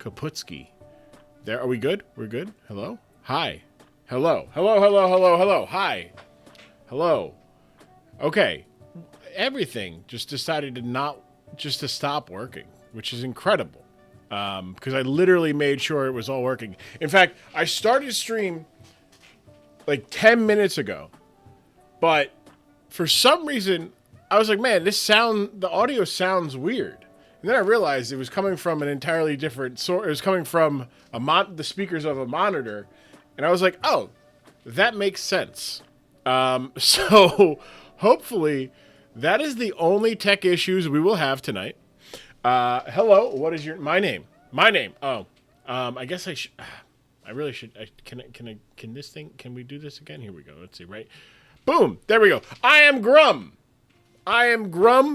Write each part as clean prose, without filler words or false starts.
Kaputski. There, are we good? We're good? Hello? Hi. Hello. Hello, hello, hello, hello. Hi. Hello. Okay. Everything just decided to stop working, which is incredible. Because I literally made sure it was all working. In fact, I started stream like 10 minutes ago, but for some reason, I was like, man, the audio sounds weird. And then I realized it was coming from an entirely different source. It was coming from the speakers of a monitor. And I was like, oh, that makes sense. So hopefully that is the only tech issues we will have tonight. Hello, what is my name? My name. Oh, I guess I really should. Can we do this again? Here we go. Let's see, right? Boom. There we go. I am Grum.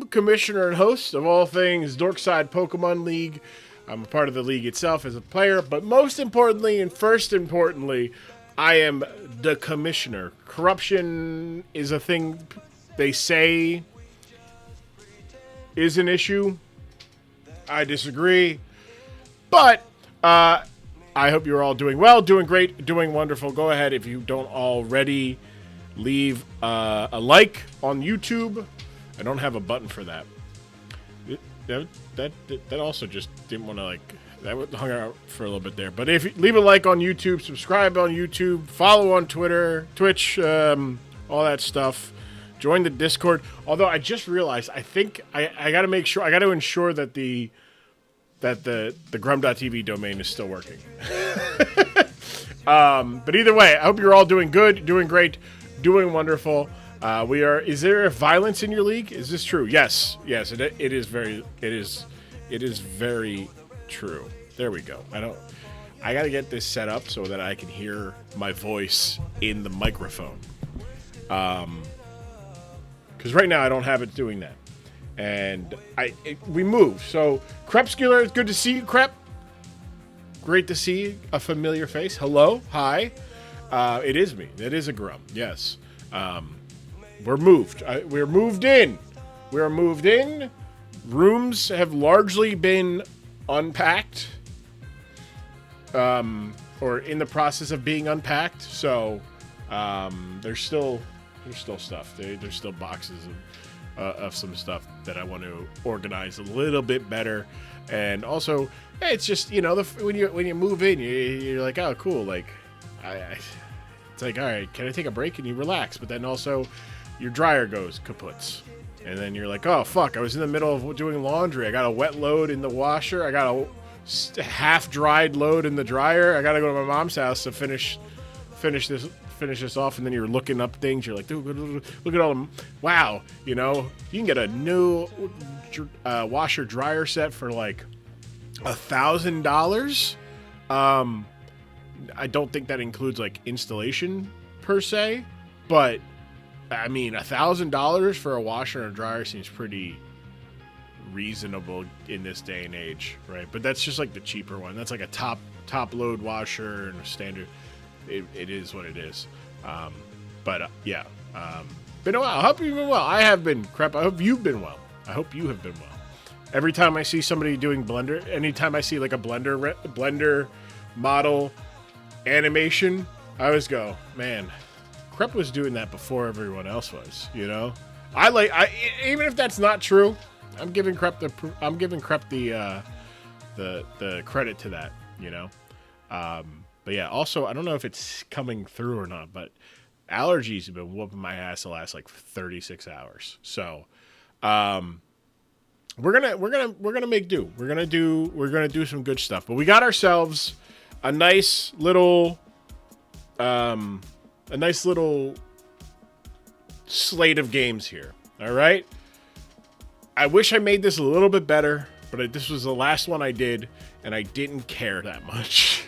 Commissioner and host of all things Dork Side Pokemon League. I'm a part of the league itself as a player, but most importantly and first importantly, I am the commissioner. Corruption is a thing they say is an issue. I disagree. But I hope you're all doing well, doing great, doing wonderful. Go ahead, if you don't already, leave a like on YouTube. I don't have a button for that. That also just didn't want to, like, that hung out for a little bit there. But if you leave a like on YouTube, subscribe on YouTube, follow on Twitter, Twitch, all that stuff. Join the Discord. Although I just realized, I think I got to make sure, I got to ensure that the grum.tv domain is still working. But either way, I hope you're all doing good, doing great, doing wonderful. Is there violence in your league? Is this true? Yes, it is very true. There we go. I got to get this set up so that I can hear my voice in the microphone. Because right now I don't have it doing that. And we moved. So, Crepscular, it's good to see you, Crep. Great to see a familiar face. Hello. Hi. It is me. It is a Grum. Yes. We're moved. We're moved in. We're moved in. Rooms have largely been unpacked. Or in the process of being unpacked. So, there's still stuff. There's still boxes of some stuff that I want to organize a little bit better. And also, it's just, when you move in, you're like, oh, cool. Like, it's like, all right, can I take a break? And you relax. But then also, your dryer goes kaputs. And then you're like, oh, fuck, I was in the middle of doing laundry. I got a wet load in the washer. I got a half-dried load in the dryer. I got to go to my mom's house to finish this off. And then you're looking up things. You're like, dude, look at all them. Wow, you can get a new washer-dryer set for like $1,000. I don't think that includes like installation per se, but I mean, $1,000 for a washer and a dryer seems pretty reasonable in this day and age, right? But that's just like the cheaper one. That's like a top load washer and a standard. It is what it is. Yeah. Been a while. I hope you've been well. I have been, Crap. I hope you've been well. I hope you have been well. Every time I see somebody doing Blender, anytime I see like a Blender model animation, I always go, man, Crep was doing that before everyone else was, even if that's not true, I'm giving Crep the credit to that, But yeah, also, I don't know if it's coming through or not, but allergies have been whooping my ass the last like 36 hours. So, we're gonna make do. We're gonna do some good stuff. But we got ourselves a nice little slate of games here. All right. I wish I made this a little bit better, but this was the last one I did, and I didn't care that much.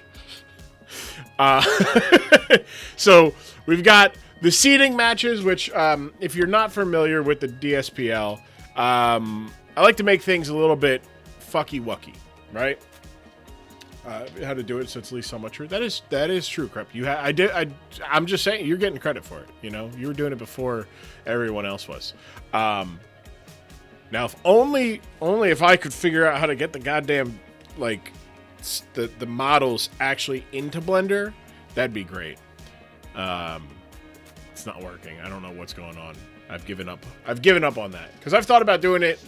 So we've got the seeding matches, which, if you're not familiar with the DSPL, I like to make things a little bit fucky-wucky, right? How to do it so it's at least somewhat true. That is true, Crep. I'm just saying, you're getting credit for it. You were doing it before everyone else was. Now, if only if I could figure out how to get the goddamn the models actually into Blender, that'd be great. It's not working. I don't know what's going on. I've given up on that because I've thought about doing it,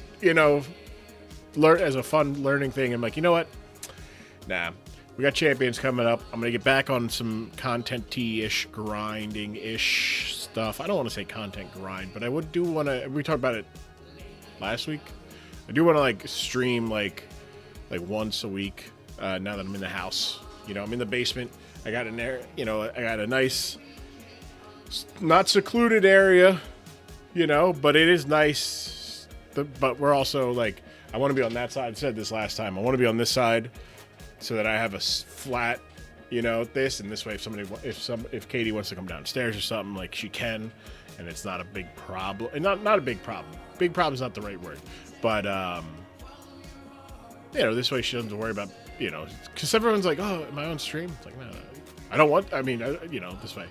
learn as a fun learning thing. I'm like, you know what? Nah, we got Champions coming up. I'm gonna get back on some content-ish, grinding-ish stuff. I don't want to say content grind, but I do want to. We talked about it last week. I do want to like stream like once a week. Now that I'm in the house, I'm in the basement. I got I got a nice, not secluded area, but it is nice. But we're also like, I want to be on that side. I said this last time. I want to be on this side so that I have a flat, this, and this way if Katie wants to come downstairs or something, like she can, and it's not a big problem. And not a big problem. Big problem is not the right word. But this way she doesn't have to worry about, because everyone's like, oh, am I on stream? It's like, no, I don't want, this way.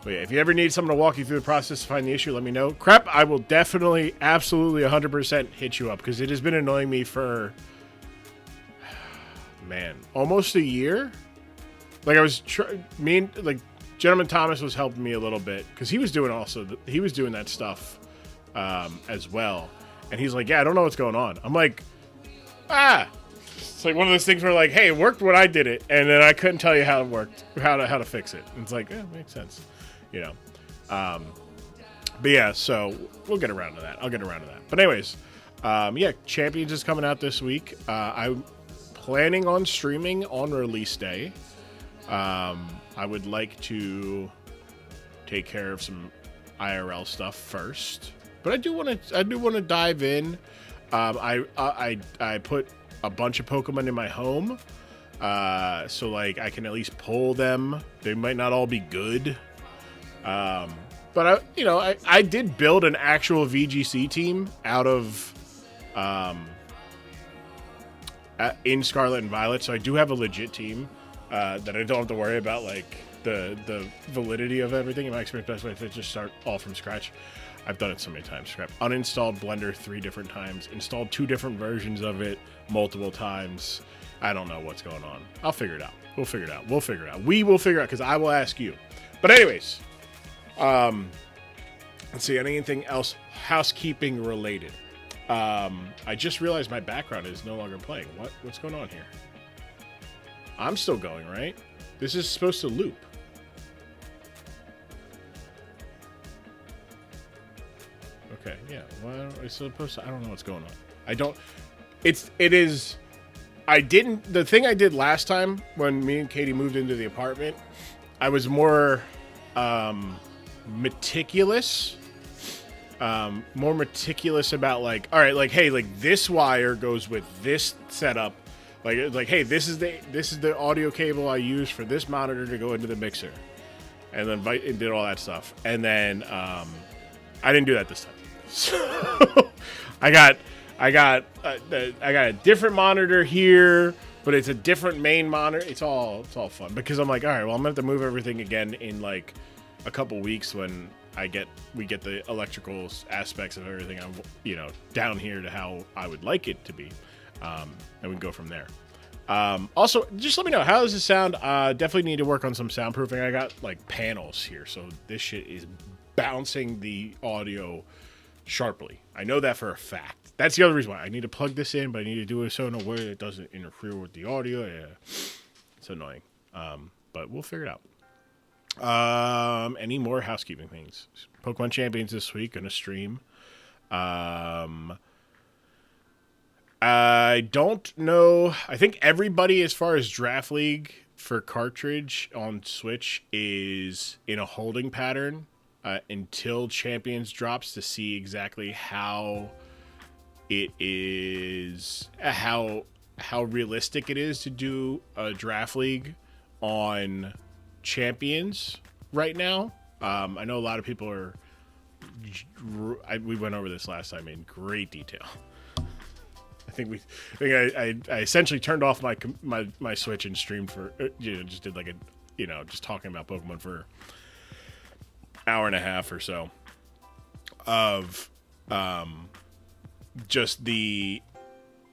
But yeah, if you ever need someone to walk you through the process to find the issue, let me know. Crap, I will definitely, absolutely, 100% hit you up, because it has been annoying me for, man, almost a year. Like, Gentleman Thomas was helping me a little bit, because he was doing that stuff as well. And he's like, yeah, I don't know what's going on. I'm like, It's like one of those things where, like, hey, it worked when I did it, and then I couldn't tell you how it worked, how to fix it. And it's like, yeah, makes sense, But yeah, so we'll get around to that. I'll get around to that. But anyways, Champions is coming out this week. I'm planning on streaming on release day. I would like to take care of some IRL stuff first, but I do want to dive in. I put a bunch of Pokemon in my home, so like I can at least pull them. They might not all be good, but I did build an actual VGC team out of in Scarlet and Violet, so I do have a legit team that I don't have to worry about like the validity of everything. In my experience, best way to just start all from scratch. I've done it so many times. Scrap. Uninstalled Blender 3 different times. Installed 2 different versions of it multiple times. I don't know what's going on. I'll figure it out. We'll figure it out. We will figure it out because I will ask you. But anyways, let's see. Anything else housekeeping related? I just realized my background is no longer playing. What's going on here? I'm still going, right? This is supposed to loop. Okay, yeah. Well, it's supposed to. I don't know what's going on. The thing I did last time when me and Katie moved into the apartment, I was more meticulous. More meticulous about like, all right, like, hey, like this wire goes with this setup. Like, hey, this is the audio cable I use for this monitor to go into the mixer, and then it did all that stuff. And then I didn't do that this time. So I got a different monitor here, but it's a different main monitor. It's all fun because I'm like, all right, well, I'm gonna have to move everything again in like a couple weeks when we get the electrical aspects of everything, down here to how I would like it to be, and we can go from there. Also, just let me know, how does this sound? Definitely need to work on some soundproofing. I got like panels here, so this shit is bouncing the audio sharply. I know that for a fact. That's the other reason why I need to plug this in, but I need to do it so in a way that it doesn't interfere with the audio. Yeah, it's annoying. But we'll figure it out. Any more housekeeping things? Pokemon Champions this week, gonna stream. I don't know. I think everybody, as far as Draft League for cartridge on Switch, is in a holding pattern until Champions drops to see exactly how it is, how realistic it is to do a Draft League on Champions right now. I know a lot of people are. We went over this last time in great detail. I essentially turned off my Switch and streamed for just did like a just talking about Pokemon for hour and a half or so of just the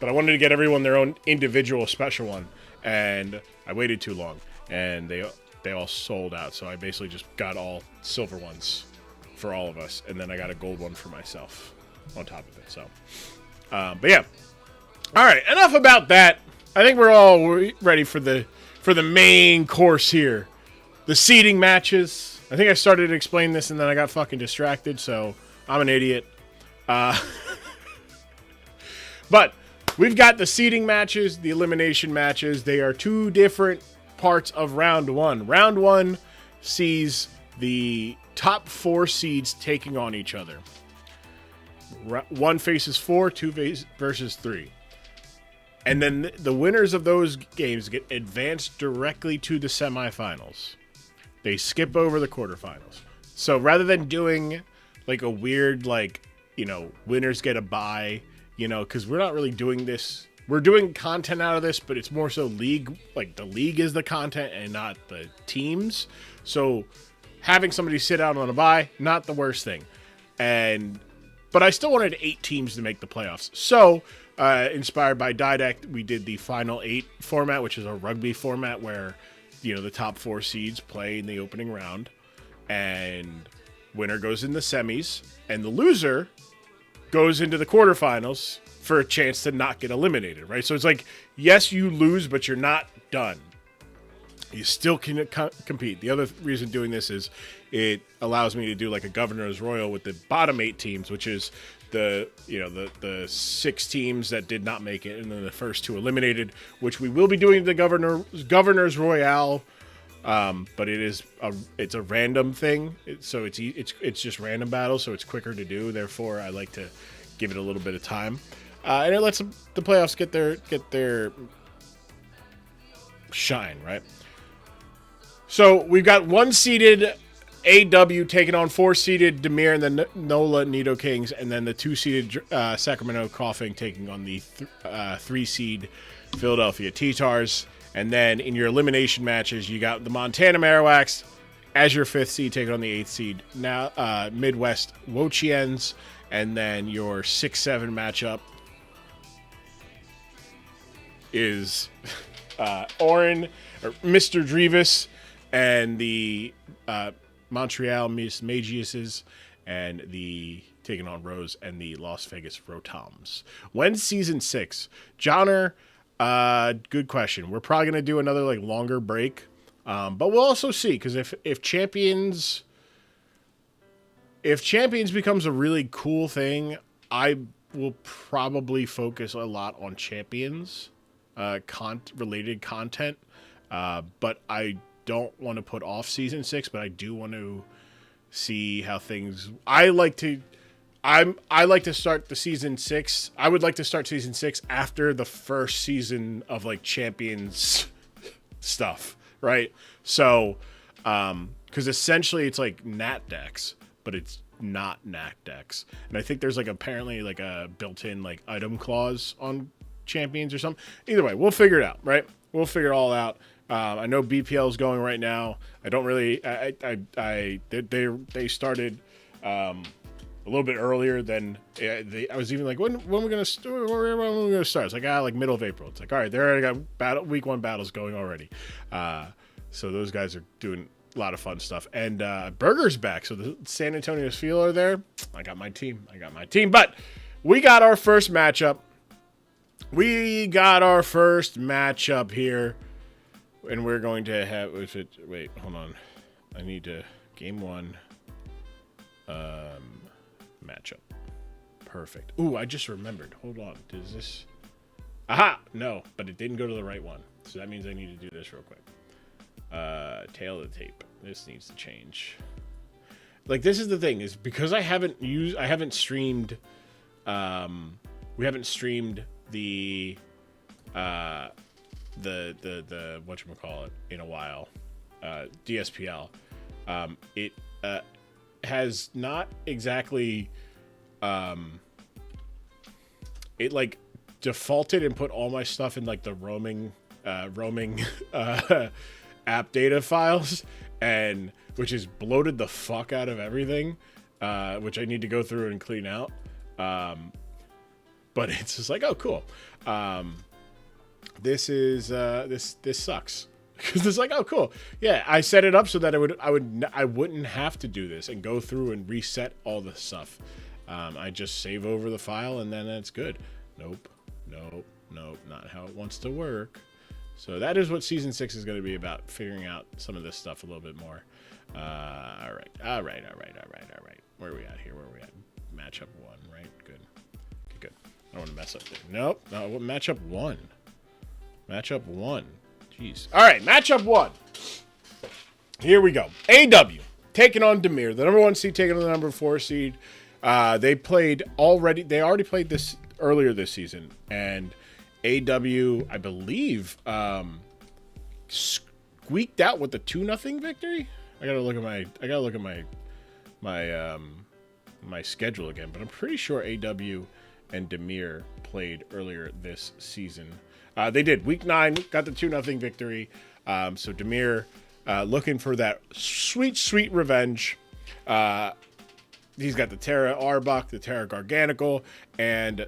But I wanted to get everyone their own individual special one, and I waited too long, and they all sold out. So I basically just got all silver ones for all of us, and then I got a gold one for myself on top of it. So, but yeah. All right, enough about that. I think we're all ready for the main course here, the seeding matches. I think I started to explain this, and then I got fucking distracted. So I'm an idiot. But we've got the seeding matches, the elimination matches. They are two different parts of round one. Round one sees the top 4 seeds taking on each other. One faces 4, 2 versus 3. And then the winners of those games get advanced directly to the semifinals. They skip over the quarterfinals. So rather than doing like a weird, like, you know, winners get a bye, you know, because we're not really doing this. We're doing content out of this, but it's more so league. Like, the league is the content and not the teams. So having somebody sit out on a bye, not the worst thing. But I still wanted 8 teams to make the playoffs. So, inspired by Didact, we did the Final 8 format, which is a rugby format where, you know, the top 4 seeds play in the opening round. And winner goes in the semis. And the loser goes into the quarterfinals for a chance to not get eliminated, right? So it's like, yes, you lose, but you're not done. You still can compete. The other reason doing this is it allows me to do like a Governor's Royal with the bottom 8 teams, which is the 6 teams that did not make it, and then the first 2 eliminated, which we will be doing the Governor's Royale. But it's a random thing, so it's just random battle, so it's quicker to do. Therefore, I like to give it a little bit of time, and it lets the playoffs get their shine, right? So we've got 1-seeded AW taking on 4-seeded Demir and the NOLA Nido Kings, and then the 2-seeded Sacramento Coughing taking on the 3-seed Philadelphia T-Tars. And then in your elimination matches, you got the Montana Marowaks as your 5th seed taking on the 8th seed. Now Midwest Wochiens, and then your 6-7 matchup is Orin or Mr. Drevis and the Montreal Miss Magiuses, and the taking on Rose and the Las Vegas Rotoms. When's season 6? Johnner. Good question. We're probably going to do another like longer break. But we'll also see, because if Champions becomes a really cool thing, I will probably focus a lot on Champions related content. But I don't want to put off season 6, but I do want to see how things. I like to start the season 6. I would like to start season 6 after the first season of like Champions stuff, right? So, because essentially it's like Nat decks, but it's not Nat decks, and I think there's like apparently like a built-in like item clause on Champions or something. Either way, we'll figure it out, right? We'll figure it all out. I know BPL is going right now. I don't really. They started. A little bit earlier than I was even like, when are we gonna start? It's like like middle of April. It's like, all right, they already got week 1 battles going already. So those guys are doing a lot of fun stuff. And Burger's back, so the San Antonio Feel are there. I got my team. But we got our first matchup. Here, and we're going to have. Wait, hold on. I need to game 1. Matchup. Perfect. Ooh, I just remembered. Hold on. Does this... Aha! No, but it didn't go to the right one. So that means I need to do this real quick. Tail of the tape. This needs to change. Like, this is the thing, is because I haven't streamed, we haven't streamed the whatchamacallit in a while, DSPL. It has not exactly, it like defaulted and put all my stuff in like the roaming app data files, and which has bloated the fuck out of everything, which I need to go through and clean out. but it's just like, oh, cool. This is this sucks. Because it's like, oh, cool. Yeah, I set it up so that I wouldn't have to do this and go through and reset all the stuff. I just save over the file and then it's good. Nope, not how it wants to work. So that is what Season 6 is going to be about, figuring out some of this stuff a little bit more. All right. Where are we at here? Matchup 1, right? Good. Okay, good. I don't want to mess up there. Nope. No, matchup 1. Jeez. All right, matchup 1. Here we go. AW taking on Demir, the number 1 seed taking on the number 4 seed. They already played this earlier this season, and AW, I believe, squeaked out with the 2-0 victory. I gotta look at my schedule again, but I'm pretty sure AW and Demir played earlier this season. They did. Week 9, got the 2-0 victory. So Demir looking for that sweet revenge. He's got the Terra Arbok, the Terra Garganical, and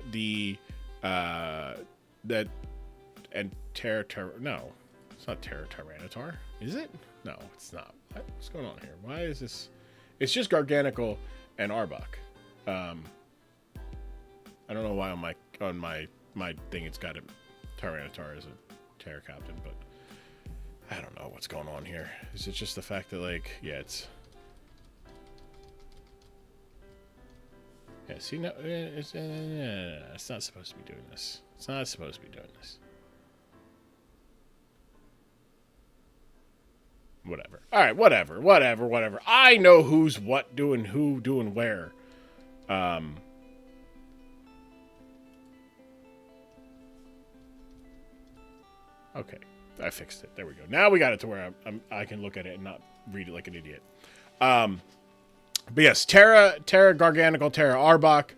no, it's not Terra Tyranitar. Is it? No, it's not. What's going on here? Why is this? It's just Garganical and Arbok. I don't know why on my thing it's got a Tyranitar as a Terra Captain, but I don't know what's going on here. Is it just the fact that, like, yeah, it's... Yeah, see, no, it's not supposed to be doing this. It's not supposed to be doing this. Whatever. All right, whatever. I know who's what doing who doing where. Okay, I fixed it. There we go. Now we got it to where I can look at it and not read it like an idiot. But yes, Terra Garganical, Terra Arbok.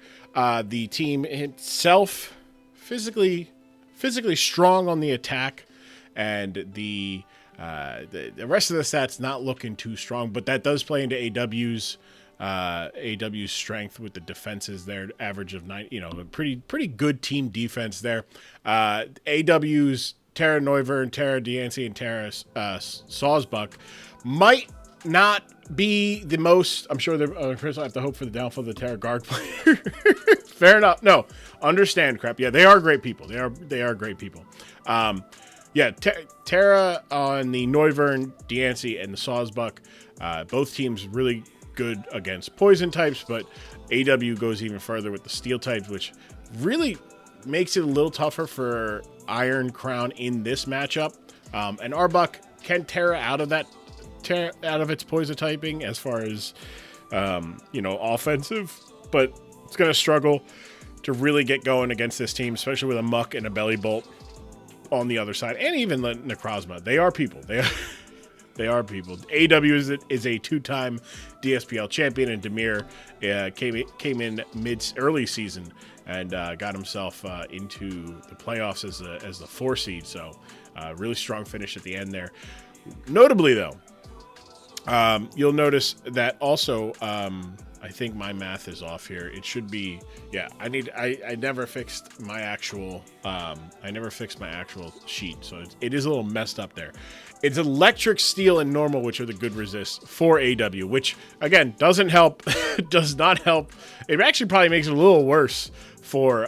The team itself physically strong on the attack, and the rest of the stats not looking too strong. But that does play into AW's strength with the defenses there, average of 9. You know, a pretty good team defense there. AW's Terra Neuvern, Terra Diancie, and Terra Sawsbuck might not be the most. I'm sure they're first I have to hope for the downfall of the Terra Guard player. Fair enough. No, understand, crap. Yeah, they are great people. They are great people. Yeah, Terra on the Neuvern, Diancie, and the Sawsbuck. Both teams really good against poison types, but AW goes even further with the steel types, which really makes it a little tougher for Iron Crown in this matchup. And Arbok can Terra out of its poison typing as far as offensive, but it's going to struggle to really get going against this team, especially with a Muck and a Belly Bolt on the other side, and even the Necrozma. They are people. They are people. AW is a 2-time DSPL champion, and Demir came in early season and got himself into the playoffs as the 4 seed. So really strong finish at the end there. Notably, though, you'll notice that also. I think my math is off here. It should be, yeah. I never fixed my actual. I never fixed my actual sheet, so it is a little messed up there. It's electric, steel, and normal, which are the good resists for AW, which again doesn't help. Does not help. It actually probably makes it a little worse for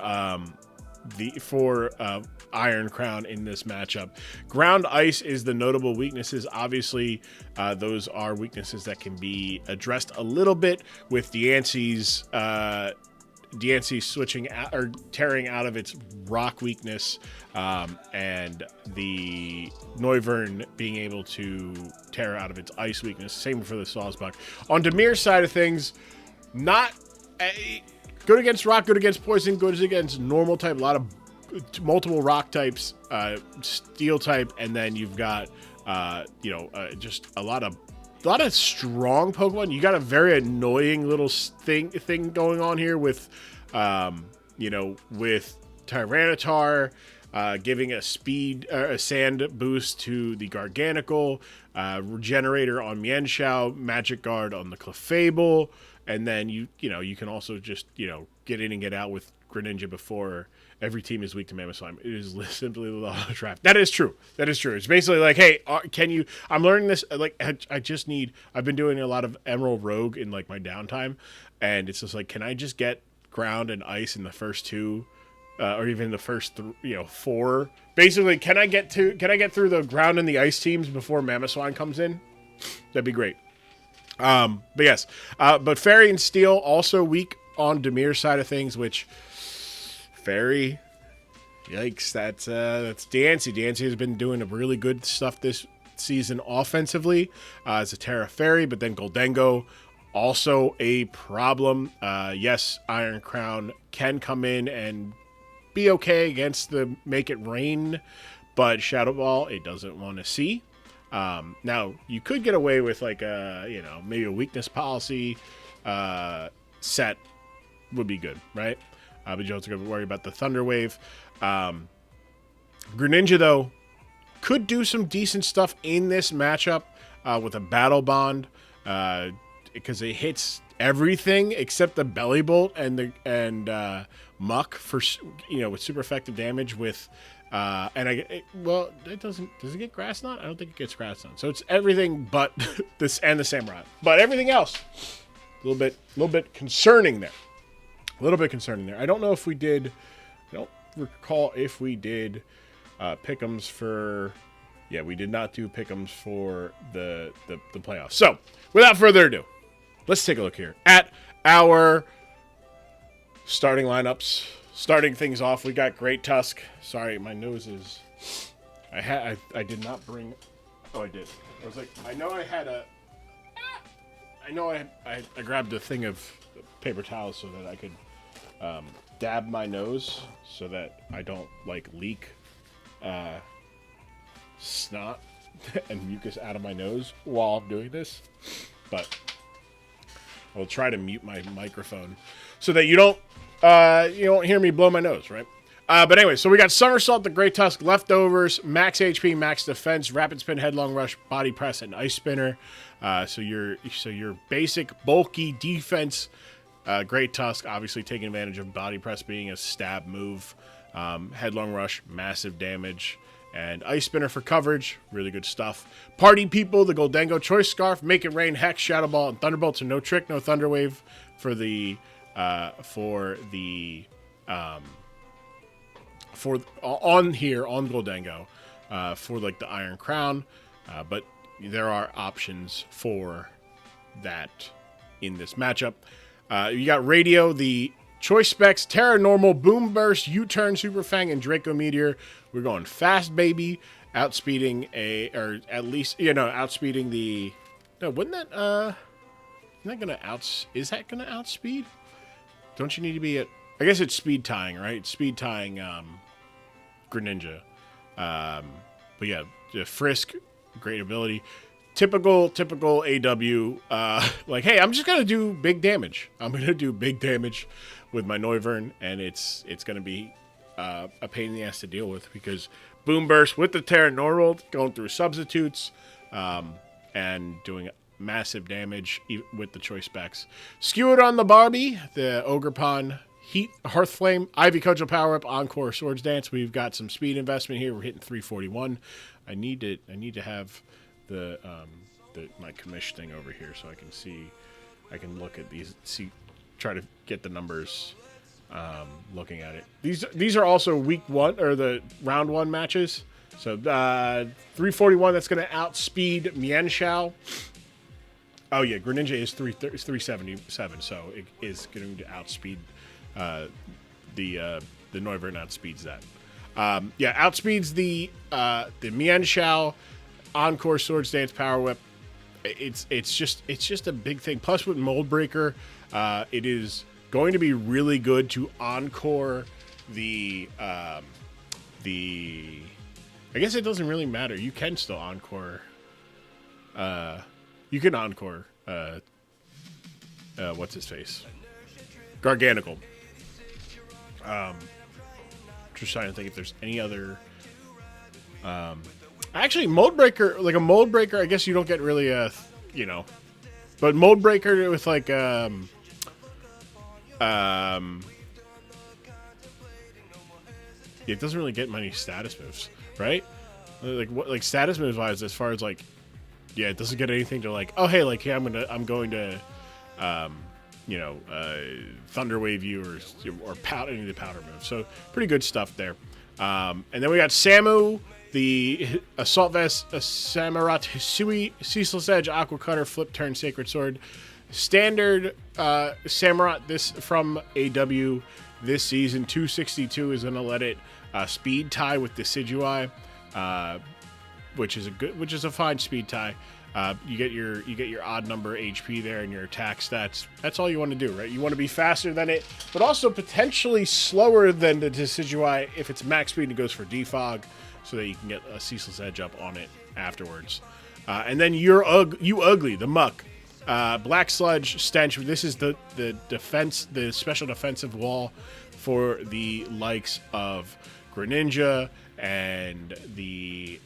Iron Crown in this matchup. Ground Ice is the notable weaknesses. Obviously, those are weaknesses that can be addressed a little bit with Diancie's switching out, or tearing out of its rock weakness, and the Neuvern being able to tear out of its ice weakness. Same for the Sawsbuck. On Demir's side of things, not good against rock, good against poison, good against normal type. A lot of multiple rock types, steel type, and then you've got just a lot of strong Pokemon. You got a very annoying little thing going on here with with Tyranitar giving a speed a sand boost to the Garganical, Regenerator on Mienshao, Magic Guard on the Clefable, and then you can also just get in and get out with Greninja before every team is weak to Mammoth Slime. It is simply the law of the trap. That is true. That is true. It's basically like, hey, can you? I'm learning this. Like, I just need. I've been doing a lot of Emerald Rogue in like my downtime, and it's just like, can I just get ground and ice in the first two, or even the first 4? Basically, can I get through the ground and the ice teams before Mammoth Slime comes in? That'd be great. But yes, but Fairy and Steel also weak on Demir's side of things, which Fairy, yikes, that's Dancy. Dancy has been doing a really good stuff this season offensively as a Terra Fairy, but then Goldengo also a problem. Yes, Iron Crown can come in and be okay against the Make It Rain, but Shadow Ball it doesn't want to see. Now you could get away with like maybe a weakness policy set would be good, right? But you don't have to worry about the Thunder Wave. Greninja though could do some decent stuff in this matchup with a Battle Bond because it hits everything except the Belly Bolt and Muck for with super effective damage with. It doesn't. Does it get Grass Knot? I don't think it gets Grass Knot. So it's everything but this and the Samurai. But everything else, a little bit concerning there. A little bit concerning there. I don't know if we did. I don't recall if we did pick'ems for. Yeah, we did not do pick'ems for the playoffs. So without further ado, let's take a look here at our starting lineups. Starting things off, we got Great Tusk. Sorry, my nose is. I did not bring. Oh, I did. I was like, I know I had a. I know I grabbed a thing of paper towels so that I could dab my nose so that I don't like leak snot and mucus out of my nose while I'm doing this. But I'll try to mute my microphone so that you don't hear me blow my nose, right? But anyway, so we got Somersault, the Great Tusk, Leftovers, Max HP, Max Defense, Rapid Spin, Headlong Rush, Body Press, and Ice Spinner. So your basic bulky defense, Great Tusk, obviously taking advantage of Body Press being a stab move. Headlong Rush, massive damage. And Ice Spinner for coverage, really good stuff. Party People, the Goldengo, Choice Scarf, Make It Rain, Hex, Shadow Ball, and Thunderbolt. So no Trick, no Thunder Wave for the on Goldengo for like the Iron Crown, but there are options for that in this matchup. You got Radio, the Choice Specs, Terra Normal, Boom Burst, U-Turn, Super Fang, and Draco Meteor. We're going fast, baby, outspeeding outspeeding the. No, wouldn't that is that gonna outspeed? Don't you need to be at... I guess it's speed tying, right? Speed tying Greninja. But yeah, Frisk, great ability. Typical AW. Like, hey, I'm just going to do big damage. I'm going to do big damage with my Noivern, and it's going to be a pain in the ass to deal with because Boom Burst with the Terra Normal, going through substitutes, and doing massive damage with the choice specs. Skewered on the Barbie, the Ogerpon, Heat, Hearthflame, Ivy Cudgel Power Up, Encore Swords Dance. We've got some speed investment here. We're hitting 341. I need to have my commish thing over here so I can see. I can look at these, try to get the numbers. Looking at it, these are also week one or the round one matches. So 341. That's going to outspeed Mienshao. Oh yeah, Greninja is 377, so it is going to outspeed the Noivern outspeeds that. Outspeeds the Mienshao, Encore Swords Dance Power Whip. It's just a big thing. Plus with Mold Breaker, it is going to be really good to encore the. I guess it doesn't really matter. You can still encore. You can encore. What's his face? Gargantical. Just trying to think if there's any other. Actually, Mold Breaker, like a Mold Breaker, I guess you don't get really but Mold Breaker with like it doesn't really get many status moves, right? Like status moves wise, as far as like, yeah, it doesn't get anything to like, oh hey, like, yeah, I'm going to Thunder Wave you or any of the powder moves. So pretty good stuff there. And then we got Samu, the Assault Vest, Samurott Hisui, Ceaseless Edge, Aqua Cutter, Flip Turn, Sacred Sword. Standard Samurott, this from AW this season. 262 is going to let it speed tie with Decidueye, which is a fine speed tie. You get your odd number HP there and your attack stats. That's all you want to do, right? You want to be faster than it, but also potentially slower than the Decidueye if it's max speed and it goes for defog, so that you can get a Ceaseless Edge up on it afterwards. And then You Ugly, the Muck. Black Sludge, Stench. This is the defense, the special defensive wall for the likes of Greninja and the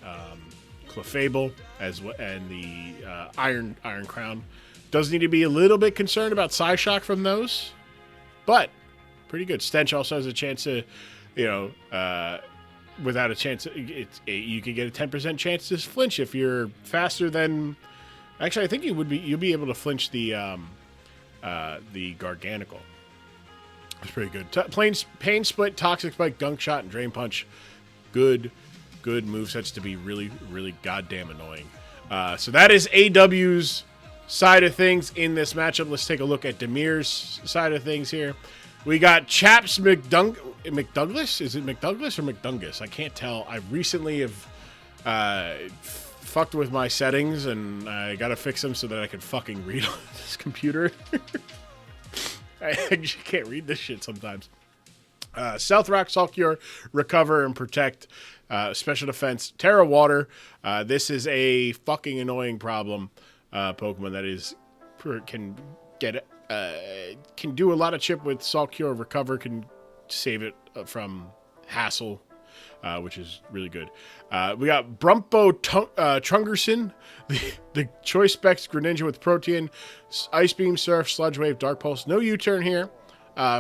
Clefable and the Iron Crown. Does need to be a little bit concerned about Psyshock from those, but pretty good. Stench also has a chance to, without a chance, you can get a 10% chance to flinch if you're faster than. Actually, I think you'll be able to flinch the Garganacl. It's pretty good. Pain Split, Toxic Spike, Gunk Shot, and Drain Punch. Good movesets to be really, really goddamn annoying. So that is AW's side of things in this matchup. Let's take a look at Demir's side of things here. We got Chaps McDouglas. Is it McDouglas or McDungus? I can't tell. I recently have fucked with my settings, and I gotta fix them so that I can fucking read on this computer. I just can't read this shit sometimes. South Rock, Salt Cure, Recover, and Protect. Special Defense, Terra Water. This is a fucking annoying problem. Pokemon that is can do a lot of chip with Salt Cure. Recover can save it from hassle, which is really good. We got Brumpo Trungerson, the Choice Specs Greninja with Protean, Ice Beam, Surf, Sludge Wave, Dark Pulse. No U-turn here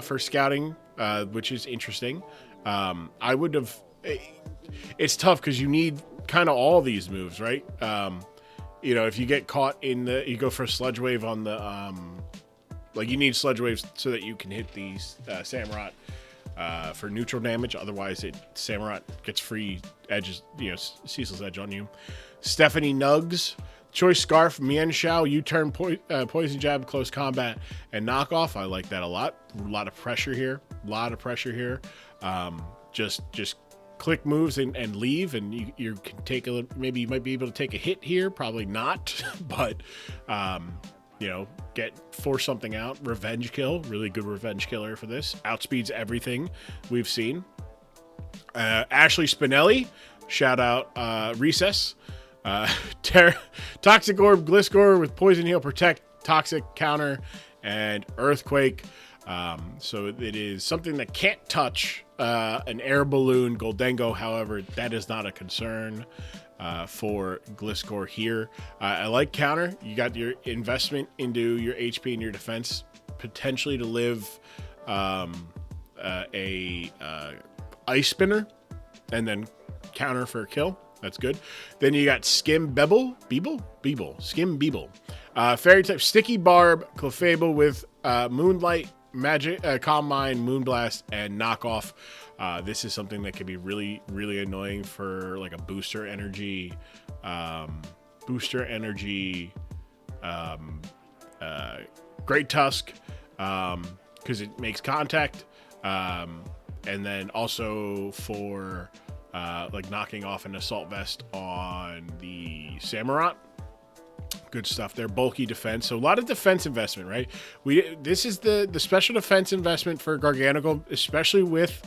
for scouting, which is interesting. I would have. It's tough because you need kind of all these moves, right? If you get caught you go for Sludge Wave on the, you need Sludge Waves so that you can hit these Samurott for neutral damage. Otherwise, Samurott gets free edges, Ceaseless Edge on you. Stephanie Nugs, Choice Scarf, Mienshao, U-turn, Poison Jab, Close Combat, and Knockoff. I like that a lot. A lot of pressure here. Just click moves and leave, and you can take maybe you might be able to take a hit here, probably not, but force something out. Revenge Kill, really good revenge killer for this. Outspeeds everything we've seen. Ashley Spinelli, shout out Recess. Toxic Orb, Gliscor with Poison Heal, Protect, Toxic Counter, and Earthquake. So it is something that can't touch an air balloon. Goldengo, however, that is not a concern for Gliscor here. I like counter. You got your investment into your HP and your defense, potentially to live a Ice Spinner, and then counter for a kill. That's good. Then you got Skim Skim Beeble. Fairy type, Sticky Barb, Clefable with Moonlight, Magic, Calm Mind, Moonblast, and Knockoff. This is something that can be really, really annoying for like a booster energy, Great Tusk, because it makes contact, and then also for knocking off an Assault Vest on the Samurott. Good stuff there. Bulky defense. So a lot of defense investment, right? This is the special defense investment for Garganacl, especially with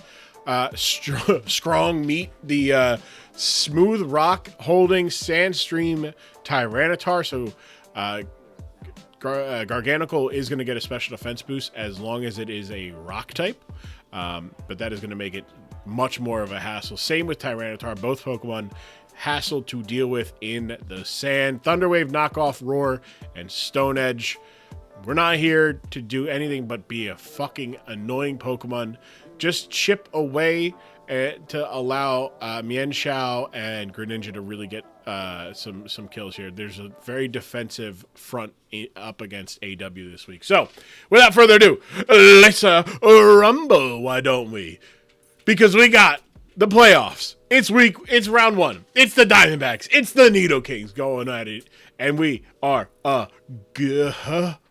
strong meat, the smooth rock holding Sandstream Tyranitar. So Garganacl is going to get a special defense boost as long as it is a rock type, but that is going to make it much more of a hassle. Same with Tyranitar. Both Pokemon hassle to deal with in the sand. Thunderwave, Knockoff, Roar, and Stone Edge. We're not here to do anything but be a fucking annoying Pokemon. Just chip away to allow Mienshao and Greninja to really get some kills here. There's a very defensive front up against AW this week. So, without further ado, let's rumble, why don't we? Because we got the playoffs. It's round one. It's the Diamondbacks. It's the Nido Kings going at it. And we are go.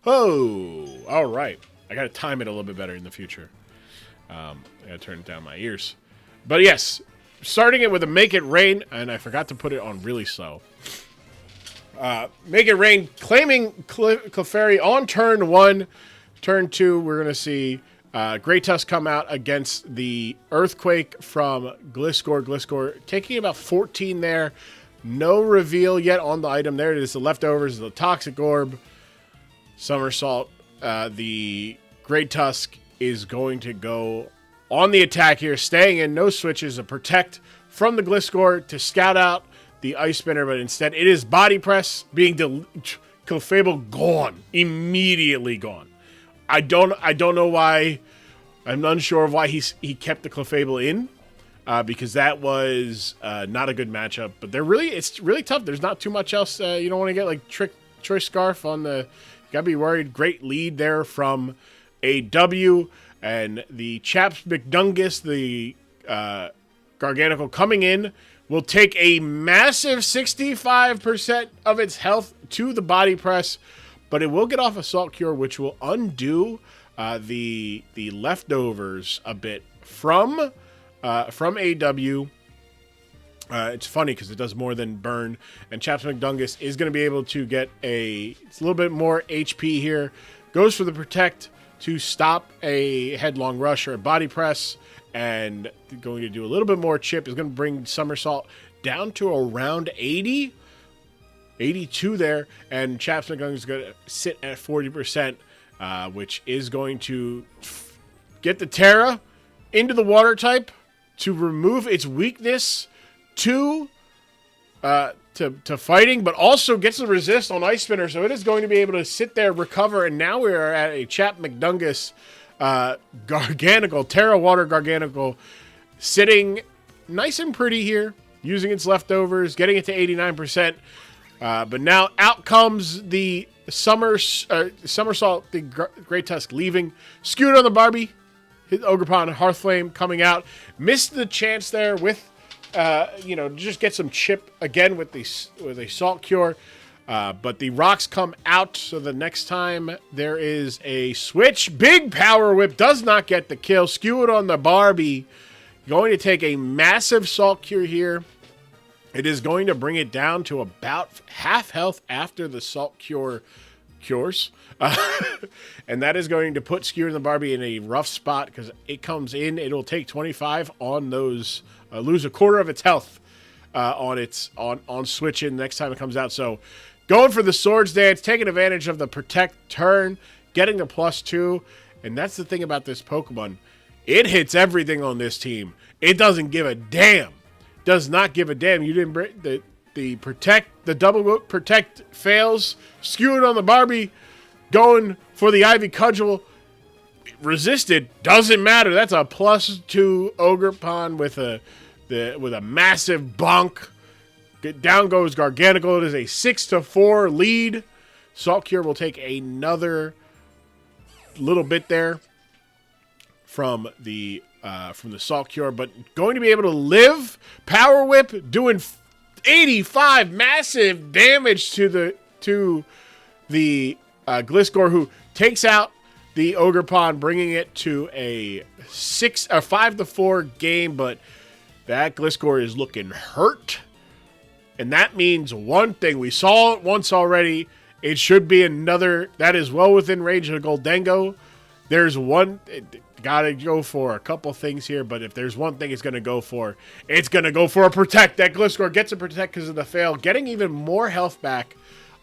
All right. I got to time it a little bit better in the future. I got to turn down my ears. But yes, starting it with a Make It Rain, and I forgot to put it on really slow. Make It Rain, claiming Clefairy on turn 1. Turn 2, we're going to see Great Tusk come out against the Earthquake from Gliscor. Gliscor taking about 14 there. No reveal yet on the item. There it is, the leftovers, the Toxic Orb, Somersault. The Great Tusk is going to go on the attack here, staying in, no switches, a Protect from the Gliscor to scout out the Ice Spinner, but instead it is Body Press being Clefable gone, immediately gone. I don't know why. I'm unsure of why he kept the Clefable in, because that was not a good matchup. But it's really tough. There's not too much else. You don't want to get like Choice Scarf on the. You gotta be worried. Great lead there from AW. And the Chaps McDungus, the Garganical coming in, will take a massive 65% of its health to the Body Press, but it will get off Assault Cure, which will undo the leftovers a bit from AW. It's funny because it does more than burn, and Chaps McDungus is going to be able to get it's a little bit more HP here. Goes for the Protect to stop a Headlong Rush or a Body Press, and going to do a little bit more chip. Is going to bring Somersault down to around 80, 82 there, and Chaps McDungus is going to sit at 40%, which is going to get the Terra into the Water type to remove its weakness to fighting, but also gets the resist on Ice Spinner, so it is going to be able to sit there, recover, and now we are at a Chap McDungus Garganical, Terra Water Garganical, sitting nice and pretty here, using its leftovers, getting it to 89%, but now out comes the Somersault, the Great Tusk leaving, skewed on the Barbie, hit Ogerpon, Hearthflame coming out, missed the chance there with just get some chip again with a Salt Cure. But the rocks come out, so the next time there is a switch, big Power Whip does not get the kill. Skew it on the Barbie. Going to take a massive Salt Cure here. It is going to bring it down to about half health after the Salt Cure cures. And that is going to put Skewer and the Barbie in a rough spot because it comes in. It'll take 25 on those. Lose a quarter of its health on switching next time it comes out. So going for the Swords Dance, taking advantage of the Protect turn, getting the +2. And that's the thing about this Pokemon. It hits everything on this team. It doesn't give a damn. Does not give a damn. You didn't break the Protect, the double Protect fails. Skewed on the Barbie, going for the Ivy Cudgel. Resisted, doesn't matter. That's a +2 Ogerpon with a massive bonk. Down goes Garganical. It is a 6-4 lead. Salt Cure will take another little bit there from the Salt Cure, but going to be able to live. Power Whip doing 85 massive damage to the Gliscor, who takes out the Ogerpon, bringing it to a 5-4 game, but that Gliscor is looking hurt. And that means one thing. We saw it once already. It should be another. That is well within range of Goldengo. There's one. Got to go for a couple things here, but if there's one thing it's going to go for a Protect. That Gliscor gets a Protect because of the fail, getting even more health back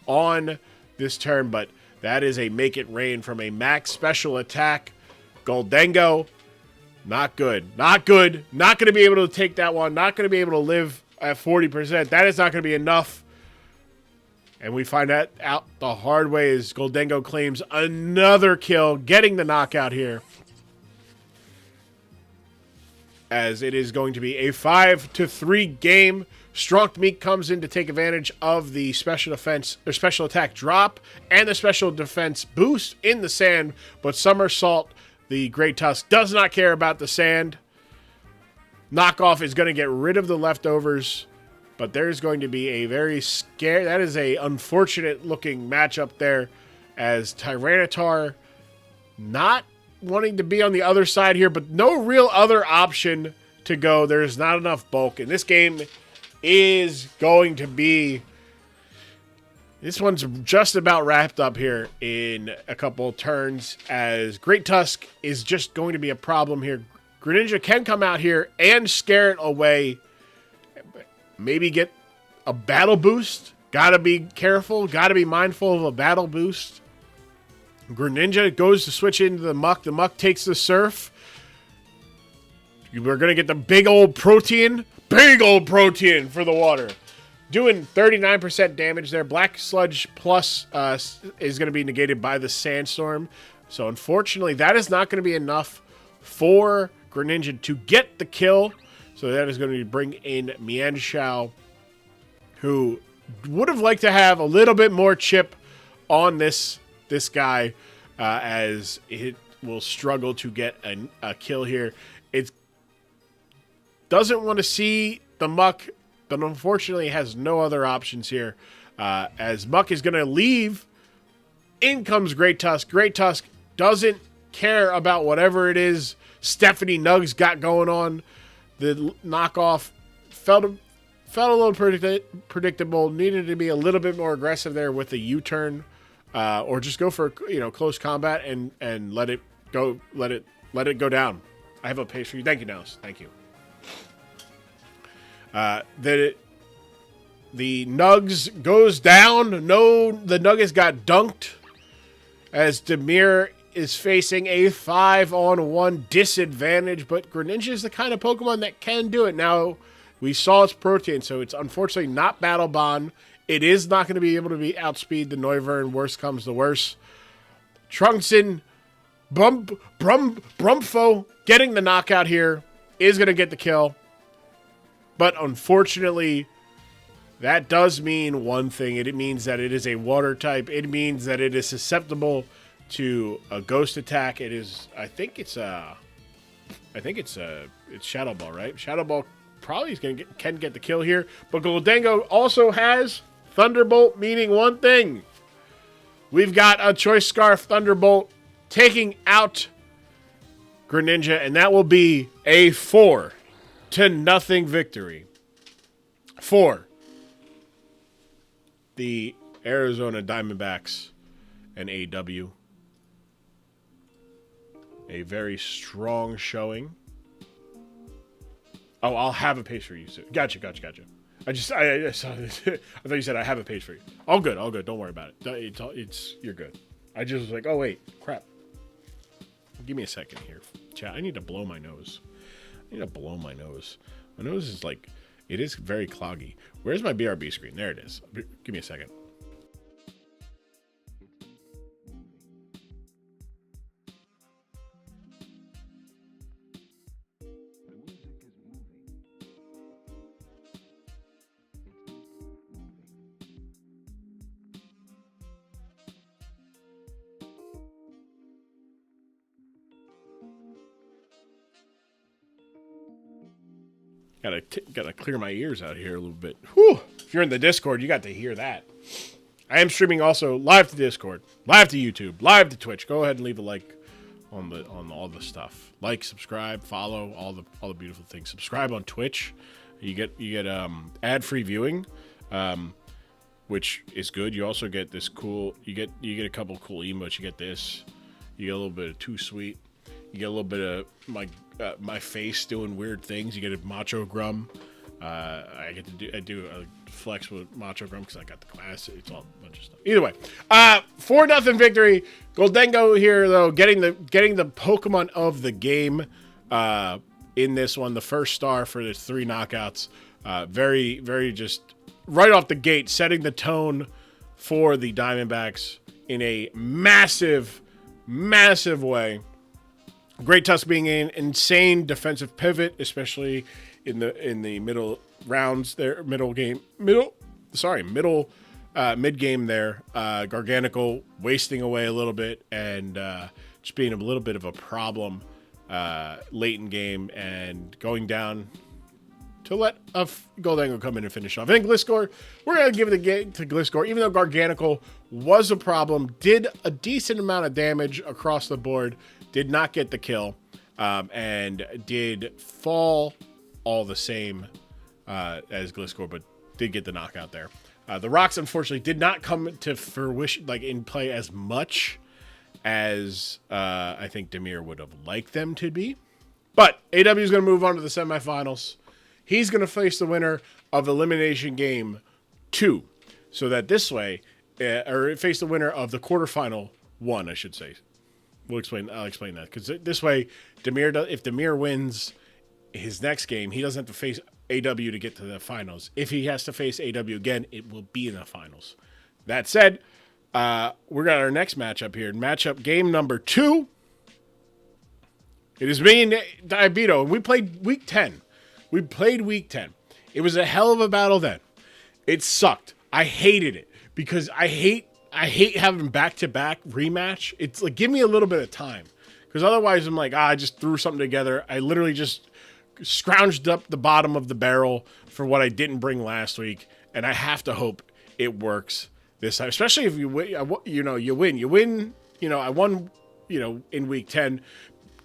on this turn, but that is a Make It Rain from a max special attack. Goldengo, not good. Not good. Not going to be able to take that one. Not going to be able to live at 40%. That is not going to be enough. And we find that out the hard way as Goldengo claims another kill, getting the knockout here. as it is going to be a 5-3 game. Strong Meat comes in to take advantage of the special defense or special attack drop and the special defense boost in the sand, but Somersault, the Great Tusk, does not care about the sand. Knockoff is going to get rid of the leftovers, but there's going to be a very scary, that is a unfortunate looking matchup there, as Tyranitar not wanting to be on the other side here, but no real other option to go. There's not enough bulk, and this game is going to be, this one's just about wrapped up here in a couple turns, as Great Tusk is just going to be a problem here. Greninja can come out here and scare it away, maybe get a battle boost. Gotta be careful, gotta be mindful of a battle boost. Greninja goes to switch into the Muck. The Muck takes the Surf. We're going to get the big old protein for the water. Doing 39% damage there. Black Sludge Plus is going to be negated by the Sandstorm. So unfortunately, that is not going to be enough for Greninja to get the kill. So that is going to bring in Mienshao, who would have liked to have a little bit more chip on this guy, as it will struggle to get a kill here. It doesn't want to see the Muck, but unfortunately has no other options here, as Muck is going to leave. In comes Great Tusk. Great Tusk doesn't care about whatever it is Stephanie Nugs got going on. The knockoff felt a little predictable. Needed to be a little bit more aggressive there with the U-turn. Or just go for close combat and let it go down. I have a page for you. Thank you, Nels. Thank you. The Nugs goes down. No, the Nuggets got dunked, as Demir is facing a 5-on-1 disadvantage. But Greninja is the kind of Pokemon that can do it. Now, we saw its protein, so it's unfortunately not Battle Bond. It is not going to be able to outspeed the Noivern. Worst comes to worst. Trunkson, Brumfo getting the knockout here is going to get the kill. But unfortunately, that does mean one thing. It means that it is a water type. It means that it is susceptible to a ghost attack. It is, I think it's Shadow Ball, right? Shadow Ball probably can get the kill here. But Goldengo also has Thunderbolt, meaning one thing. We've got a Choice Scarf Thunderbolt taking out Greninja, and that will be a 4-0 victory for the Arizona Diamondbacks and AW. A very strong showing. Oh, I'll have a page for you soon. Gotcha. I saw this. I thought you said I have a page for you. All good. Don't worry about it. You're good. I just was like, oh wait, crap. Give me a second here, chat. I need to blow my nose. My nose is like, it is very cloggy. Where's my BRB screen? There it is. Give me a second. Gotta clear my ears out here a little bit. Whew. If you're in the Discord, you got to hear that. I am streaming also live to Discord, live to YouTube, live to Twitch. Go ahead and leave a like on all the stuff. Like, subscribe, follow, all the beautiful things. Subscribe on Twitch. You get ad-free viewing, which is good. You also get this cool. You get a couple cool emotes. You get this. You get a little bit of Too Sweet. You get a little bit of my face doing weird things. You get a Macho Grum. I do a flex with Macho Grum because I got the class. It's all a bunch of stuff. Either way, 4-0 victory. Goldengo here though, getting the Pokemon of the game in this one. The first star for the 3 knockouts. Very, very just right off the gate, setting the tone for the Diamondbacks in a massive way. Great Tusk being an insane defensive pivot, especially in the middle rounds there, mid game there. Garganical wasting away a little bit and just being a little bit of a problem late in game and going down to let Goldango come in and finish off. I think Gliscor, we're going to give the game to Gliscor, even though Garganical was a problem, did a decent amount of damage across the board, did not get the kill, and did fall all the same as Gliscor, but did get the knockout there. The rocks, unfortunately, did not come to fruition, like in play as much as I think Demir would have liked them to be. But AW is going to move on to the semifinals. He's going to face the winner of Elimination Game 2. So that this way, or face the winner of the quarterfinal 1, I should say. I'll explain that. Because this way, if Demir wins his next game, he doesn't have to face AW to get to the finals. If he has to face AW again, it will be in the finals. That said, we got our next matchup here. Matchup game number 2. It is me and Diabito, and we played week 10. It was a hell of a battle then. It sucked. I hated it because I hate having back-to-back rematch. It's like, give me a little bit of time. Because otherwise I'm like, I just threw something together. I literally just scrounged up the bottom of the barrel for what I didn't bring last week. And I have to hope it works this time. Especially if you win, you win. I won, in week 10.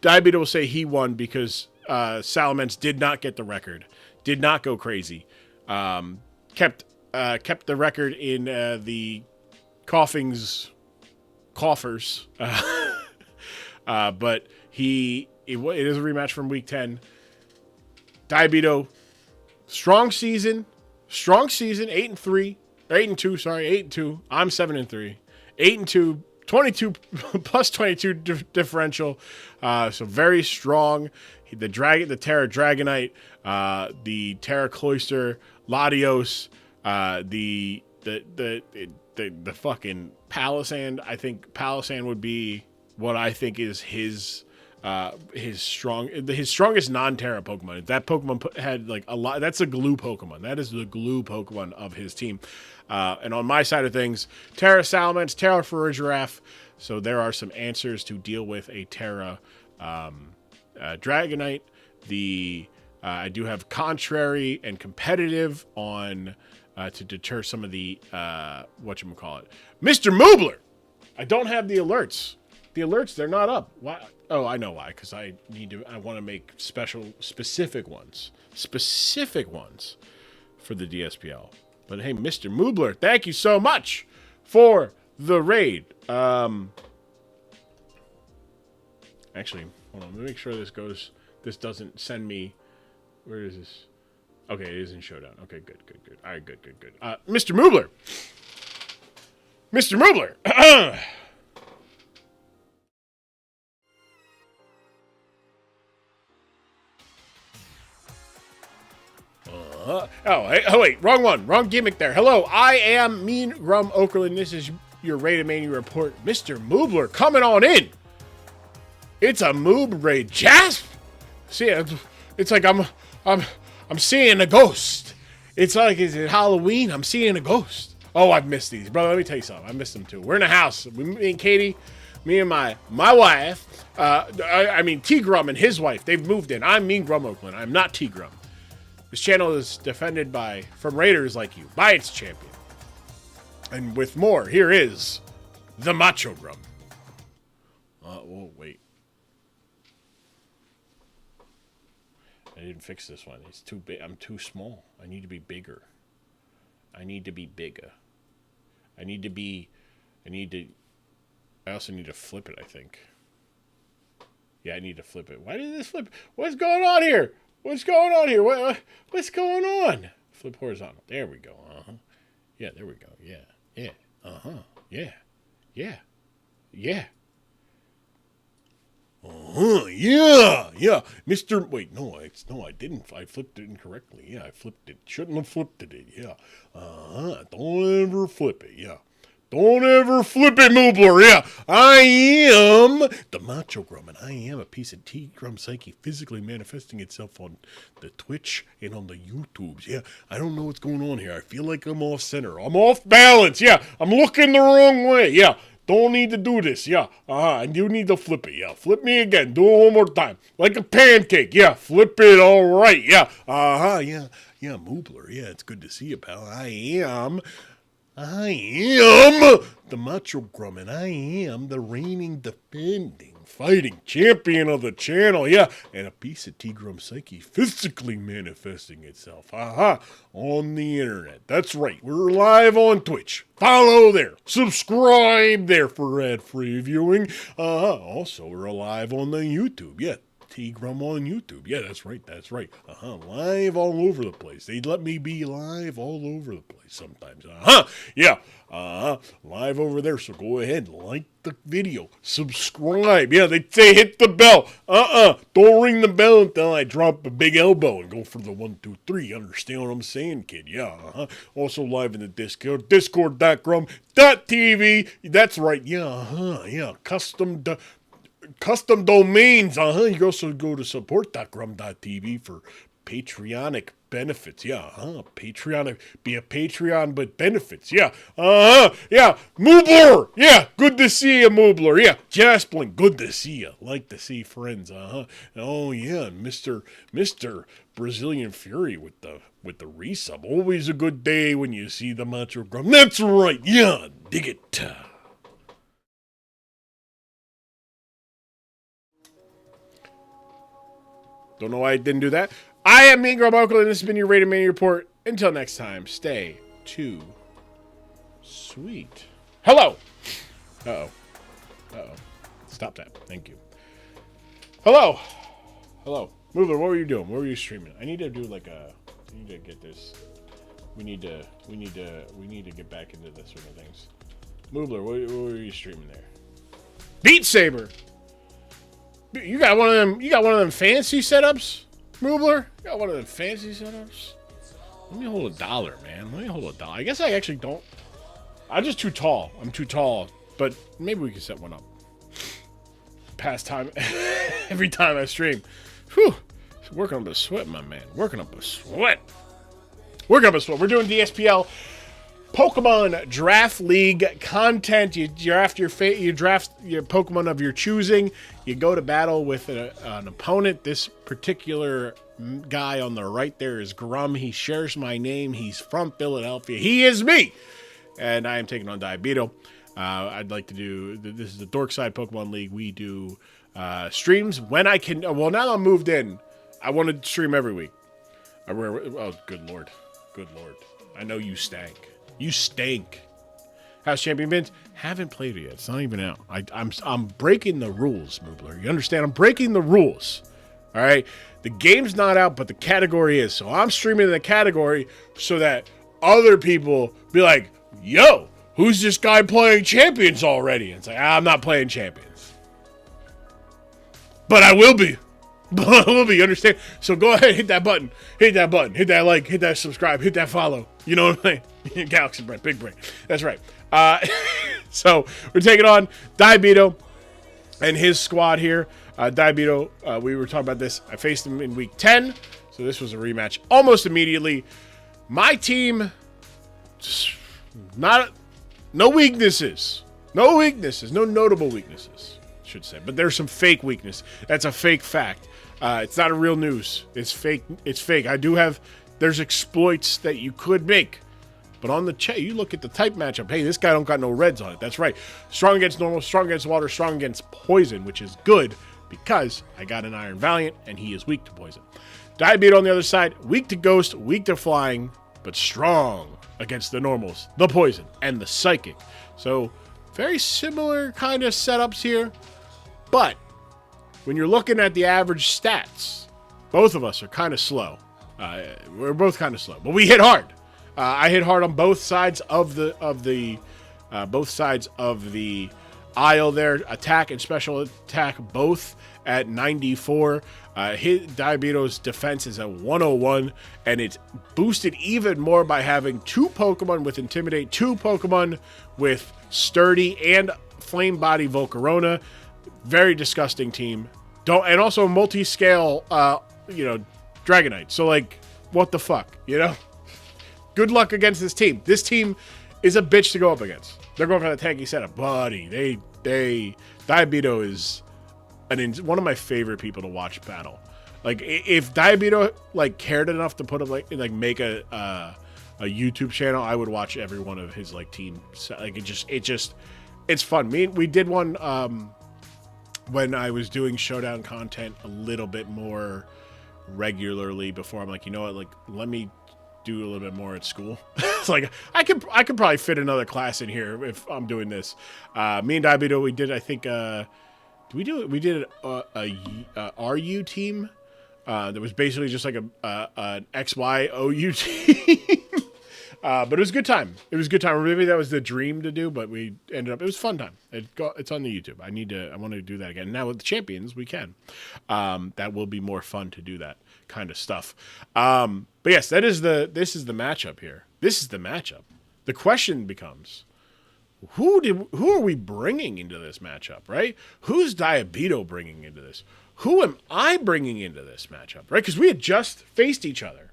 Diabito will say he won because Salamence did not get the record, did not go crazy, kept the record in the coffers, but it is a rematch from week 10. Diabito, strong season, 8-2. I'm 7-3, 8-2. 22 plus 22 differential, so very strong. The Terra Dragonite, the Terra Cloyster, Latios, the fucking Palisand. I think Palisand would be what I think is his strongest non-Terra Pokemon. If that Pokemon had like a lot, that's a glue Pokemon. That is the glue Pokemon of his team. And on my side of things, Terra Salamence, Terra Farigiraf. So there are some answers to deal with a Terra Dragonite. I do have Contrary and Competitive on to deter some of the whatchamacallit. Mr. Moobler! I don't have the alerts. The alerts, they're not up. Why? Oh, I know why. Because I want to make specific ones for the DSPL. But hey, Mr. Moobler, thank you so much for the raid. Actually, hold on. Let me make sure this doesn't send me. Where is this? Okay, it is in Showdown. Okay, good. All right, good. Mr. Moobler. Wait, wrong one. Wrong gimmick there. Hello, I am Mean Grum Okerlund. This is your Raid Mania report. Mr. Moobler coming on in. It's a Moob raid. Jasp! See, it's like I'm seeing a ghost. It's like, is it Halloween? I'm seeing a ghost. Oh, I've missed these. Brother, let me tell you something. I missed them too. We're in the house. Me and Katie, me and my wife, T-Grum and his wife, they've moved in. I'm Mean Grum Oakland. I'm not T-Grum. This channel is defended from raiders like you, by its champion. And with more, here is the Macho Grum. Wait. I didn't fix this one. It's too big. I'm too small. I need to be bigger. I also need to flip it, I think. Yeah, I need to flip it. Why did this flip? What's going on here? What's going on? Flip horizontal. There we go. Yeah, there we go. Yeah. Yeah. Yeah. Yeah. Mr. Wait, no, I didn't. I flipped it incorrectly. Yeah, I flipped it. Shouldn't have flipped it. Yeah. Don't ever flip it. Yeah. Don't ever flip it, Moobler. Yeah, I am the Macho Grum, and I am a piece of T-Grum psyche physically manifesting itself on the Twitch and on the YouTubes. Yeah, I don't know what's going on here. I feel like I'm off center. I'm off balance. Yeah, I'm looking the wrong way. Yeah, don't need to do this. Yeah, I do need to flip it. Yeah, flip me again. Do it one more time. Like a pancake. Yeah, flip it all right. Yeah, yeah. Yeah, Moobler. Yeah, it's good to see you, pal. I am the Macho Grum, and I am the reigning, defending, fighting champion of the channel. Yeah, and a piece of T-Grum psyche physically manifesting itself. On the internet. That's right. We're live on Twitch. Follow there. Subscribe there for ad-free viewing. Also, we're live on the YouTube. Yeah. T-Grum on YouTube. Yeah, that's right. That's right. Live all over the place. They let me be live all over the place sometimes. Yeah. Live over there. So go ahead, like the video, subscribe. Yeah, they say hit the bell. Don't ring the bell until I drop a big elbow and go for the 1, 2, 3. Understand what I'm saying, kid? Yeah. Also live in the Discord, discord.grum.tv. That's right. Yeah. Yeah. Custom domains, You can also go to support.grum.tv for Patreonic benefits. Yeah, Patreonic, be a Patreon, but benefits. Yeah, yeah. Moobler, yeah, good to see you, Moobler. Yeah, Jaspling, good to see you. Like to see friends. Oh yeah, Mr. Brazilian Fury with the resub. Always a good day when you see the Macho Grum. That's right. Yeah, dig it. Don't know why I didn't do that. I am Mean Grub Uncle, and this has been your Rated Mania Report. Until next time, stay too sweet. Hello. Uh-oh. Stop that. Thank you. Hello. Moobler, what were you doing? What were you streaming? I need to do like a... I need to get this... We need to get back into this sort of things. Moobler, what were you streaming there? Beat Saber! You got one of them fancy setups, Moobler? You got one of them fancy setups? Let me hold $1, man. Let me hold $1. I guess I actually don't. I'm just too tall. I'm too tall. But maybe we can set one up. Past time. Every time I stream. Whew. Working up a sweat, my man. Working up a sweat. We're doing DSPL Pokemon Draft League content. You draft your Pokemon of your choosing. You go to battle with an opponent. This particular guy on the right there is Grum. He shares my name. He's from Philadelphia. He is me. And I am taking on Diabeto. I'd like to do... This is the Dork Side Pokemon League. We do streams when I can... Well, now I'm moved in. I want to stream every week. Oh, good lord. Good lord. I know you stank. You stink. House Champion Vince, haven't played it yet. It's not even out. I'm breaking the rules, Moobler. You understand? I'm breaking the rules. All right? The game's not out, but the category is. So I'm streaming the category so that other people be like, yo, who's this guy playing Champions already? And it's like, I'm not playing Champions. But I will be. You understand? So go ahead, hit that button, hit that like, hit that subscribe, hit that follow. You know what I'm saying? Galaxy Brain, big brain. That's right. So we're taking on Diabeto and his squad here. Diabeto, we were talking about this. I faced him in week 10, so this was a rematch almost immediately. My team, no weaknesses, no notable weaknesses, I should say. But there's some fake weakness. That's a fake fact. It's not a real news. It's fake. There's exploits that you could make. But on the you look at the type matchup. Hey, this guy don't got no reds on it. That's right. Strong against normal, strong against water, strong against poison, which is good because I got an Iron Valiant and he is weak to poison. Diabeto on the other side, weak to ghost, weak to flying, but strong against the normals, the poison, and the psychic. So very similar kind of setups here. But when you're looking at the average stats, both of us are kind of slow. We're both kind of slow, but we hit hard. I hit hard on both sides of the aisle there. Attack and special attack both at 94. Diabito's defense is at 101, and it's boosted even more by having 2 Pokemon with Intimidate, 2 Pokemon with Sturdy, and Flame Body Volcarona. Very disgusting team. And also multi-scale, Dragonite. So, like, what the fuck, you know? Good luck against this team. This team is a bitch to go up against. They're going for the tanky setup. Buddy, Diabito is one of my favorite people to watch battle. Like, if Diabito, like, cared enough to put make a YouTube channel, I would watch every one of his, like, team. Like, it's fun. We did one, when I was doing Showdown content a little bit more regularly before. I'm like, you know what, like, let me do a little bit more at school. It's like I could probably fit another class in here if I'm doing this. Me and Diabito, we did, I think, we did a RU team that was basically just like an XYOU team. But it was a good time. Maybe that was the dream to do, but we ended up, it was a fun time. It's on the YouTube. I want to do that again. Now with the champions, we can. That will be more fun to do that kind of stuff. But yes, this is the matchup here. This is the matchup. The question becomes, who are we bringing into this matchup, right? Who's Diabito bringing into this? Who am I bringing into this matchup, right? Because we had just faced each other.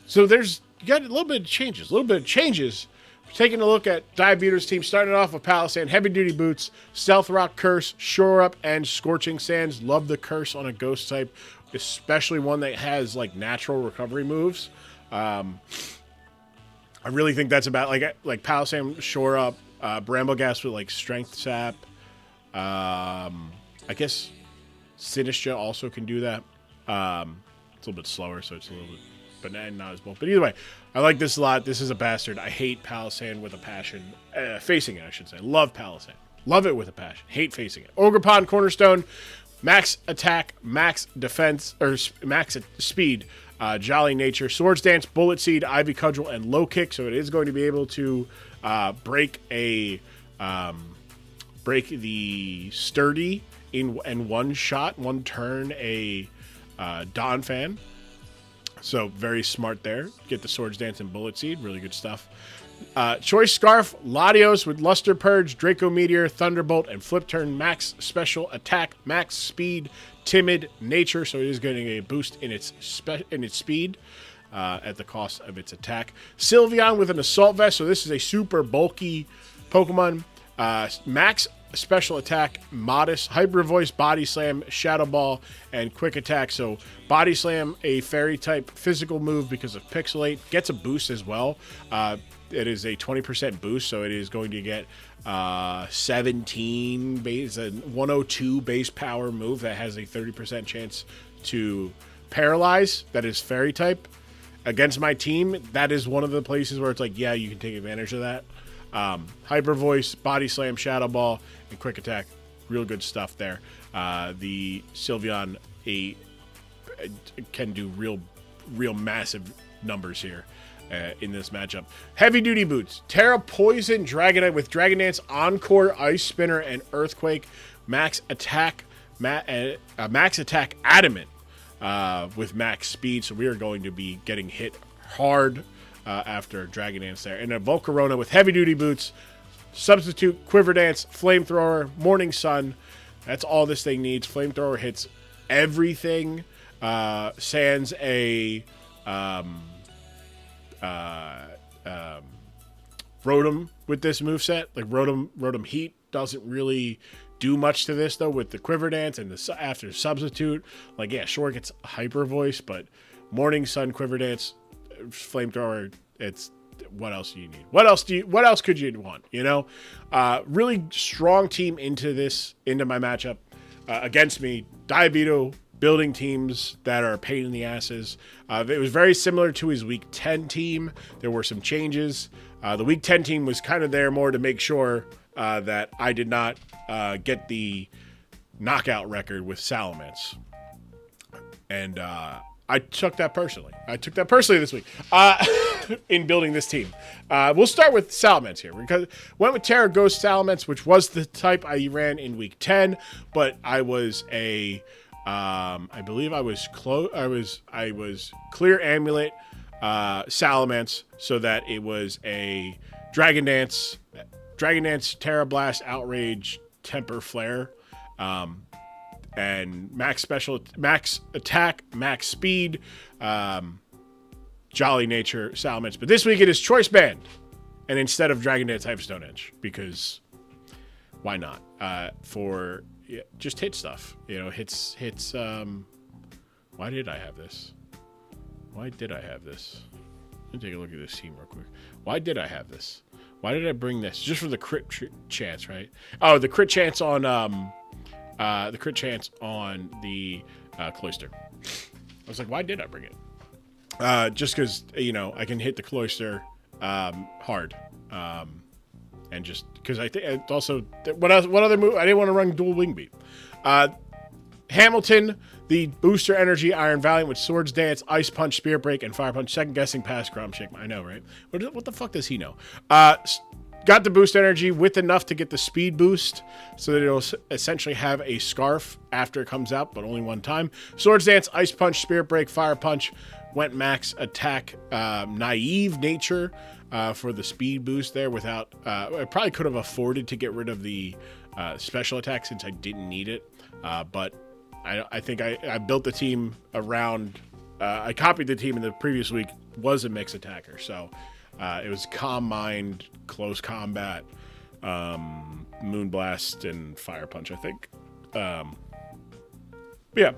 So you got a little bit of changes. Taking a look at Diabito's team, starting off with Palisand, Heavy Duty Boots, Stealth Rock, Curse, Shore Up, and Scorching Sands. Love the Curse on a Ghost type, especially one that has like natural recovery moves. I really think that's about like Palisand, Shore Up, Brambleghast with like Strength Sap. I guess Sinistra also can do that. It's a little bit slower, so it's a little bit. But not as bold. But either way, I like this a lot. This is a bastard. I hate Palisand with a passion. Facing it, I should say. Love Palisand. Love it with a passion. Hate facing it. Ogre Pond, Cornerstone, max attack, max defense, or max speed, Jolly Nature, Swords Dance, Bullet Seed, Ivy Cudgel, and Low Kick. So it is going to be able to break the Sturdy in one shot, one turn, a Don Fan. So very smart there. Get the Swords Dance and Bullet Seed. Really good stuff. Choice Scarf, Latios with Luster Purge, Draco Meteor, Thunderbolt, and Flip Turn. Max Special Attack, Max Speed, Timid, Nature. So it is getting a boost in its speed at the cost of its attack. Sylveon with an Assault Vest. So this is a super bulky Pokemon. Max Special Attack, Modest, Hyper Voice, Body Slam, Shadow Ball, and Quick Attack. So Body Slam, a fairy type physical move because of Pixelate, gets a boost as well. It is a 20% boost, so it is going to get 17 base, a 102 base power move that has a 30% chance to paralyze. That is fairy type. Against my team, that is one of the places where it's like, yeah, you can take advantage of that. Hyper Voice, Body Slam, Shadow Ball, and Quick Attack. Real good stuff there. The Sylveon can do real massive numbers here in this matchup. Heavy Duty Boots, Terra Poison Dragonite with Dragon Dance, Encore, Ice Spinner, and Earthquake. Max Attack Adamant with max speed. So we are going to be getting hit hard after Dragon Dance there. And a Volcarona with Heavy Duty Boots, Substitute, Quiver Dance, Flamethrower, Morning Sun. That's all this thing needs. Flamethrower hits everything. Sans a Rotom with this moveset. Like Rotom Heat doesn't really do much to this though with the Quiver Dance and after Substitute. Like, yeah, sure, it gets Hyper Voice, but Morning Sun, Quiver Dance, Flamethrower, it's what else do you need? What else could you want? You know, really strong team into my matchup against me. Diabito building teams that are a pain in the asses. It was very similar to his Week 10 team. There were some changes. The Week 10 team was kind of there more to make sure that I did not get the knockout record with Salamence. And I took that personally. This week. in building this team. We'll start with Salamence here because went with Terra Ghost Salamence, which was the type I ran in week 10, but I was I believe I was Clear Amulet Salamence, so that it was a Dragon Dance, Terra Blast, Outrage, Temper Flare, and max attack, max speed, Jolly Nature Salamence. But this week it is Choice Band, and instead of Dragon Dance, I have Stone Edge because why not? Just hit stuff, hits. Why did I have this? Let me take a look at this team real quick. Why did I have this? Why did I bring this? Just for the crit chance, right? Oh, the crit chance on the Cloister. I was like, why did I bring it? Just because I can hit the Cloister hard, and just because I think it also what other move? I didn't want to run dual wing beat. Hamilton, the booster energy, Iron Valiant with Swords Dance, Ice Punch, Spear Break, and Fire Punch. Second guessing pass, Grom Shake. I know, right? What the fuck does he know? Got the boost energy with enough to get the speed boost, so that it'll essentially have a scarf after it comes out, but only one time. Swords Dance, Ice Punch, Spear Break, Fire Punch. Went max attack, Naive Nature for the speed boost there. Without, I probably could have afforded to get rid of the special attack since I didn't need it, but I think I built the team around. I copied the team in the previous week. Was a mix attacker, so it was Calm Mind, Close Combat, Moonblast, and Fire Punch, I think. Yeah.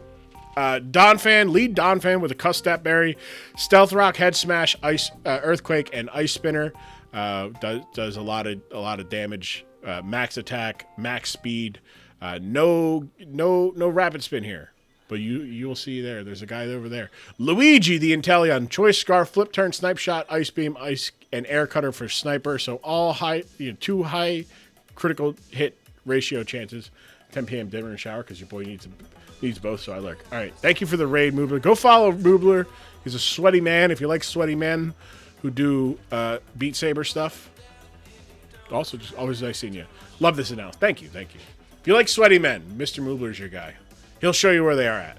Donphan, lead Donphan with a Custap Berry, Stealth Rock, Head Smash, Ice, Earthquake, and Ice Spinner. Does a lot of damage. Max attack, max speed. No rapid spin here, but you'll see there's a guy over there. Luigi the Inteleon, Choice Scarf, Flip Turn, Snipe Shot, Ice Beam, Ice, and Air Cutter for Sniper. So all high, 2 high critical hit ratio chances. 10 p.m. dinner and shower because your boy needs both. So I lurk. All right, thank you for the raid, Moobler. Go follow Moobler. He's a sweaty man. If you like sweaty men who do Beat Saber stuff. Also, just always nice seeing you. Love this announcement. Thank you. If you like sweaty men, Mr. Moobler's your guy. He'll show you where they are at.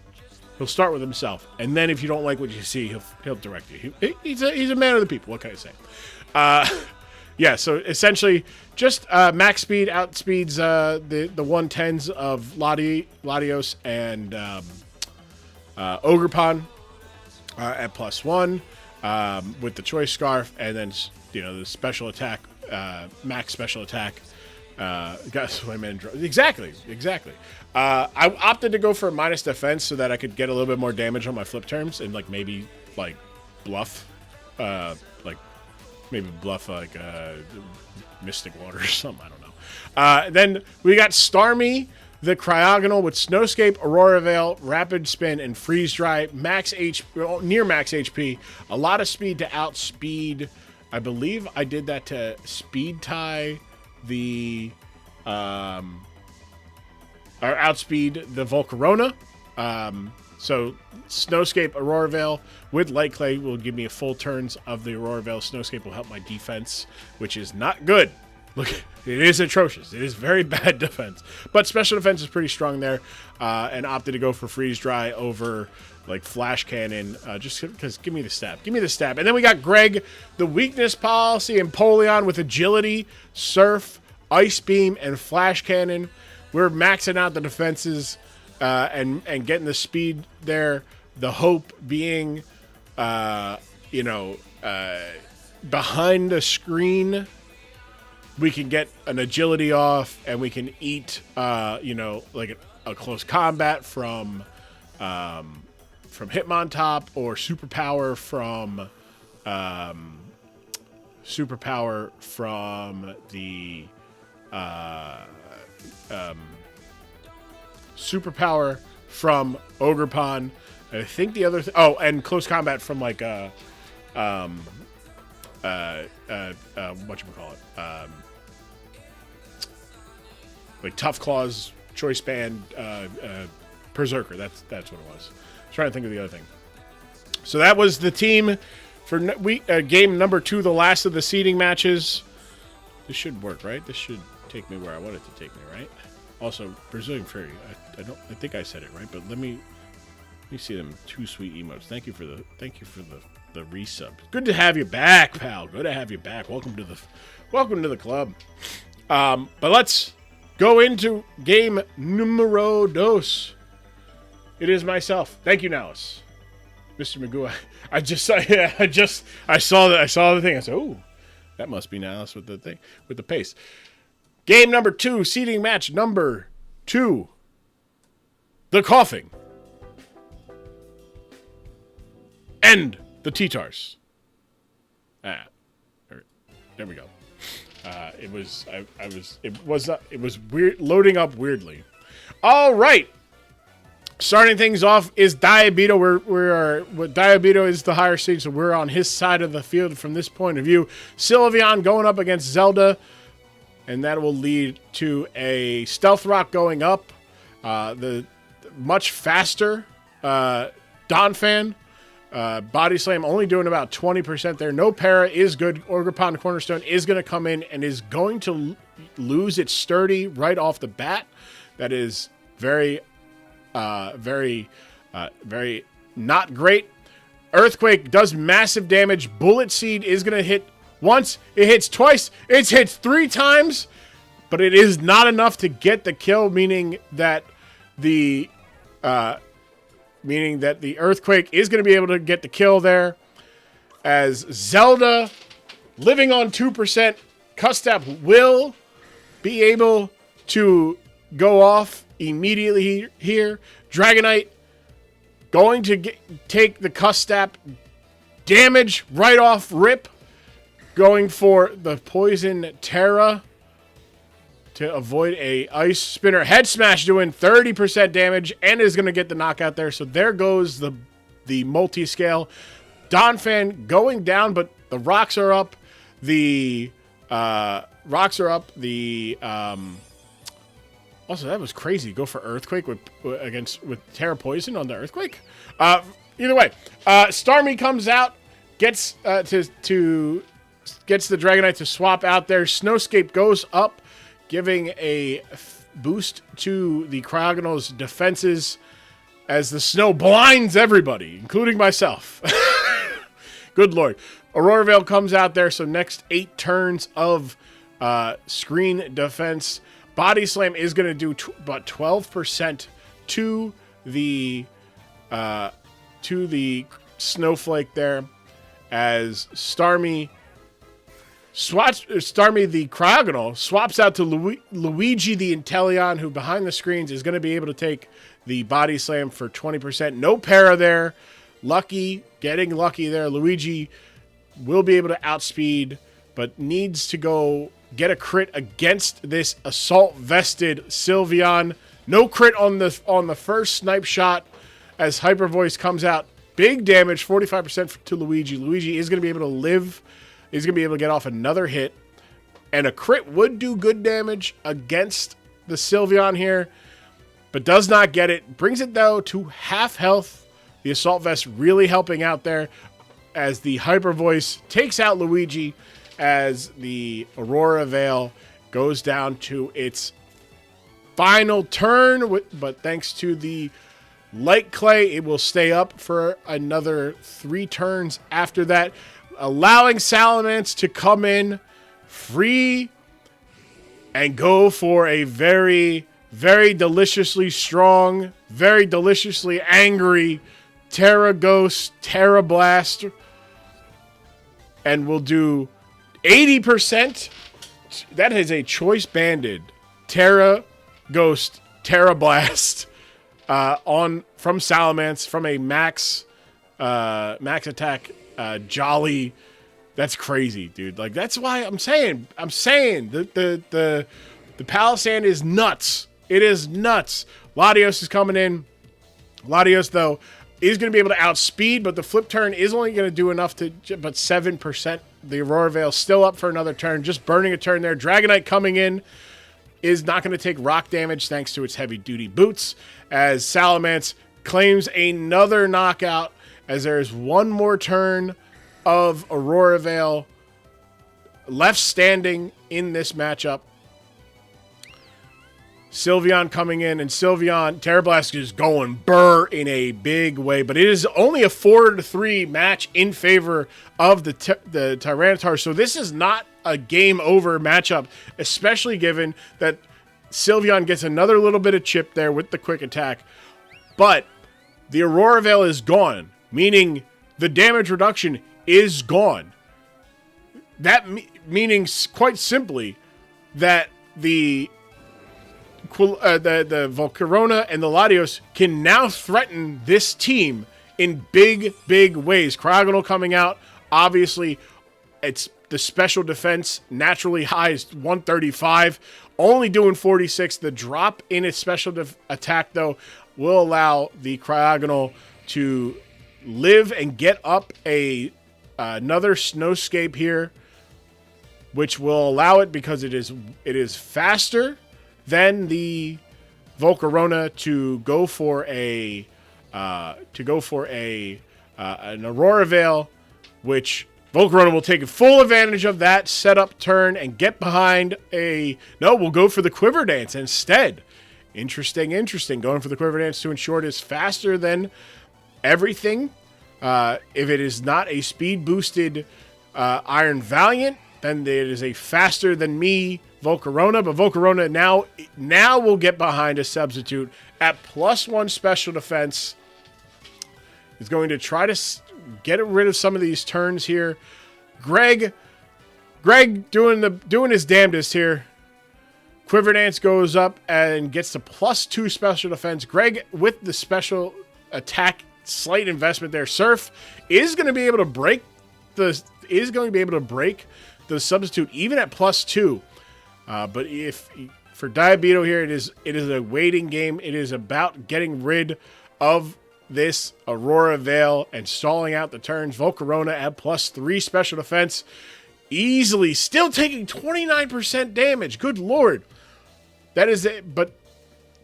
He'll start with himself, and then if you don't like what you see, he'll direct you. He's a man of the people. What can I say? Yeah. So essentially, just max speed outspeeds the 110s of Latios and Ogerpon at +1 with the Choice Scarf, and then the special attack, max special attack. Got Swayman. Exactly. I opted to go for a minus defense so that I could get a little bit more damage on my flip terms and maybe bluff, Mystic Water or something. I don't know. Then we got Starmie, the Cryogonal with Snowscape, Aurora Veil, Rapid Spin, and Freeze Dry. Near max HP. A lot of speed to outspeed. I believe I did that to speed tie the or outspeed the Volcarona. So Snowscape, Aurora Veil with Light Clay will give me a full turns of the Aurora Veil. Snowscape will help my defense, which is not good. Look, it is atrocious. It is very bad defense, but special defense is pretty strong there. And opted to go for Freeze Dry over Flash Cannon, just because give me the stab. And then we got Greg, the Weakness Policy, and Empoleon with Agility, Surf, Ice Beam, and Flash Cannon. We're maxing out the defenses and getting the speed there. The hope being, behind the screen, we can get an agility off, and we can eat, a close combat from Hitmontop, or superpower from the superpower from Ogerpon. I think the other and close combat from whatchamacallit, Tough Claws, Choice Band, Berserker. That's what it was. I'm trying to think of the other thing. So that was the team for game number 2, the last of the seeding matches. This should work, right? This should take me where I want it to take me, right? Also, Brazilian Fairy. I think I said it right, but let me see them 2 sweet emotes. Thank you for the resub. Good to have you back, pal. Good to have you back. Welcome to the club. But let's go into game numero dos. It is myself. Thank you, Nallis. Mr. Magoo. I saw the thing. I said, "Oh, that must be Nallis with the thing, with the pace." Game number 2, seeding match number 2. The Coughing. And the T-Tars. There we go. It was weird, loading up weirdly. All right. Starting things off is Diabito. Diabito is the higher seed, so we're on his side of the field from this point of view. Sylveon going up against Zelda, and that will lead to a Stealth Rock going up. The much faster Donphan. Body Slam only doing about 20% there. No Para is good. Orgrippon Cornerstone is going to come in and is going to lose its sturdy right off the bat. That is very not great. Earthquake does massive damage. Bullet Seed is going to hit once. It hits twice. It hits 3 times. But it is not enough to get the kill, meaning that the Earthquake is going to be able to get the kill there. As Zelda, living on 2%, Custap will be able to go off immediately here. Dragonite going to take the Custap damage right off rip. Going for the Poison Terra to avoid a Ice Spinner. Head Smash doing 30% damage and is going to get the knockout there. So there goes the multi-scale. Donphan going down, but the rocks are up. Also, that was crazy. Go for Earthquake with Terra Poison on the Earthquake. Either way, Starmie comes out, gets the Dragonite to swap out there. Snowscape goes up, giving a boost to the Cryogonal's defenses as the snow blinds everybody, including myself. Good lord. Aurora Veil comes out there, so next 8 turns of screen defense. Body Slam is going to do about 12% to the Snowflake there, as Starmie the Cryogonal swaps out to Luigi the Inteleon, who behind the screens is going to be able to take the Body Slam for 20%. No Para there. Getting lucky there. Luigi will be able to outspeed, but needs to go get a crit against this Assault Vested Sylveon. No crit on the first snipe shot as Hyper Voice comes out. Big damage, 45% to Luigi. Luigi is going to be able to live. He's going to be able to get off another hit. And a crit would do good damage against the Sylveon here, but does not get it. Brings it, though, to half health. The Assault Vest really helping out there as the Hyper Voice takes out Luigi, as the Aurora Veil goes down to its final turn. But thanks to the Light Clay, it will stay up for another 3 turns after that, allowing Salamence to come in free and go for a very, very deliciously strong, very deliciously angry Terra Ghost, Terra Blast, and will do 80%. That is a choice banded Terra Ghost, Terra Blast from Salamence, from a max attack Jolly. That's crazy, dude. Like, that's why I'm saying the Palisand is nuts. It is nuts. Latios is coming in. Latios, though, is going to be able to outspeed, but the flip turn is only going to do enough to, but 7%. The Aurora Veil still up for another turn, just burning a turn there. Dragonite coming in is not going to take rock damage thanks to its heavy-duty boots, as Salamence claims another knockout, as there is one more turn of Aurora Vale left standing in this matchup. Sylveon coming in, and Sylveon, Terrablast is going burr in a big way, but it is only a 4-3 match in favor of the Tyranitar, so this is not a game over matchup, especially given that Sylveon gets another little bit of chip there with the quick attack, but the Aurora Veil is gone, meaning the damage reduction is gone. That meaning, quite simply, that the Volcarona and the Latios can now threaten this team in big, big ways. Cryogonal coming out, obviously, it's the special defense naturally high is 135, only doing 46. The drop in its special attack, though, will allow the Cryogonal to live and get up another Snowscape here, which will allow it, because it is faster than the Volcarona, to go for an Aurora Veil, which Volcarona will take full advantage of that setup turn and get behind we'll go for the Quiver Dance instead. Interesting. Going for the Quiver Dance to ensure it is faster than everything. If it is not a speed boosted Iron Valiant, then it is a faster than me Volcarona, but Volcarona now will get behind a substitute at +1 special defense. Is going to try to get rid of some of these turns here. Greg doing his damnedest here. Quiver Dance goes up and gets the +2 special defense. Greg with the special attack, slight investment there. Surf is going to be able to break the substitute even at +2. But if for Diabeto here, it is a waiting game. It is about getting rid of this Aurora Veil and stalling out the turns. Volcarona at +3 special defense, easily still taking 29% damage. Good lord, that is it. But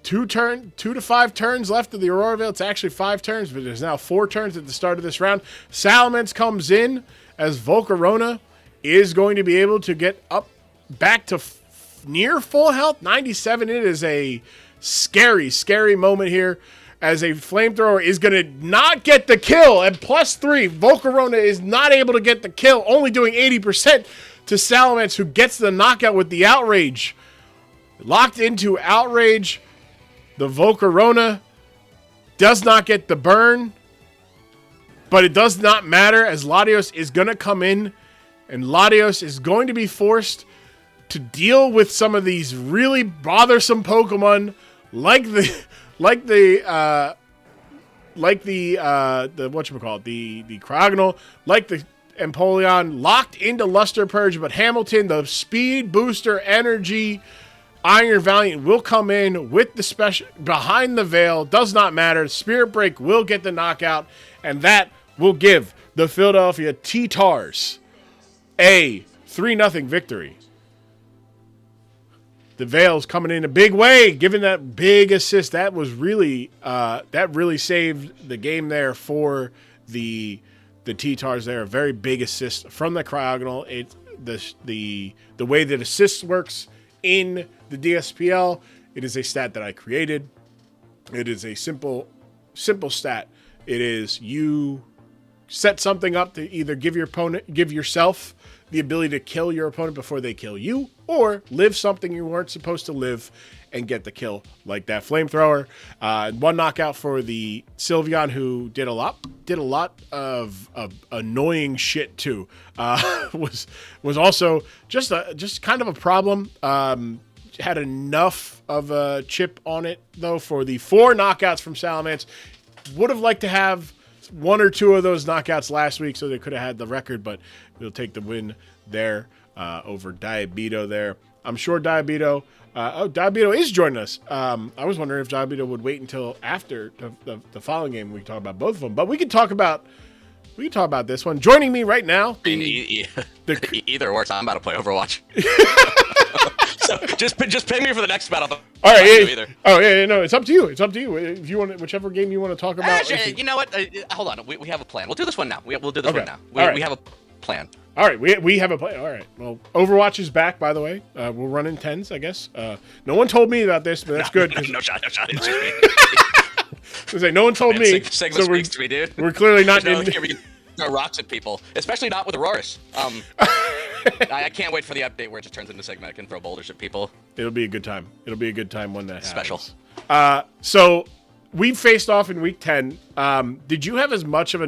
2 to 5 turns left of the Aurora Veil. It's actually 5 turns, but there's now 4 turns at the start of this round. Salamence comes in as Volcarona is going to be able to get up back to near full health, 97. It is a scary, scary moment here as a Flamethrower is going to not get the kill at +3. Volcarona is not able to get the kill, only doing 80% to Salamence, who gets the knockout with the Outrage. Locked into Outrage, the Volcarona does not get the burn, but it does not matter as Latios is going to come in, and Latios is going to be forced to deal with some of these really bothersome Pokemon, like the Cryogonal, like the Empoleon, locked into Luster Purge, but Hamilton, the speed booster energy Iron Valiant, will come in with the special behind the veil. Does not matter. Spirit Break will get the knockout, and that will give the Philadelphia T-Tars a 3-0 victory. The Veil's coming in a big way, given that big assist. That was really that really saved the game there for the T-Tars there. A very big assist from the Cryogonal. The way that assist works in the DSPL, it is a stat that I created. It is a simple stat. It is you set something up to either give yourself the ability to kill your opponent before they kill you, or live something you weren't supposed to live and get the kill, like that Flamethrower. 1 knockout for the Sylveon, who did a lot of annoying shit too. Was also just kind of a problem. Had enough of a chip on it though for the 4 knockouts from Salamence. Would have liked to have 1 or 2 of those knockouts last week, so they could have had the record, but we'll take the win there over Diabeto there. I'm sure Diabeto is joining us. I was wondering if Diabeto would wait until after the following game. We can talk about both of them, but we can talk about this one. Joining me right now, either works. I'm about to play Overwatch. just pay me for the next battle. All right. Yeah. No, it's up to you. It's up to you. If you want, whichever game you want to talk about. Actually, you know what? Hold on. We have a plan. We'll do this one now. We'll do this one now. We have a plan. All right. We have a plan. All right. Well, Overwatch is back, by the way. We'll run in 10s, I guess. No one told me about this, but that's good. No shot. It's just me. I was like, no one told me. Sigma speaks to me, dude. We're clearly not in. We can throw rocks at people, especially not with Auroras. I can't wait for the update where it just turns into Sigma. I can throw boulders at people. It'll be a good time. It'll be a good time when that special. Happens. So we faced off in week 10. Did you have as much of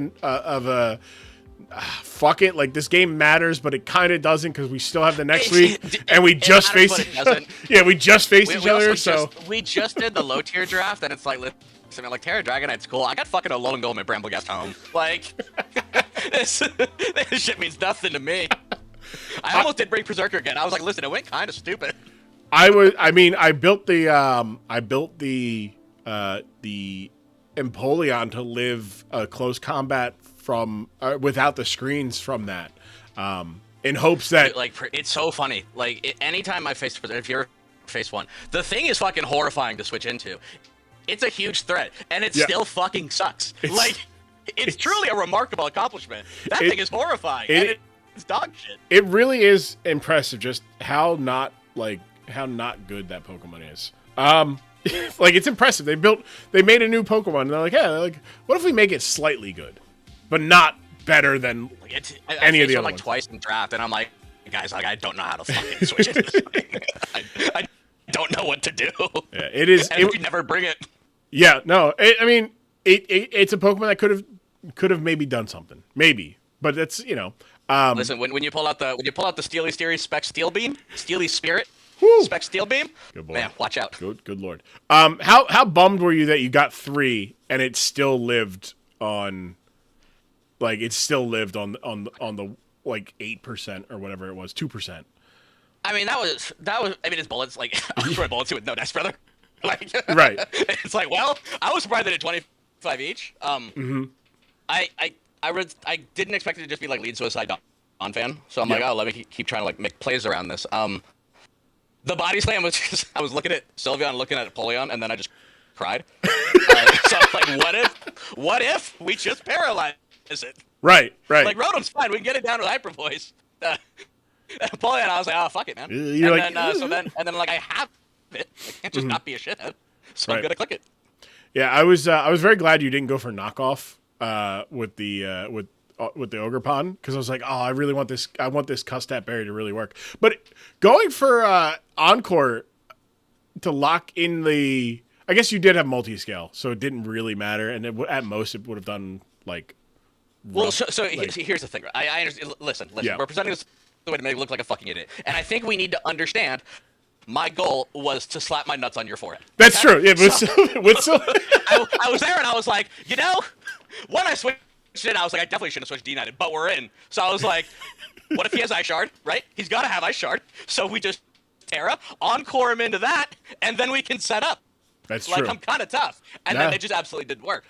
a fuck it, like this game matters, but it kind of doesn't because we still have the next week, and we just faced each other. Yeah, we just faced each other. So we just did the low tier draft, and it's like, listen, like Terra Dragonite's cool. I got fucking Alolan Golem at Bramblegast home. Like this shit means nothing to me. I almost did bring Berserker again. I was like, listen, it went kind of stupid. I built the Empoleon to live close combat from without the screens from that, in hopes that it's so funny. Like anytime I face, if you're face one, the thing is fucking horrifying to switch into. It's a huge threat, and it still fucking sucks. It's truly a remarkable accomplishment. That thing is horrifying. It's dog shit. It really is impressive just how not good that Pokemon is. Like it's impressive. They made a new Pokemon and they're like, what if we make it slightly good, but not better than any of the other ones? Twice in draft, and I'm like, guys, I don't know how to fucking switch into this thing. I don't know what to do. Yeah, it is. And we never bring it. Yeah, no. It's a Pokemon that could have maybe done something, maybe, but that's Listen, when you pull out the Steely Spec Steel Beam, Steely Spirit, Spec Steel Beam, good boy. Man, watch out. Good lord. How bummed were you that you got 3 and it still lived on, like it still lived on the like 8% or whatever it was, 2%. I mean that was. I mean it's bullets. Like I was throwing bullets with no dice, brother. Like right. It's like, well, I was surprised they did 25 each. I didn't expect it to just be like lead suicide on fan, so I'm like, oh, let me keep trying to like make plays around this. The body slam was just, I was looking at Sylveon, looking at Empoleon, and then I just cried. So I'm like, what if we just paralyze it? Right. Like Rotom's fine, we can get it down to Hyper Voice. Empoleon, I was like, oh fuck it, man. And then like I have it. I can't just not be a shithead. So I'm gonna click it. Yeah, I was very glad you didn't go for knockoff with the Ogerpon, because I was like, oh, I really want this. I want this Custat Berry to really work. But going for Encore to lock in the, I guess you did have multi-scale, so it didn't really matter, and at most it would have done like. Well, so here's the thing. I understand. Listen. Yeah. We're presenting this the way to make it look like a fucking idiot, and I think we need to understand. My goal was to slap my nuts on your forehead. That's true. Yeah, but I was there and I was like, when I switched it, I was like, I definitely shouldn't have switched D-Knighted, but we're in. So I was like, what if he has Ice Shard, right? He's got to have Ice Shard. So we just Terra, Encore him into that, and then we can set up. That's true. Like, I'm kind of tough. And then it just absolutely didn't work.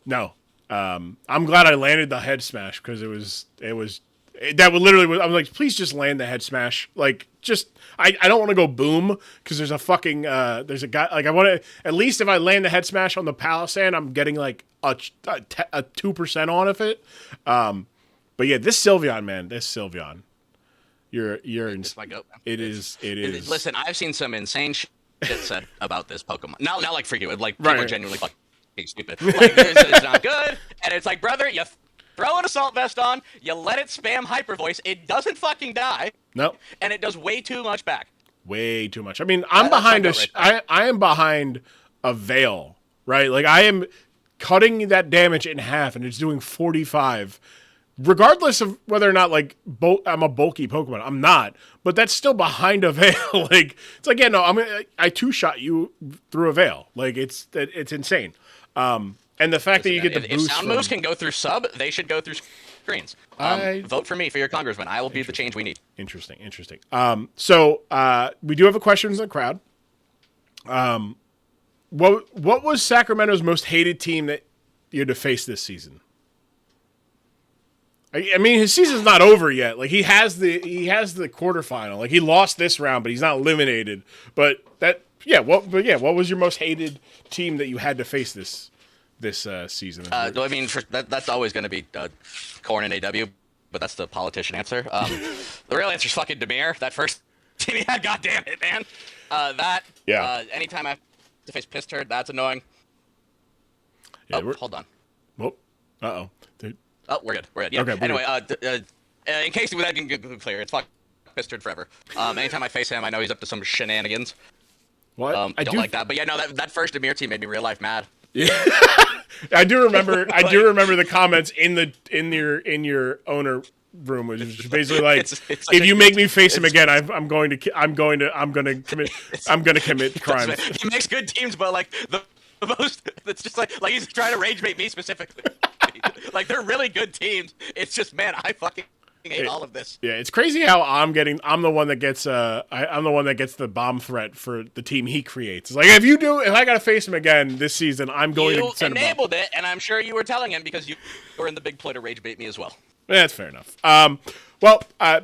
No. I'm glad I landed the head smash, because it was that would literally, I was like, please just land the head smash. Like, just, I don't want to go boom, because there's a fucking, there's a guy, like, I want to, at least if I land the head smash on the Palisand, I'm getting, like, a 2% on of it. But yeah, this Sylveon, man, you're it's my goat, man. It is. Listen, I've seen some insane shit said about this Pokemon. Not like for you, like, people are genuinely fucking stupid. Like, it's not good, and it's like, brother, you throw an Assault Vest on, you let it spam Hyper Voice, it doesn't fucking die. Nope. And it does way too much back. Way too much. I mean, I am behind a Veil, right? Like, I am cutting that damage in half, and it's doing 45. Regardless of whether or not, like, I'm a bulky Pokemon. I'm not. But that's still behind a Veil. Like, it's like, yeah, no, I two-shot you through a Veil. Like, it's insane. And the fact that you get the boost. If sound moves can go through sub, they should go through screens. Vote for me for your congressman. I will be the change we need. Interesting. So we do have a question from the crowd. What was Sacramento's most hated team that you had to face this season? I mean, his season's not over yet. Like he has the quarterfinal. Like he lost this round, but he's not eliminated. But what was your most hated team that you had to face this season? I mean, that's always going to be Corn and AW, but that's the politician answer. The real answer is fucking Demir. That first team he had, god damn it, man. Anytime I have to face Piss Turd, that's annoying. Yeah, hold on. Whoop. Uh-oh. Oh, we're good. Yeah. Okay, anyway, in case that didn't get clear, it's fuck Piss Turd forever. Anytime I face him, I know he's up to some shenanigans. What? I don't like that. But yeah, no, that first Demir team made me real life mad. Yeah. I do remember the comments in your owner room, which is basically like, it's if you make me face him again, I'm going to commit crimes. He makes good teams, but like the most, it's just like he's trying to rage bait me specifically. Like they're really good teams. It's just, man, I fucking hate all of this. Yeah, it's crazy how I'm the one that gets the bomb threat for the team he creates. It's like if I gotta face him again this season, I'm going to send him. You enabled it, and I'm sure you were telling him because you were in the big play to rage bait me as well. That's fair enough.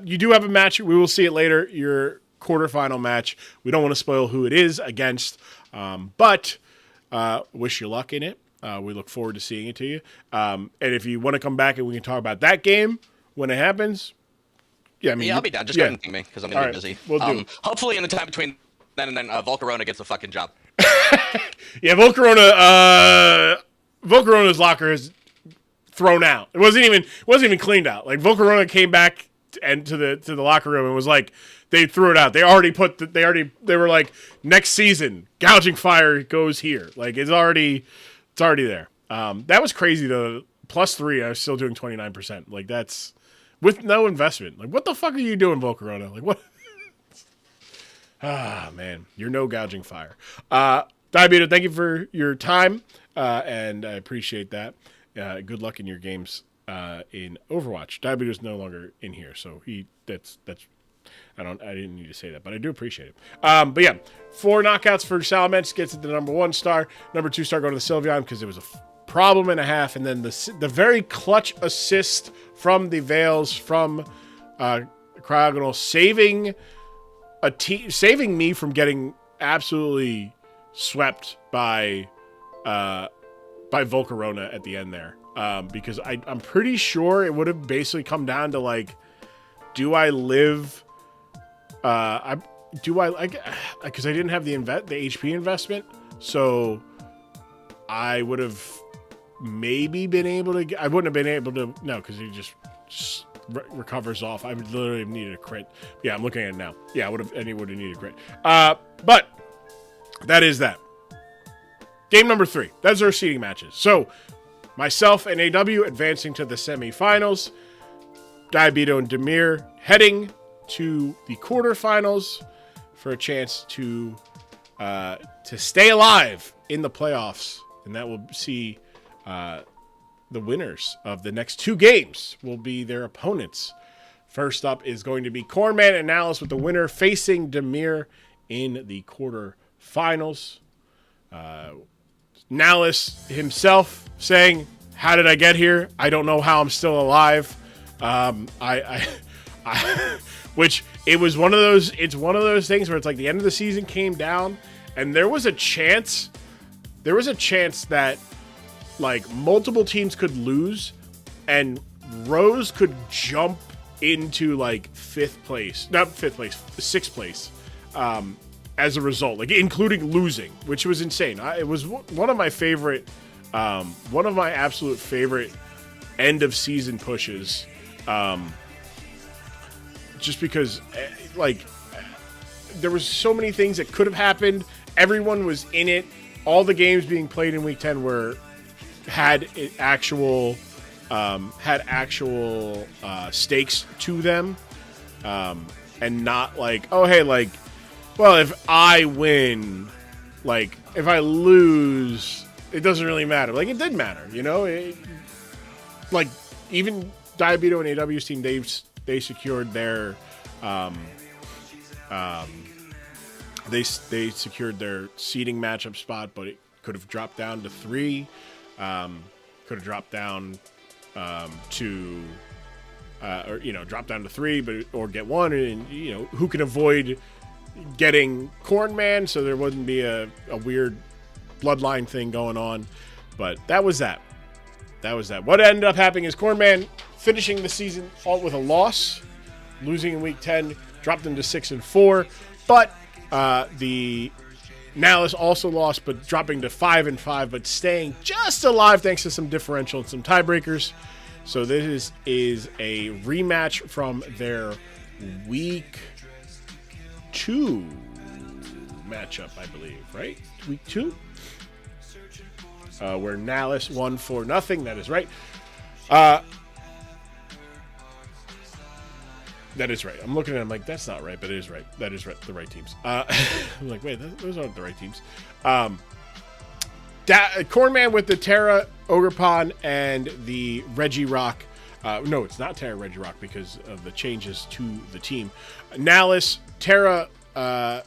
You do have a match. We will see it later. Your quarterfinal match. We don't want to spoil who it is against, but wish you luck in it. We look forward to seeing it to you. And if you want to come back and we can talk about that game when it happens, I'll be down. Just go ahead and ping me because I'm going to be busy. We'll do. Hopefully, in the time between then and then, Volcarona gets a fucking job. Yeah, Volcarona's locker is thrown out. It wasn't even cleaned out. Like Volcarona came back and to the locker room and was like, they threw it out. They were like, next season, Gouging Fire goes here. Like it's already there. That was crazy though. +3, I was still doing 29%. Like that's with no investment. Like what the fuck are you doing, Volcarona? Like what? Man, you're no Gouging Fire. Diabeto, thank you for your time, and I appreciate that. Good luck in your games in Overwatch. Diabeto's no longer in here, so that's. I didn't need to say that, but I do appreciate it. But yeah, 4 knockouts for Salamence gets it to the number 1 star. Number 2 star going to the Sylveon because it was a problem and a half, and then the very clutch assist from the Veils from Cryogonal saving me from getting absolutely swept by Volcarona at the end there, because I'm pretty sure it would have basically come down to like, do I live? Because I didn't have the HP investment, so I would have maybe been able to. I wouldn't have been able to. No, because he just recovers off. I would literally have needed a crit. Yeah, I'm looking at it now. Yeah, I would have needed a crit. But that is that. Game number 3. That's our seeding matches. So myself and AW advancing to the semifinals. Diabeto and Demir heading to the quarterfinals for a chance to stay alive in the playoffs, and that will see the winners of the next 2 games will be their opponents. First up is going to be Cornman and Alice with the winner facing Demir in the quarterfinals. Nalis himself saying, "How did I get here? I don't know how I'm still alive." Which it's one of those things where it's like the end of the season came down, and there was a chance that like multiple teams could lose, and Rose could jump into like 6th place, as a result, like including losing, which was insane. It was one of my absolute favorite end of season pushes. Just because, like, there was so many things that could have happened. Everyone was in it. All the games being played in Week 10 had actual stakes to them, and not like, oh hey, like, well, if I win, like, if I lose, it doesn't really matter. Like, it did matter, you know. Like, even Diabeto and AW's team, they secured their they secured their seeding matchup spot, but it could have dropped down to 3, could have dropped down to or drop down to 3, or get 1, and who can avoid getting Cornman, so there wouldn't be a weird bloodline thing going on. But that was that. What ended up happening is Cornman finishing the season with a loss, losing in week 10, dropped them to 6-4. But the Nallis also lost, but dropping to 5-5, but staying just alive thanks to some differential and some tiebreakers. So this is a rematch from their week 2 matchup, I believe, right? Week 2? Where Nallis won 4-0. That is right. That is right. I'm looking at it, I'm like, that's not right, but it is right. That is right. The right teams. I'm like, wait, those aren't the right teams. Cornman with the Terra Ogerpon and the Regirock. No, it's not Terra Regirock because of the changes to the team. Nallis, Terra, the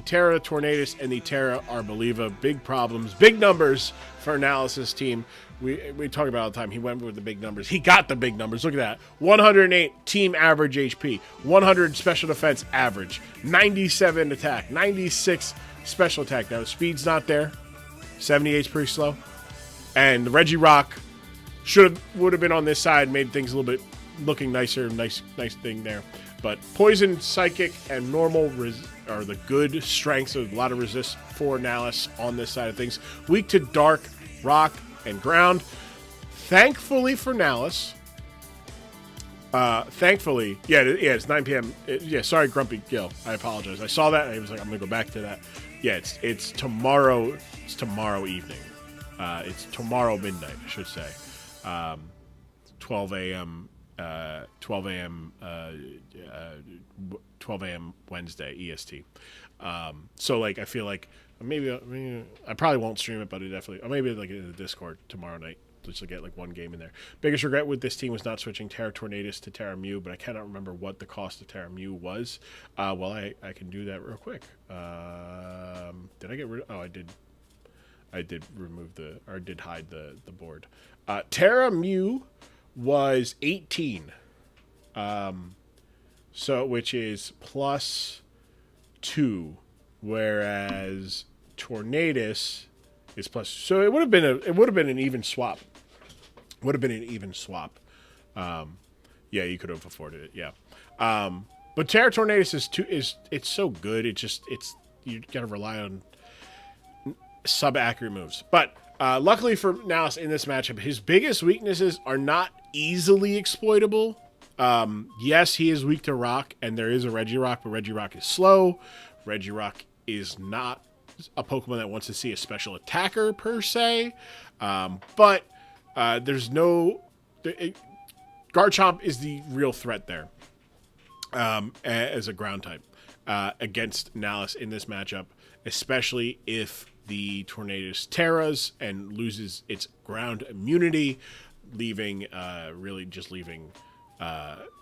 Terra Tornadus, and the Terra Arboliva. Big problems, big numbers for Nallis' team. We talk about it all the time. He went with the big numbers. He got the big numbers. Look at that. 108 team average HP, 100 special defense average, 97 attack, 96 special attack. Now, the speed's not there. 78's pretty slow. And the Regirock would have been on this side, made things a little bit looking nicer. Nice thing there. But Poison, Psychic, and Normal are the good strengths. So a lot of resist for Nallis on this side of things. Weak to Dark, Rock, and Ground. Thankfully for Nallis. It's 9 p.m. Sorry, Grumpy Gil. I apologize. I saw that and I was like, I'm going to go back to that. Yeah, it's tomorrow. It's tomorrow evening. It's tomorrow midnight, I should say. 12 a.m. 12 a.m. Wednesday EST. So like I feel like maybe I probably won't stream it, but it definitely, or maybe like in the Discord tomorrow night, just to get like one game in there. Biggest regret with this team was not switching Terra Tornadus to Terra Mew, but I cannot remember what the cost of Terra Mew was. Well, I can do that real quick. Did I get rid of? Oh, I did. I did hide the board. Terra Mew was 18. So which is +2, whereas Tornadus is +. So it would have been an even swap. Yeah, you could have afforded it. Yeah. But Terra Tornadus it's so good. You gotta rely on sub-accurate moves. But luckily for Nallis in this matchup, his biggest weaknesses are not easily exploitable. Yes, he is weak to Rock, and there is a Regirock, but Regirock is slow. Regirock is not a Pokemon that wants to see a special attacker, per se. But there's no... Garchomp is the real threat there as a ground type against Nallis in this matchup, especially if the Tornadus Terras and loses its ground immunity, leaving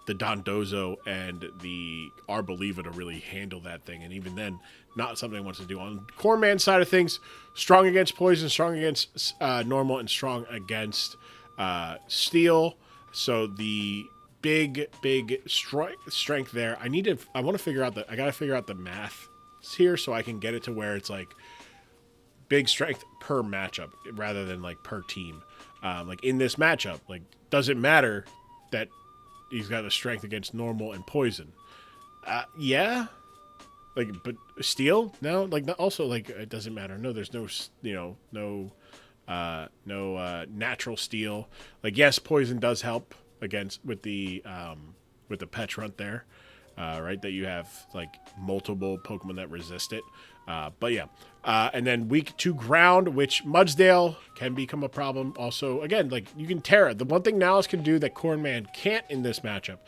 the Dondozo and the Arboliva to really handle that thing. And even then, not something it wants to do. On Cornman's side of things, strong against Poison, strong against Normal, and strong against Steel. So the big strength there. I gotta figure out the math here so I can get it to where it's like big strength per matchup rather than like per team. Like in this matchup, like doesn't matter that he's got a strength against Normal and Poison. Yeah. Like, but Steel? No. Like, also, like, it doesn't matter. No, there's no natural Steel. Like, yes, Poison does help with the Petrunt there, right? That you have like multiple Pokemon that resist it. But yeah. And then weak to ground, which Mudsdale can become a problem. Also, again, like you can Terra. The one thing Nallis can do that Cornman can't in this matchup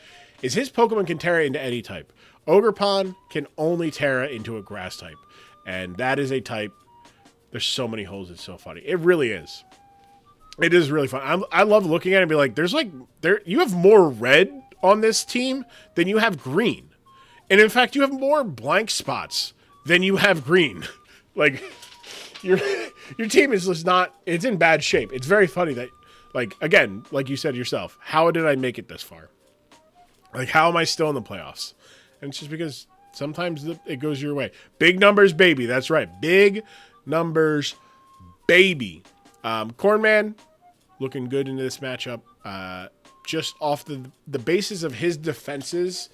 is his Pokemon can Terra into any type. Ogerpon can only Terra into a grass type. And that is a type. There's so many holes. It's so funny. It really is. It is really fun. I love looking at it and be like, you have more red on this team than you have green. And in fact, you have more blank spots than you have green. Like, your team is just not, it's in bad shape. It's very funny that, like, again, like you said yourself, how did I make it this far? Like, how am I still in the playoffs? And it's just because sometimes it goes your way. Big numbers, baby. That's right. Big numbers, baby. Cornman looking good into this matchup. Just off the basis of his defenses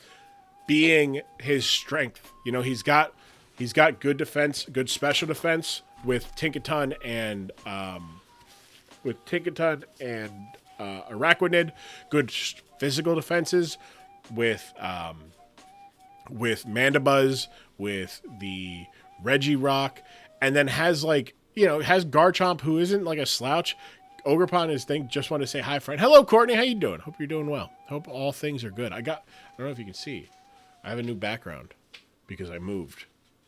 being his strength. You know, he's got good defense, good special defense with Tinkaton and Araquanid. Good physical defenses with Mandibuzz, with the Regirock, and then has has Garchomp, who isn't like a slouch. Ogerpon is just want to say hi, friend. Hello, Courtney. How you doing? Hope you're doing well. Hope all things are good. I don't know if you can see. I have a new background because I moved.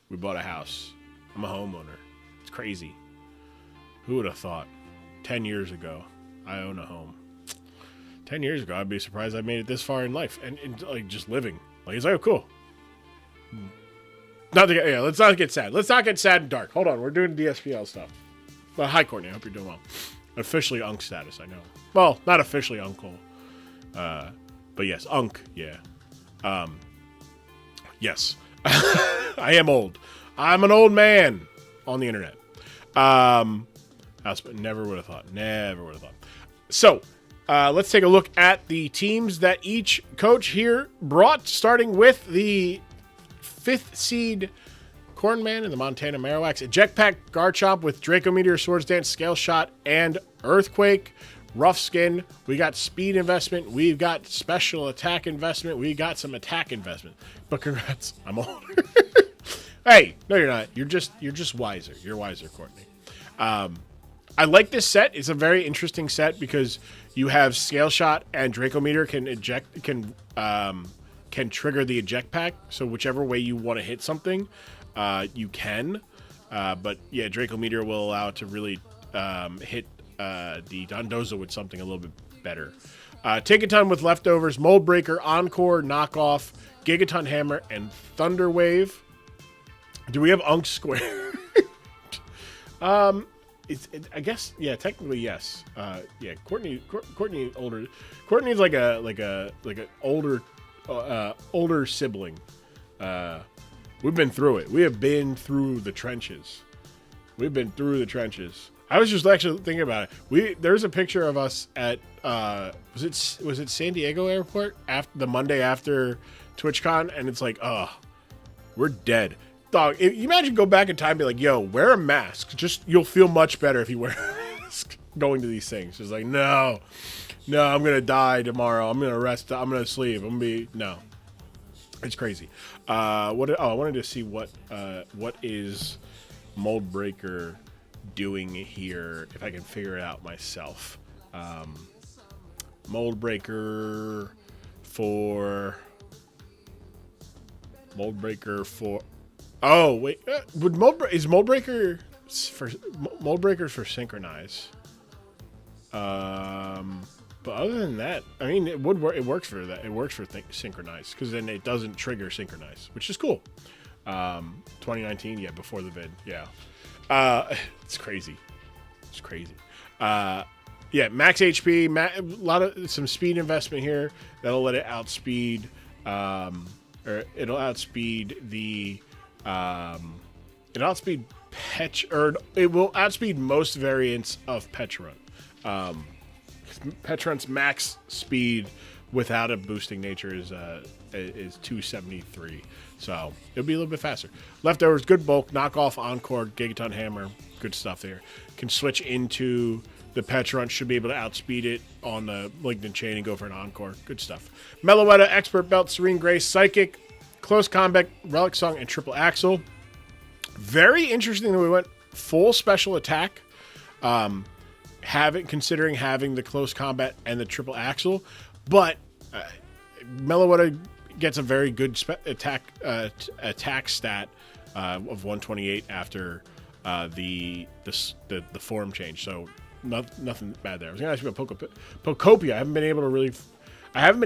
We bought a house. I'm a homeowner. It's crazy. Who would have thought 10 years ago I own a home? 10 years ago, I'd be surprised I made it this far in life and like just living. Like, it's like, oh, cool. Let's not get sad. Let's not get sad and dark. Hold on. We're doing DSPL stuff. Well, hi, Courtney. I hope you're doing well. Officially Unk status, I know. Well, not officially Uncle. But yes, Unk, yeah. Yes. I am old. I'm an old man on the internet. Never would have thought. Never would have thought. So, let's take a look at the teams that each coach here brought, starting with the 5th seed Cornman and the Montana Marowaks. Eject Pack Garchomp with Draco Meteor, Swords Dance, Scale Shot, and Earthquake. Rough Skin. We got speed investment. We've got special attack investment. We got some attack investment. But congrats, I'm older. Hey, no, you're not. You're just wiser. You're wiser, Courtney. I like this set. It's a very interesting set because you have Scale Shot and Draco Meteor can trigger the eject pack. So whichever way you want to hit something, you can. But yeah, Draco Meteor will allow it to really hit the Dondozo with something a little bit better. Tinkaton with leftovers, Mold Breaker, Encore, Knockoff, Gigaton Hammer, and Thunder Wave. Do we have Unk Square? I guess, yeah, technically yes. Yeah, Courtney older. Courtney's like a older sibling. We've been through it. We have been through the trenches. We've been through the trenches. I was just actually thinking about it. There's a picture of us at was it San Diego Airport after the Monday after TwitchCon, and it's like, oh, we're dead. Dog, you imagine go back in time and be like, yo, wear a mask. You'll feel much better if you wear a mask going to these things. It's like, no, I'm going to die tomorrow. I'm going to rest. I'm going to sleep. No. It's crazy. I wanted to see what is Mold Breaker doing here, if I can figure it out myself. Mold Breaker for... Oh wait, is Mold Breaker for Synchronize? But other than that, I mean, it would work. It works for that. It works for Synchronize because then it doesn't trigger Synchronize, which is cool. 2019, yeah, before the vid, yeah. It's crazy. It's crazy. Yeah, max HP, some speed investment here that'll let it outspeed. Or it'll outspeed the. It'll outspeed it will outspeed most variants of Petron. Petron's max speed without a boosting nature is 273, so it'll be a little bit faster. Leftovers, good bulk, knockoff, Encore, Gigaton Hammer, good stuff there. Can switch into the Petron, should be able to outspeed it on the Malignant Chain and go for an Encore. Good stuff. Meloetta, Expert Belt, Serene Grace, Psychic, Close Combat, Relic Song, and Triple Axle. Very interesting that we went full special attack. Considering having the Close Combat and the Triple Axle, but Meloetta gets a very good attack stat of 128 after the form change. So nothing bad there. I was gonna ask you about Pokopia. I haven't been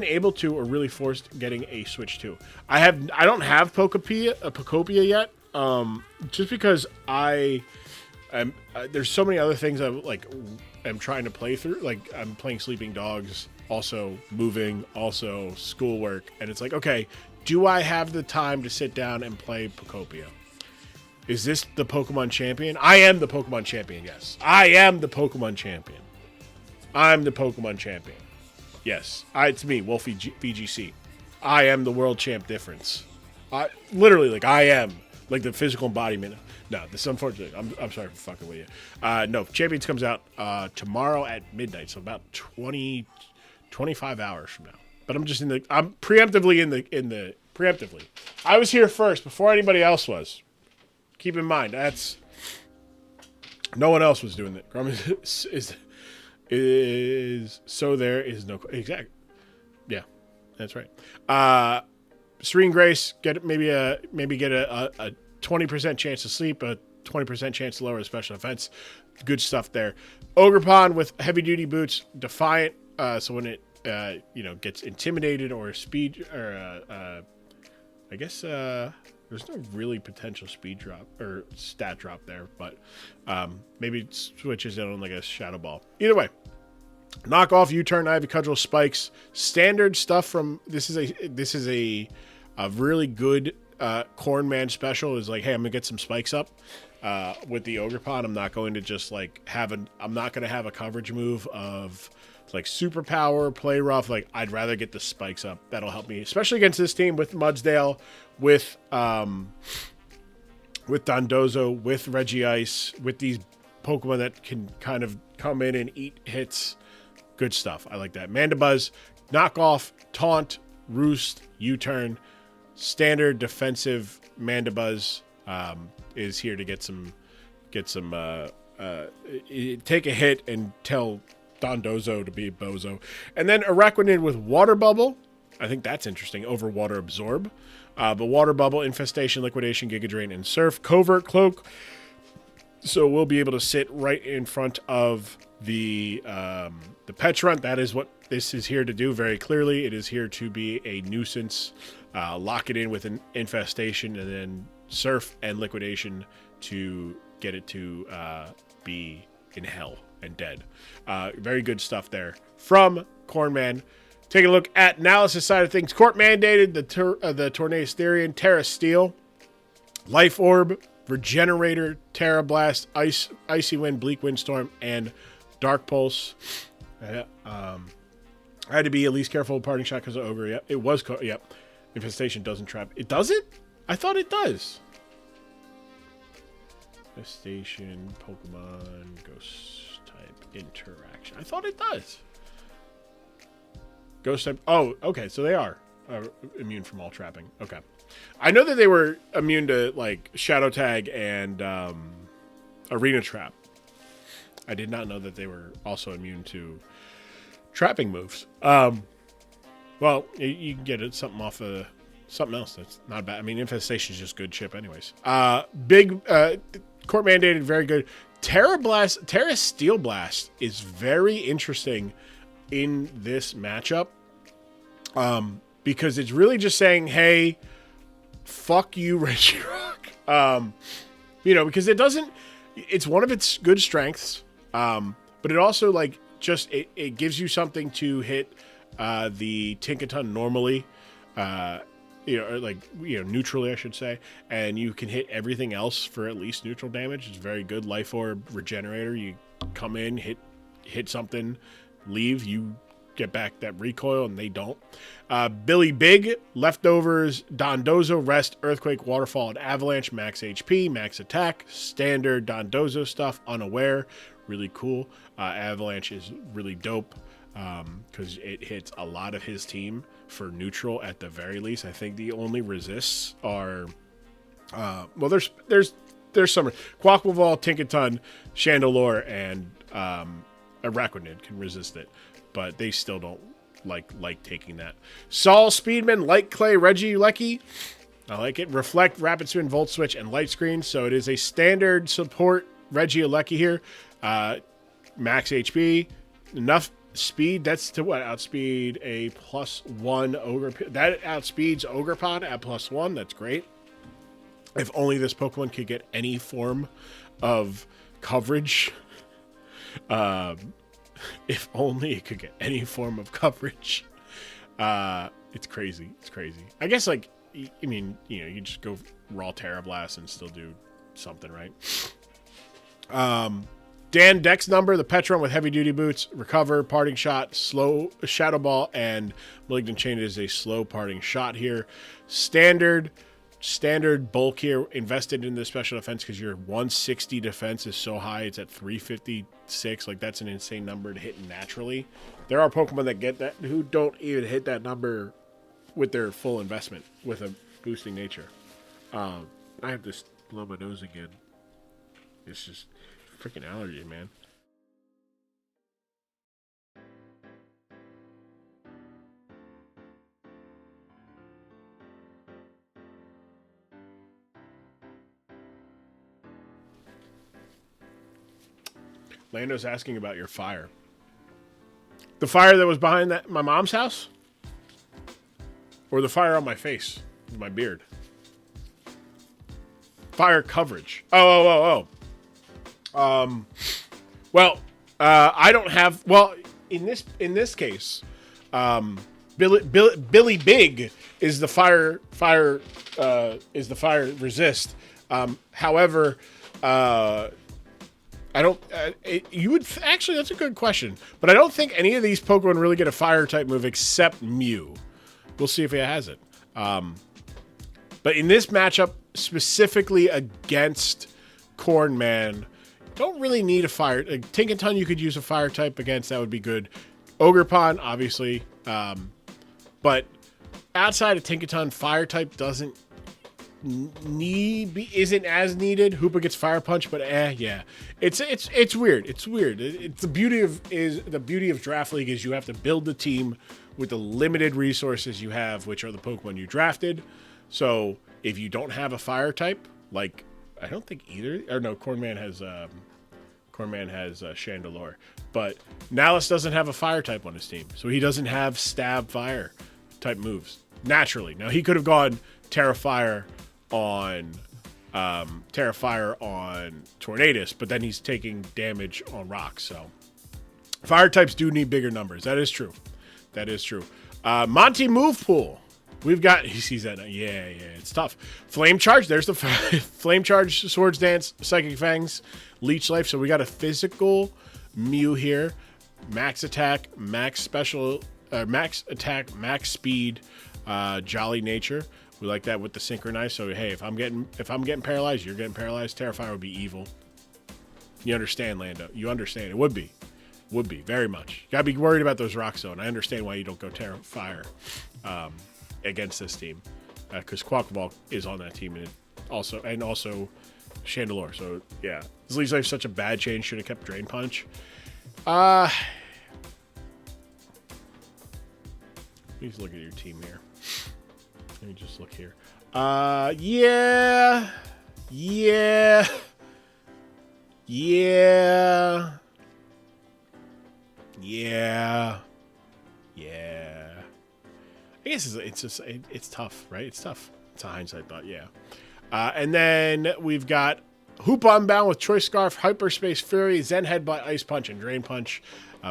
able to or really forced getting a Switch to. I don't have Pokopia yet. Just because there's so many other things I'm trying to play through. Like I'm playing Sleeping Dogs also moving, also schoolwork. And it's like, okay, do I have the time to sit down and play Pokopia? Is this the Pokemon champion? I am the Pokemon champion, yes. I am the Pokemon champion. I'm the Pokemon champion. Yes. It's me, Wolfie VGC. I am the world champ difference. Literally, like, I am. Like, the physical embodiment. No, this is unfortunate. I'm sorry for fucking with you. No, Champions comes out tomorrow at midnight, so about 25 hours from now. But I'm preemptively preemptively. I was here first before anybody else was. Keep in mind, no one else was doing that. Grum is so there is no exact. Yeah, that's right. Serene Grace maybe get a 20% chance to sleep, a 20% chance to lower the special defense. Good stuff there. Ogerpon with heavy duty boots, Defiant. So when it gets intimidated or speed or I guess there's no really potential speed drop or stat drop there, but maybe it switches it on like a Shadow Ball. Either way, knock off U-turn, Ivy Cudgel, Spikes, standard stuff from this is a really good Cornman special. Is like, hey, I'm gonna get some spikes up with the Ogerpon. I'm not going to just like I'm not gonna have a coverage move of like superpower, play rough. Like, I'd rather get the spikes up. That'll help me, especially against this team with Mudsdale, with Dondozo, with Regice, with these Pokemon that can kind of come in and eat hits. Good stuff. I like that. Mandibuzz, knockoff, taunt, roost, U-turn, standard defensive Mandibuzz is here to get some take a hit and tell Dondozo to be a bozo. And then Araquanid with Water Bubble. I think that's interesting. Over Water Absorb. But Water Bubble, Infestation, Liquidation, Giga Drain, and Surf. Covert Cloak. So we'll be able to sit right in front of the Petrunt. That is what this is here to do very clearly. It is here to be a nuisance. Lock it in with an Infestation, and then Surf and Liquidation to get it to be in hell and dead. Very good stuff there from Cornman. Take a look at analysis side of things. Court mandated the Tornadus Therian, Terra Steel, Life Orb, Regenerator, Terra Blast, Icy Wind, Bleak Windstorm, and Dark Pulse. I had to be at least careful with Parting Shot because of Ogre. Yep, it was. Yep. Infestation doesn't trap. It does it? I thought it does. Infestation, Pokemon, Ghost type interaction. I thought it does. Ghost type. Oh, okay. So they are immune from all trapping. Okay. I know that they were immune to like Shadow Tag and Arena Trap. I did not know that they were also immune to trapping moves. Well, you can get it something off of something else that's not bad. I mean, Infestation is just good chip anyways. Big court mandated, very good. Terra Steel Blast is very interesting in this matchup because it's really just saying, hey, fuck you, Regirock. Because it's one of its good strengths, but it also like just it gives you something to hit the Tinkaton normally, neutrally, I should say, and you can hit everything else for at least neutral damage. It's very good. Life Orb, Regenerator, you come in, hit something, leave, you get back that recoil, and they don't. Billy Big, Leftovers, Dondozo, Rest, Earthquake, Waterfall, and Avalanche, max HP, max attack, standard Dondozo stuff, Unaware, really cool. Avalanche is really dope because it hits a lot of his team for neutral at the very least. I think the only resists are there's some Quaquaval, Tinkaton, Chandelure, and Araquanid can resist it, but they still don't like taking that. Sol, Speedman, Light Clay, Regieleki. I like it. Reflect, Rapid Spin, Volt Switch, and Light Screen. So it is a standard support Regieleki here. Max HP, enough speed. That's to what? Outspeed a +1 Ogre. That outspeeds Ogerpon at +1. That's great. If only this Pokemon could get any form of coverage. If only it could get any form of coverage. It's crazy. It's crazy. I guess, like, I mean, you know, you just go raw Terra Blast and still do something, right? Dan Dex number, the Petron with heavy duty boots, recover, parting shot, slow shadow ball, and malignant chain is a slow parting shot here. Standard bulk here, invested in the special defense because your 160 defense is so high. It's at 356. Like, that's an insane number to hit naturally. There are Pokemon that get that who don't even hit that number with their full investment with a boosting nature. I have to blow my nose again. It's just freaking allergy, man. Lando's asking about your fire. The fire that was behind my mom's house? Or the fire on my face, my beard? Fire coverage. Oh. Well, I don't have. Well, in this case, Billy Big is the fire resist. However, I don't. You would actually. That's a good question, but I don't think any of these Pokemon really get a fire type move except Mew. We'll see if he has it. But in this matchup, specifically against Corn Man, don't really need a fire. Tinkaton, you could use a fire type against. That would be good. Ogerpon, obviously. But outside of Tinkaton, fire type doesn't isn't as needed. Hoopa gets fire punch, but yeah, it's weird. It's weird. It's the beauty of Draft League is you have to build the team with the limited resources you have, which are the Pokemon you drafted. So if you don't have a fire type, like I don't think either, or no, Cornman has Chandelure, but Nalus doesn't have a fire type on his team, so he doesn't have stab fire type moves naturally. Now he could have gone Terra Fire on Tornadus, but then he's taking damage on rocks. So fire types do need bigger numbers. That is true. Monty Move Pool. We've got, he sees that. Yeah, it's tough. Flame Charge. There's the Flame Charge, Swords Dance, Psychic Fangs, Leech Life. So we got a physical Mew here. Max attack, max special, max attack, max speed, Jolly Nature. We like that with the Synchronize. So hey, if I'm getting paralyzed, you're getting paralyzed. Terrifier would be evil. You understand, Lando? You understand? It would be very much. You gotta be worried about those rocks though, and I understand why you don't go Terrifier against this team, because Quackball is on that team, and also Chandelure. So yeah, this Leech Life's such a bad change. Should have kept Drain Punch. Please look at your team here. Let me just look here. Yeah. I guess it's tough, right? It's tough. It's a hindsight thought, yeah. And then we've got Hoop Unbound with Choice Scarf, Hyperspace Fury, Zen Headbutt, Ice Punch, and Drain Punch.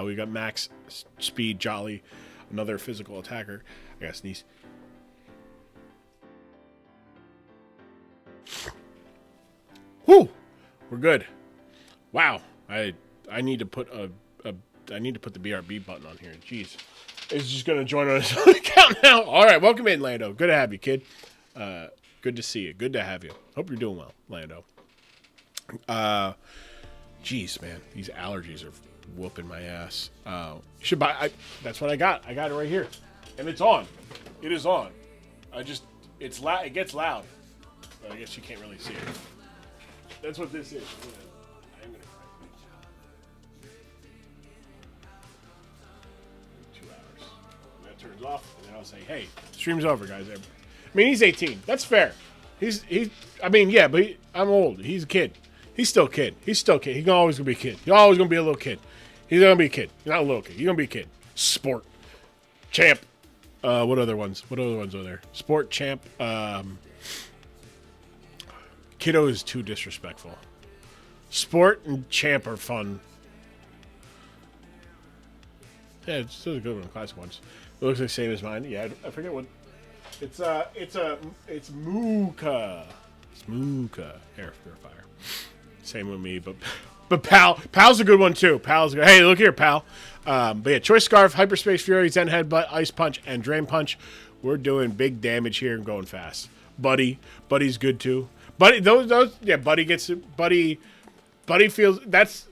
We've got Max Speed Jolly, another physical attacker. I gotta sneeze. Whew, we're good. Wow, I need to put the BRB button on here. Jeez, it's just gonna join on his own account now. All right, welcome in, Lando. Good to have you, kid. Good to see you. Good to have you. Hope you're doing well, Lando. Jeez, man, these allergies are whooping my ass. You should buy. That's what I got. I got it right here, and it's on. It is on. It's loud. It gets loud. But I guess you can't really see it. That's what this is. I'm gonna 2 hours. And that turns off, and then I'll say, "Hey, stream's over, guys." I mean, he's 18. That's fair. I mean, yeah, but I'm old. He's a kid. He's still a kid. He's always gonna be a kid. He's always gonna be a little kid. He's gonna be a kid. He's not a little kid. He's gonna be a kid. Sport, champ. What other ones? What other ones are there? Sport, champ. Kiddo is too disrespectful. Sport and champ are fun. Yeah, it's still a good one. Classic ones. It looks the same as mine. Yeah, I forget what. It's Mooka. It's Mooka. Air Purifier. Same with me, but Pal's a good one too. Pal's good. Hey, look here, Pal. But yeah, Choice Scarf, Hyperspace Fury, Zen Headbutt, Ice Punch, and Drain Punch. We're doing big damage here and going fast. Buddy's good too. Buddy, Buddy gets it. Buddy feels that's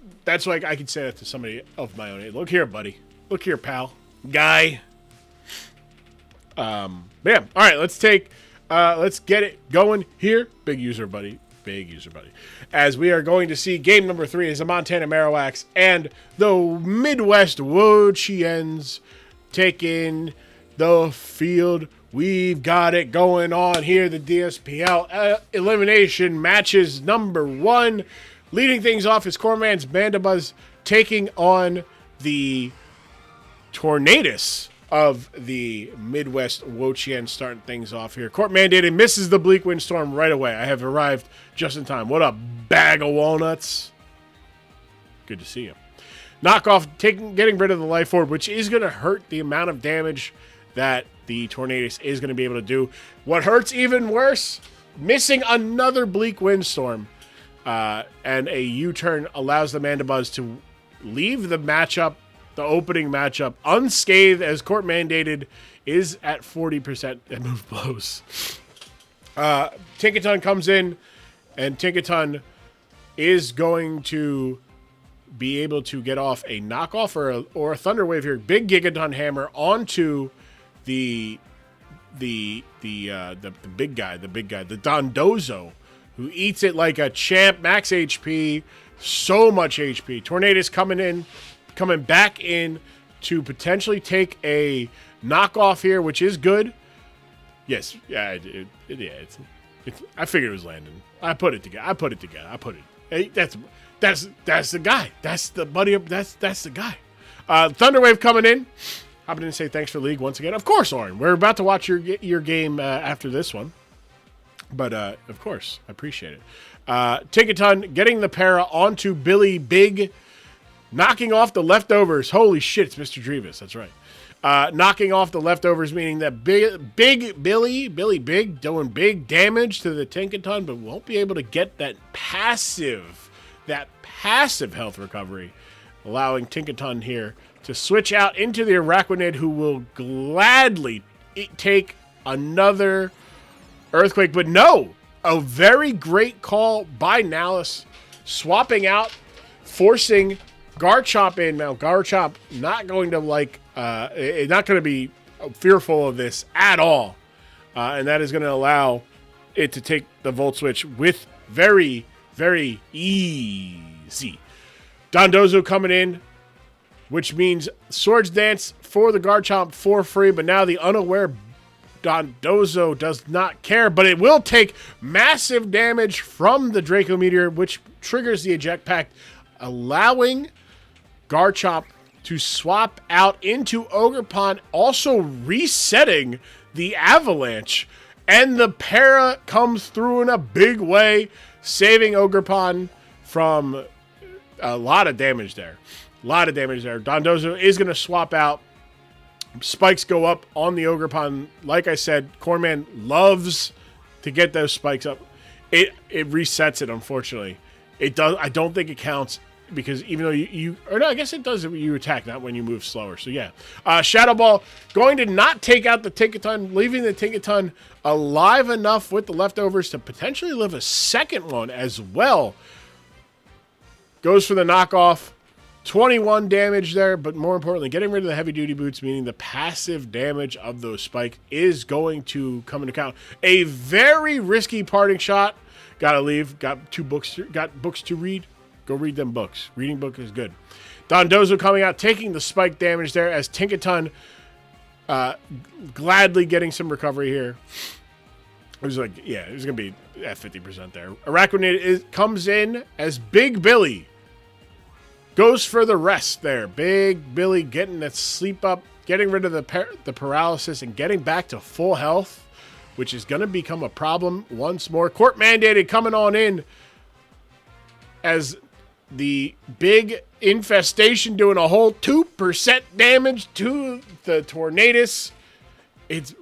like I could say that to somebody of my own age. Look here, Buddy. Look here, pal. Guy. Yeah. All right, let's get it going here. Big user, buddy. As we are going to see game number 3 is the Montana Marowaks and the Midwest Wochiens taking the field. We've got it going on here. The DSPL elimination matches number 1. Leading things off is Corman's Bandabuzz taking on the Tornadus of the Midwest Wochien, starting things off here. Court mandated misses the Bleak Windstorm right away. I have arrived just in time. What a bag of walnuts. Good to see you. Knockoff getting rid of the Life Orb, which is going to hurt the amount of damage that the Tornadus is going to be able to do. What hurts even worse, missing another Bleak Windstorm. And a U-turn allows the Mandibuzz to leave the matchup, the opening matchup, unscathed, as court mandated is at 40% at move blows. Tinkaton comes in, and Tinkaton is going to be able to get off a knockoff or a Thunder Wave here. Big Gigaton Hammer onto the big guy, the Dondozo, who eats it like a champ. Max HP, so much HP. Tornadus coming back in to potentially take a knockoff here, which is good. Yes, yeah, I figured it was Landon. I put it together. Hey, that's the guy. That's the buddy. That's the guy. Thunderwave coming in. Hopping in to say thanks for the league once again. Of course, Oren. We're about to watch your game after this one. But, of course, I appreciate it. Tinkaton getting the para onto Billy Big, knocking off the leftovers. Holy shit, it's Mr. Drevis. That's right. Knocking off the leftovers, meaning that Billy Big, doing big damage to the Tinkaton, but won't be able to get that passive health recovery, allowing Tinkaton here to switch out into the Araquanid, who will gladly take another Earthquake, but no, a very great call by Nalus, swapping out, forcing Garchomp in. Now, Garchomp not going to be fearful of this at all, and that is going to allow it to take the Volt Switch with very, very easy. Dondozo coming in, which means Swords Dance for the Garchomp for free, but now the unaware Dondozo does not care, but it will take massive damage from the Draco Meteor, which triggers the Eject Pact, allowing Garchomp to swap out into Ogerpon, also resetting the Avalanche. And the para comes through in a big way, saving Ogerpon from a lot of damage there. Dondozo is going to swap out. Spikes go up on the Ogerpon. Like I said, Corman loves to get those spikes up. It resets it, unfortunately. It does. I don't think it counts because even though I guess it does when you attack, not when you move slower. So yeah. Shadow Ball going to not take out the Tinkaton, leaving the Tinkaton alive enough with the leftovers to potentially live a second one as well. Goes for the knockoff. 21 damage there, but more importantly, getting rid of the heavy duty boots, meaning the passive damage of those spikes is going to come into account. A very risky parting shot. Gotta leave. Got books to read. Go read them books. Reading book is good. Dondozo coming out, taking the spike damage there as Tinkaton gladly getting some recovery here. It was going to be at 50% there. Araquanid comes in as Big Billy. Goes for the rest there. Big Billy getting that sleep up, getting rid of the paralysis, and getting back to full health, which is going to become a problem once more. Court mandated coming on in as the big infestation doing a whole 2% damage to the Tornadus. It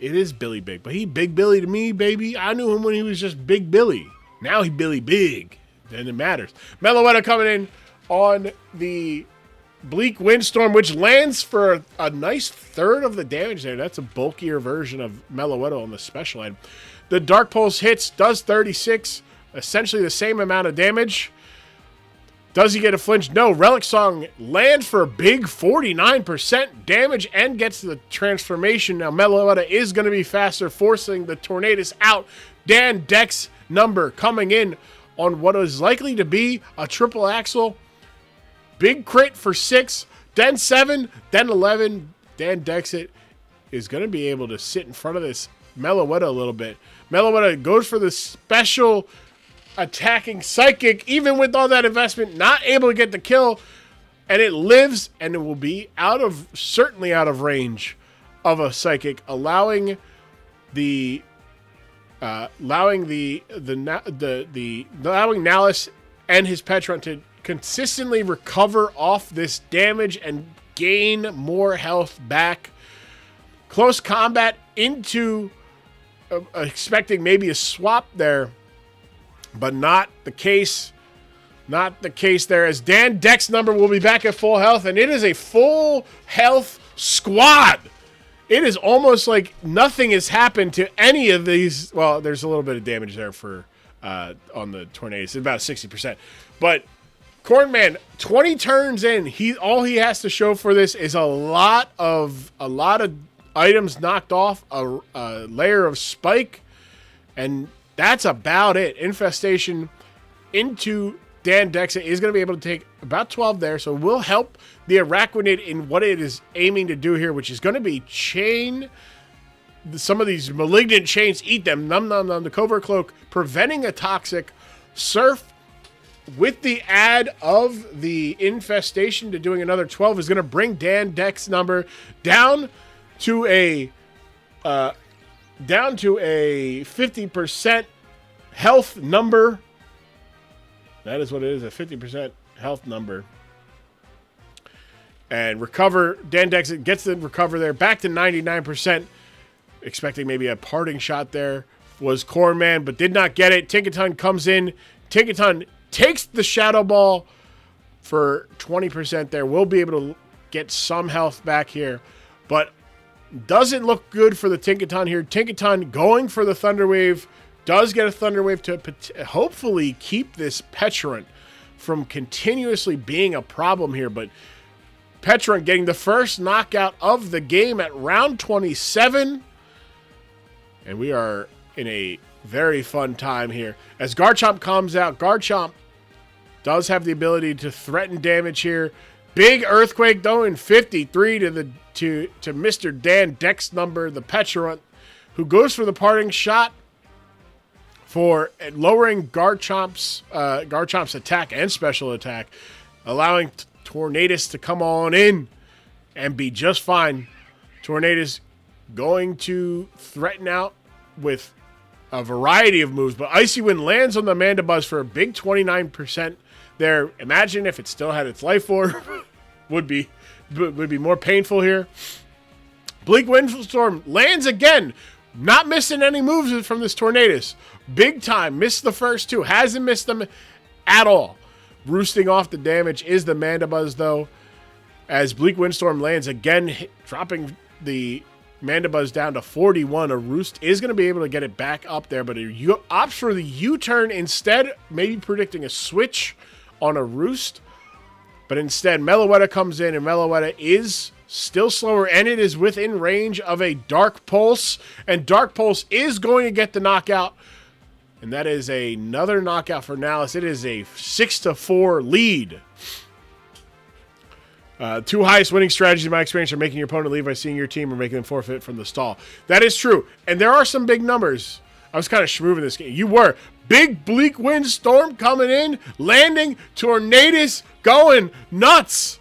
is Billy Big, but he Big Billy to me, baby. I knew him when he was just Big Billy. Now he Billy Big. Then it matters. Meloetta coming in on the Bleak Windstorm, which lands for a nice third of the damage there. That's a bulkier version of Meloetta on the special end. The Dark Pulse hits, does 36, essentially the same amount of damage. Does he get a flinch? No. Relic Song lands for a big 49% damage and gets the transformation. Now, Meloetta is going to be faster, forcing the Tornadus out. Dan Dex number coming in on what is likely to be a triple axle. Big crit for 6, then 7, then 11. Dan Dexit is going to be able to sit in front of this Meloetta a little bit. Meloetta goes for the special attacking Psychic, even with all that investment, not able to get the kill, and it lives, and it will be certainly out of range of a Psychic, allowing Nalus and his Petron to consistently recover off this damage and gain more health back. Close combat into expecting maybe a swap there, but not the case. Not the case there, as Dan Dex number will be back at full health, and it is a full health squad. It is almost like nothing has happened to any of these. Well, there's a little bit of damage there for on the Tornadus. It's about 60%. But Cornman, 20 turns in, all he has to show for this is a lot of items knocked off, a layer of spike, and that's about it. Infestation into Dan Dexa is going to be able to take about 12 there, so we'll help the Arachnid in what it is aiming to do here, which is going to be chain some of these malignant chains, eat them, num num num, the Covert Cloak, preventing a toxic. Surf, with the add of the infestation to doing another 12, is going to bring Dan Dex number down to a 50% health number. That is what it is, a 50% health number. And recover, Dan Dex gets the recover there, back to 99%. Expecting maybe a parting shot there was Cornman, but did not get it. Tinkaton comes in. Tinkaton takes the Shadow Ball for 20% there. We'll be able to get some health back here, but doesn't look good for the Tinkaton here. Tinkaton going for the Thunder Wave. Does get a Thunder Wave to hopefully keep this Petrant from continuously being a problem here. But Petrant getting the first knockout of the game at round 27. And we are in a very fun time here. As Garchomp comes out, Garchomp does have the ability to threaten damage here. Big Earthquake though in 53 to Mr. Dan Dex number, the Petrant, who goes for the parting shot for lowering Garchomp's attack and special attack, allowing Tornadus to come on in and be just fine. Tornadus going to threaten out with a variety of moves, but Icy Wind lands on the Mandibuzz for a big 29% there. Imagine if it still had its life orb. would be more painful here. Bleak Windstorm lands again, not missing any moves from this Tornadus. Big time, missed the first two, hasn't missed them at all. Roosting off the damage is the Mandibuzz though, as Bleak Windstorm lands again, dropping the Mandibuzz down to 41. A Roost is going to be able to get it back up there, but it opts for the U-turn instead, maybe predicting a switch on a Roost. But instead, Meloetta comes in, and Meloetta is still slower, and it is within range of a Dark Pulse. And Dark Pulse is going to get the knockout, and that is another knockout for Nalus. It is a 6-4 lead. Two highest winning strategies in my experience are making your opponent leave by seeing your team or making them forfeit from the stall. That is true. And there are some big numbers. I was kind of schmooving this game. You were. Big Bleak Windstorm coming in, landing, Tornadus going nuts.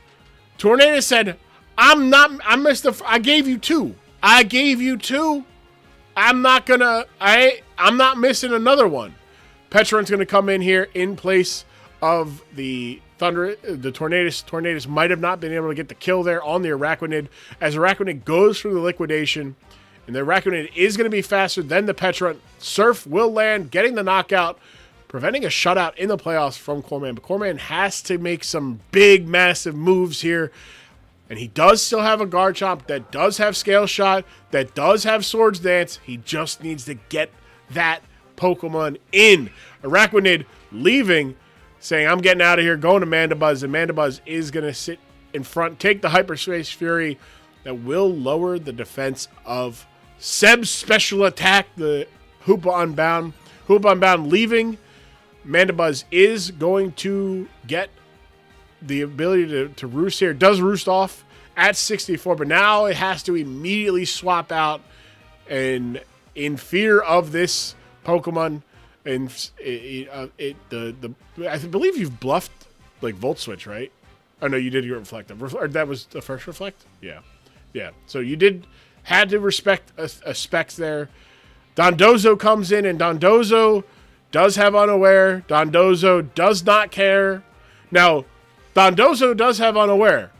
Tornadus said, I gave you two. I'm not missing another one. Petrant's going to come in here in place of the Thunder, the Tornadus. Tornadus might have not been able to get the kill there on the Araquanid, as Araquanid goes through the liquidation, and the Araquanid is going to be faster than the Petra. Surf will land, getting the knockout, preventing a shutout in the playoffs from Corman. But Corman has to make some big, massive moves here. And he does still have a Garchomp that does have Scale Shot, that does have Swords Dance. He just needs to get that Pokemon in. Araquanid leaving, saying, I'm getting out of here, going to Mandibuzz. And Mandibuzz is going to sit in front, take the Hyperspace Fury that will lower the defense of Seb's special attack, the Hoopa Unbound. Hoopa Unbound leaving. Mandibuzz is going to get the ability to roost here. Does roost off at 64, but now it has to immediately swap out, and in fear of this Pokemon, and I believe you've bluffed like Volt Switch, right? Oh no, you did your Reflective. That was the first Reflect. Yeah. So you had to respect a specs there. Dondozo comes in, and Dondozo does have Unaware. Dondozo does not care. Now, Dondozo does have Unaware,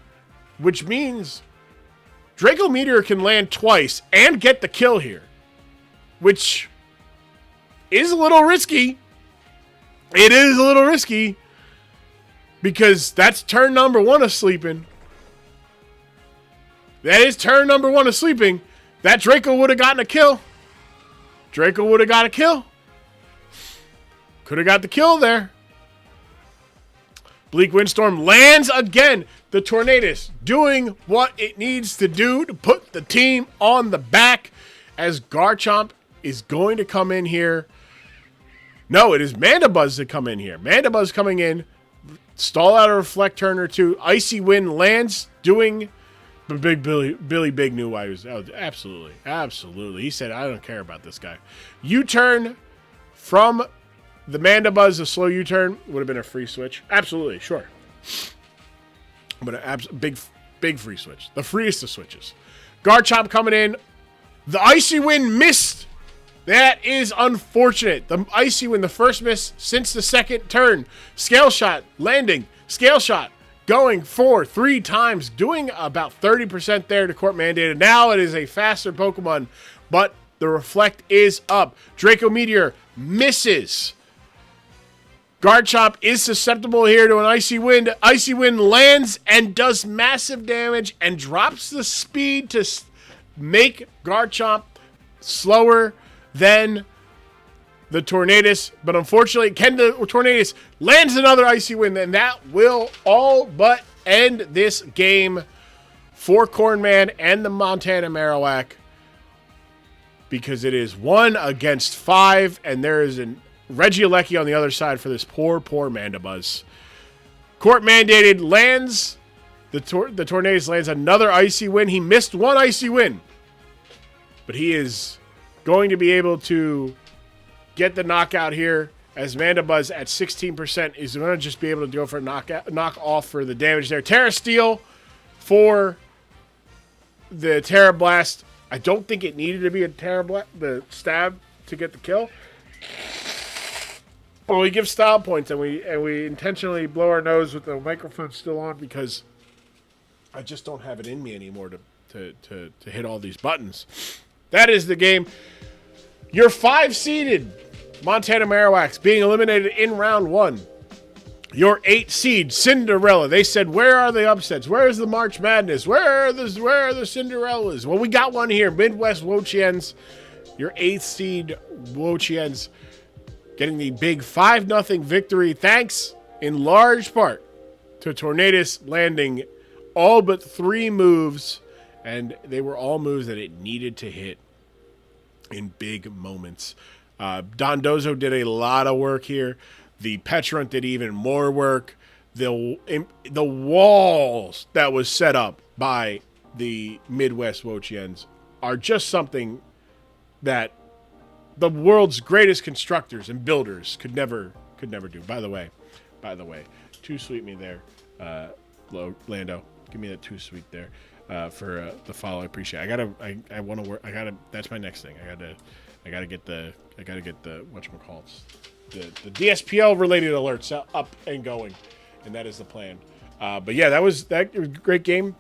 which means Draco Meteor can land twice and get the kill here, which is a little risky. It is a little risky because that's turn number 1 of sleeping. That is turn number 1 of sleeping. That Draco would have gotten a kill. Draco would have got a kill. Could have got the kill there. Bleak Windstorm lands again. The Tornadus doing what it needs to do to put the team on the back, as Garchomp is going to come in here. No, it is Mandibuzz to come in here. Mandibuzz coming in, stall out a Reflect turn or two. Icy Wind lands, doing the big Billy Big knew why he was. Oh, absolutely. He said, I don't care about this guy. U-turn from the Mandibuzz, a slow U-turn, would have been a free switch. Absolutely, sure. But a big free switch. The freest of switches. Garchomp coming in. The Icy Wind missed. That is unfortunate. The Icy Wind, the first miss since the second turn. Scale Shot landing. Scale Shot going for 3 times. Doing about 30% there to Court Mandated. Now it is a faster Pokemon, but the Reflect is up. Draco Meteor misses. Garchomp is susceptible here to an Icy Wind. Icy Wind lands and does massive damage and drops the speed to make Garchomp slower than the Tornadus. But unfortunately, the Tornadus lands another Icy Wind, and that will all but end this game for Cornman and the Montana Marowak, because it is 1 against 5, and there is an Regieleki on the other side for this poor Mandibuzz. Court Mandated lands. The Tornadus lands another Icy Wind. He missed 1 Icy Wind, but he is going to be able to get the knockout here, as Mandibuzz at 16% is going to just be able to go for a knock off for the damage there. Terra Steel for the Terra Blast. I don't think it needed to be a Terra Blast, the stab, to get the kill. But we give style points, and we intentionally blow our nose with the microphone still on, because I just don't have it in me anymore to hit all these buttons. That is the game. Your 5-seeded Montana Marowaks being eliminated in round 1. Your 8-seed Cinderella. They said, where are the upsets? Where is the March Madness? Where are the Cinderellas? Well, we got one here. Midwest Wochiens. Your 8th-seed Wochiens getting the big 5-0 victory, thanks in large part to Tornadus landing all but 3 moves, and they were all moves that it needed to hit in big moments. Dondozo did a lot of work here. The Petrunt did even more work. The walls that was set up by the Midwest Wochiens are just something that the world's greatest constructors and builders could never do. By the way, too sweet me there, Lando. Give me that too sweet there for the follow. I appreciate it. I want to work. That's my next thing. I gotta get the whatchamacallits, the DSPL related alerts up and going, and that is the plan. But yeah, that was a great game.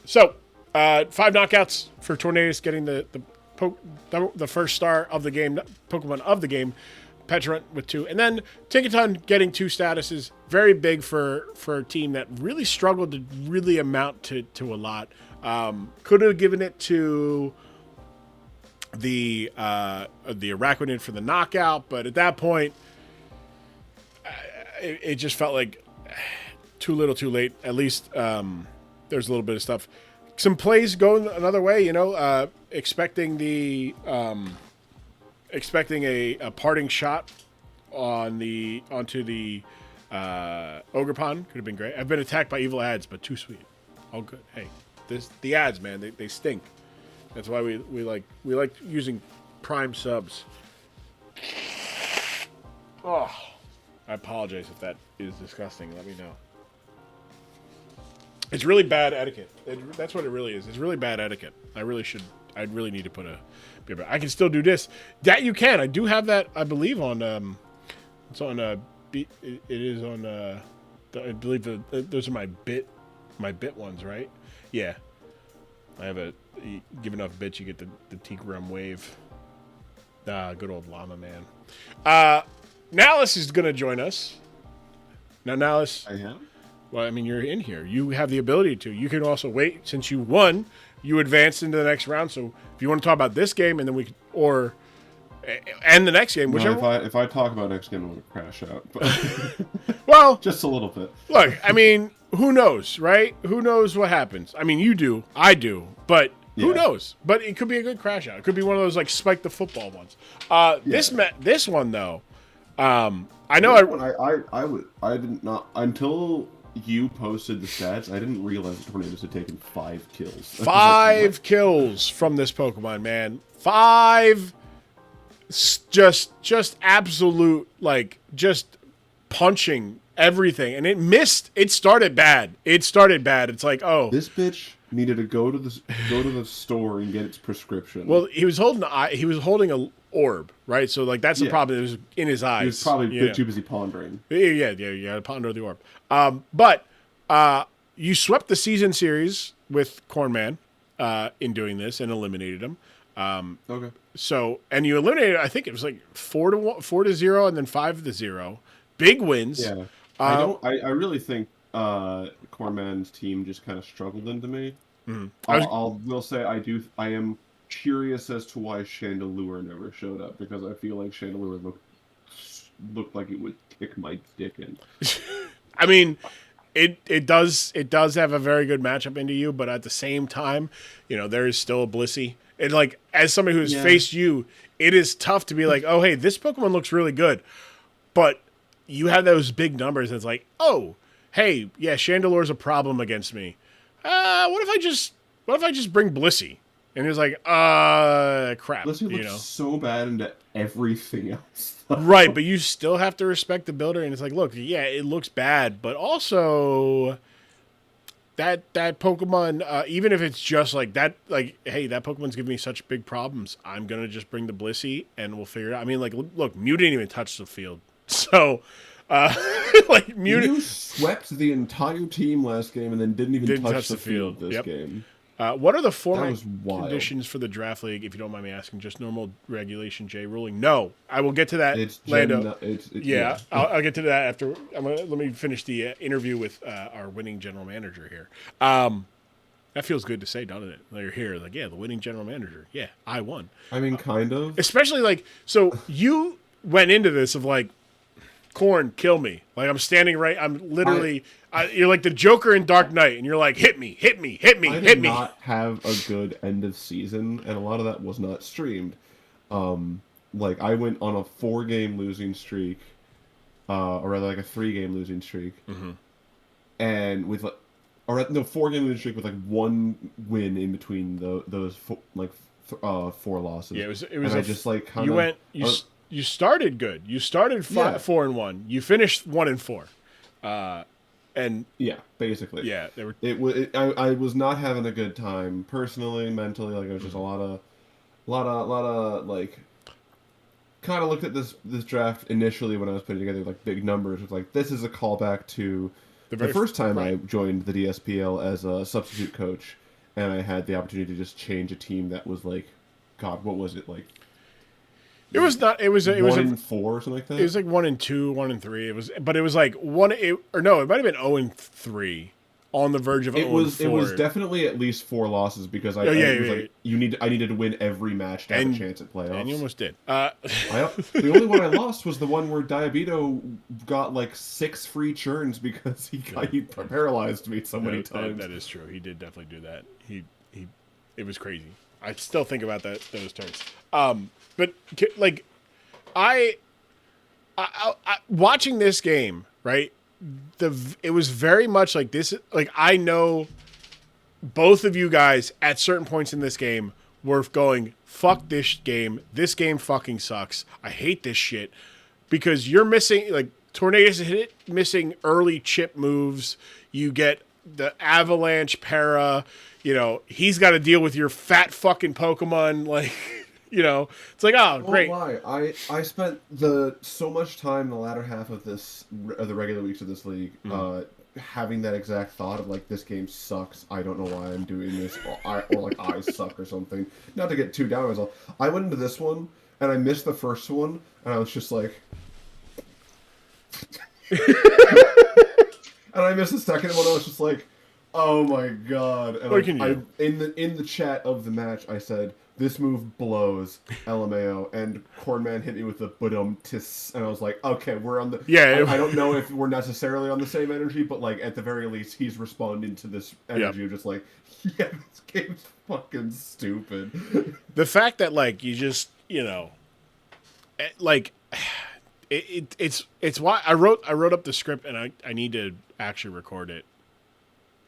So 5 knockouts for Tornadus, getting the first star of the game, Pokemon of the game. Petrant with 2, and then Tinkaton getting 2 statuses. Very big for a team that really struggled to really amount to a lot. Could have given it to the Araquanid for the knockout, but at that point, it just felt like too little, too late. At least there's a little bit of stuff. Some plays going another way, expecting a parting shot onto the Ogerpon could have been great. I've been attacked by evil ads, but too sweet. All good. Hey, the ads, man, they stink. That's why we like using Prime subs. Oh, I apologize if that is disgusting. Let me know. It's really bad etiquette. That's what it really is. It's really bad etiquette. I really need to put a. I can still do this. That you can. I do have that. I believe on. It's on. It is on. I believe those are my bit ones, right? Yeah. I have a. You give enough bits, you get the Tigrum wave. Good old llama man. Nalus is gonna join us. Now, Nalus. I am. Well, I mean, you're in here. You have the ability to. You can also wait. Since you won, you advanced into the next round. So if you want to talk about this game, and then and the next game, whichever. No, if I talk about next game, I'm going to crash out. But well, just a little bit. Look, I mean, who knows, right? Who knows what happens? I mean, you do. I do. But who knows? But it could be a good crash out. It could be one of those, like, spike the football ones. This one, though, I know I did not until you posted the stats. I didn't realize that Tornadus had taken 5 kills. 5 kills from this Pokemon, man. 5, just absolute, like, just punching everything, and it missed. It started bad. It's like, oh, this bitch needed to go to the store and get its prescription. Well, he was holding a orb, right? So, like, that's the problem. It was in his eyes. He was probably a bit too busy pondering. Yeah, ponder the orb. But you swept the season series with Cornman in doing this and eliminated him. Okay. So, and you eliminated, I think it was like 4-0 and then 5-0. Big wins. Yeah. I really think Cornman's team just kind of struggled into me. Mm-hmm. Will say I am curious as to why Chandelure never showed up, because I feel like Chandelure looked like it would kick my dick in. I mean, it does have a very good matchup into you, but at the same time, there is still a Blissey. And, like, as somebody who's faced you, it is tough to be like, oh, hey, this Pokemon looks really good, but you have those big numbers. And it's like, oh, hey, yeah, Chandelure's a problem against me. What if I just bring Blissey? And he was like, crap. Blissey looks so bad into everything else. Right, but you still have to respect the builder. And it's like, look, yeah, it looks bad, but also that Pokemon, even if it's just like that, like, hey, that Pokemon's giving me such big problems, I'm going to just bring the Blissey and we'll figure it out. I mean, like, look, Mew didn't even touch the field. So, like, Mew swept the entire team last game and then didn't even touch the field this game. What are the format conditions for the draft league, if you don't mind me asking? Just normal regulation J ruling? No, I will get to that, Lando. I'll get to that after. Let me finish the interview with our winning general manager here. That feels good to say, doesn't it? You're here, like, yeah, the winning general manager. Yeah, I won. I mean, kind of. Especially, like, so you went into this of, like, Corn, kill me. Like, I'm standing right. I'm literally. You're like the Joker in Dark Knight, and you're like, hit me. I did not have a good end of season, and a lot of that was not streamed. Like, I went on a 4-game losing streak, or rather, like a 3-game losing streak, and with 4-game losing streak with like 1 win in between those 4 losses. Yeah, it was. And I just like kind of. You started good. You started 4-1. You finished 1-4. And Yeah, basically. yeah, they were. I was not having a good time personally, mentally. Like it was just a lot of like. Kind of looked at this draft initially when I was putting together like big numbers. It's like this is a callback to the first time I joined the DSPL as a substitute coach, and I had the opportunity to just change a team that was like, God, what was it like? It was not. It was 1-4 or something like that. It was like 1-2, 1-3. It was, but it was like it might have been 0-3, on the verge of 0-4. It was definitely at least 4 losses because I needed to win every match to have a chance at playoffs. And you almost did. The only one I lost was the one where Diabito got like 6 free churns because he paralyzed me so many times. That is true. He did definitely do that. It was crazy. I still think about those turns. But like, I watching this game, right? It was very much like this. Like, I know both of you guys at certain points in this game were going, fuck this game. This game fucking sucks. I hate this shit because you're missing, like, Tornadus missing early chip moves. You get the avalanche para, he's got to deal with your fat fucking Pokemon. Like, it's like, oh, great. I spent so much time in the latter half of the regular weeks of this league, having that exact thought of like, this game sucks. I don't know why I'm doing this, or I suck or something. Not to get too down on myself. I went into this one and I missed the first one, and I was just like, and I missed the second one. I was just like, oh my god. And in the chat of the match, I said, this move blows, LMAO, and Cornman hit me with the budum-tis, and I was like, okay, we're on the... Yeah. I don't know if we're necessarily on the same energy, but, like, at the very least, he's responding to this energy of just like, yeah, this game's fucking stupid. The fact that, like, you just, like, it's why I wrote up the script, and I need to actually record it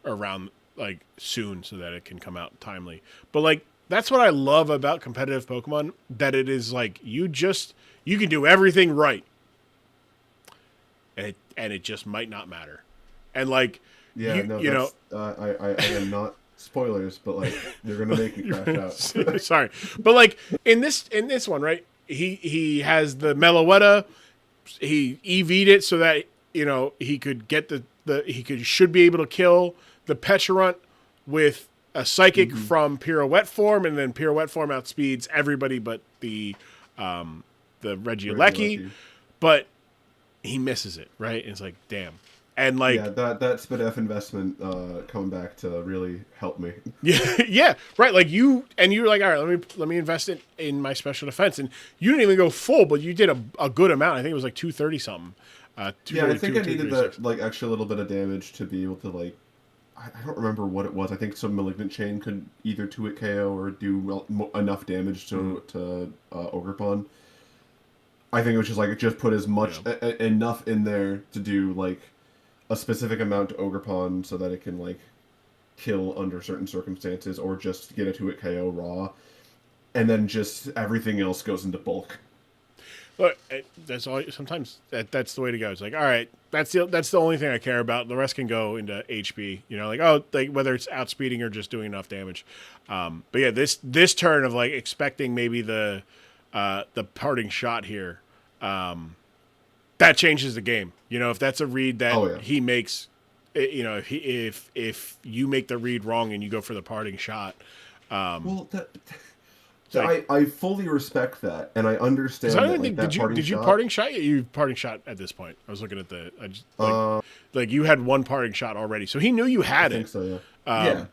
around, like, soon so that it can come out timely. But, like, that's what I love about competitive Pokemon, that it is like you can do everything right, and it just might not matter, and like I am not spoilers, but like you're gonna make me crash out. Sorry, but like in this one, right? He has the Meloetta, he EV'd it so that he could get should be able to kill the Pecharunt with a Psychic from Pirouette form, and then Pirouette form outspeeds everybody but the Regieleki, but he misses it, right? And it's like, damn. And like, yeah, that SpDef investment coming back to really help me. Yeah, right. Like you were like, all right, let me invest in my special defense, and you didn't even go full, but you did a good amount. I think it was like 230 something. I think I needed that like extra little bit of damage to be able to like. I don't remember what it was. I think some Malignant Chain could either 2-hit KO or do enough damage to Ogerpon. I think it was just like it just put as much enough in there to do like a specific amount to Ogerpon so that it can like kill under certain circumstances, or just get a 2-hit KO raw, and then just everything else goes into bulk. Look, that's all. Sometimes that's the way to go. It's like, all right, that's the only thing I care about. The rest can go into HP. Like whether it's outspeeding or just doing enough damage. But yeah, this turn of like expecting maybe the parting shot here, that changes the game. If that's a read that he makes, if you make the read wrong and you go for the parting shot, I fully respect that, and I understand. I don't think did you parting shot? You parting shot at this point. I was looking at like you had one parting shot already, so he knew you had it. I think so. Yeah.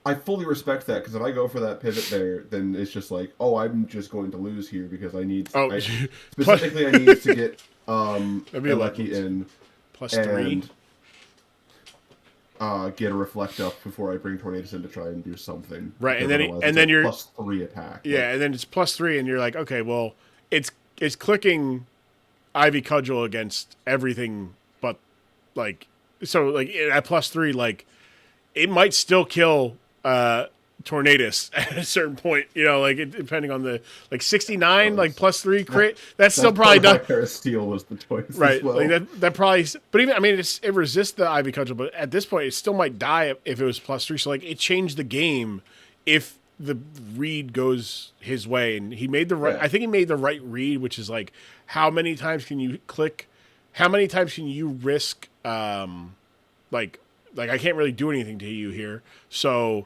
I fully respect that, because if I go for that pivot there, then it's just like, I'm just going to lose here because I need. Specifically, I need to get Lucky in +3. Get a Reflect up before I bring Tornadus in to try and do something. Right, and then you're +3 attack. Yeah, and then it's +3, and you're like, okay, well, it's clicking Ivy Cudgel against everything, but like, so like at +3, like it might still kill Tornadus at a certain point, like depending on the 69, Nice. +3 crit. That's still probably done. done. Parasteel was the choice, Right, as well. like that probably. But even it resists the Ivy Cudgel, but at this point, it still might die if it was +3. So like, it changed the game if the read goes his way, and he made the right. Yeah. I think he made the right read, which is like, how many times can you click? How many times can you risk? Like I can't really do anything to you here, so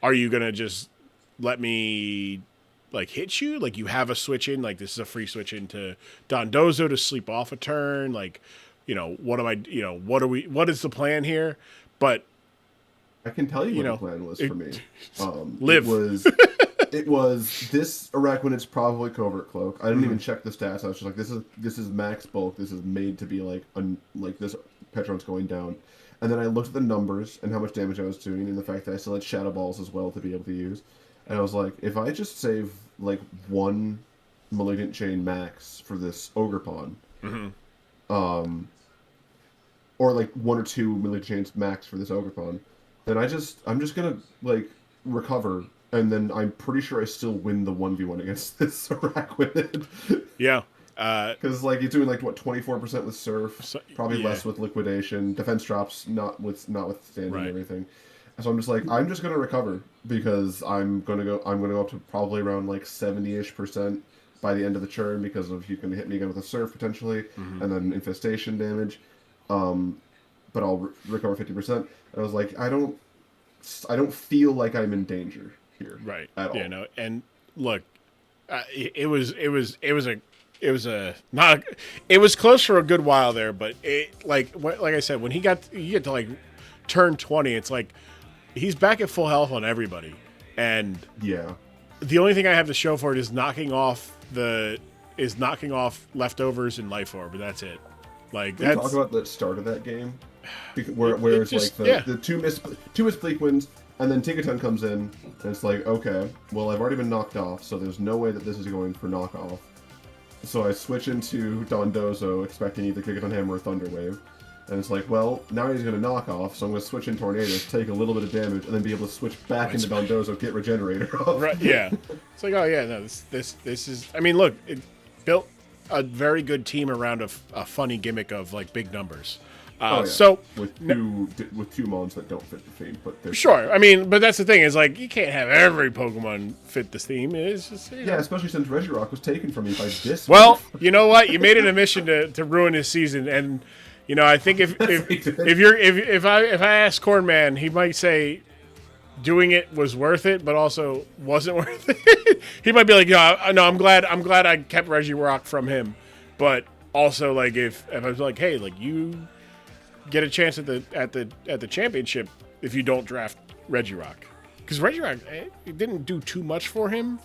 are you gonna just let me like hit you? Like, you have a switch in, like this is a free switch into Dondozo to sleep off a turn. Like, what am I? What is the plan here? But I can tell you what the plan was for me. Live. It was this Araquanid's probably Covert Cloak. I didn't even check the stats. I was just like, this is max bulk. This is made to be like this Petron's going down. And then I looked at the numbers and how much damage I was doing, and the fact that I still had Shadow Balls as well to be able to use. And I was like, if I just save like one Malignant Chain max for this Ogerpon, or like one or two Malignant Chains max for this Ogerpon, then I'm just gonna like recover, and then I'm pretty sure I still win the 1v1 against this Araquanid. yeah, because like he's doing like what 24% with Surf, probably less with Liquidation, defense drops notwithstanding everything. So I'm just like, I'm just gonna recover because I'm gonna go up to probably around like 70-ish% by the end of the turn, because of you can hit me again with a Surf potentially, and then infestation damage. But I'll recover 50%. And I was like, I don't feel like I'm in danger here, right? At all. Yeah, no. And look, it was close for a good while there, but like I said, when you get to like turn 20, it's like he's back at full health on everybody, and yeah, the only thing I have to show for it is knocking off leftovers and life orb, but that's it. Like, can we talk about the start of that game, where it's just, like the two misclick wins, and then Tigaton comes in, and it's like, okay, well, I've already been knocked off, so there's no way that this is going for knockoff. So I switch into Dondozo, expecting either Gigaton Hammer or Thunder Wave. And it's like, well, now he's going to knock off, so I'm going to switch in Tornadus, take a little bit of damage, and then be able to switch back into Dondozo, get Regenerator off. Right, yeah. It's like, oh yeah, no, this is. I mean, look, it built a very good team around a funny gimmick of like big numbers. So with two mons that don't fit the theme, but sure. I mean, but that's the thing, is like, you can't have every Pokemon fit this theme. It's just, especially since Regirock was taken from me by this. Well, you know what? You made it a mission to ruin his season, and I think if I ask Cornman, he might say doing it was worth it, but also wasn't worth it. He might be like, yeah, no, I'm glad I kept Regirock from him, but also like if I was like, hey, like, you get a chance at the championship if you don't draft Regirock, because Regirock, it didn't do too much for him,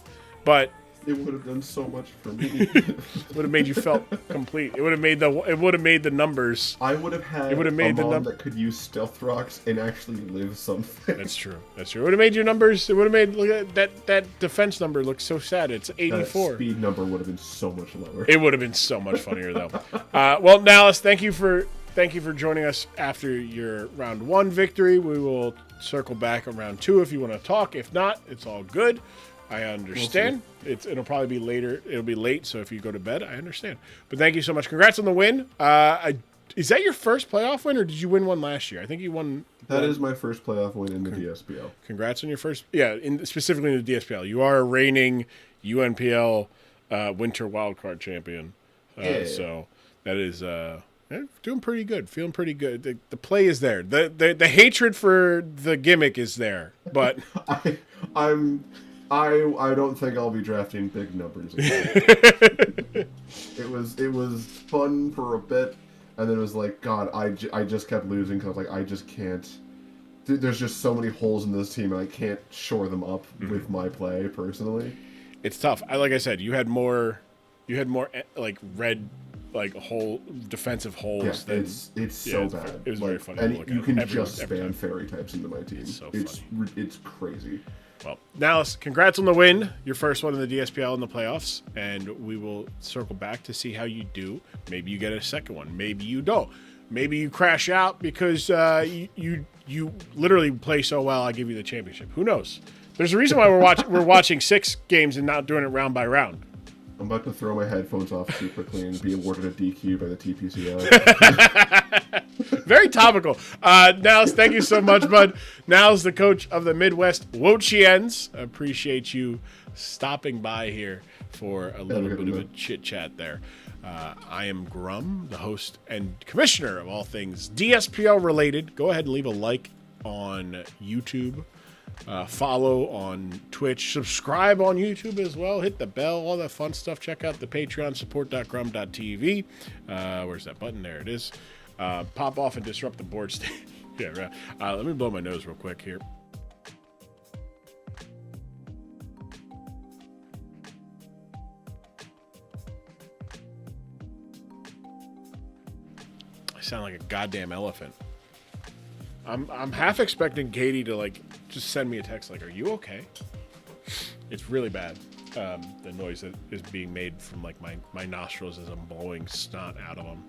but it would have done so much for me. It would have made you felt complete. It would have made the numbers. I would have had a mom that could use Stealth Rocks and actually live something. That's true. It would have made your numbers. It would have made that defense number look so sad. It's 84. That speed number would have been so much lower. It would have been so much funnier though. Well, Nalis, thank you for joining us after your round 1 victory. We will circle back on round 2 if you want to talk. If not, it's all good. I understand. It'll probably be later. It'll be late, so if you go to bed, I understand. But thank you so much. Congrats on the win. Is that your first playoff win, or did you win one last year? I think you won. That is my first playoff win in the DSPL. Congrats on your first. Yeah, specifically in the DSPL. You are a reigning UNPL Winter Wildcard champion. So that is doing pretty good. Feeling pretty good. The play is there. The hatred for the gimmick is there. But I don't think I'll be drafting big numbers again. It was fun for a bit, and then it was like, God, I just kept losing because I was like, I just can't. There's just so many holes in this team, and I can't shore them up with my play personally. It's tough. Like I said, you had more like red, like whole defensive holes. Yeah, it's so bad. It was very funny. And to look you at. can just spam fairy types into my team. It's It's crazy. Well, Nalis, congrats on the win. Your first one in the DSPL in the playoffs, and we will circle back to see how you do. Maybe you get a second one. Maybe you don't. Maybe you crash out because you literally play so well. I give you the championship. Who knows? There's a reason why we're watching 6 games and not doing it round by round. I'm about to throw my headphones off too quickly and be awarded a DQ by the TPCI. Very topical. Nels, thank you so much, bud. Nels, the coach of the Midwest Watchalong. Appreciate you stopping by here for a little bit of a chit chat there. I am Grum, the host and commissioner of all things DSPL related. Go ahead and leave a like on YouTube. Follow on Twitch, subscribe on YouTube as well, hit the bell, all that fun stuff. Check out the Patreon, support.grum.tv. Where's that button? There it is. Pop off and disrupt the board stage. Yeah, right. Let me blow my nose real quick here. I sound like a goddamn elephant. I'm half expecting Katie to like just send me a text like, "Are you okay?" It's really bad. The noise that is being made from like my nostrils as I'm blowing snot out of them.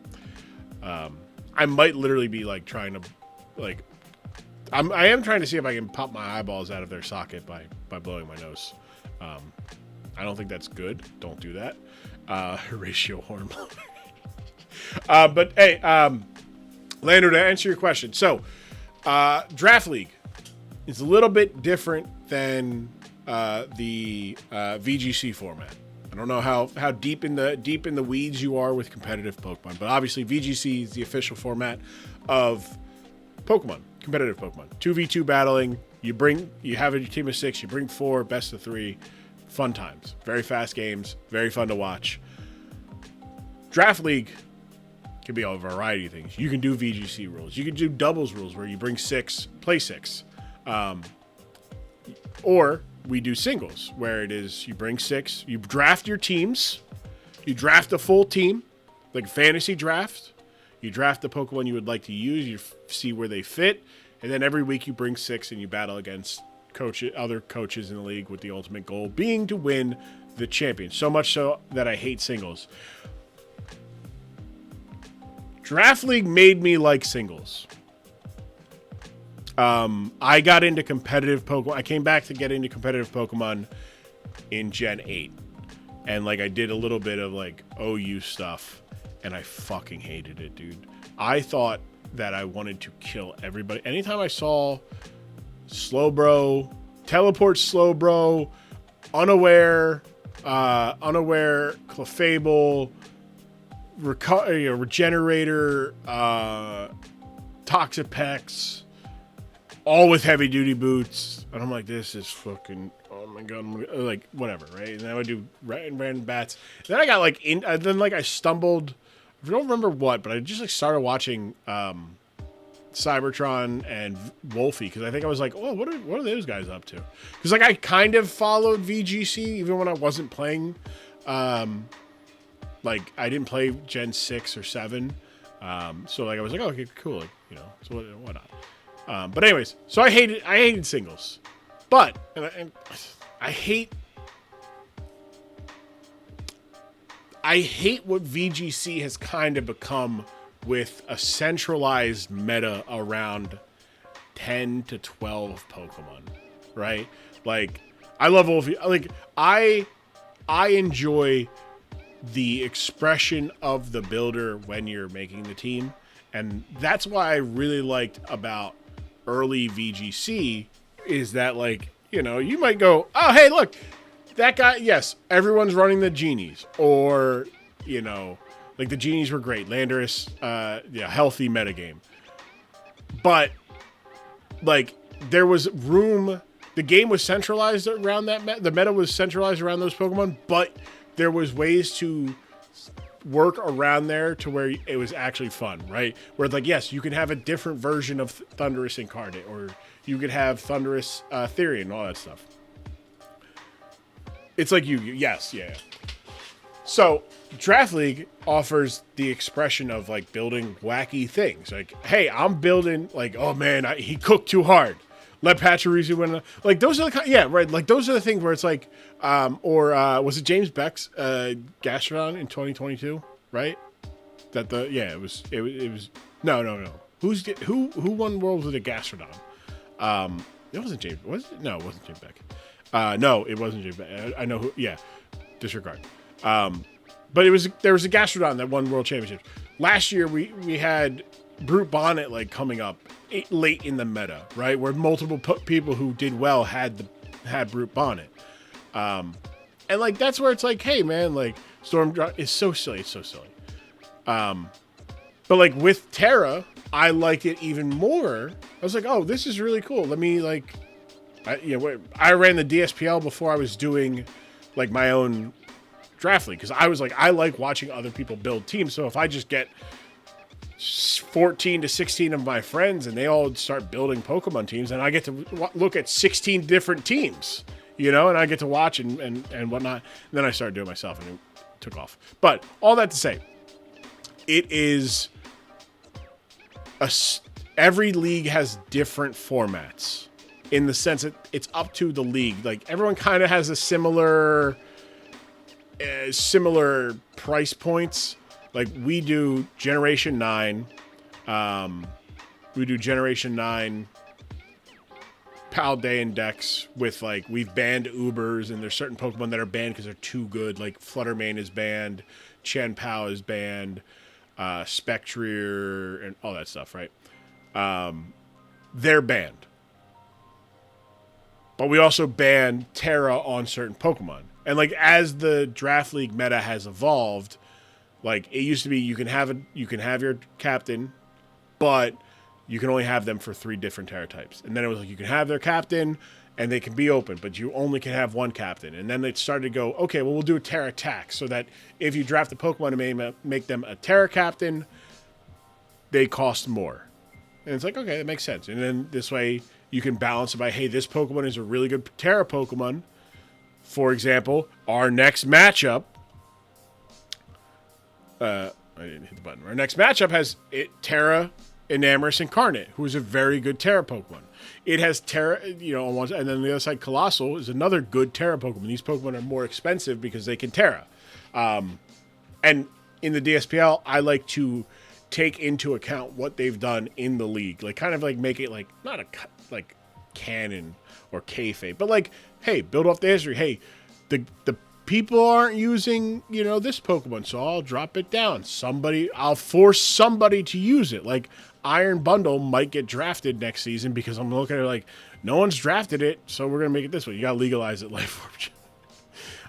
I might literally be like trying to like I am trying to see if I can pop my eyeballs out of their socket by blowing my nose. I don't think that's good. Don't do that. Ratio horn. But hey, Lando, to answer your question, so. Draft League is a little bit different than the VGC format. I don't know how deep in the weeds you are with competitive Pokemon, but obviously VGC is the official format of Pokemon, competitive Pokemon. 2v2 battling. You have a team of 6. You bring 4, best of 3. Fun times. Very fast games. Very fun to watch. Draft League can be a variety of things. You can do VGC rules. You can do doubles rules where you bring 6, play 6. Or we do singles where it is you bring 6, you draft your teams, you draft a full team, like fantasy draft. You draft the Pokemon you would like to use, you see where they fit, and then every week you bring 6 and you battle against other coaches in the league with the ultimate goal being to win the champion. So much so that I hate singles. Draft League made me like singles. I got into competitive Pokemon. I came back to get into competitive Pokemon in Gen 8. And like I did a little bit of like OU stuff. And I fucking hated it, dude. I thought that I wanted to kill everybody. Anytime I saw Slowbro, Teleport Slowbro, Unaware, Clefable, Regenerator, Toxapex, all with heavy duty boots, and I'm like, this is fucking, oh my god, like whatever, right? And then I would do random bats. And then I got like I stumbled, I don't remember what, but I just like started watching Cybertron and Wolfie because I think I was like, oh, what are those guys up to? Because like I kind of followed VGC even when I wasn't playing. Like I didn't play Gen 6 or 7, so like I was like, oh, okay, cool, like, you know, so what not? But anyways, so I hated singles, but and I hate what VGC has kind of become with a centralized meta around 10 to 12 Pokemon, right? Like I love Wolfie. Like I enjoy the expression of the builder when you're making the team. And that's why I really liked about early VGC is that like, you know, you might go, oh, hey, look, that guy. Yes. Everyone's running the genies or, you know, like the genies were great. Landorus, healthy metagame. But like there was room. The game was centralized around that. The meta was centralized around those Pokemon, but there was ways to work around there to where it was actually fun, right? Where like, yes, you can have a different version of Thundurus Incarnate, or you could have Thundurus Theory and all that stuff. It's like yes, yeah. So Draft League offers the expression of like building wacky things. Like, hey, I'm building like, oh man, he cooked too hard. Let Pachirisu win. Like those are the right. Like those are the things where it's like, or was it James Beck's Gastrodon in 2022? Right? It was no. Who won Worlds with a Gastrodon? It wasn't James. Was it? No, it wasn't James Beck. No, it wasn't James Beck. I know who. Yeah, disregard. But there was a Gastrodon that won world championships. Last year we had Brute Bonnet like coming up late in the meta, right? Where multiple people who did well had Brute Bonnet. And like that's where it's like, hey man, like Storm is so silly. It's so silly. But like with Terra, I like it even more. I was like, oh, this is really cool. Let me like, I ran the DSPL before I was doing like my own draft league because I was like, I like watching other people build teams. So if I just get 14 to 16 of my friends and they all start building Pokemon teams, and I get to look at 16 different teams, and I get to watch and whatnot. And then I started doing it myself and it took off. But all that to say, it is every league has different formats in the sense that it's up to the league. Like everyone kind of has a similar price points. Like we do Generation 9. We do Generation 9 Paldean decks with like we've banned Ubers, and there's certain Pokemon that are banned because they're too good. Like Fluttermane is banned, Chien-Pao is banned, Spectrier and all that stuff, right? They're banned. But we also ban Terra on certain Pokemon. And like as the draft league meta has evolved, like it used to be you can have your captain, but you can only have them for 3 different Terra types. And then it was like you can have their captain and they can be open, but you only can have one captain. And then they started to go, okay, well we'll do a Terra attack so that if you draft a Pokemon to make them a Terra captain, they cost more. And it's like, okay, that makes sense. And then this way you can balance it by, hey, this Pokemon is a really good Terra Pokemon. For example, our next matchup, I didn't hit the button. Our next matchup has Terra Enamorous Incarnate, who is a very good Terra Pokemon. It has Terra, on one side, and then the other side, Colossal is another good Terra Pokemon. These Pokemon are more expensive because they can Terra. And in the DSPL, I like to take into account what they've done in the league, like kind of like make it like not a like canon or kayfabe, but like, hey, build off the history. Hey, the people aren't using this Pokemon, so I'll drop it down. I'll force somebody to use it. Like Iron Bundle might get drafted next season because I'm looking at it like no one's drafted it, so we're gonna make it this way. You gotta legalize it, Life Form.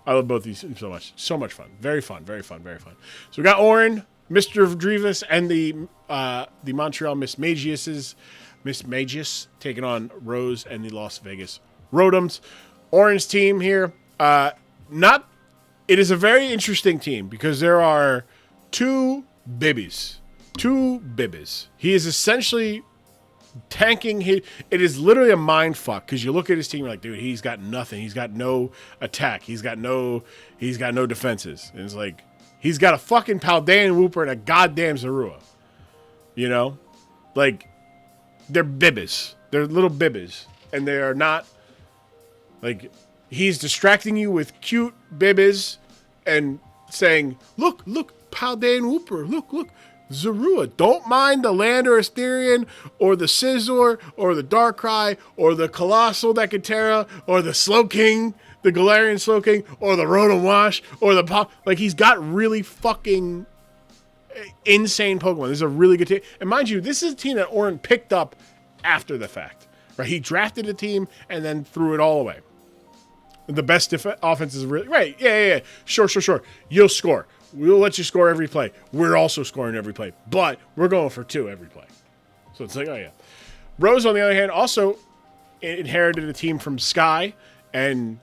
I love both these so much. So much fun. Very fun. Very fun. Very fun. So we got Orin, Mr. Drevis, and the Montreal Miss Magius taking on Rose and the Las Vegas Rotoms. Orin's team here. It is a very interesting team because there are two Bibbies. He is essentially tanking. It is literally a mind fuck because you look at his team, you're like, dude, he's got nothing. He's got no attack. He's got no defenses. And it's like, he's got a fucking Paldean Wooper and a goddamn Zorua. Like, they're Bibbis. They're little Bibbis. And they are not, like, he's distracting you with cute Bibbis and saying, look, Paldean Wooper, look, Zorua. Don't mind the Land or Asterion or the Scizor or the Darkrai or the Colossal that can Terra or the Slowking, the Galarian Slowking or the Rotom Wash or the Pop. Like, he's got really fucking insane Pokemon. This is a really good team. And mind you, this is a team that Orin picked up after the fact. Right? He drafted a team and then threw it all away. The best offense is really... Right, yeah. Sure. You'll score. We'll let you score every play. We're also scoring every play. But we're going for 2 every play. So it's like, oh yeah. Rose, on the other hand, also inherited a team from Sky and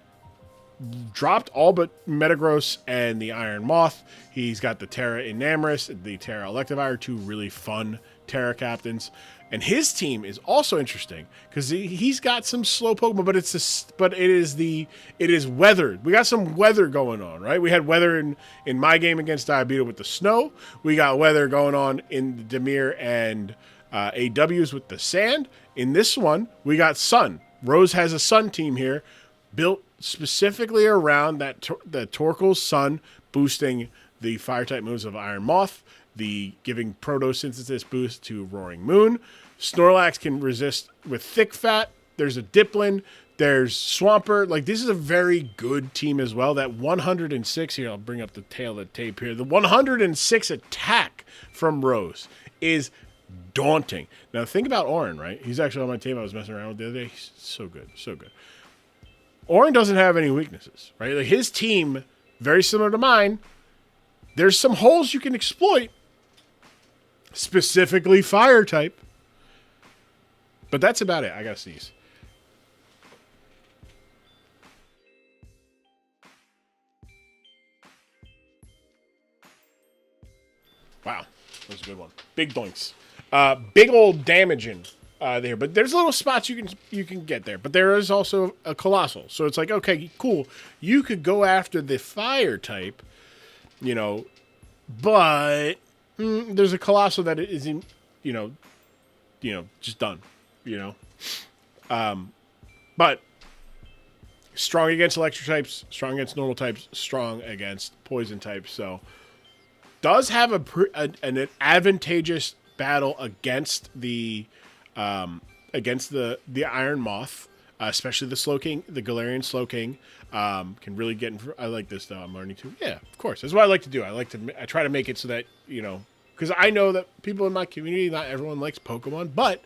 dropped all but Metagross and the Iron Moth. He's got the Terra Enamorous, the Terra Electivire, 2 really fun Terra captains. And his team is also interesting because he's got some slow Pokemon, but it is weathered. We got some weather going on, right? We had weather in my game against Diabeto with the snow. We got weather going on in the Demir and AWs with the sand. In this one, we got sun. Rose has a sun team here, built specifically around that the Torkoal's sun, boosting the fire type moves of Iron Moth, the giving Protosynthesis boost to Roaring Moon. Snorlax can resist with Thick Fat, there's a Diplin, there's Swampert. Like, this is a very good team as well. That 106 here, I'll bring up the tail of the tape here. The 106 attack from Rose is daunting. Now, think about Orin, right? He's actually on my team. I was messing around with the other day. He's so good, so good. Orin doesn't have any weaknesses, right? Like, his team, very similar to mine, there's some holes you can exploit, specifically fire type. But that's about it. I gotta sneeze. Wow, that was a good one. Big doinks. Big old damaging there, but there's little spots you can get there. But there is also a colossal, so it's like, okay, cool. You could go after the fire type, you know, but there's a colossal that isn't, you know, just done, you know. But strong against electric types, strong against normal types, strong against poison types. So does have an advantageous battle against the Iron Moth, especially the Slowking, the Galarian Slowking. Can really get in. I like this though. I'm learning to. Yeah, of course. That's what I like to do. I try to make it so that, you know, because I know that people in my community, not everyone likes Pokemon, but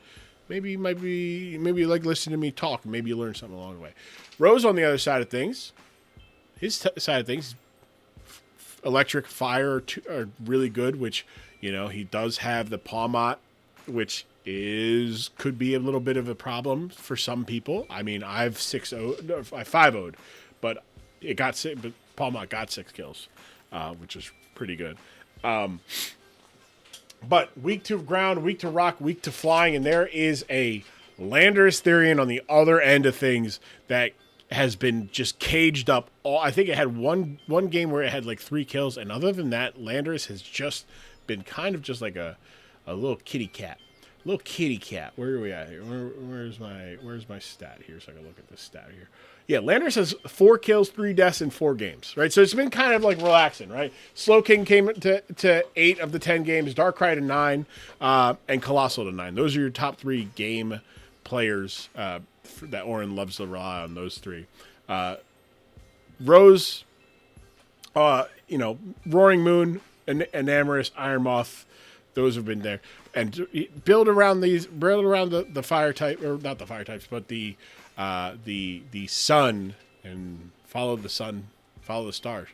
maybe you like listening to me talk. Maybe you learn something along the way. Rose on the other side of things, side of things, electric, fire are really good, which, you know, he does have the Pawmot, which could be a little bit of a problem for some people. I mean, I've 5-0'd, but Pawmot got 6 kills, which is pretty good. But weak to ground, weak to rock, weak to flying, and there is a Landorus Therian on the other end of things that has been just caged up. I think it had one game where it had like 3 kills, and other than that, Landorus has just been kind of just like a little kitty cat. Little kitty cat. Where are we at here? Where's my stat here so I can look at the stat here? Yeah, Landorus has 4 kills, 3 deaths in 4 games, right? So it's been kind of like relaxing, right? Slowking came to 8 of the 10 games, Darkrai to 9, and Colossal to 9. Those are your top 3 game players that Orin loves to rely on, those 3. Rose, you know, Roaring Moon, Enamorous, Iron Moth, those have been there. And build around the fire type, or not the fire types, but the sun, and follow the sun, follow the stars.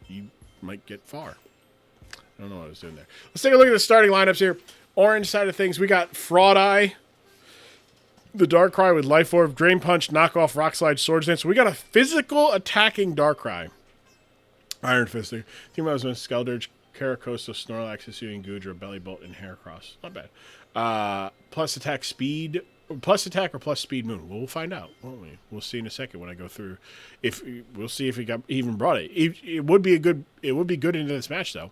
You might get far. I don't know what I was doing there. Let's take a look at the starting lineups here. Orange side of things, we got Fraud Eye, the Darkrai with Life Orb, Drain Punch, Knockoff, Rock Slide, Swords Dance. So we got a physical attacking Darkrai. Iron Fister. Team I was with Skeldurge, Caracosta, Snorlax, Hisuian, Goodra, Bellybolt, and Heracross. Not bad. Plus attack speed. Plus attack or plus speed moon. We'll find out, won't we? We'll see in a second when I go through. We'll see if he even brought it. It would be good into this match though.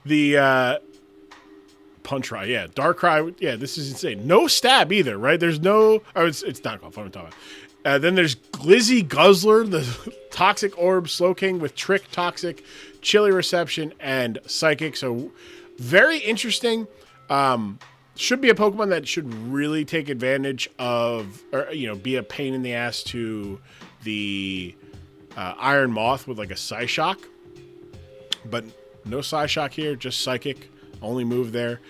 The Punch Rye, yeah. Darkrai, yeah. This is insane. No stab either, right? There's no. Oh, it's knockoff. What I'm talking about. Then there's Glizzy Guzzler, the Toxic Orb Slowking with Trick, Toxic, Chilly Reception, and Psychic. So very interesting. Should be a Pokemon that should really take advantage of, or, you know, be a pain in the ass to the Iron Moth with like a Psyshock. But no Psyshock here, just Psychic. Only move there.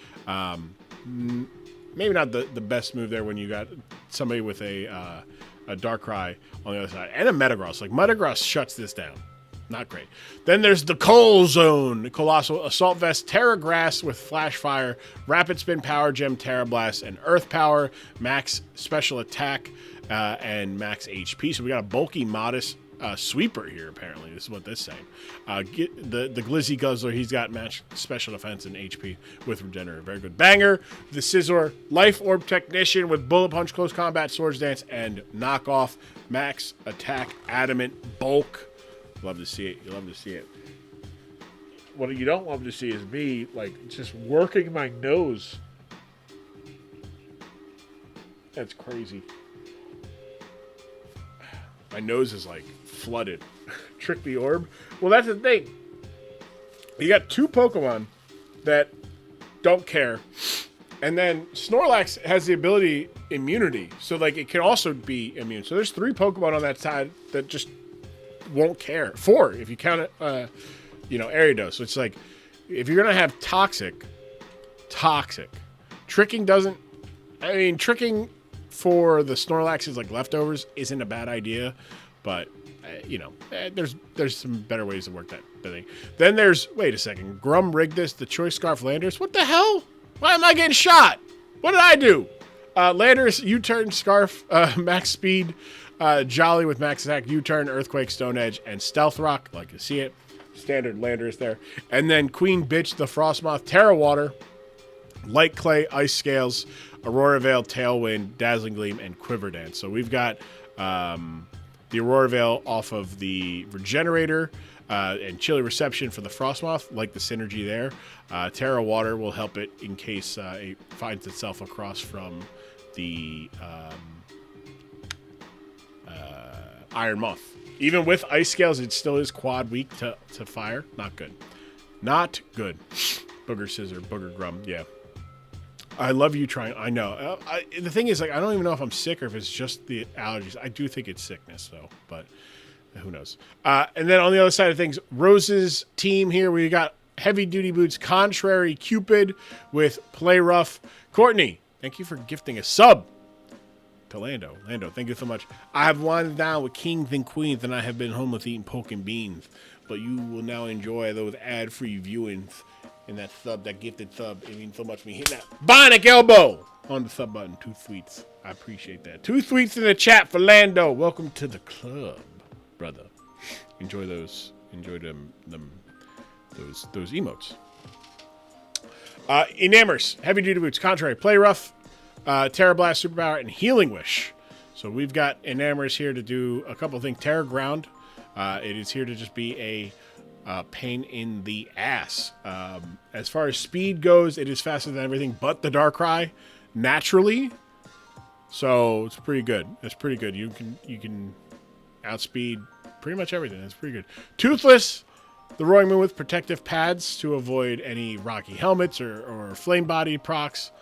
Maybe not the best move there when you got somebody with a Darkrai on the other side. And a Metagross. Like, Metagross shuts this down. Not great. Then there's the Coal Zone. Colossal Assault Vest, Terra Grass with Flash Fire, Rapid Spin, Power Gem, Terra Blast, and Earth Power, max special attack, and max HP. So we got a bulky, modest sweeper here, apparently. This is what this is saying. The Glizzy Guzzler, he's got match special defense and HP with Regenerator. Very good. Banger, the Scizor, Life Orb Technician with Bullet Punch, Close Combat, Swords Dance, and Knockoff, max attack, Adamant, Bulk. Love to see it. You love to see it. What you don't love to see is me, like, just working my nose. That's crazy. My nose is, like, flooded. Trick the Orb. Well, that's the thing. You got 2 Pokemon that don't care And then Snorlax has the ability immunity, so like it can also be immune. So there's 3 Pokemon on that side that just won't care. 4 if you count it, Ariados. So it's like if you're gonna have toxic, tricking doesn't. I mean, tricking for the Snorlax's like leftovers isn't a bad idea, but there's some better ways to work that thing. Then there's wait a second, Grum Rigdus, the Choice Scarf Landers. What the hell? Why am I getting shot? What did I do? Landers, U-turn, Scarf, max speed, Jolly with max attack, U-turn, Earthquake, Stone Edge, and Stealth Rock. Like you see it, standard Landers there. And then Queen Bitch, the Frostmoth, Terra Water, Light Clay, Ice Scales, Aurora Veil, Tailwind, Dazzling Gleam, and Quiver Dance. So we've got the Aurora Veil off of the Regenerator and Chilly Reception for the Frostmoth, like the synergy there. Terra Water will help it in case it finds itself across from the Iron Moth. Even with Ice Scales, it still is quad weak to fire. Not good. Not good. Booger Scissor, Booger Grum, yeah. I love you trying. I know. The thing is, like, I don't even know if I'm sick or if it's just the allergies. I do think it's sickness, though, but who knows? And then on the other side of things, Rose's team here, we got Heavy Duty Boots, Contrary Cupid with Play Rough. Courtney, thank you for gifting a sub to Lando. Lando, thank you so much. I have wandered down with kings and queens, and I have been home with eating poke and beans, but you will now enjoy those ad-free viewings. And that sub, that gifted sub, it means so much to me. Hitting that bionic elbow on the sub button. 2 sweets. I appreciate that. 2 sweets in the chat for Lando. Welcome to the club, brother. Enjoy those. Enjoy those emotes. Enamors, Heavy Duty Boots, Contrary, Play Rough, Terra Blast, Superpower, and Healing Wish. So we've got Enamors here to do a couple of things. Terra Ground. It is here to just be a pain in the ass. As far as speed goes, it is faster than everything but the Darkrai naturally. So it's pretty good. It's pretty good. You can outspeed pretty much everything. It's pretty good. Toothless, the Roaring Moon with protective pads to avoid any rocky helmets or flame body procs.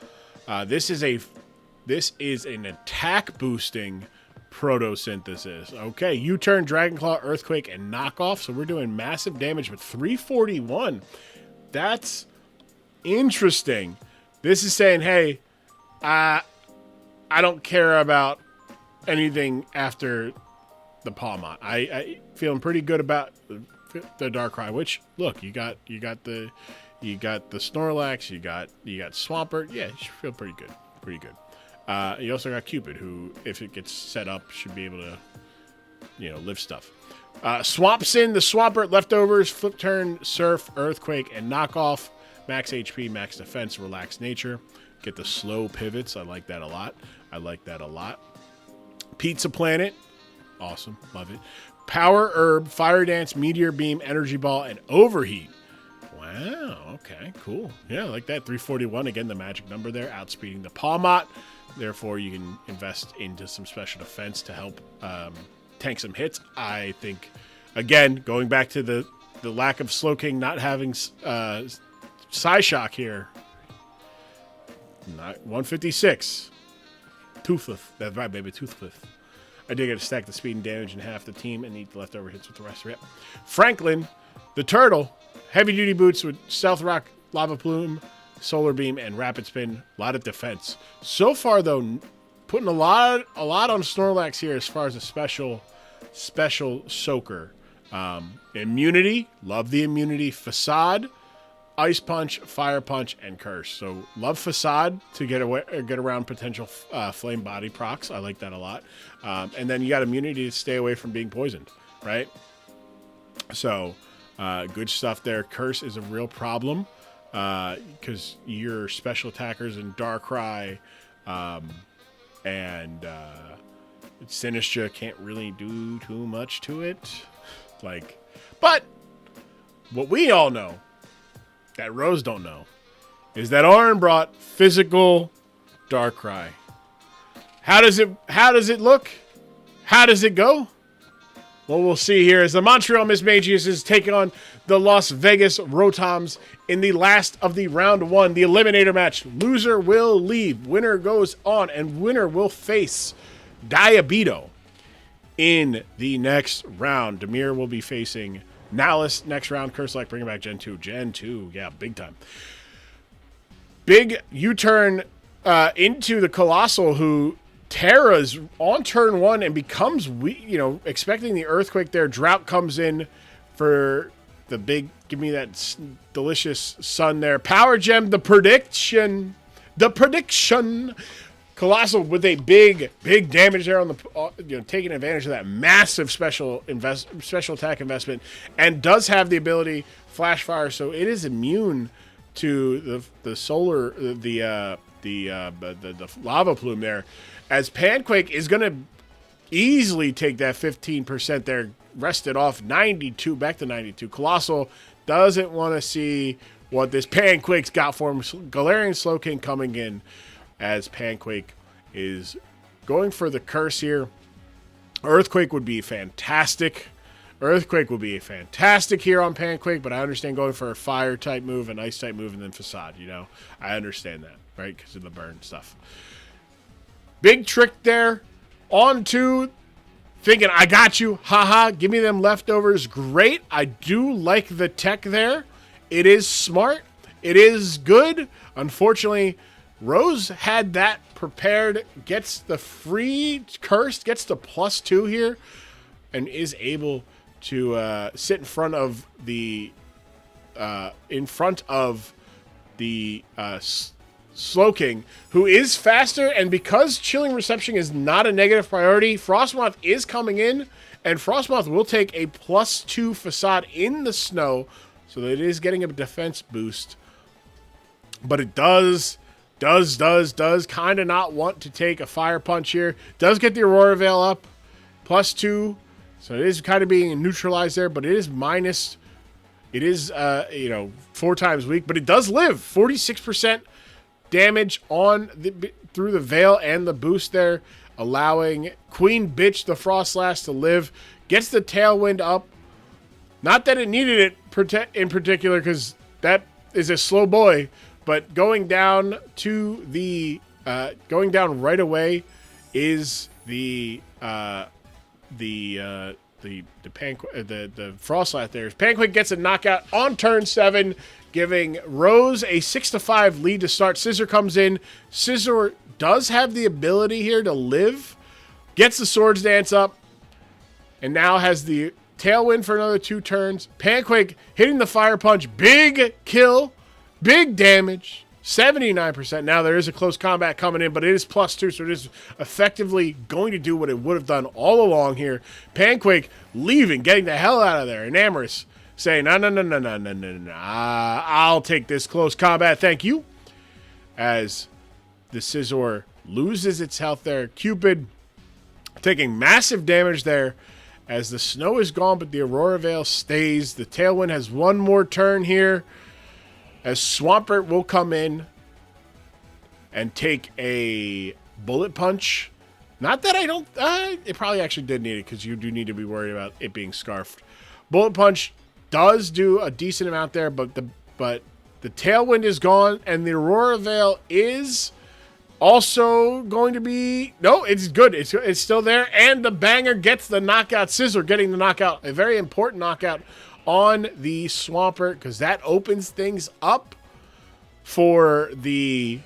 This is an attack boosting Protosynthesis. Okay, U-turn, Dragonclaw, Earthquake, and Knockoff. So we're doing massive damage with 341. That's interesting. This is saying, hey, I don't care about anything after the Pawmot. I feeling pretty good about the Darkrai. Which look, you got the Snorlax, you got Swampert. Yeah, you should feel pretty good. Pretty good. You also got Cupid, who, if it gets set up, should be able to, lift stuff. Swampsin, the Swampert, Leftovers, Flip Turn, Surf, Earthquake, and Knockoff. Max HP, max defense, relaxed nature. Get the slow pivots. I like that a lot. Pizza Planet. Awesome. Love it. Power Herb, Fire Dance, Meteor Beam, Energy Ball, and Overheat. Wow. Okay, cool. Yeah, I like that. 341. Again, the magic number there. Outspeeding the Pawmot. Therefore, you can invest into some special defense to help tank some hits. I think, again, going back to the lack of Slowking not having Psyshock here. 156. Toothless. That's right, baby. Toothless. I did get to stack the speed and damage in half the team and eat the leftover hits with the rest of it. Franklin, the Turtle, Heavy Duty Boots with Stealth Rock, Lava Plume, Solar Beam, and Rapid Spin. A lot of defense. So far, though, putting a lot on Snorlax here as far as a special soaker. Immunity, love the immunity. Facade, Ice Punch, Fire Punch, and Curse. So love Facade to get around potential flame body procs. I like that a lot. And then you got immunity to stay away from being poisoned, right? So good stuff there. Curse is a real problem because your special attackers in Darkrai and Sinistcha can't really do too much to it. But what we all know that Rose don't know is that Orin brought physical Darkrai. How does it look? How does it go? Well, we'll see here as the Montreal Miss Magius is taking on the Las Vegas Rotoms in the last of the round 1, the eliminator match. Loser will leave. Winner goes on, and winner will face Diabito in the next round. Demir will be facing Nalus next round. Curselect bringing back Gen 2. Gen 2, yeah, big time. Big U-turn into the Colossal, who Terra's on turn 1 and becomes weak, expecting the Earthquake there. Drought comes in for the big, give me that delicious sun there. Power Gem, the prediction. Colossal with a big damage there on the, taking advantage of that massive special attack investment, and does have the ability Flash Fire, so it is immune to the solar, the lava plume there. As Panquake is going to easily take that 15% there, rest it off, 92, back to 92. Colossal doesn't want to see what this Panquake's got for him. Galarian Slowking coming in as Panquake is going for the curse here. Earthquake would be fantastic. Earthquake would be fantastic here on Panquake, but I understand going for a fire type move, an ice type move, and then Facade, I understand that, right? Because of the burn stuff. Big trick there. On to thinking, I got you. Haha, give me them leftovers. Great. I do like the tech there. It is smart. It is good. Unfortunately, Rose had that prepared. Gets the free curse. Gets the +2 here. And is able to sit in front of the Slowking, who is faster, and because Chilling Reception is not a negative priority, Frostmoth is coming in, and Frostmoth will take a +2 Facade in the snow, so that it is getting a defense boost. But it does kind of not want to take a Fire Punch here. Does get the Aurora Veil up, +2, so it is kind of being neutralized there, but it is minus. It is, 4 times weak, but it does live. 46% damage through the Veil and the boost there, allowing Queen Bitch, the Frostlass, to live. Gets the Tailwind up. Not that it needed it in particular, because that is a slow boy, but going down right away is the Frostlass there. Panquake gets a knockout on turn 7, giving Rose a 6-5 lead to start. Scizor comes in. Scizor does have the ability here to live. Gets the Swords Dance up. And now has the Tailwind for another 2 turns. Panquake hitting the Fire Punch. Big kill. Big damage. 79%. Now there is a close combat coming in, but it is +2, so it is effectively going to do what it would have done all along here. Panquake leaving, getting the hell out of there. And Amorous saying, no. I'll take this close combat, thank you. As the Scizor loses its health there. Cupid taking massive damage there as the snow is gone, but the Aurora Veil stays. The Tailwind has one more turn here, as Swampert will come in and take a Bullet Punch. Not that I don't... it probably actually did need it, because you do need to be worried about it being scarfed. Bullet Punch does do a decent amount there, but the Tailwind is gone, and the Aurora Veil is also going to be... No, it's good. It's still there, and the Banger gets the knockout. Scizor getting the knockout. A very important knockout on the Swampert, because that opens things up for the...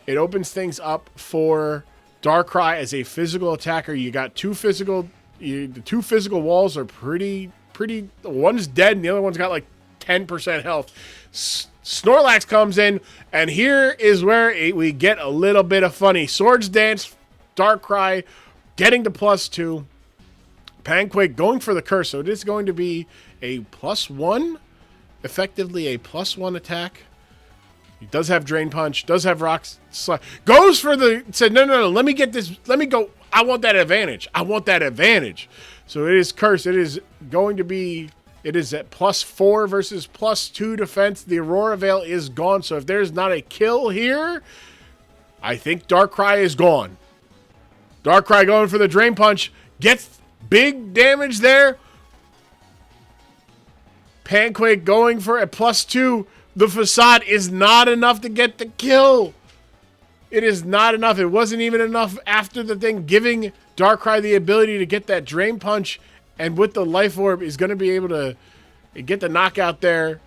It opens things up for Darkrai as a physical attacker. You got 2 physical... the 2 physical walls are pretty... One's dead, and the other one's got like 10% health. Snorlax comes in, and here is where we get a little bit of funny. Swords Dance, Darkrai getting to +2. Panquake going for the curse, so it is going to be a +1, effectively a +1 attack. He does have Drain Punch, does have Rock Slide. Goes for the... Said, no, let me get this... Let me go... I want that advantage. So it is cursed. It is going to be... It is at +4 versus +2 defense. The Aurora Veil is gone, so if there's not a kill here, I think Darkrai is gone. Darkrai going for the Drain Punch. Gets big damage there. Panquake going for a +2. The facade is not enough to get the kill. It is not enough. It wasn't even enough after the thing, giving Darkrai the ability to get that Drain Punch, and with the Life Orb is going to be able to get the knockout there,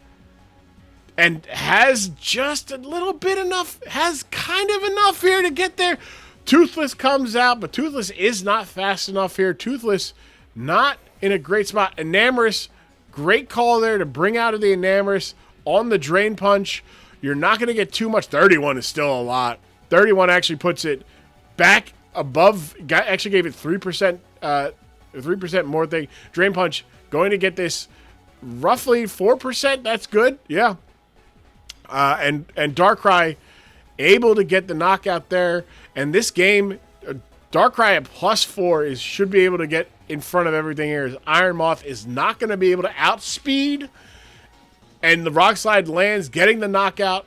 and has just a little bit enough, has kind of enough here to get there. Toothless comes out, but Toothless is not fast enough here. Toothless not in a great spot. Enamorous, great call there to bring out of the Enamorous on the Drain Punch. You're not going to get too much. 31 is still a lot. 31 actually puts it back above, actually gave it 3%, 3% more thing. Drain Punch going to get this roughly 4%. That's good. Yeah. And Darkrai able to get the knockout there. And this game, Darkrai at +4 should be able to get in front of everything here. Iron Moth is not going to be able to outspeed. And the Rock Slide lands, getting the knockout.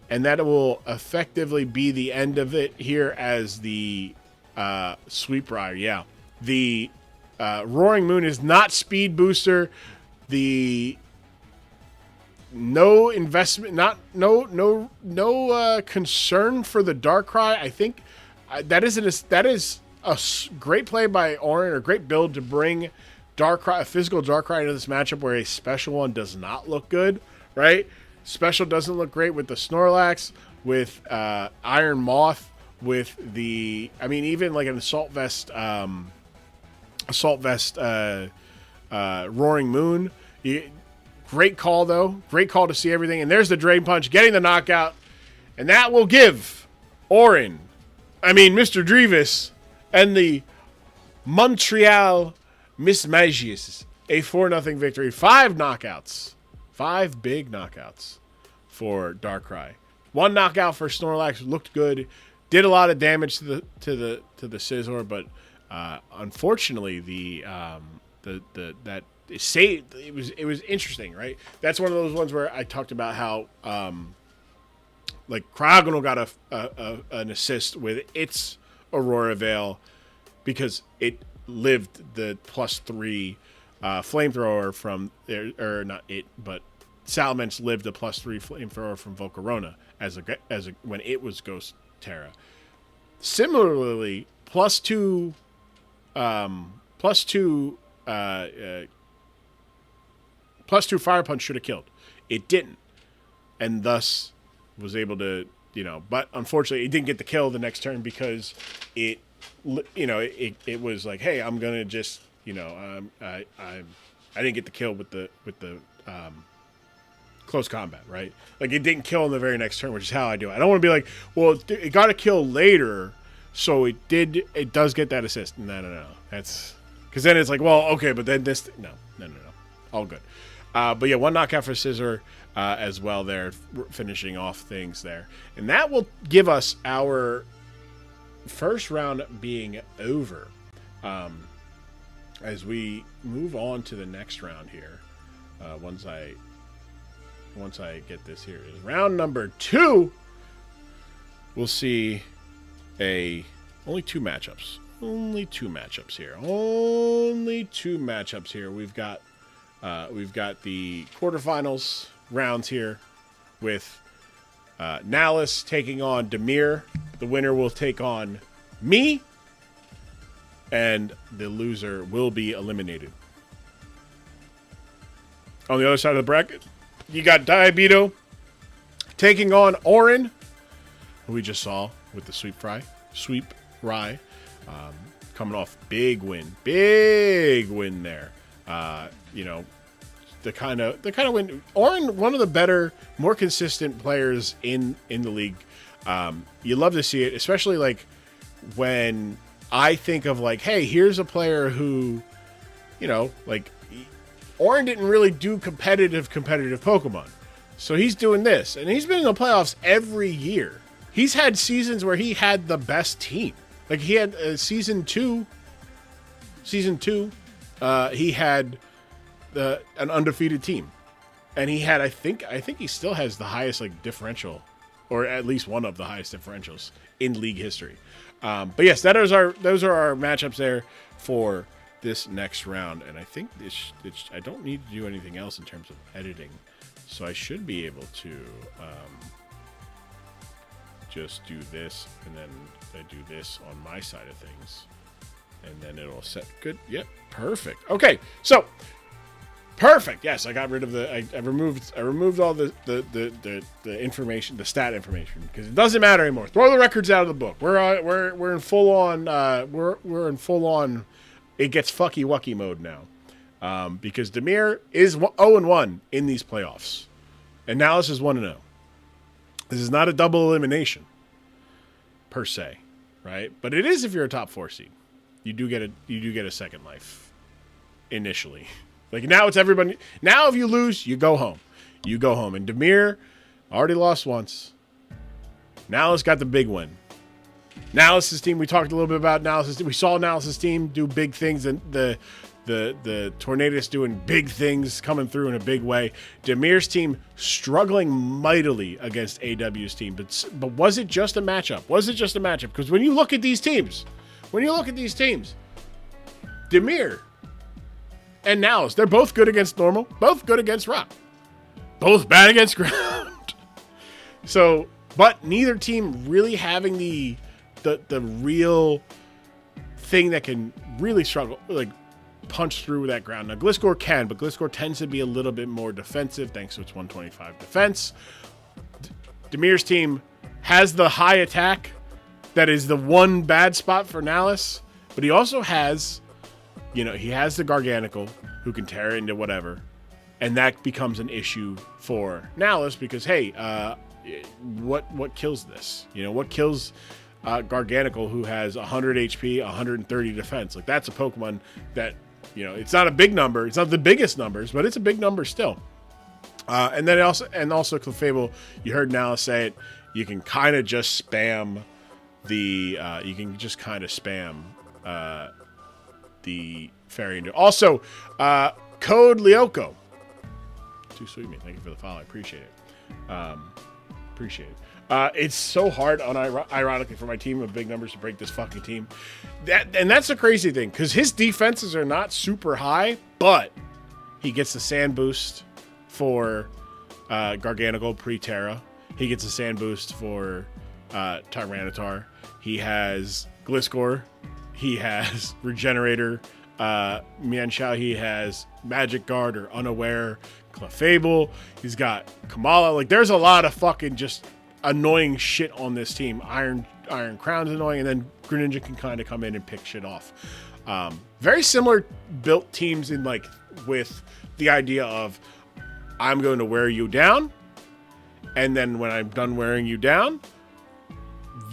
And that will effectively be the end of it here as the Sweep Rider. Yeah. The Roaring Moon is not Speed Booster. The no investment, no concern for the Darkrai. I think that is a great play by Orin, or great build to bring Darkrai, a physical Darkrai, into this matchup where a special one does not look good, right? Special doesn't look great with the Snorlax, with Iron Moth, with the, I mean, even like an Assault Vest, Roaring Moon. Great call, though. Great call to see everything. And there's the Drain Punch, getting the knockout. And that will give Mr. Drevis and the Montreal Miss Magius a 4-0 victory. 5 knockouts. 5 big knockouts for Darkrai. 1 knockout for Snorlax, looked good. Did a lot of damage to the Scizor, but unfortunately it was interesting, right? That's one of those ones where I talked about how like Cryogonal got an assist with its Aurora Veil because it lived the +3 flamethrower from there, or not it, but Salamence lived the +3 flamethrower from Volcarona as when it was Ghost Terra. Similarly, +2 Fire Punch should have killed. It didn't, and thus was able to, but unfortunately it didn't get the kill the next turn because it was like, hey, I'm gonna just, I didn't get the kill with the close combat, right? Like, it didn't kill in the very next turn, which is how I do it. I don't want to be like, well, it got a kill later, so it does get that assist. No. That's because then it's like, well, okay, but then this, no. All good. But yeah, 1 knockout for Scizor as well there, finishing off things there. And that will give us our first round being over. As we move on to the next round here, once I get this here, is round number 2. We'll see only 2 matchups. Only 2 matchups here. We've got the quarterfinals rounds here with Nalis taking on Demir. The winner will take on me, and the loser will be eliminated. On the other side of the bracket, you got Diabito taking on Orin, who we just saw with the Sweep Rye. Coming off big win there. The kind of win. Orin, one of the better, more consistent players in the league. You love to see it, especially like when I think of like, hey, here's a player who, like Orin didn't really do competitive Pokemon, so he's doing this, and he's been in the playoffs every year. He's had seasons where he had the best team. Like he had season two. He had an undefeated team, and he had I think he still has the highest like differential, or at least one of the highest differentials in league history. But yes, those are our matchups there for this next round, and I think I don't need to do anything else in terms of editing, so I should be able to just do this, and then I do this on my side of things, and then it'll set good. Yep, perfect. Okay, so perfect. Yes, I got rid of I removed all the information, the stat information, because it doesn't matter anymore. Throw the records out of the book. We're in full on we're in full on it gets fucky wucky mode now, because Demir is 0-1 in these playoffs, and Nalus is 1-0. This is not a double elimination per se, right? But it is if you're a top 4 seed. You do get a second life initially. Like now it's everybody. Now if you lose, you go home. You go home. And Demir already lost once. Nalus got the big win. Nalus' team, we talked a little bit about Nalus'. We saw Nalus' team do big things, and the Tornadoes doing big things, coming through in a big way. Demir's team struggling mightily against AW's team. But was it just a matchup? Was it just a matchup? Because when you look at these teams, Demir and Nalus, they're both good against normal, both good against rock, both bad against ground. So, but neither team really having the real thing that can really struggle, like punch through that ground. Now, Gliscor can, but Gliscor tends to be a little bit more defensive thanks to its 125 defense. Demir's team has the high attack that is the one bad spot for Nalus, but he also has, he has the Garganical who can tear into whatever, and that becomes an issue for Nalus because, hey, what kills this? What kills Garganical, who has 100 HP, 130 defense? Like, that's a Pokemon that, it's not a big number. It's not the biggest numbers, but it's a big number still. And then also Clefable, you heard Nalus say it, you can kind of just spam the Fairy Angel. Also, code Lyoko. Too sweet me. Thank you for the follow. I appreciate it. It's so hard, ironically, for my team of big numbers to break this fucking team. That's the crazy thing, because his defenses are not super high, but he gets the sand boost for Garganical pre-Terra. He gets a sand boost for Tyranitar. He has Gliscor. He has Regenerator. Mienshao. He has Magic Guard or Unaware. Clefable. He's got Kamala. Like, there's a lot of fucking just annoying shit on this team. Iron Crown's annoying, and then Greninja can kind of come in and pick shit off. Very similar built teams with the idea of, I'm going to wear you down, and then when I'm done wearing you down,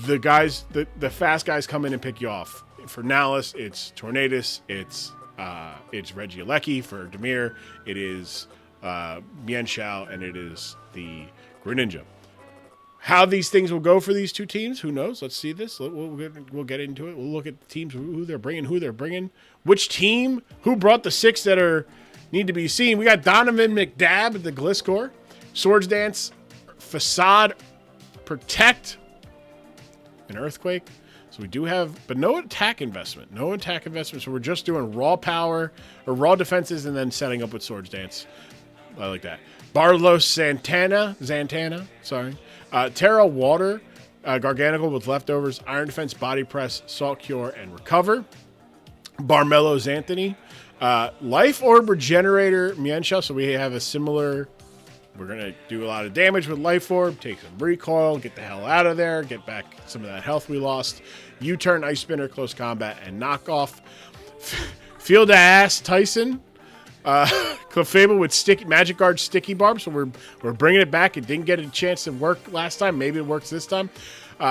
the fast guys come in and pick you off. For Nalus, it's Tornadus, it's Regieleki. For Demir, it is Mienshao, and it is the Greninja. How these things will go for these two teams, who knows? Let's see this. We'll get into it. We'll look at the teams, who they're bringing, which team, who brought the 6 that need to be seen. We got Donovan McDab, the Gliscor, Swords Dance, Facade, Protect, and Earthquake. So we do have, but no attack investment. So we're just doing raw power or raw defenses and then setting up with Swords Dance. I like that. Barlos Zantana, sorry. Terra Water, Garganical with leftovers, Iron Defense, Body Press, Salt Cure, and Recover. Barmelos Anthony, Life Orb Regenerator, Mienshao. So we have a similar. We're going to do a lot of damage with Life Orb, take some recoil, get the hell out of there, get back some of that health we lost. U-turn, Ice Spinner, Close Combat, and Knockoff. Field Ass Tyson. Clefable with Magic Guard Sticky Barb, so we're bringing it back. It didn't get a chance to work last time. Maybe it works this time.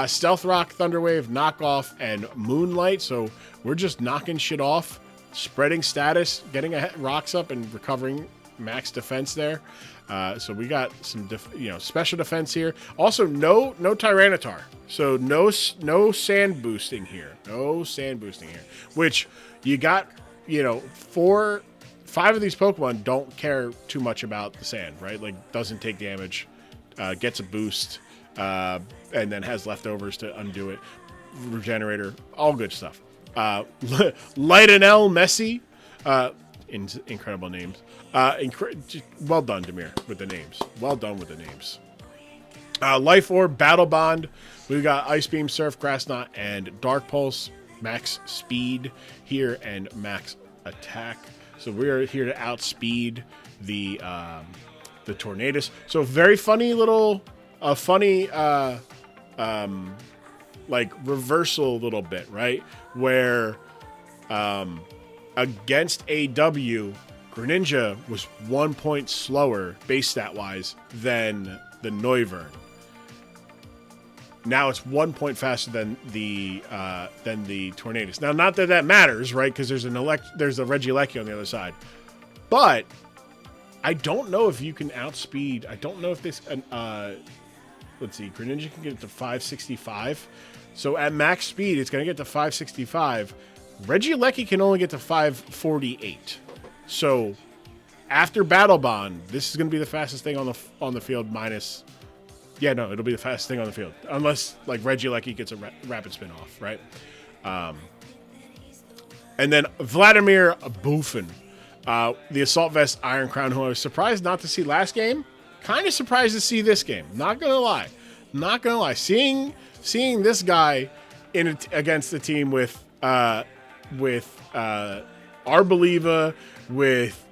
Stealth Rock, Thunderwave, Knockoff, and Moonlight. So we're just knocking shit off, spreading status, getting rocks up, and recovering max defense there. So we got some special defense here. Also, no Tyranitar. So no sand boosting here. Which you got, 5 of these Pokemon don't care too much about the sand, right? Like, doesn't take damage, gets a boost, and then has leftovers to undo it. Regenerator, all good stuff. Light and L Messi, Incredible names. Well done, Demir, with the names. Well done with the names. Life Orb, Battle Bond. We've got Ice Beam, Surf, Grass Knot, and Dark Pulse. Max Speed here and Max Attack. So we're here to outspeed the Tornadus. So very funny little, like reversal a little bit, right? Where against AW, Greninja was 1 point slower base stat wise than the Noivern. Now it's 1 point faster than the Tornadus. Now, not that matters, right? Because there's a Regieleki on the other side, but I don't know if you can outspeed. I don't know if this. Let's see. Greninja can get it to 565. So at max speed, it's going to get to 565. Regieleki can only get to 548. So after Battle Bond, this is going to be the fastest thing on the field. Minus, yeah, no, it'll be the fastest thing on the field unless like Regieleki gets a rapid spin off, right? And then Vladimir Buffon, the Assault Vest Iron Crown, who I was surprised not to see last game. Kind of surprised to see this game. Not gonna lie. Seeing this guy against the team with Arboliva, with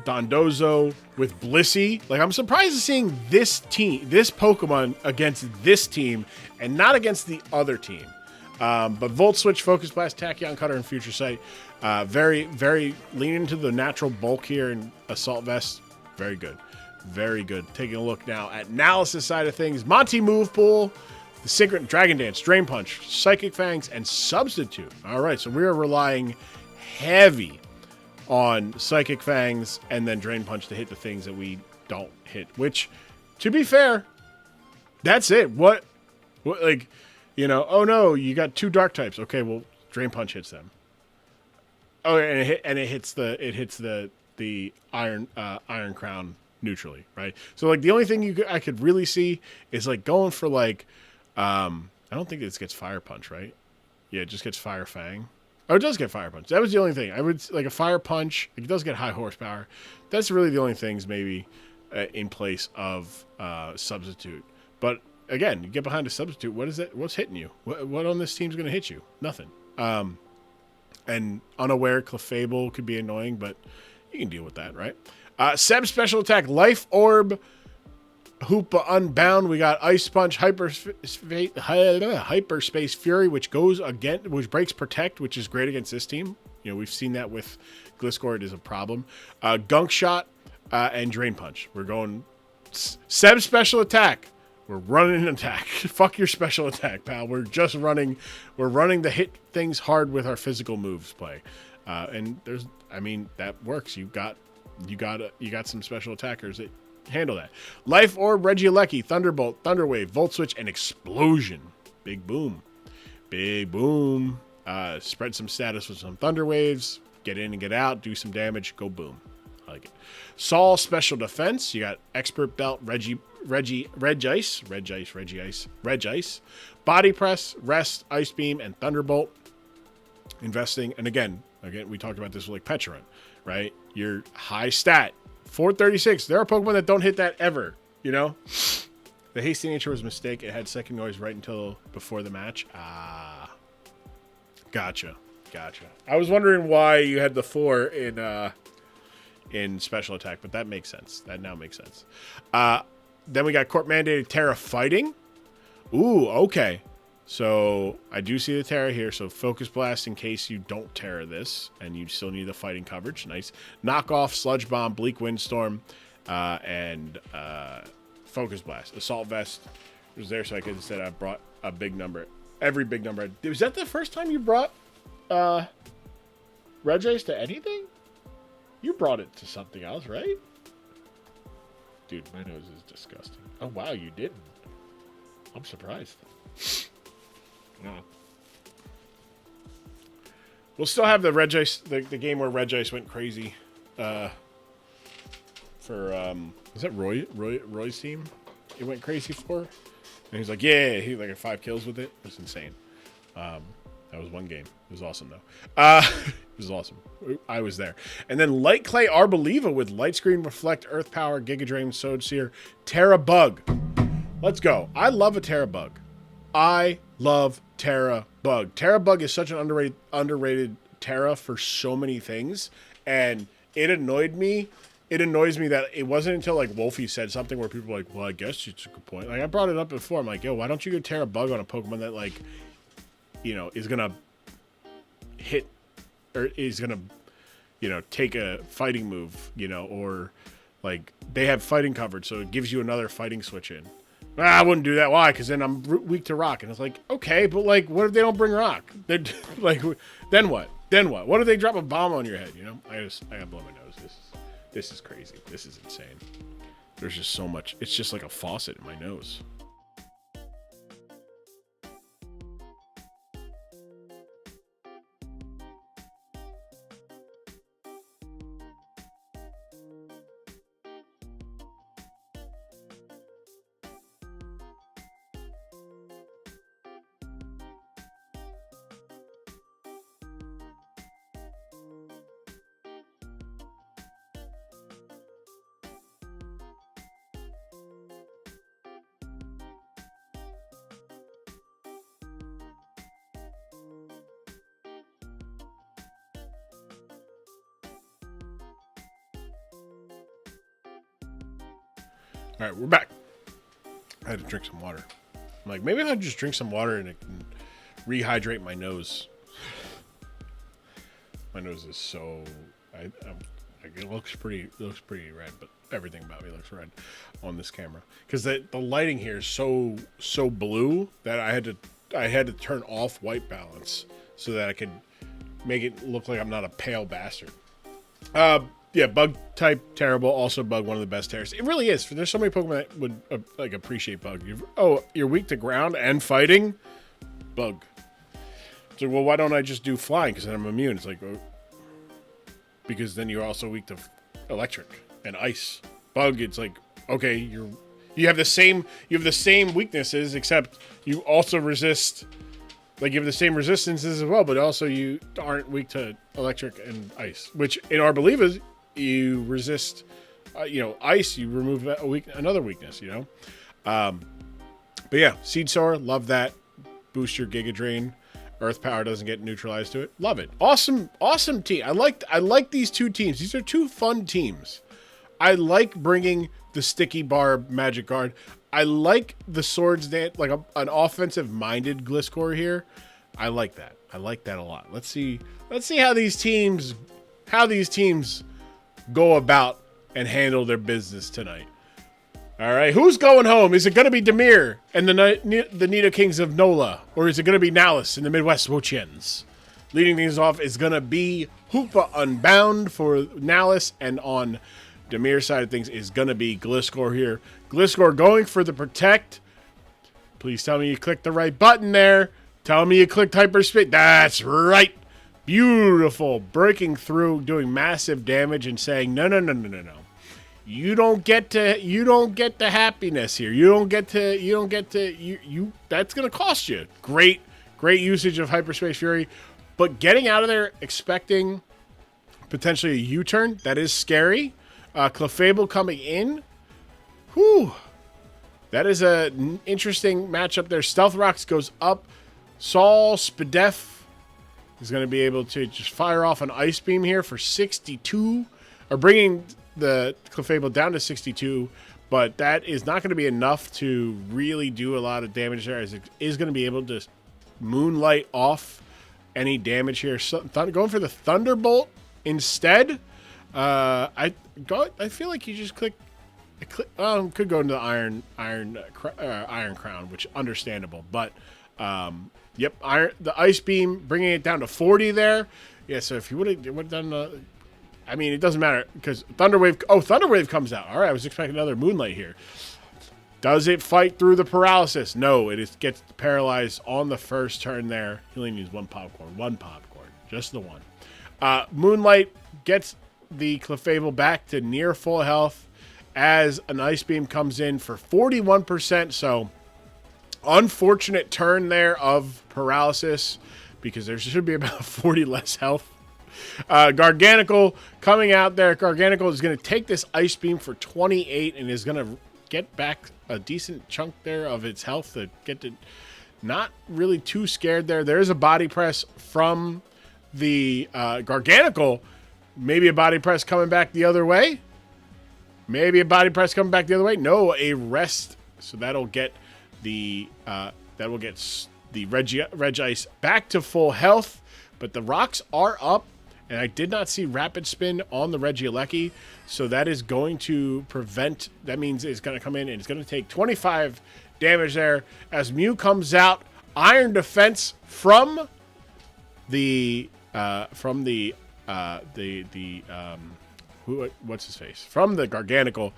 Dondozo, with Blissey. Like, I'm surprised to seeing this Pokemon against this team and not against the other team. But Volt Switch, Focus Blast, Tachyon Cutter, and Future Sight. Very, very leaning into the natural bulk here in Assault Vest. Very good. Very good. Taking a look now at analysis side of things. Monty Move Pool, the Synchron Dragon Dance, Drain Punch, Psychic Fangs, and Substitute. All right, so we are relying heavy on Psychic Fangs and then Drain Punch to hit the things that we don't hit. Which, to be fair, that's it. What like, you know, oh no, you got 2 dark types. Okay, well, Drain Punch hits them. Oh, and it hits the Iron Crown neutrally, right? So like the only thing I could really see is like going for like I don't think this gets Fire Punch, right? Yeah, it just gets Fire Fang. Oh, it does get Fire Punch. That was the only thing. I would like a Fire Punch. It does get high horsepower. That's really the only things maybe in place of Substitute. But again, you get behind a Substitute. What is it? What's hitting you? What on this team's going to hit you? Nothing. And Unaware Clefable could be annoying, but you can deal with that, right? Seb Special Attack, Life Orb, Hoopa Unbound. We got Ice Punch, Hyperspace Fury, which breaks Protect, which is great against this team. You know, we've seen that with Gliscor. It is a problem. Gunk Shot and Drain Punch. We're going Seb Special Attack. We're running an attack. Fuck your special attack, pal. We're just running. We're running the hit things hard with our physical moves play, and that works. You got some special attackers that handle that. Life Orb, Regieleki, Thunderbolt, Thunderwave, Volt Switch, and Explosion. Big boom. Spread some status with some Thunder Waves. Get in and get out. Do some damage. Go boom. I like it. Saul Special Defense. You got Expert Belt, Reg Ice. Body Press, Rest, Ice Beam, and Thunderbolt. Investing, and again, we talked about this with like Pecharunt, right? Your high stat, 436. There are Pokemon that don't hit that ever, you know? The hasty nature was a mistake. It had second noise right until before the match. Gotcha. I was wondering why you had the 4 in special attack, but that makes sense. That now makes sense. Then we got court mandated Terra Fighting. Ooh, okay. So I do see the Terra here. So Focus Blast in case you don't Terra this and you still need the fighting coverage. Nice. Knock off Sludge Bomb, Bleak Windstorm, and Focus Blast. Assault Vest was there so I could say I brought a big number. Every big number. Was that the first time you brought Regice to anything? You brought it to something else, right? Dude, my nose is disgusting. Oh, wow, you didn't. I'm surprised. No. We'll still have the Regice, the game where Regice went crazy. For, is that Roy's team? It went crazy for? And he's like, yeah, he like had 5 kills with it. It was insane. That was one game. It was awesome, though. It was awesome. I was there. And then Light Clay Arboliva with Light Screen, Reflect, Earth Power, Giga Drain, Sword Seer, Terra Bug. Let's go. I love a Terra Bug. I love Terra Bug. Terra Bug is such an underrated Terra for so many things. And it annoyed me. It annoys me that it wasn't until like Wolfie said something where people were like, well, I guess it's a good point. Like I brought it up before. I'm like, yo, why don't you go Terra Bug on a Pokemon that like, you know, is going to hit or is going to, you know, take a fighting move, you know, or like they have fighting coverage. So it gives you another fighting switch in. I wouldn't do that. Why? Because then I'm weak to rock. And it's like, okay, but like, what if they don't bring rock? They're like, then what? Then what? What if they drop a bomb on your head? You know, I gotta blow my nose. This is crazy. This is insane. There's just so much. It's just like a faucet in my nose. All right, we're back. I had to drink some water. I'm like, maybe I'll just drink some water and it can rehydrate my nose. My nose is so... it looks pretty red, but everything about me looks red on this camera. Because the lighting here is so blue that I had to turn off white balance so that I could make it look like I'm not a pale bastard. Yeah, Bug type, terrible. Also, Bug, one of the best terrors. It really is. There's so many Pokemon that would like appreciate Bug. You're weak to ground and fighting? Bug. So, well, why don't I just do flying? Because then I'm immune. It's like, because then you're also weak to electric and ice. Bug, it's like, okay, you have the same weaknesses, except you also resist. Like, you have the same resistances as well, but also you aren't weak to electric and ice. Which, in Arboliva, you resist, ice, you remove another weakness, you know? But yeah, Seed Sower, love that. Boost your Giga Drain. Earth Power doesn't get neutralized to it. Love it. Awesome team. I like these two teams. These are two fun teams. I like bringing the Sticky Barb Magic Guard. I like the Swords Dance, like an offensive-minded Gliscor here. I like that. I like that a lot. Let's see how these teams go about and handle their business tonight. All right, who's going home? Is it going to be Demir and the Nido Kings of Nola, or is it going to be Nalis and the Midwest Wochians? Leading things off is going to be Hoopa Unbound for Nalis, and on Demir's side of things is going to be Gliscor here. Gliscor going for the Protect. Please tell me you clicked the right button there. Tell me you clicked Hyperspace. That's right. Beautiful. Breaking through, doing massive damage and saying, no. You don't get the happiness here. You don't get to that's going to cost you. Great usage of Hyperspace Fury, but getting out of there expecting potentially a U-turn, that is scary. Clefable coming in. Whew. That is an interesting matchup there. Stealth Rocks goes up. Saul Spadef is going to be able to just fire off an Ice Beam here for 62, or bringing the Clefable down to 62, but that is not going to be enough to really do a lot of damage there, as it is going to be able to Moonlight off any damage here. So, going for the Thunderbolt instead. I feel like you just could go into the Iron Crown, which understandable, but yep, the Ice Beam bringing it down to 40 there. Yeah, so if you would have done I mean, it doesn't matter because Thunderwave comes out. All right, I was expecting another Moonlight here. Does it fight through the paralysis? No, it gets paralyzed on the first turn there. He only needs one popcorn, just the one. Moonlight gets the Clefable back to near full health as an Ice Beam comes in for 41%. So Unfortunate turn there of paralysis because there should be about 40 less health. Garganical coming out there. Garganical is going to take this Ice Beam for 28 and is going to get back a decent chunk there of its health to get to not really too scared there. There's a body press from the Garganical. Maybe a body press coming back the other way. Maybe a body press coming back the other way. No, a rest. So that'll get the Regice back to full health. But the rocks are up, and I did not see Rapid Spin on the Regieleki. So that is going to prevent. That means it's going to come in and it's going to take 25 damage there as Mew comes out. Iron Defense from the what's his face? From the Garganical.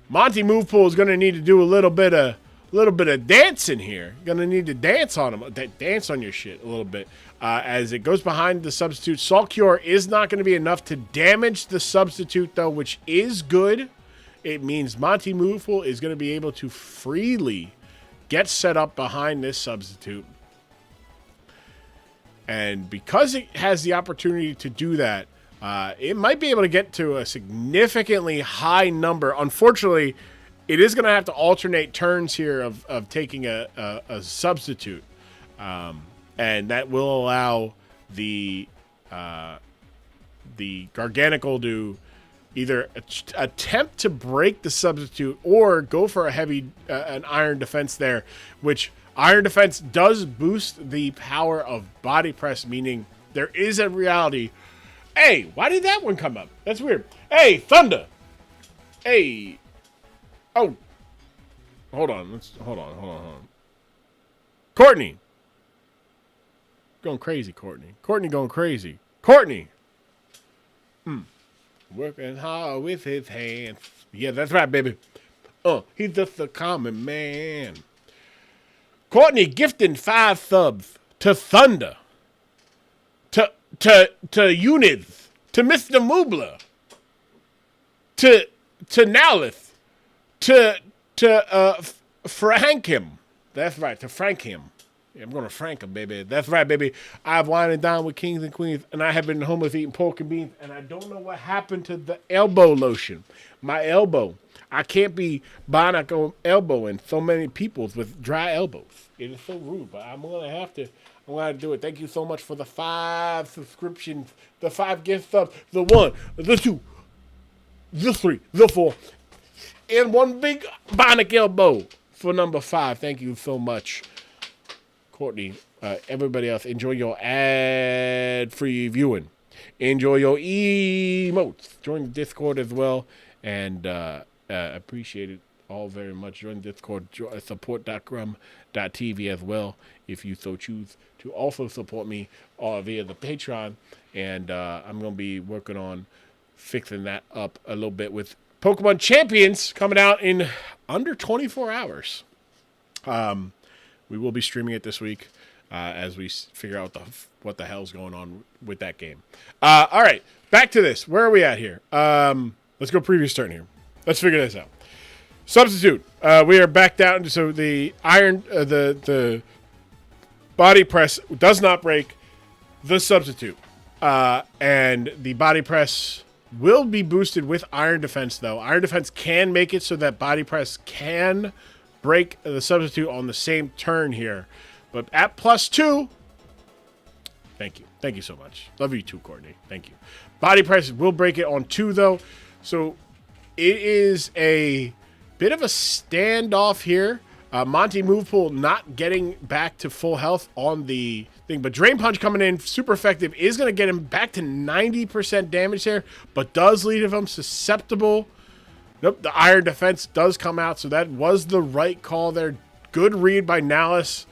Monty Move Pool is going to need to do a little bit of dancing here. You're going to need to dance on him. Dance on your shit a little bit. As it goes behind the substitute. Salt Cure is not going to be enough to damage the substitute, though, which is good. It means Monty Move Pool is going to be able to freely get set up behind this substitute. And because it has the opportunity to do that, it might be able to get to a significantly high number. Unfortunately, it is going to have to alternate turns here of taking a substitute. And that will allow the Garganical to either attempt to break the substitute or go for an Iron Defense there, which Iron Defense does boost the power of Body Press, meaning there is a reality. Hey, why did that one come up? That's weird. Hey, Thunder. Hey. Oh. Hold on. Hold on. Courtney. Going crazy, Courtney. Courtney going crazy. Courtney. Working hard with his hands. Yeah, that's right, baby. He's just a common man. Courtney gifting 5 subs to Thunder. To Unids. To Mr. Moobler. To Nowlith. To Frankham. That's right, to Frankham. Yeah, I'm going to Frank him, baby. That's right, baby. I've wined and dined with kings and queens, and I have been homeless eating pork and beans, and I don't know what happened to the elbow lotion. My elbow. I can't be bionic elbowing so many peoples with dry elbows. It is so rude, but I'm going to do it. Thank you so much for the 5 subscriptions, the 5 gift subs, the 1, the 2, the 3, the 4, and 1 big bionic elbow for number 5. Thank you so much. Courtney, everybody else, enjoy your ad-free viewing. Enjoy your emotes. Join the Discord as well, and appreciate it all very much. Join the Discord, support.grum.tv as well, if you so choose to also support me via the Patreon. And I'm going to be working on fixing that up a little bit with Pokemon Champions coming out in under 24 hours. We will be streaming it this week as we figure out what the hell's going on with that game. All right, back to this. Where are we at here? Let's go previous turn here. Let's figure this out. Substitute. We are back down. So the the body press does not break the substitute. And the body press will be boosted with Iron Defense, though. Iron Defense can make it so that body press can break the substitute on the same turn here. But at +2, thank you. Thank you so much. Love you too, Courtney. Thank you. Body press will break it on 2, though. So it is a bit of a standoff here. Monty Move Pool not getting back to full health on the thing. But Drain Punch coming in, super effective, is going to get him back to 90% damage there, but does leave him susceptible. Nope, the Iron Defense does come out, so that was the right call there. Good read by Nalus.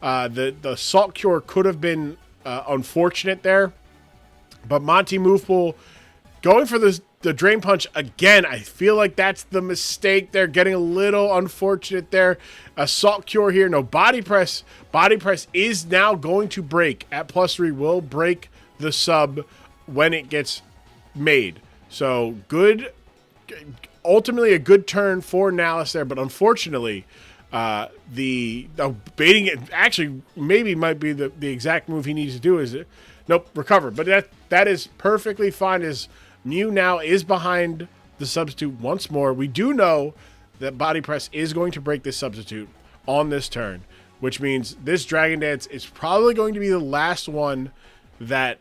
The Salt Cure could have been unfortunate there. But Monty Move Pool going for the Drain Punch again. I feel like that's the mistake there. Getting a little unfortunate there. A Salt Cure here. No, Body Press. Body Press is now going to break. At +3 will break the sub when it gets made. So good. Ultimately a good turn for Nalus there, but unfortunately Baiting it actually maybe might be the exact move he needs to do. Is it? Nope, recover. But that is perfectly fine. As Mew now is behind the substitute once more. We do know that Body Press is going to break this substitute on this turn, which means this Dragon Dance is probably going to be the last one that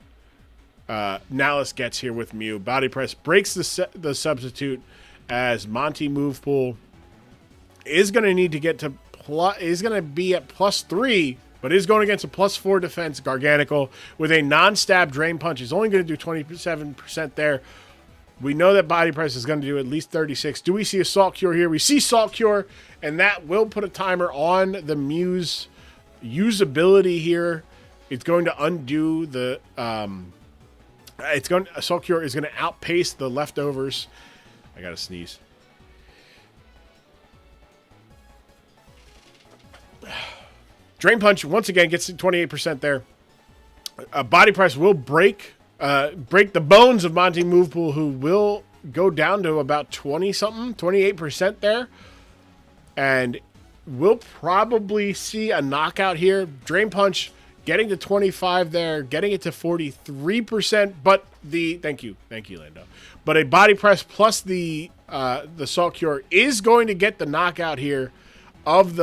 Nalus gets here with Mew. Body Press breaks the substitute as Monty Move Pool is going to need to get to is going to be at +3, but is going against a +4 defense Garganacl with a non-stab Drain Punch. Is only going to do 27% there. We know that Body Press is going to do at least 36. Do we see a Salt Cure here? We see Salt Cure, and that will put a timer on the Mew's usability here. It's going to undo the Salt Cure is going to outpace the leftovers. I gotta sneeze. Drain Punch once again gets 28% there. Body Press will break the bones of Monty Movepool, who will go down to about 20-something, 28% there, and we'll probably see a knockout here. Drain Punch getting to 25 there, getting it to 43%, but thank you, Lando. But a Body Press plus the Salt Cure is going to get the knockout here of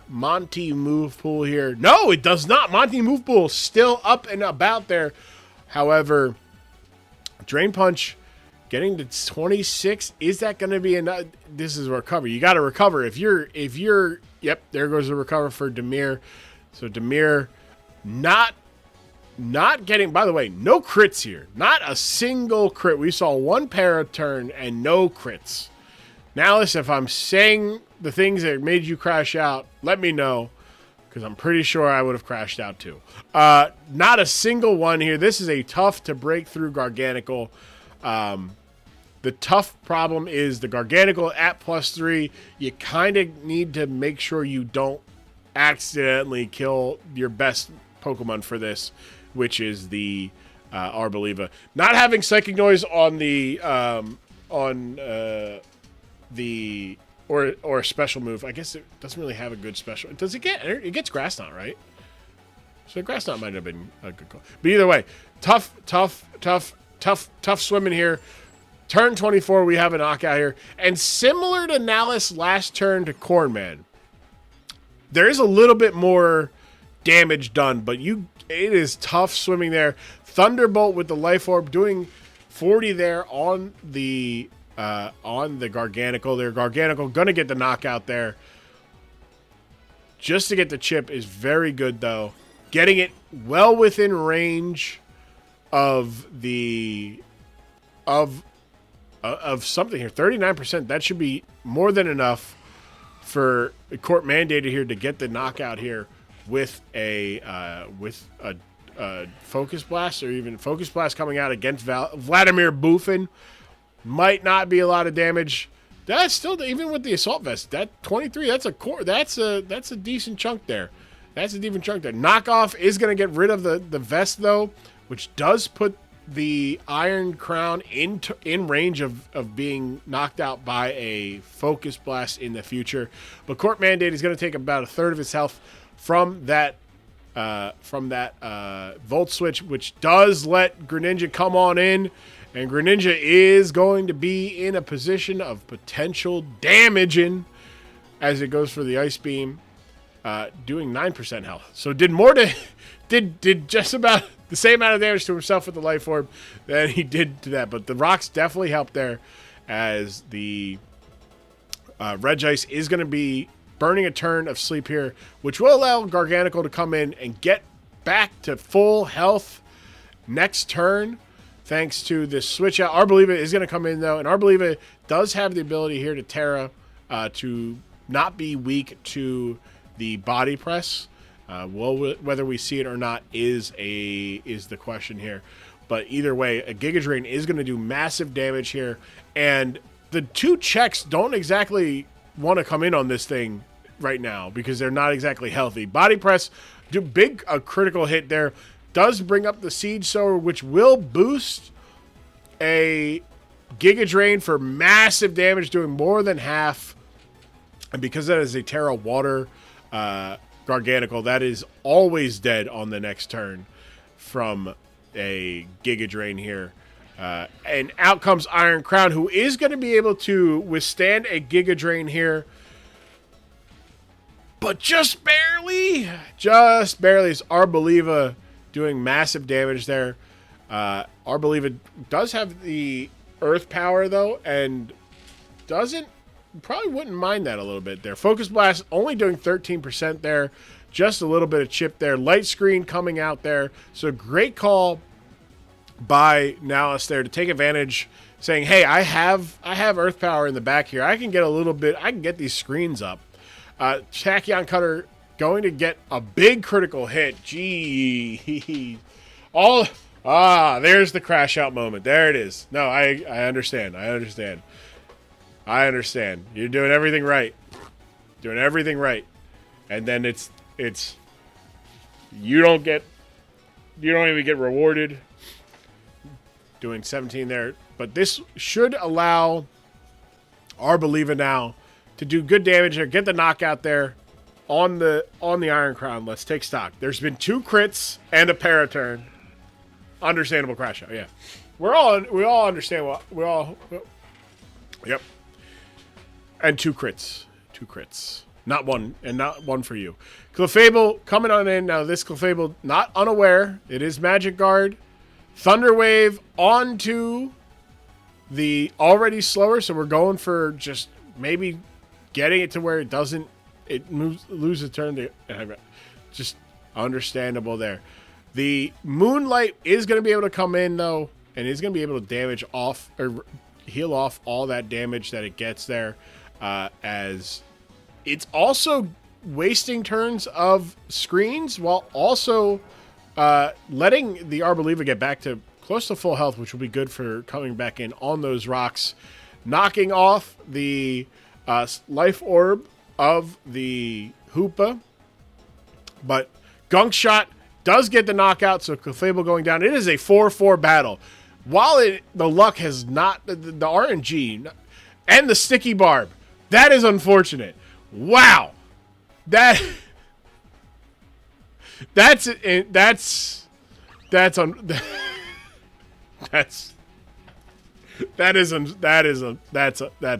Monty Movepool here. No, it does not. Monty Movepool still up and about there. However, Drain Punch getting to 26, is that going to be enough? This is a recover. You got to recover. If you're, yep, there goes the recover for Demir. So Demir not getting, by the way, no crits here. Not a single crit. We saw one para turn and no crits. Now, listen, if I'm saying the things that made you crash out, let me know, because I'm pretty sure I would have crashed out too. Not a single one here. This is a tough to break through Garganacl. The tough problem is the Garganacl at +3. You kind of need to make sure you don't accidentally kill your best Pokemon for this, which is the Arboliva. Not having Psychic Noise on or a special move. I guess it doesn't really have a good special. Does it get? It gets Grass Knot, right? So Grass Knot might have been a good call. But either way, tough swimming here. Turn 24, we have a knockout here. And similar to Nalus last turn to Cornman, there is a little bit more damage done, but it is tough swimming there. Thunderbolt with the Life Orb doing 40 there on the Garganacl there. Garganacl gonna get the knockout there. Just to get the chip is very good though. Getting it well within range of something here. 39%. That should be more than enough for Court Mandated here to get the knockout here with a Focus Blast, or even Focus Blast coming out against Vladimir Buffin. Might not be a lot of damage. That's still, even with the Assault Vest, that 23, that's a decent chunk there. That's a decent chunk there. Knockoff is going to get rid of the vest though, which does put the Iron Crown in range of being knocked out by a Focus Blast in the future. But Court Mandate is going to take about a third of his health from that Volt Switch, which does let Greninja come on in. And Greninja is going to be in a position of potential damaging as it goes for the Ice Beam, doing 9% health. So did just about the same amount of damage to himself with the Life Orb than he did to that. But the rocks definitely helped there, as the Regice is going to be burning a turn of sleep here, which will allow Garganacl to come in and get back to full health next turn. Thanks to this switch out. Arboliva is going to come in, though, and Arboliva does have the ability here to Terra to not be weak to the Body Press. Whether we see it or not is the question here. But either way, a Giga Drain is going to do massive damage here, and the two checks don't exactly want to come in on this thing right now because they're not exactly healthy. Body Press, do a critical hit there. Does bring up the Siege Sower, which will boost a Giga Drain for massive damage, doing more than half. And because that is a Terra Water Garganacl, that is always dead on the next turn from a Giga Drain here. And out comes Iron Crown, who is going to be able to withstand a Giga Drain here. But just barely. Just barely. Is Arboliva doing massive damage there. Arboliva does have the Earth Power, though, and probably wouldn't mind that a little bit there. Focus Blast only doing 13% there. Just a little bit of chip there. Light Screen coming out there. So great call by Nalis there to take advantage, saying, hey, I have Earth Power in the back here. I can get a little bit, I can get these screens up. Tachyon Cutter going to get a big critical hit. Gee. There's the crash out moment. There it is. No, I understand. I understand. You're doing everything right. Doing everything right. And then it's you don't even get rewarded doing 17 there. But this should allow Arboliva now to do good damage there, get the knockout there on the Iron Crown. Let's take stock. There's been 2 crits and a paraturn. Understandable crash out, yeah. We all understand yep. And 2 crits. 2 crits. Not one, and not one for you. Clefable coming on in. Now this Clefable not unaware. It is Magic Guard. Thunder Wave onto the already slower, so we're going for just maybe getting it to where it doesn't, lose a turn to, just understandable there. The Moonlight is going to be able to come in, though, and is going to be able to damage off, or heal off all that damage that it gets there, as it's also wasting turns of screens while also letting the Arboliva get back to close to full health, which will be good for coming back in on those rocks, knocking off the life orb of the Hoopa. But Gunk Shot does get the knockout, so Clefable going down. It is a 4-4 battle. While the luck has not, the RNG and the Sticky Barb, that is unfortunate. Wow. That is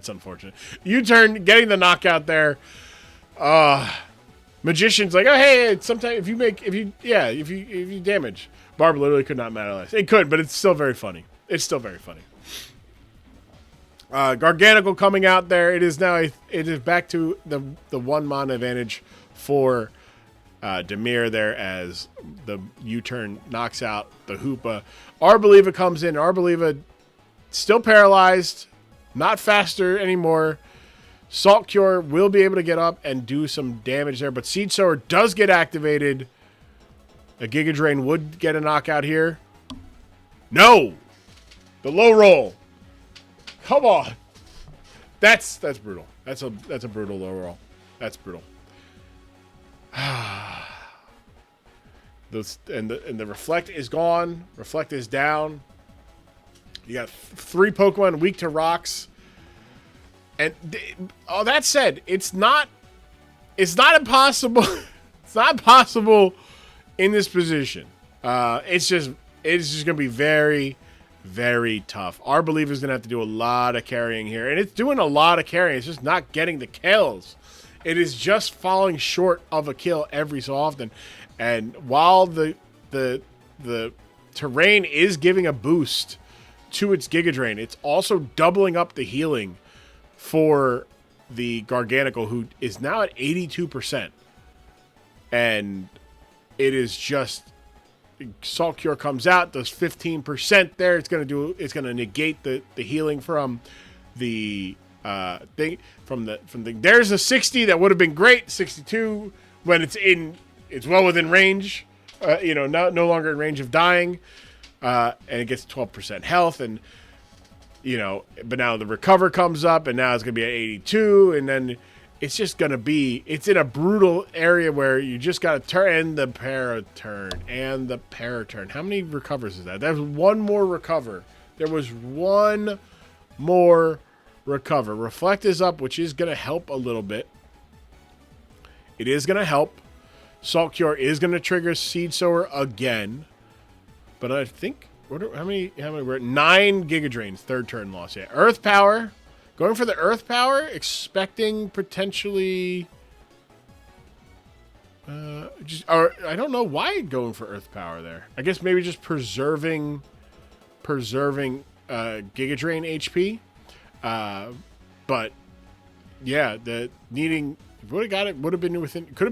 unfortunate. U-turn, getting the knockout there. Magician's like, oh hey, sometimes if you damage. Barb literally could not matter less. It could, but it's still very funny. It's still very funny. Garganacl coming out there. It is back to the 1 mana advantage for Demir there as the U-turn knocks out the Hoopa. Arboliva comes in. Arboliva still paralyzed, not faster anymore. Salt Cure will be able to get up and do some damage there, but Seed Sower does get activated. A Giga Drain would get a knockout here. No! The low roll. Come on. That's brutal. That's a brutal low roll. That's brutal. The Reflect is gone. Reflect is down. You got 3 Pokemon weak to rocks. And all that said, it's not impossible. It's not impossible in this position. It's just gonna be very, very tough. Arboliva is gonna have to do a lot of carrying here, and it's doing a lot of carrying. It's just not getting the kills. It is just falling short of a kill every so often. And while the terrain is giving a boost to its Giga Drain, it's also doubling up the healing for the Garganacl, who is now at 82%. And it is just, Salt Cure comes out, does 15% there. It's gonna negate the healing from the thing from the there's a 60 that would have been great. 62 when it's well within range, no longer in range of dying, and it gets 12% health, and but now the recover comes up, and now it's gonna be at 82, and then it's just gonna be, it's in a brutal area where you just gotta turn the paraturn. How many recovers is that? There's one more recover. There was one more recover. Reflect is up, which is gonna help a little bit. It is going to help. Salt Cure is going to trigger Seed Sower again. But I think, how many we're at? 9 Giga Drains, third turn loss. Yeah, Earth Power. Going for the Earth Power, expecting potentially... I don't know why going for Earth Power there. I guess maybe just preserving Giga Drain HP. But yeah, the needing would have got it. Could have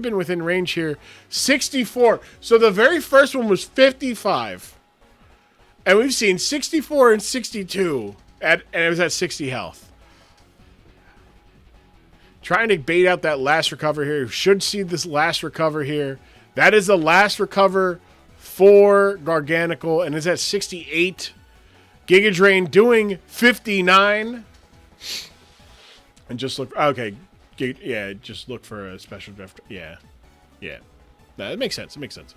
been within range here. 64. So the very first one was 55, and we've seen 64 and 62, and it was at 60 health. Trying to bait out that last recover here. Should see this last recover here. That is the last recover for Garganical, and it's at 68. Giga Drain doing 59. And just look... Okay. Yeah, just look for a special drift. Yeah. Yeah. No, it makes sense. It makes sense.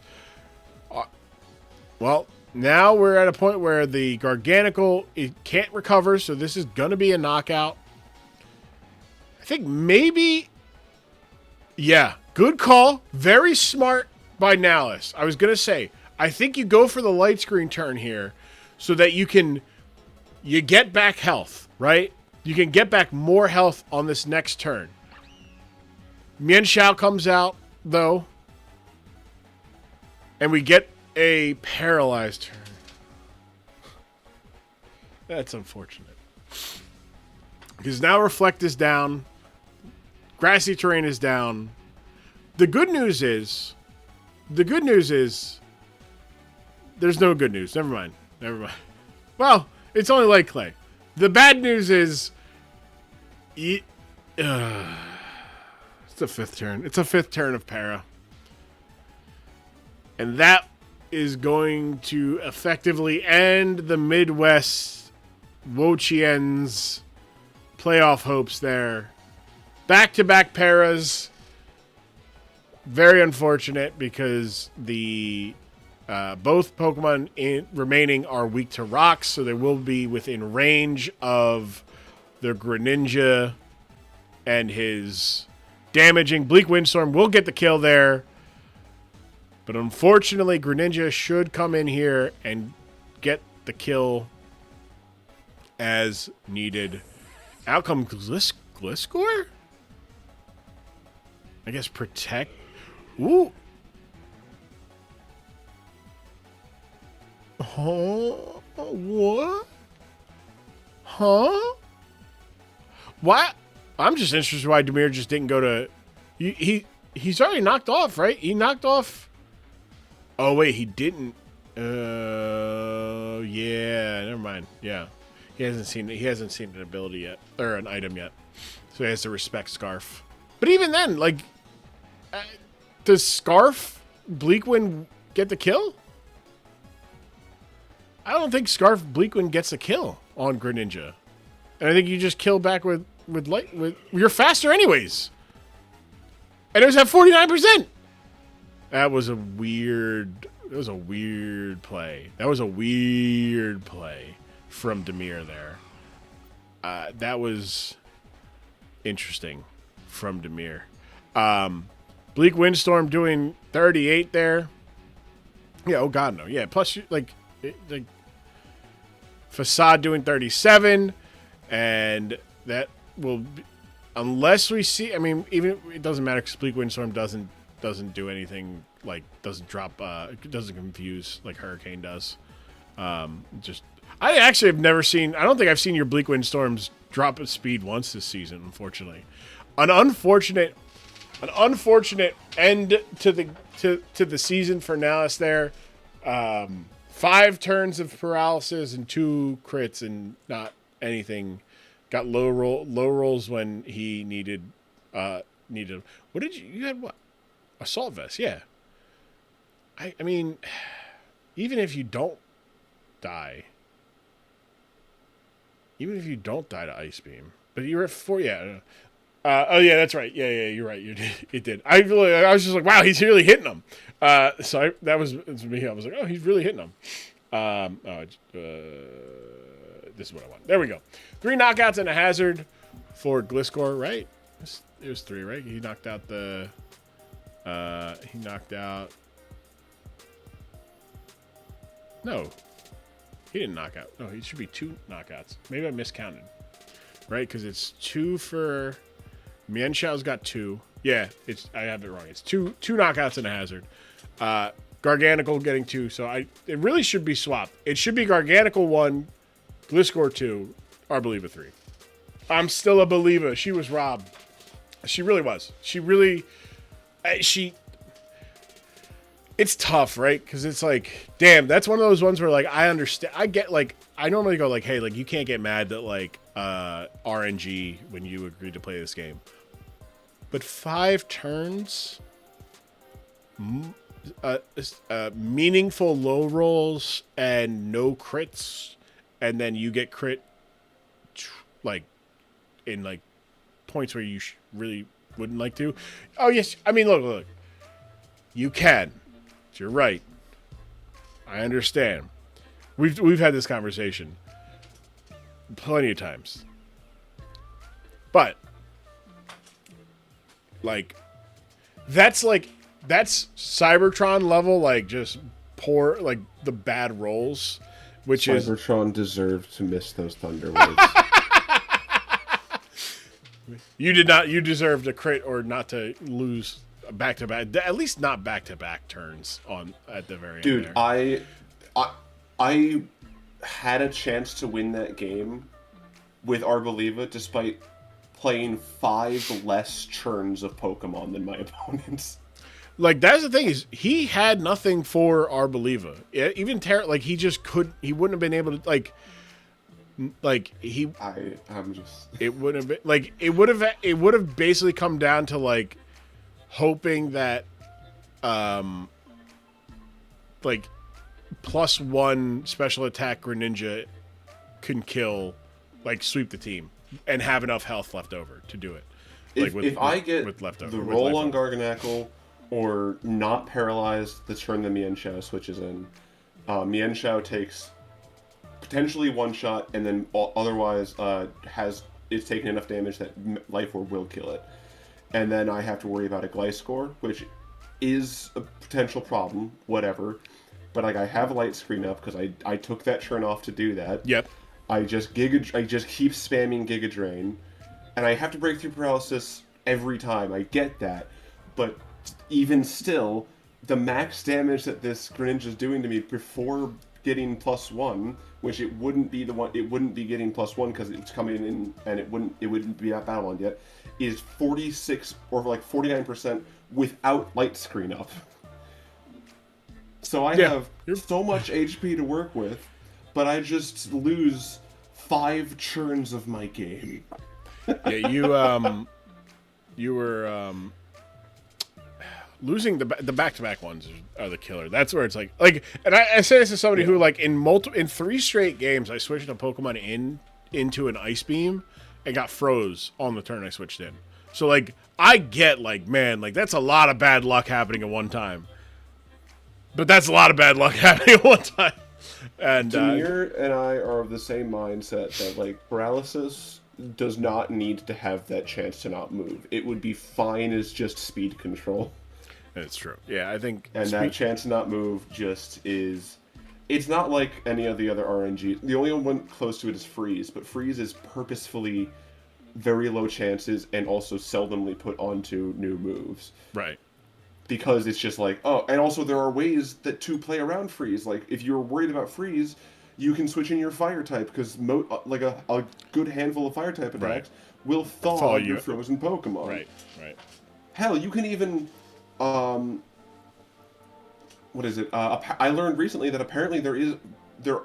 Well, now we're at a point where the Garganical, it can't recover, so this is going to be a knockout. I think maybe... Yeah, good call. Very smart by Nalis. I was going to say, I think you go for the light screen turn here so that you get back health, right? You can get back more health on this next turn. Mian Xiao comes out, though. And we get a paralyzed turn. That's unfortunate. Because now Reflect is down. Grassy Terrain is down. The good news is there's no good news. Never mind. Well, it's only Light Clay. The bad news is it's the 5th turn. It's a 5th turn of Para. And that is going to effectively end the Midwest Wochien's playoff hopes there. Back-to-back Paras. Very unfortunate because the both Pokemon remaining are weak to rocks, so they will be within range of the Greninja and his damaging Bleak Windstorm. Will get the kill there. But unfortunately, Greninja should come in here and get the kill as needed. Out comes Gliscor? I guess Protect. Ooh. Huh? What? Huh? What? I'm just interested why Demir just didn't go to... He's already knocked off, right? He knocked off... Oh, wait, he didn't. Yeah, never mind. Yeah. He hasn't seen an ability yet. Or an item yet. So he has to respect Scarf. But even then, like... does Scarf Bleakwind get the kill? I don't think Scarf Bleakwind gets a kill on Greninja. And I think you just kill back with light. You're faster anyways. And it was at 49%. That was a weird play. That was a weird play from Demir there. That was interesting from Demir. Bleak Windstorm doing 38 there. Yeah, oh god, no. Yeah, plus, like Facade doing 37. And that will be, unless we see, I mean, even, it doesn't matter because Bleak Windstorm doesn't do anything, like, doesn't drop, doesn't confuse like Hurricane does. I actually have never seen, I don't think I've seen your Bleak Windstorms drop a speed once this season, unfortunately. An unfortunate end to the season for Nalis there. 5 turns of paralysis and 2 crits and not anything. Got low rolls when he needed. What did you had? What? Assault Vest, yeah. I mean, even if you don't die to Ice Beam, but you were at 4, yeah. Oh yeah, that's right. Yeah, you're right. It did. I was just like, wow, he's really hitting them. So that was me. I was like, oh, he's really hitting them. This is what I want. There we go. 3 knockouts and a hazard for Gliscor, right? It was 3, right? He knocked out the He knocked out. No, he didn't knock out. No, it should be 2 knockouts. Maybe I miscounted. Right, because it's 2 for Mian Xiao's got 2. Yeah, I have it wrong. It's two knockouts and a hazard. Garganical getting 2, so it really should be swapped. It should be Garganical 1, Gliscor 2, Arboliva 3. I'm still a believer. She was robbed. She really was. She really. It's tough, right? Because it's like, damn, that's one of those ones where like I understand. I get like I normally go like, hey, like you can't get mad that like RNG when you agreed to play this game, but 5 turns, meaningful low rolls and no crits, and then you get crit like in like points where you really wouldn't like to. Oh yes, I mean look, you can. You're right. I understand. We've had this conversation plenty of times. But that's Cybertron level, like just poor, like the bad rolls, which Cybertron deserved to miss those Thunder Waves. You did not. You deserved a crit or not to lose back to back. At least not back to back turns at the very end. Dude, there. I had a chance to win that game with Arboliva despite playing 5 less turns of Pokemon than my opponents. Like that's the thing is he had nothing for Arboliva. Even like he just couldn't. He wouldn't have been able to I'm just. It would have been like it would have basically come down to like hoping that like +1 special attack Greninja can kill, like sweep the team and have enough health left over to do it. If I get the roll on Garganackle or not paralyzed the turn the Mienshao switches in, Mienshao takes potentially 1 shot and then otherwise is taking enough damage that Life Orb will kill it. And then I have to worry about a Gliscor, which is a potential problem, whatever. But like I have Light Screen up because I took that turn off to do that. Yep. I just keep spamming Giga Drain, and I have to break through paralysis every time. I get that, but even still, the max damage that this Greninja is doing to me before getting +1, which it wouldn't be getting +1 because it's coming in and it wouldn't be at Battle Bond yet, is 46 or like 49% without Light Screen up. So I have so much HP to work with, but I just lose 5 turns of my game. Yeah, you were losing the back-to-back ones are the killer. That's where it's like, and I say this to somebody who like in 3 straight games I switched a Pokemon into an Ice Beam and got froze on the turn I switched in. So like I get like, man, like that's a lot of bad luck happening at one time. But that's a lot of bad luck happening at one time. And Demir and I are of the same mindset that like paralysis does not need to have that chance to not move. It would be fine as just speed control. That's true. Yeah, I think. And that chance to not move just is. It's not like any of the other RNG. The only one close to it is Freeze, but Freeze is purposefully very low chances and also seldomly put onto new moves. Right. Because it's just like, oh, and also there are ways to play around Freeze. Like, if you're worried about Freeze, you can switch in your Fire type, because like a good handful of Fire type attacks will thaw your frozen Pokemon. Right. Hell, you can even, what is it? I learned recently that apparently there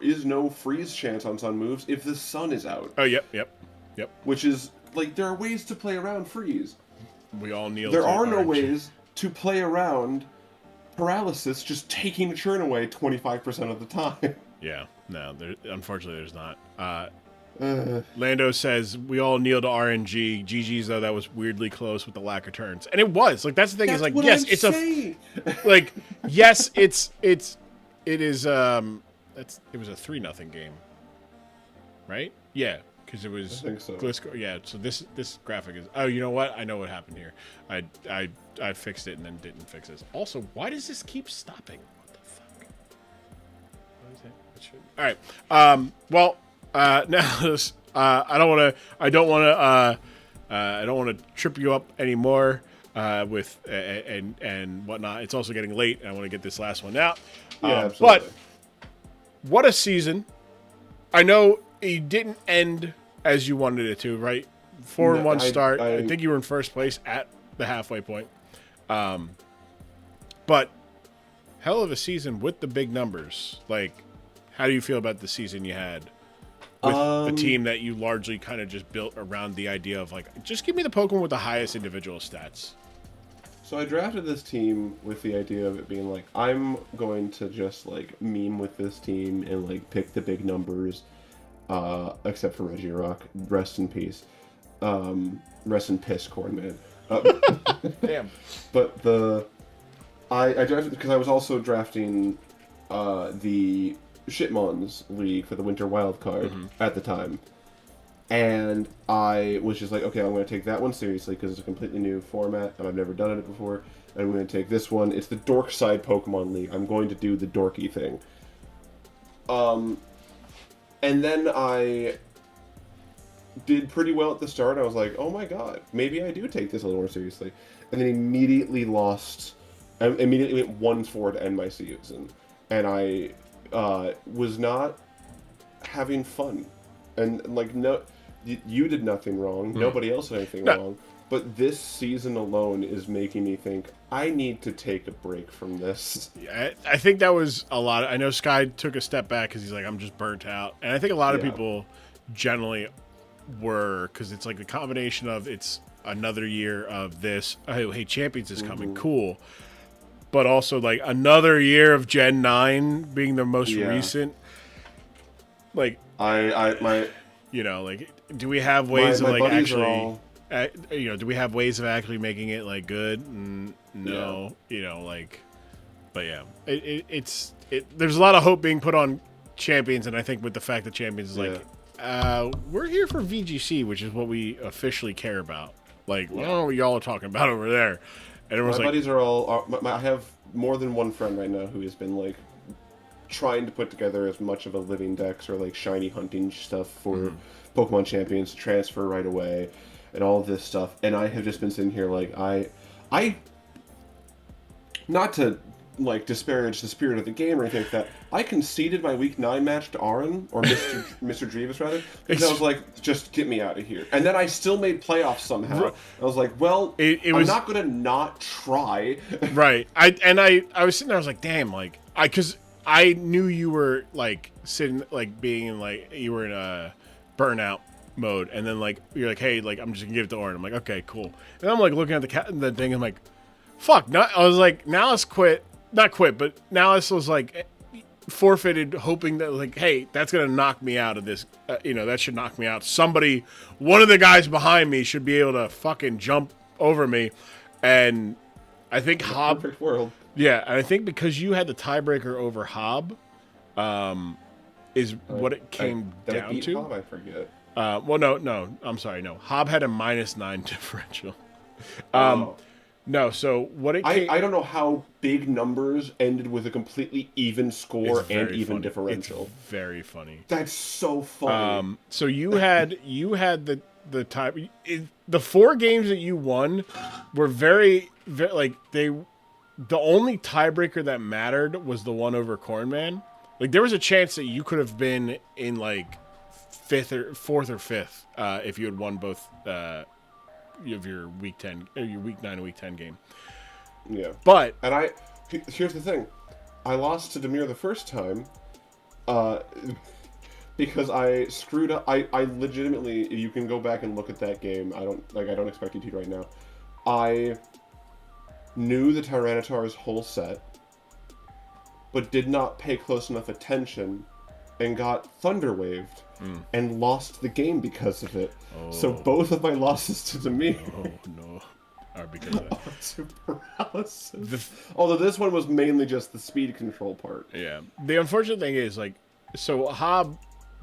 is no Freeze chance on Sun moves if the sun is out. Oh, yep. Which is, like, there are ways to play around Freeze. We all kneel. There are no ways to play around paralysis just taking a turn away 25% of the time. Yeah, no, unfortunately there's not. Lando says, we all kneel to RNG. GG's, though, that was weirdly close with the lack of turns. And it was. Like, that's the thing, is like, yes, it's saying. Like, yes, it is, it was a 3-0 game. Right? Yeah. because it was. I think so. Yeah. So this graphic is. Oh, you know what? I know what happened here. I fixed it and then didn't fix this. Also, why does this keep stopping? What the fuck? What is it? All right. Well. Now this. I don't want to trip you up anymore. With and whatnot. It's also getting late, and I want to get this last one out. Yeah, absolutely. But what a season! I know it didn't end as you wanted it to, right? 4-1 start. I think you were in first place at the halfway point. But hell of a season with the big numbers. Like, how do you feel about the season you had? With a team that you largely kind of just built around the idea of, like, just give me the Pokemon with the highest individual stats. So I drafted this team with the idea of it being like, I'm going to just like meme with this team and like pick the big numbers, except for Regirock. Rest in peace. Rest in piss, Corn Man. Damn. But I drafted because I was also drafting the Shitmons League for the Winter Wild Card at the time. And I was just like, okay, I'm going to take that one seriously because it's a completely new format and I've never done it before. And I'm going to take this one. It's the Dork Side Pokemon League. I'm going to do the dorky thing. And then I did pretty well at the start. I was like, oh my god, maybe I do take this a little more seriously. And then immediately lost. I immediately went 1-4 to end my season. And I was not having fun. And like, no, you did nothing wrong. Nobody else did anything wrong. But this season alone is making me think I need to take a break from this. Yeah, I think that was a lot. I know Sky took a step back because he's like, I'm just burnt out. And I think a lot of people generally were, because it's like a combination of it's another year of this. Oh, hey, Champions is coming. Cool. But also like another year of Gen 9 being the most recent. Like, you know, like, do we have ways of like actually, do we have ways of actually making it like good? No, you know, like, but yeah, it's there's a lot of hope being put on Champions, and I think with the fact that Champions is like, we're here for VGC, which is what we officially care about. Like, I don't know what y'all are talking about over there. And everyone's my like, buddies are all. I have more than one friend right now who has been like trying to put together as much of a living dex or like shiny hunting stuff for Pokemon Champions to transfer right away and all of this stuff. And I have just been sitting here like I not to like disparage the spirit of the game or anything like that. I conceded my Week 9 match to Aaron, or Mr. Drevis rather, because I was like, just get me out of here. And then I still made playoffs somehow. I was like, well, I'm not going to not try. Right. I was sitting there, I was like, damn, like, because I knew you were like sitting, like being in like, you were in a burnout mode. And then like, you're like, hey, like, I'm just gonna give it to Aaron. I'm like, okay, cool. And I'm like looking at the thing. I'm like, fuck. I was like, now let's quit. Not quit, but now this was like forfeited, hoping that like, hey, that's gonna knock me out of this. That should knock me out. Somebody, one of the guys behind me should be able to fucking jump over me. And I think Hob. Perfect world. Yeah, and I think because you had the tiebreaker over Hob, is what it came down to. Hob, I forget. Well, no, I'm sorry, no. Hob had a -9 differential. No, so what it came... I don't know how big numbers ended with a completely even score and even differential. It's very funny. That's so funny. So you had the time... The 4 games that you won were very like, they... The only tiebreaker that mattered was the one over Cornman. Like, there was a chance that you could have been in, like, 4th or 5th if you had won both... of your Week 10, or your Week 9 and Week 10 game. Yeah. But... And here's the thing. I lost to Demir the first time, because I screwed up. I legitimately, you can go back and look at that game. I don't expect you to right now. I knew the Tyranitar's whole set, but did not pay close enough attention and got Thunder Waved and lost the game because of it. Oh. So both of my losses to Demir are because of that. Super paralysis. Although this one was mainly just the speed control part. Yeah. The unfortunate thing is, like, so Hob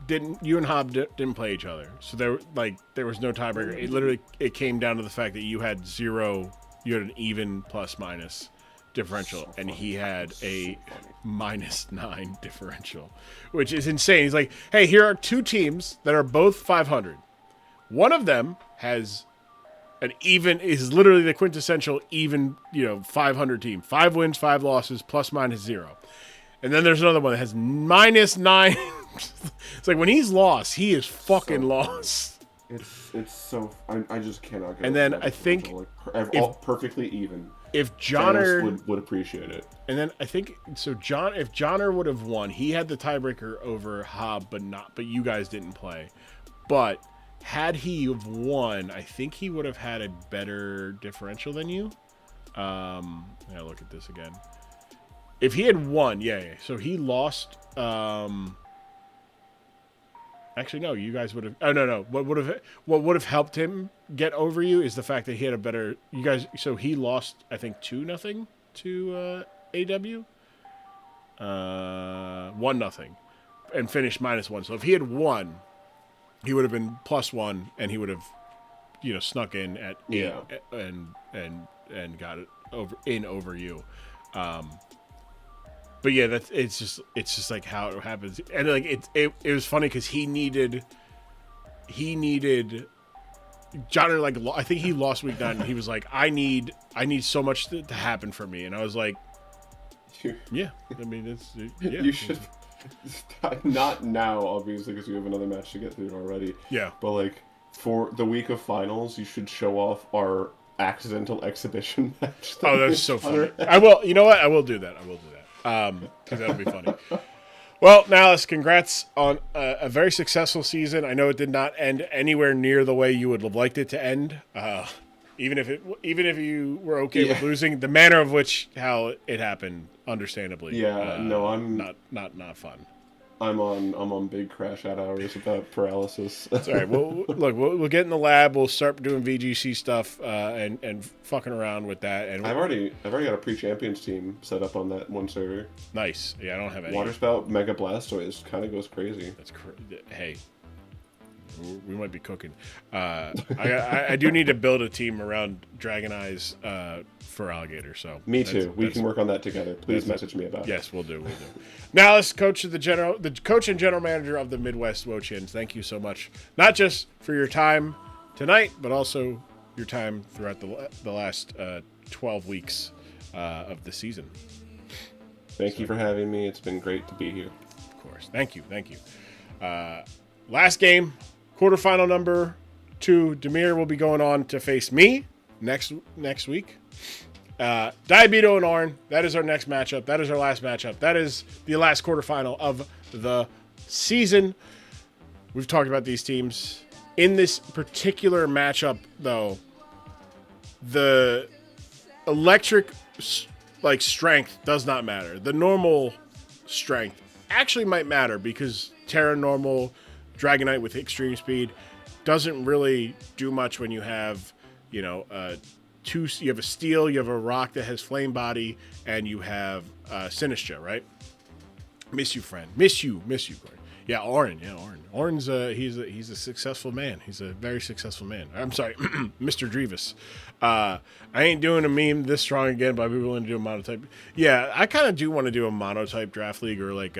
you and Hob didn't play each other, so there was no tiebreaker. It came down to the fact that you had 0, you had an even plus minus differential, and he had a -9 differential, which is insane. He's like, hey, here are 2 teams that are both 500. One of them has is literally the quintessential even, 500 team. 5 wins, 5 losses, plus minus 0. And then there's another one that has -9. It's like when he's lost, he is fucking lost. It's so I just cannot get. And then I think all perfectly even. If Johnner would appreciate it. And then I think so. If Johnner would have won, he had the tiebreaker over Hob, but you guys didn't play. But had he have won, I think he would have had a better differential than you. Yeah, look at this again. If he had won, yeah. So he lost. Actually, no. You guys would have. Oh no. What would have helped him get over you is the fact that he had a better. You guys. So he lost, I think 2-0 to AW. 1-0, and finished -1. So if he had won, he would have been +1, and he would have, snuck in at 8 and got it over you. But yeah, it's just like how it happens, and like it was funny because he needed Johnner, like, I think he lost week 9, and he was like, I need so much to happen for me, and I was like, yeah, I mean you should not now, obviously, because we have another match to get through already. Yeah, but like for the week of finals, you should show off our accidental exhibition match. Oh, that's so funny. I will. You know what? I will do that. Because that'll be funny. Well, Nallis, congrats on a very successful season. I know it did not end anywhere near the way you would have liked it to end. Even if you were okay with losing, the manner of which how it happened, understandably. Yeah, no, I'm not fun. I'm on big crash out hours with that paralysis. That's all right. Well, look, we'll get in the lab. We'll start doing VGC stuff and fucking around with that. And I've already got a pre-champions team set up on that one server. Nice. Yeah, I don't have any. Waterspout Mega Blastoise kind of goes crazy. That's hey. We might be cooking. I do need to build a team around Dragon Eyes for Alligator. So me too. We can work on that together. Please message me about it. Yes, we'll do. Now, as coach and general manager of the Midwest Wochins, thank you so much. Not just for your time tonight, but also your time throughout the last 12 weeks of the season. Thank you for having me. It's been great to be here. Of course. Thank you. Last game. Quarterfinal number 2, Demir will be going on to face me next week. Diabito and Arn, that is our next matchup. That is our last matchup. That is the last quarterfinal of the season. We've talked about these teams. In this particular matchup, though, the electric strength does not matter. The normal strength actually might matter because Terra normal, Dragonite with extreme speed doesn't really do much when you have, you have a steel, you have a rock that has flame body, and you have Sinistcha, right? Miss you, friend. Miss you, Gordon. Yeah, Orin. Orin's he's a successful man. He's a very successful man. I'm sorry, Mr. Drevis. I ain't doing a meme this strong again, but I'd be willing to do a monotype. Yeah, I kind of do want to do a monotype draft league, or like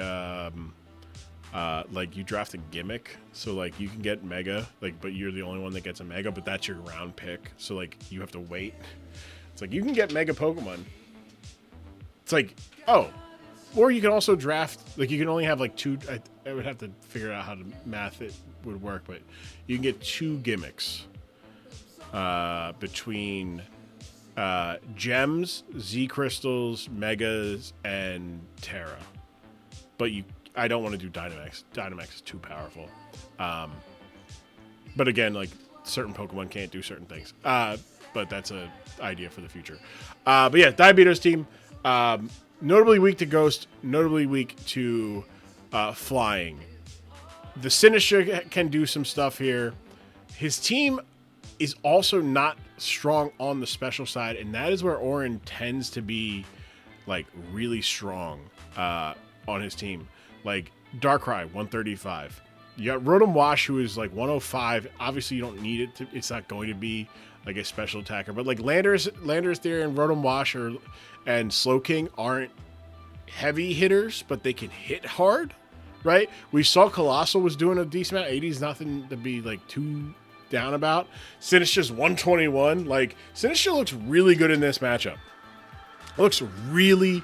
you draft a gimmick, so like you can get Mega, but you're the only one that gets a Mega, but that's your round pick, so like you have to wait. It's like you can get Mega Pokemon. It's like, or you can also draft, you can only have 2. I would have to figure out how to math it would work, but you can get 2 gimmicks between Gems, Z Crystals, Megas, and Terra. But I don't want to do Dynamax. Dynamax is too powerful. But again, certain Pokemon can't do certain things. But that's an idea for the future. But yeah, Diabito's team, notably weak to Ghost, notably weak to Flying. The Sinistcha can do some stuff here. His team is also not strong on the special side, and that is where Orin tends to be really strong on his team. Darkrai 135, You got Rotom Wash, who is like 105. Obviously, you don't need it. It's not going to be like a special attacker. But like Landorus there and Rotom Wash and Slowking aren't heavy hitters, but they can hit hard, right? We saw Colossal was doing a decent amount. 80 is nothing to be like too down about. Sinistcha's 121. Like, Sinistcha looks really good in this matchup. Looks really,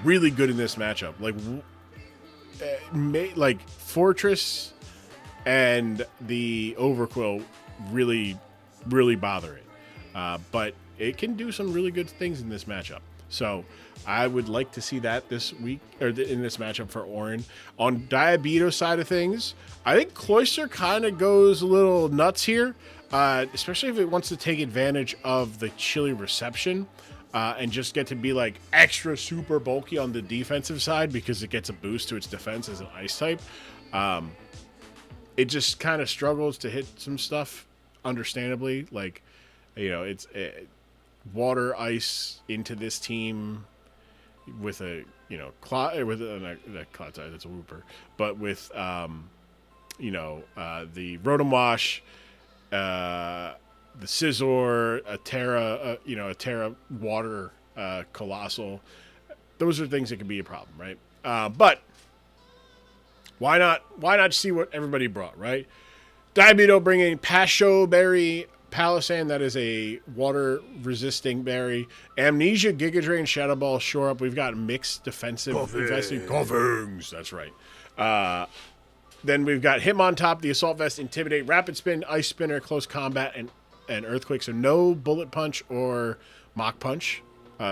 really good in this matchup. Like Fortress and the Overquill really, really bother it. But it can do some really good things in this matchup. So I would like to see that this week, or in this matchup for Orin. On Diabeto side of things, I think Cloyster kind of goes a little nuts here, especially if it wants to take advantage of the chilly reception and just get to be like extra super bulky on the defensive side because it gets a boost to its defense as an ice type. It just kind of struggles to hit some stuff, understandably. Like, you know, it's water ice into this team with a, you know, with that Cloud Tide, that's a Wooper, but with the Rotom Wash, the Scizor, a Terra Water Colossal. Those are things that could be a problem, right? But why not see what everybody brought, right? Diabeto bringing Pasho Berry Palisand, that is a water-resisting berry. Amnesia, Giga Drain, Shadow Ball, Shore Up. We've got mixed defensive investing. Koffings, that's right. Then we've got Hitmontop, the Assault Vest, Intimidate, Rapid Spin, Ice Spinner, Close Combat, and Earthquake. So no Bullet Punch or Mach Punch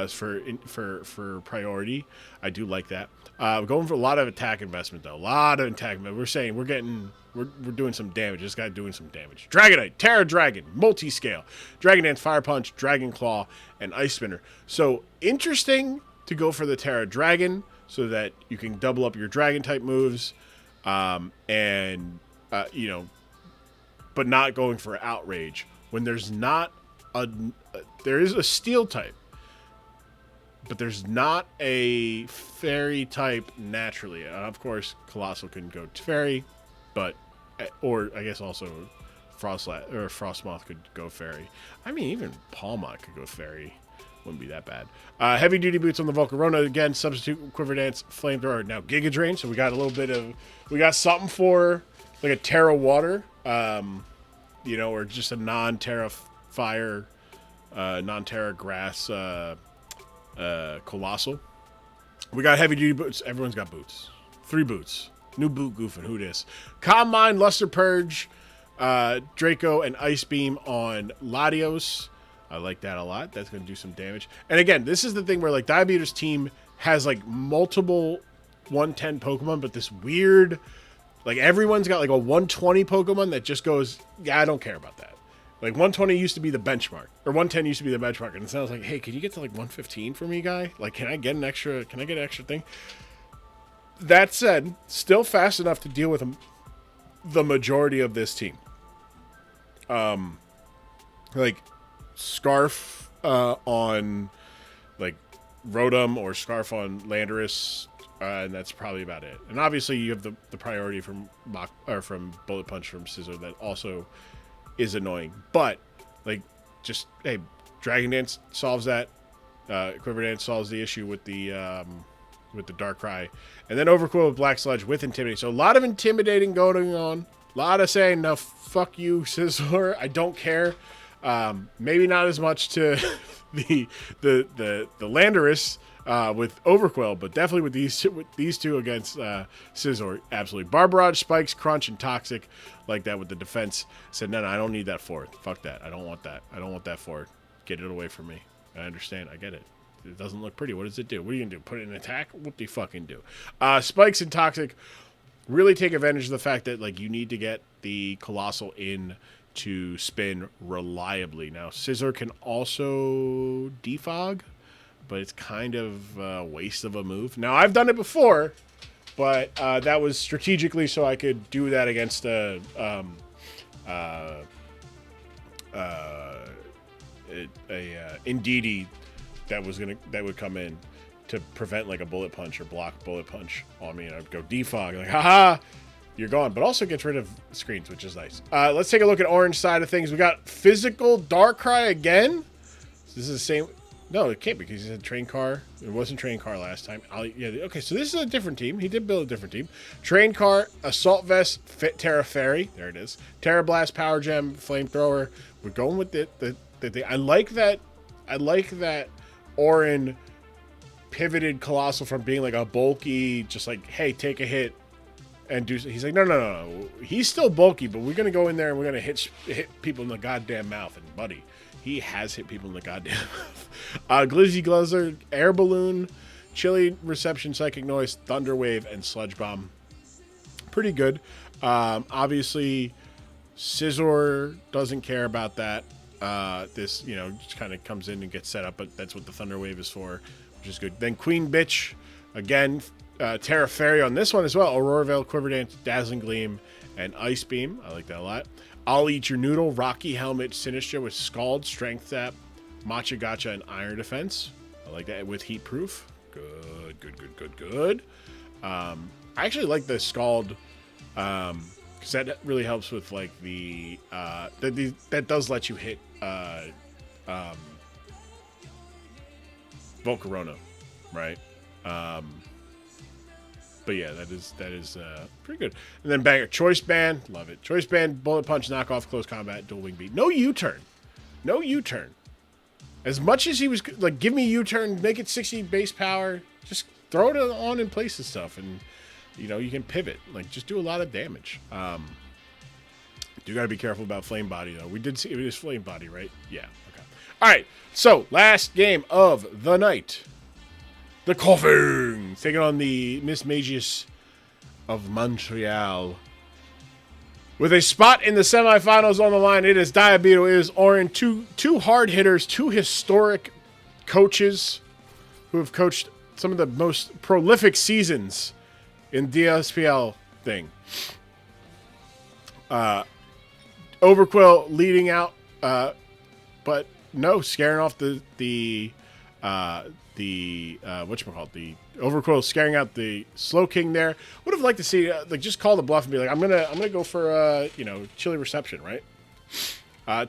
for priority. I do like that. We're going for a lot of attack investment, though. A lot of attack investment. We're saying we're doing some damage. This guy doing some damage. Dragonite, Terra Dragon, Multi-Scale, Dragon Dance, Fire Punch, Dragon Claw, and Ice Spinner. So interesting to go for the Terra Dragon so that you can double up your Dragon type moves, but not going for Outrage when there's not there is a Steel type. But there's not a Fairy type naturally. Of course, Colossal can go to Fairy, or I guess also Frostmoth could go Fairy. I mean, even Palmot could go Fairy. Wouldn't be that bad. Heavy Duty Boots on the Volcarona. Again, substitute Quiver Dance, Flamethrower. Now Giga Drain. So we got something for like a Terra Water, or just a non-Terra Fire, non-Terra Grass, Colossal. We got Heavy Duty Boots. Everyone's got boots. 3 boots. New boot goofing. Who dis? Calm Mind, Luster Purge, Draco, and Ice Beam on Latios. I like that a lot. That's going to do some damage. And again, this is the thing where like Diabetes team has like multiple 110 Pokemon, but this weird, like everyone's got like a 120 Pokemon that just goes, yeah, I don't care about that. Like 120 used to be the benchmark, or 110 used to be the benchmark, and it sounds like, hey, can you get to like 115 for me, guy? Like, can I get an extra thing? That said, still fast enough to deal with the majority of this team. Like Scarf on like Rotom or Scarf on Landorus, and that's probably about it. And obviously you have the priority from Bullet Punch from Scizor that also is annoying, but like just hey, Dragon Dance solves that. Quiver Dance solves the issue with the Darkrai, and then Overquill with Black Sludge with Intimidate. So a lot of intimidating going on. A lot of saying no, fuck you, Scizor. I don't care. Maybe not as much to the Landorus with Overquill, but definitely with these two against Scizor, absolutely. Barbarage, Spikes, Crunch, and Toxic like that with the defense. Said, no, I don't need that for it. Fuck that. I don't want that. I don't want that for it. Get it away from me. I understand. I get it. It doesn't look pretty. What does it do? What are you going to do? Put it in attack? What do you fucking do? Spikes and Toxic really take advantage of the fact that like you need to get the Colossal in to spin reliably. Now, Scizor can also defog, but it's kind of a waste of a move. Now, I've done it before, but that was strategically so I could do that against a Indeedee that would come in to prevent like a Bullet Punch or block Bullet Punch on me, and I'd go defog, like, haha, you're gone, but also gets rid of screens, which is nice. Let's take a look at orange side of things. We got physical Darkrai again. This is the same. No, it can't be because he said train car. It wasn't train car last time. Yeah, okay, so this is a different team. He did build a different team. Train car, Assault Vest, Fit Terra Fairy. There it is. Terra Blast, Power Gem, Flamethrower. We're going with the thing. I like that Orin pivoted Colossal from being like a bulky, just like, hey, take a hit and do. He's like, no. He's still bulky, but we're gonna go in there and we're gonna hit people in the goddamn mouth. And buddy, he has hit people in the goddamn mouth. Glizzy Guzzler, Air Balloon, Chilly Reception, Psychic Noise, Thunder Wave, and Sludge Bomb. Pretty good. Obviously, Scizor doesn't care about that. This, just kind of comes in and gets set up, but that's what the Thunder Wave is for, which is good. Then Queen Bitch, again, Terra Fairy on this one as well. Aurora Veil, Quiver Dance, Dazzling Gleam, and Ice Beam. I like that a lot. I'll Eat Your Noodle, Rocky Helmet, Sinistra with Scald, Strength Zap, Matcha Gotcha, and Iron Defense. I like that with Heat Proof. Good. I actually like the Scald, because that really helps with like that does let you hit Volcarona, right? But yeah, that is pretty good. And then Banger, Choice Band, love it. Choice Band, Bullet Punch, Knockoff, Close Combat, Dual Wing Beat. No U-turn. As much as he was like, give me U-turn, make it 60 base power, just throw it on in place and stuff, and you can pivot. Like, just do a lot of damage. You got to be careful about Flame Body though. We did see it was Flame Body, right? Yeah. Okay. All right. So last game of the night. The Coughing, taking on the Miss Magius of Montreal. With a spot in the semifinals on the line, it is Diabeto, it is Orin, two hard hitters, two historic coaches who have coached some of the most prolific seasons in DSPL thing. Overquill leading out, but no, scaring off the whatchamacallit, the Overquill scaring out the Slow King there. Would have liked to see just call the bluff and be like, I'm gonna go for Chilly Reception, right?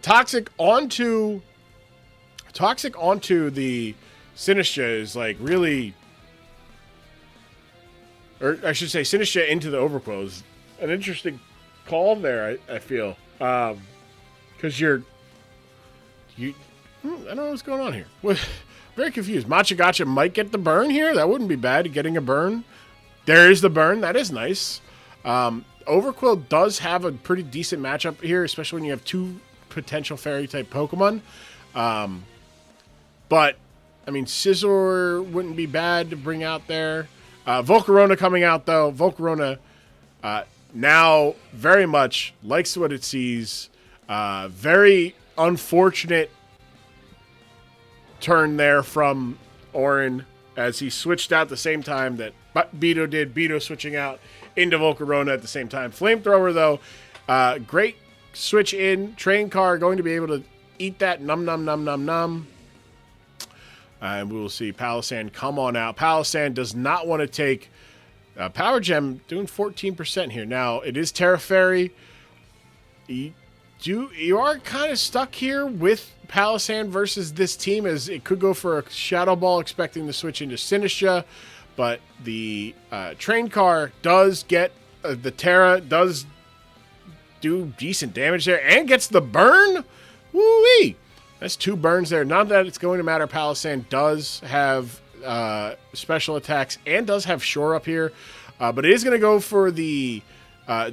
Toxic onto the Sinistra is like really, or I should say Sinistra into the Overquill is an interesting call there. I feel because I don't know what's going on here. Very confused. Matcha Gotcha might get the burn here. That wouldn't be bad, getting a burn. There is the burn. That is nice. Overquill does have a pretty decent matchup here, especially when you have two potential Fairy-type Pokemon. But, I mean, Scizor wouldn't be bad to bring out there. Volcarona coming out, though. Volcarona now very much likes what it sees. Very unfortunate turn there from Orin as he switched out the same time that Beto did. Beto switching out into Volcarona at the same time. Flamethrower, though, great switch in. Train Car going to be able to eat that. Num. And we will see Palossand come on out. Palossand does not want to take Power Gem, doing 14% here. Now, it is Terra Fairy. You are kind of stuck here with Palossand versus this team, as it could go for a Shadow Ball, expecting to switch into Sinistra, but the Train Car does get the Terra, does do decent damage there, and gets the burn. Woo-wee! That's two burns there. Not that it's going to matter. Palossand does have special attacks and does have Shore Up here, but it is going to go for the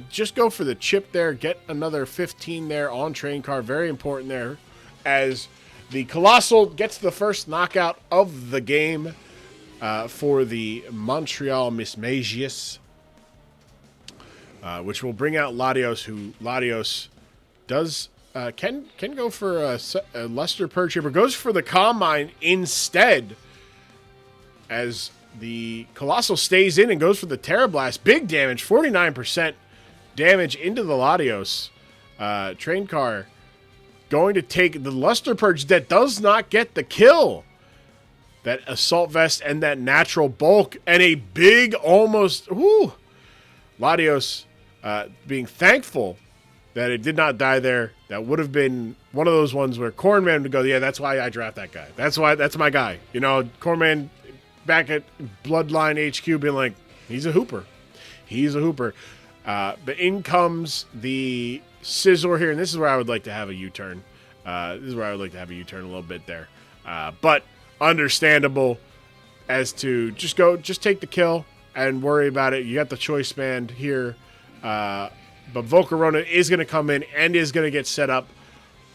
just go for the chip there. Get another 15 there on Train Car. Very important there, as the Colossal gets the first knockout of the game for the Montreal Miss Magius, which will bring out Latios, who Latios does can go for a Luster Purge here, but goes for the Calm Mind instead, as the Colossal stays in and goes for the Terra Blast. Big damage, 49% damage into the Latios. Train Car going to take the Luster Purge that does not get the kill. That Assault Vest and that Natural Bulk and a big almost... Whoo! Latios being thankful that it did not die there. That would have been one of those ones where Cornman would go, yeah, that's why I draft that guy. That's my guy. You know, Cornman back at Bloodline HQ being like, he's a hooper. He's a hooper. But in comes the Scizor here, and this is where I would like to have a U-turn. This is where I would like to have a U-turn a little bit there. But understandable as to just take the kill and worry about it. You got the choice band here. But Volcarona is going to come in and is going to get set up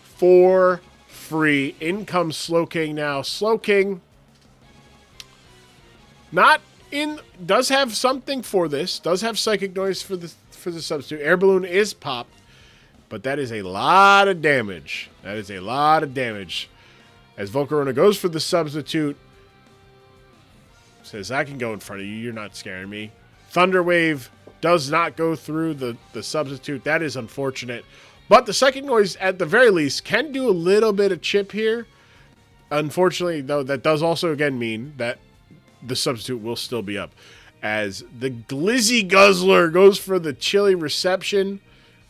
for free. In comes Slowking now. Slowking does have something for this. Does have Psychic Noise for the substitute. Air Balloon is popped, but that is a lot of damage. That is a lot of damage. As Volcarona goes for the substitute, says, I can go in front of you. You're not scaring me. Thunder Wave does not go through the substitute. That is unfortunate. But the Psychic Noise, at the very least, can do a little bit of chip here. Unfortunately, though, that does also, again, mean that the substitute will still be up. As the Glizzy Guzzler goes for the chilly reception,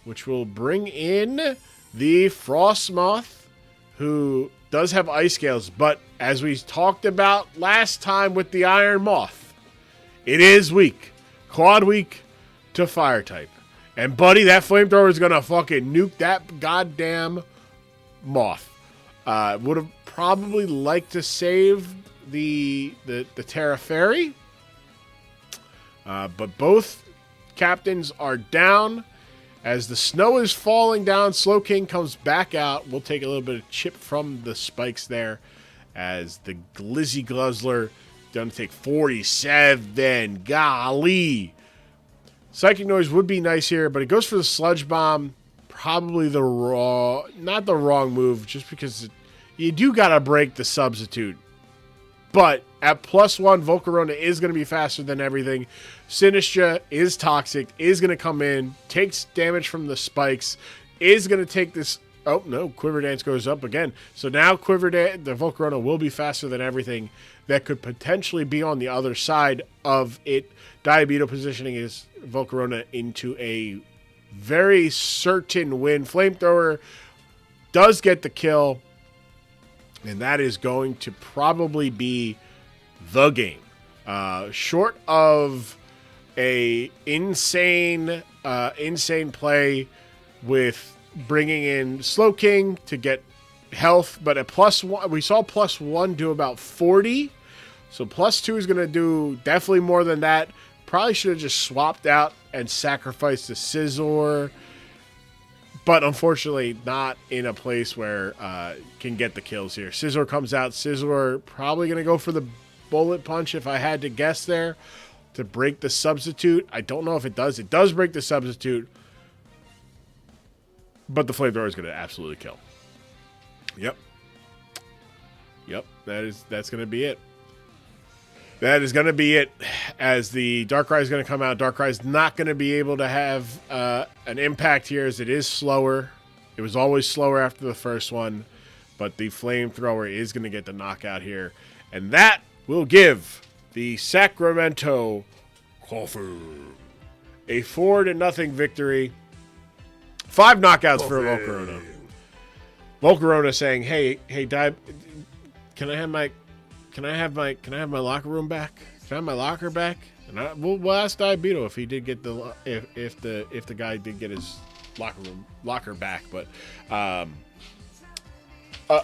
which will bring in the Frostmoth, who does have Ice Scales. But as we talked about last time with the Iron Moth, it is weak. Quad weak to Fire type. And, buddy, that Flamethrower is going to fucking nuke that goddamn Moth. Would have probably liked to save the Terra Fairy. But both captains are down. As the snow is falling down, Slowking comes back out. We'll take a little bit of chip from the spikes there. As the Glizzy Guzzler going to take 47. Golly. Psychic Noise would be nice here, but it goes for the Sludge Bomb. Probably not the wrong move, just because you do got to break the substitute. But at +1, Volcarona is going to be faster than everything. Sinistra is toxic, is going to come in, takes damage from the spikes, is going to take this. Oh, no, Quiver Dance goes up again. So now the Volcarona will be faster than everything. That could potentially be on the other side of it. Diabeto positioning is Volcarona into a very certain win. Flamethrower does get the kill. And that is going to probably be the game. Short of a insane play with bringing in Slowking to get health, but at +1, we saw +1 do about 40. So +2 is going to do definitely more than that. Probably should have just swapped out and sacrificed the Scizor. But unfortunately, not in a place where can get the kills here. Scizor comes out. Scizor probably going to go for the Bullet Punch, if I had to guess there, to break the substitute. I don't know if it does. It does break the substitute. But the Flamethrower is going to absolutely kill. Yep. That's going to be it. That is going to be it, as the Darkrai is going to come out. Darkrai is not going to be able to have an impact here, as it is slower. It was always slower after the first one, but the Flamethrower is going to get the knockout here. And that will give the Sacramento Coffin a 4-0 victory. 5 knockouts for Volcarona. Volcarona saying, "Hey, Dive, can I have my locker room back? Can I have my locker back?" And we'll ask Diabeto if he did get if the guy did get his locker back. But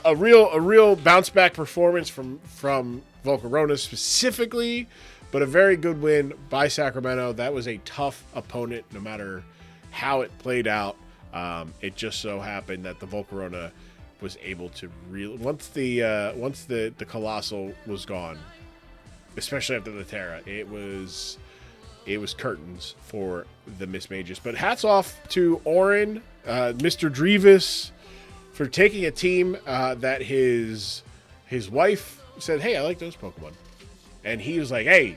a real bounce back performance from Volcarona specifically, but a very good win by Sacramento. That was a tough opponent, no matter how it played out. It just so happened that the Volcarona was able to really, once the Colossal was gone, especially after the Terra, it was curtains for the Miss Mages. But hats off to Orin, Mr. Drevis, for taking a team that his wife said, "Hey, I like those Pokemon," and he was like, "Hey,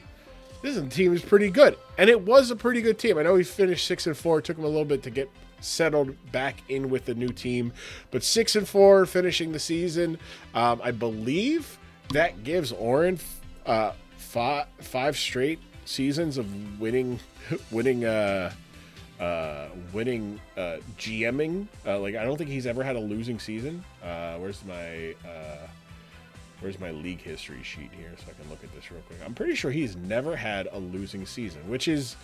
this team is pretty good," and it was a pretty good team. I know he finished 6-4. It took him a little bit to get settled back in with the new team, but 6-4 finishing the season. I believe that gives Orin 5 straight seasons of winning winning GMing. Like I don't think he's ever had a losing season. Where's my league history sheet here so I can look at this real quick? I'm pretty sure he's never had a losing season, which is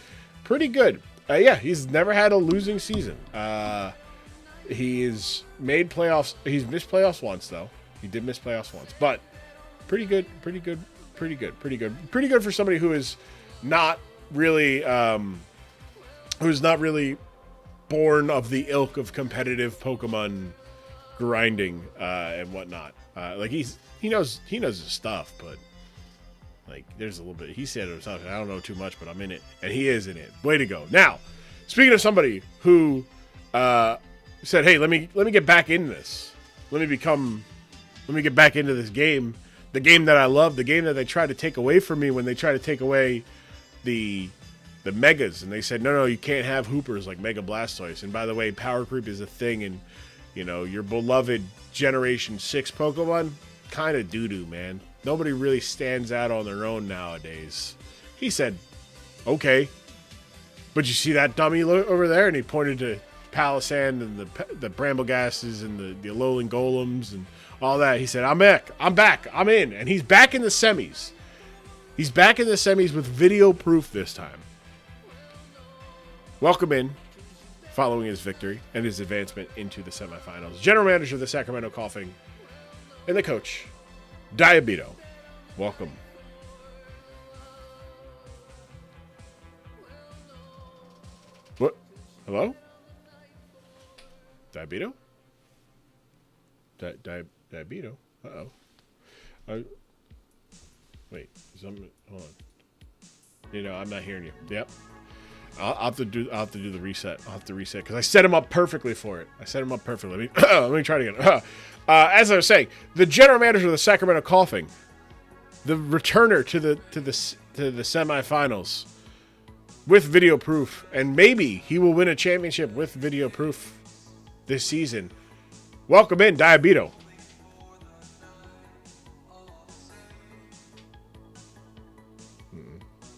pretty good. Yeah, he's never had a losing season. He's made playoffs. He's missed playoffs once though. He did miss playoffs once, but pretty good for somebody who is not really born of the ilk of competitive Pokemon grinding and whatnot. Like he knows his stuff, but like there's a little bit. He said it himself. I don't know too much, but I'm in it, and he is in it. Way to go! Now, speaking of somebody who said, "Hey, let me get back into this. Let me get back into this game, the game that I love, the game that they tried to take away from me when they tried to take away the Megas, and they said, no, you can't have Hoopers like Mega Blastoise. And by the way, power creep is a thing, and your beloved Generation 6 Pokemon, kind of doo-doo, man. Nobody really stands out on their own nowadays. He said, okay, but you see that dummy over there? And he pointed to Palisand and the Bramblegasses and the Alolan Golems and all that. He said, I'm back, I'm in. And he's back in the semis. He's back in the semis with video proof this time. Welcome in, following his victory and his advancement into the semifinals, General Manager of the Sacramento Coughing and the coach, Diabito. Welcome. What? Hello? Diabito? Diabito? Uh-oh. Wait, hold on. I'm not hearing you. Yep. I'll have to do the reset. I'll have to reset because I set him up perfectly for it. Let me let me try it again. As I was saying, the general manager of the Sacramento Coughing, the returner to the semifinals with video proof, and maybe he will win a championship with video proof this season. Welcome in, Diabito.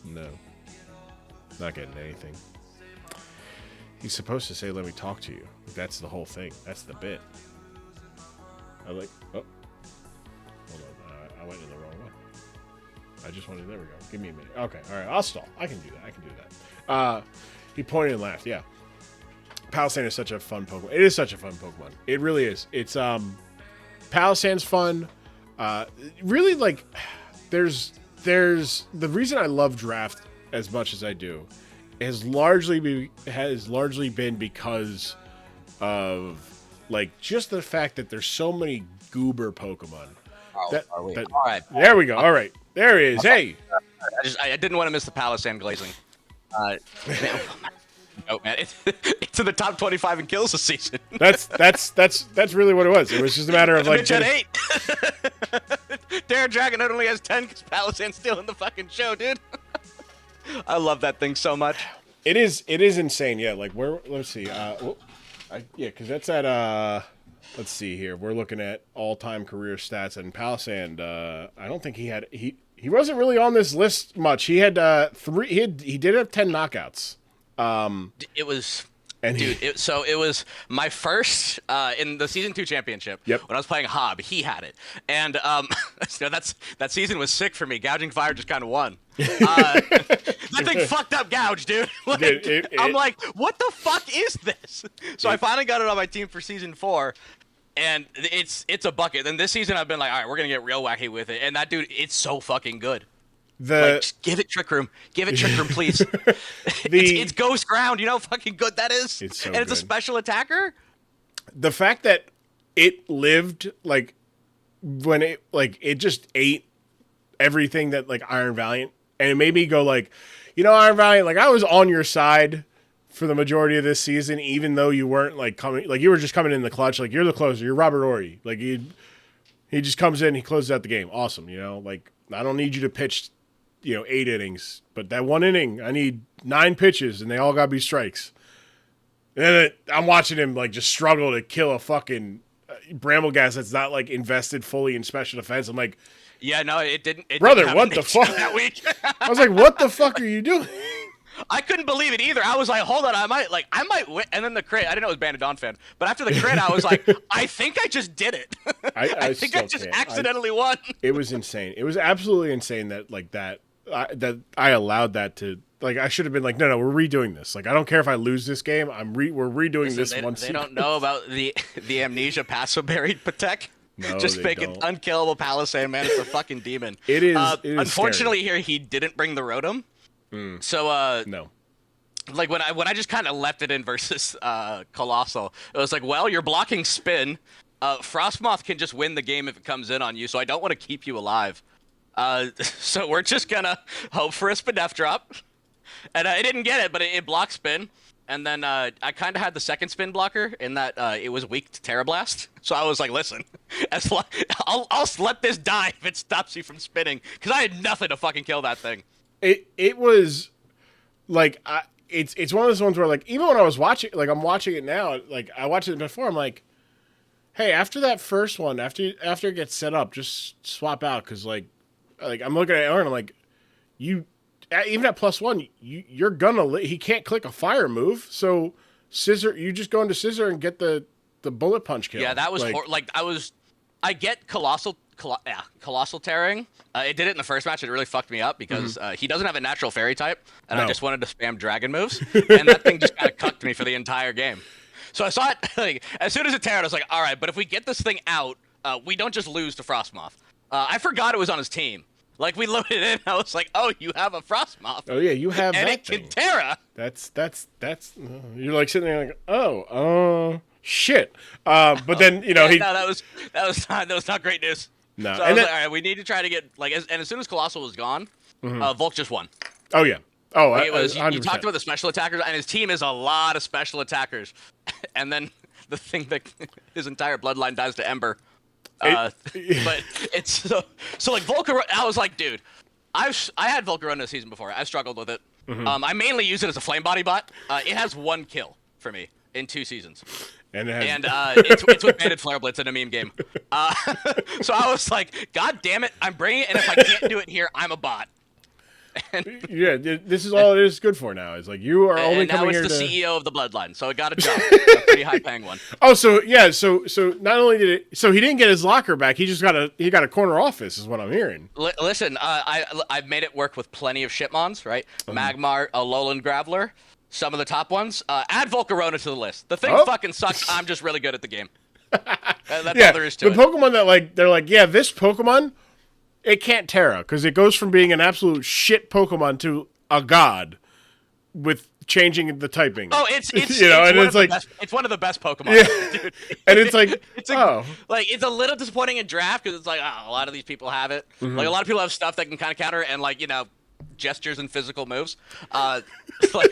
No. Not getting anything. He's supposed to say, let me talk to you. That's the whole thing. That's the bit. Oh. Hold on. I went in the wrong one. I just wanted, there we go. Give me a minute. Okay. All right. I'll stall. I can do that. He pointed and laughed. Yeah. Palisand is such a fun Pokemon. It is such a fun Pokemon. It really is. It's, Palisand's fun. Really, like, there's the reason I love Draft as much as I do has largely been because of like just the fact that there's so many goober Pokemon. All right. There we go. All right, there he is. Hey, I didn't want to miss the Palisand glazing. Man, it's in the top 25 in kills this season. That's really what it was. It was just a matter of like. Bitch at 8. Darren Dragon not only has 10 because Palisand's still in the fucking show, dude. I love that thing so much. It is insane. Yeah, like let's see. Because that's at let's see here. We're looking at all-time career stats, and Palisand. I don't think he wasn't really on this list much. He had three. He did have 10 knockouts. It was. And it was my first in the season 2 championship. Yep. When I was playing Hob, he had it, and that season was sick for me. Gouging Fire just kind of won. That thing fucked up Gouge, dude. Like, I'm like, what the fuck is this? So I finally got it on my team for season 4, and it's a bucket. Then this season I've been like, all right, we're gonna get real wacky with it, and that dude, it's so fucking good. Just give it Trick Room. Give it Trick Room, please. It's Ghost Ground. You know how fucking good that is? It's so and it's good. a special attacker? The fact that it lived, like, when it just ate everything that, like, Iron Valiant. And it made me go, like, Iron Valiant, like, I was on your side for the majority of this season, even though you weren't, like, coming, like, you were just coming in the clutch. Like, you're the closer. You're Robert Horry. Like, he just comes in, he closes out the game. Awesome, Like, I don't need you to pitch 8 innings, but that one inning, I need 9 pitches, and they all gotta be strikes. And then I'm watching him like just struggle to kill a fucking Bramblegas that's not like invested fully in special defense. I'm like, yeah, no, it didn't. Brother, what the fuck? That week. I was like, what the fuck are you doing? I couldn't believe it either. I was like, hold on, I might win. And then the crit, I didn't know it was Bandit Dawn fan, but after the crit, I was like, I think I just did it. I think I just accidentally won. It was insane. It was absolutely insane that that I allowed that to, like, I should have been like, no, we're redoing this. Like, I don't care if I lose this game. We're redoing this one. They don't know about the amnesia passive buried Patek. No, just make an unkillable Palisade, man. It's a fucking demon. It is. Unfortunately, scary. here he didn't bring the Rotom. So no. Like when I just kind of left it in versus Colossal, it was like, well, you're blocking spin. Frostmoth can just win the game if it comes in on you, so I don't want to keep you alive. So we're just gonna hope for a Spinef drop. And I didn't get it, but it blocked spin. And then I kind of had the second spin blocker in that it was weak to Terra Blast. So I was like, listen, I'll let this die if it stops you from spinning, because I had nothing to fucking kill that thing. It was like it's one of those ones where, like, even when I was watching, like, I'm watching it now, like, I watched it before, I'm like, hey, after that first one, after it gets set up, just swap out, because like I'm looking at Aaron, I'm like, even at +1, you're gonna he can't click a fire move, so scissor, you just go into scissor and get the bullet punch kill. Yeah, that was I get colossal tearing. It did it in the first match. It really fucked me up because he doesn't have a natural fairy type, and I just wanted to spam dragon moves, and that thing just kind of cucked me for the entire game. So I saw it, like, as soon as it teared, I was like, all right, but if we get this thing out, we don't just lose to Frostmoth. I forgot it was on his team. Like, we loaded it in, I was like, oh, you have a Frostmoth. Oh yeah, you have and that it thing. can Terra. That's you're like sitting there like, oh, shit. But then, you know, no, that was not great news. No, so I was like, all right, we need to try to get, like, and as soon as Colossal was gone, Volk just won. Oh yeah. Oh, like, it was. You 100%. talked about the special attackers, and his team is a lot of special attackers. And then the thing that his entire bloodline dies to Ember. But it's so like Volcarona. I was like, dude, I had Volcarona this season before. I've struggled with it. I mainly use it as a flame body bot. It has 1 kill for me in 2 seasons. And it's with Banded Flare Blitz in a meme game. So I was like, God damn it, I'm bringing it, and if I can't do it here, I'm a bot. Yeah, this is all it is good for now. It's like, you are only coming here to... now it's the CEO of the Bloodline, so it got a job. A pretty high-paying one. Oh, so yeah, so not only did it... So he didn't get his locker back, he got a corner office, is what I'm hearing. Listen, I've made it work with plenty of shitmons, right? Magmar, Alolan Graveler, some of the top ones. Add Volcarona to the list. The thing fucking sucks, I'm just really good at the game. That's all there is to it. The Pokemon that, like, they're like, yeah, this Pokemon... It can't Terra, because it goes from being an absolute shit Pokemon to a god with changing the typing. Oh, it's you know, and it's one of the best Pokemon, dude. And it's like, it's a little disappointing in draft, because it's like, a lot of these people have it. Like, a lot of people have stuff that can kind of counter, and, like, you know, gestures and physical moves. Like,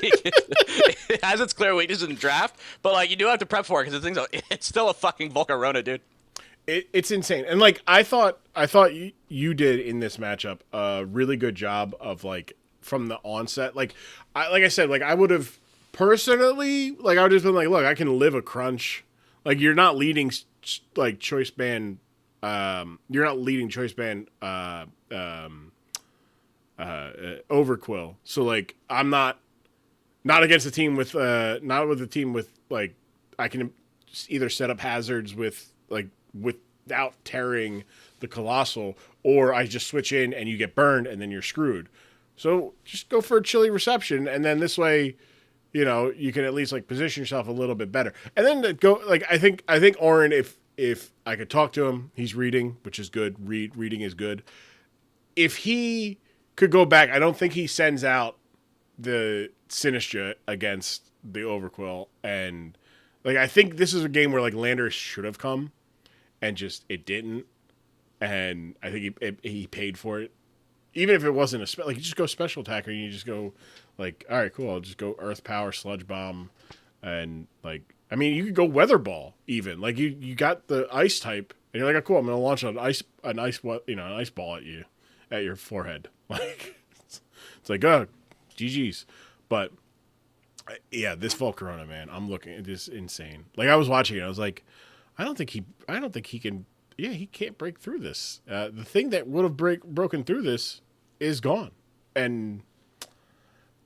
it has its clear weaknesses in draft, but, like, you do have to prep for it, because it's still a fucking Volcarona, dude. It's insane. And, like, I thought you did in this matchup a really good job of, like, from the onset. Like I said, like, I would have personally, like, I would have been like, look, I can live a crunch. Like, you're not leading, like, choice band. You're not leading choice band Overquill. So, like, I'm not against a team with not with a team with, like, I can either set up hazards with, like, without tearing the Colossal, or I just switch in and you get burned and then you're screwed. So just go for a chilly reception, and then this way, you know, you can at least, like, position yourself a little bit better. And then go, like, I think Oren, if I could talk to him, he's reading, which is good. Reading is good. If he could go back, I don't think he sends out the Sinistra against the Overquill, and, like, I think this is a game where, like, Landers should have come. And just, it didn't. And I think he paid for it. Even if it wasn't like, you just go special attacker and you just go, like, all right, cool, I'll just go Earth Power, Sludge Bomb. And, like, I mean, you could go Weather Ball, even. Like, you got the Ice type, and you're like, oh, cool, I'm going to launch an ice ball at you, at your forehead. Like, it's like, oh, GG's. But, yeah, this Volcarona, man, I'm looking at this insane. Like, I was watching it, I was like, I don't think he can. Yeah, he can't break through this. The thing that would have broken through this is gone, and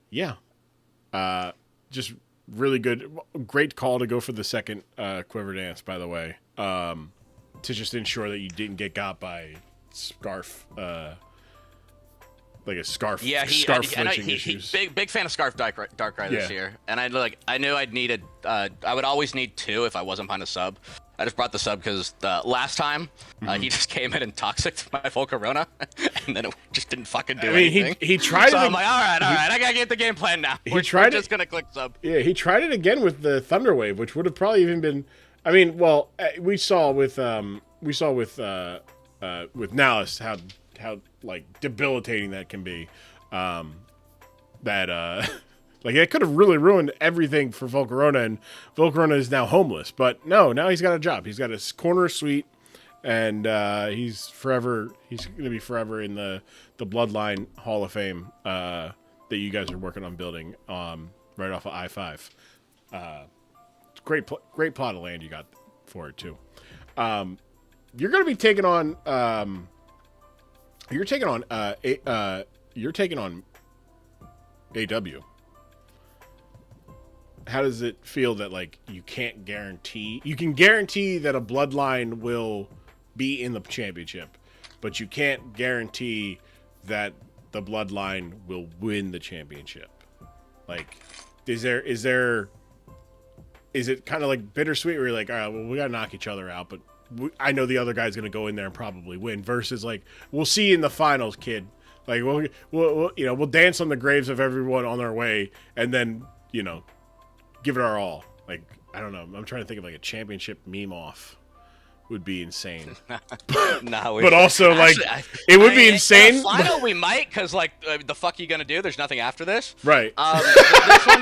yeah, Just really good. Great call to go for the second quiver dance, by the way, to just ensure that you didn't get got by scarf. Like a scarf. Yeah, scarf flinching issues. Big fan of Scarf Darkrai this year, and I knew I'd needed. I would always need 2 if I wasn't behind a sub. I just brought the sub because last time he just came in and toxicked my Volcarona, and then it just didn't fucking do anything. He tried. So I'm like, all right, I gotta get the game plan now. We're just gonna click sub. Yeah, he tried it again with the Thunder Wave, which would have probably even been. I mean, well, we saw with Nalus how like debilitating that can be. Like it could have really ruined everything for Volcarona, and Volcarona is now homeless. But no, now he's got a job. He's got his corner suite, and he's going to be forever in the Bloodline Hall of Fame that you guys are working on building right off of I-5. Great plot of land you got for it too. You're going to be taking on You're taking on AW. How does it feel that like you can guarantee that a bloodline will be in the championship, but you can't guarantee that the bloodline will win the championship? Like, is it kind of like bittersweet where you're like, all right, well, we got to knock each other out, but I know the other guy's going to go in there and probably win, versus like, we'll see you in the finals, kid. Like, we'll dance on the graves of everyone on their way, and then, give it our all. Like, I don't know. I'm trying to think of like a championship meme off would be insane. No, but also like it would be insane. In the final we might, because like the fuck are you gonna do? There's nothing after this. Right. This one,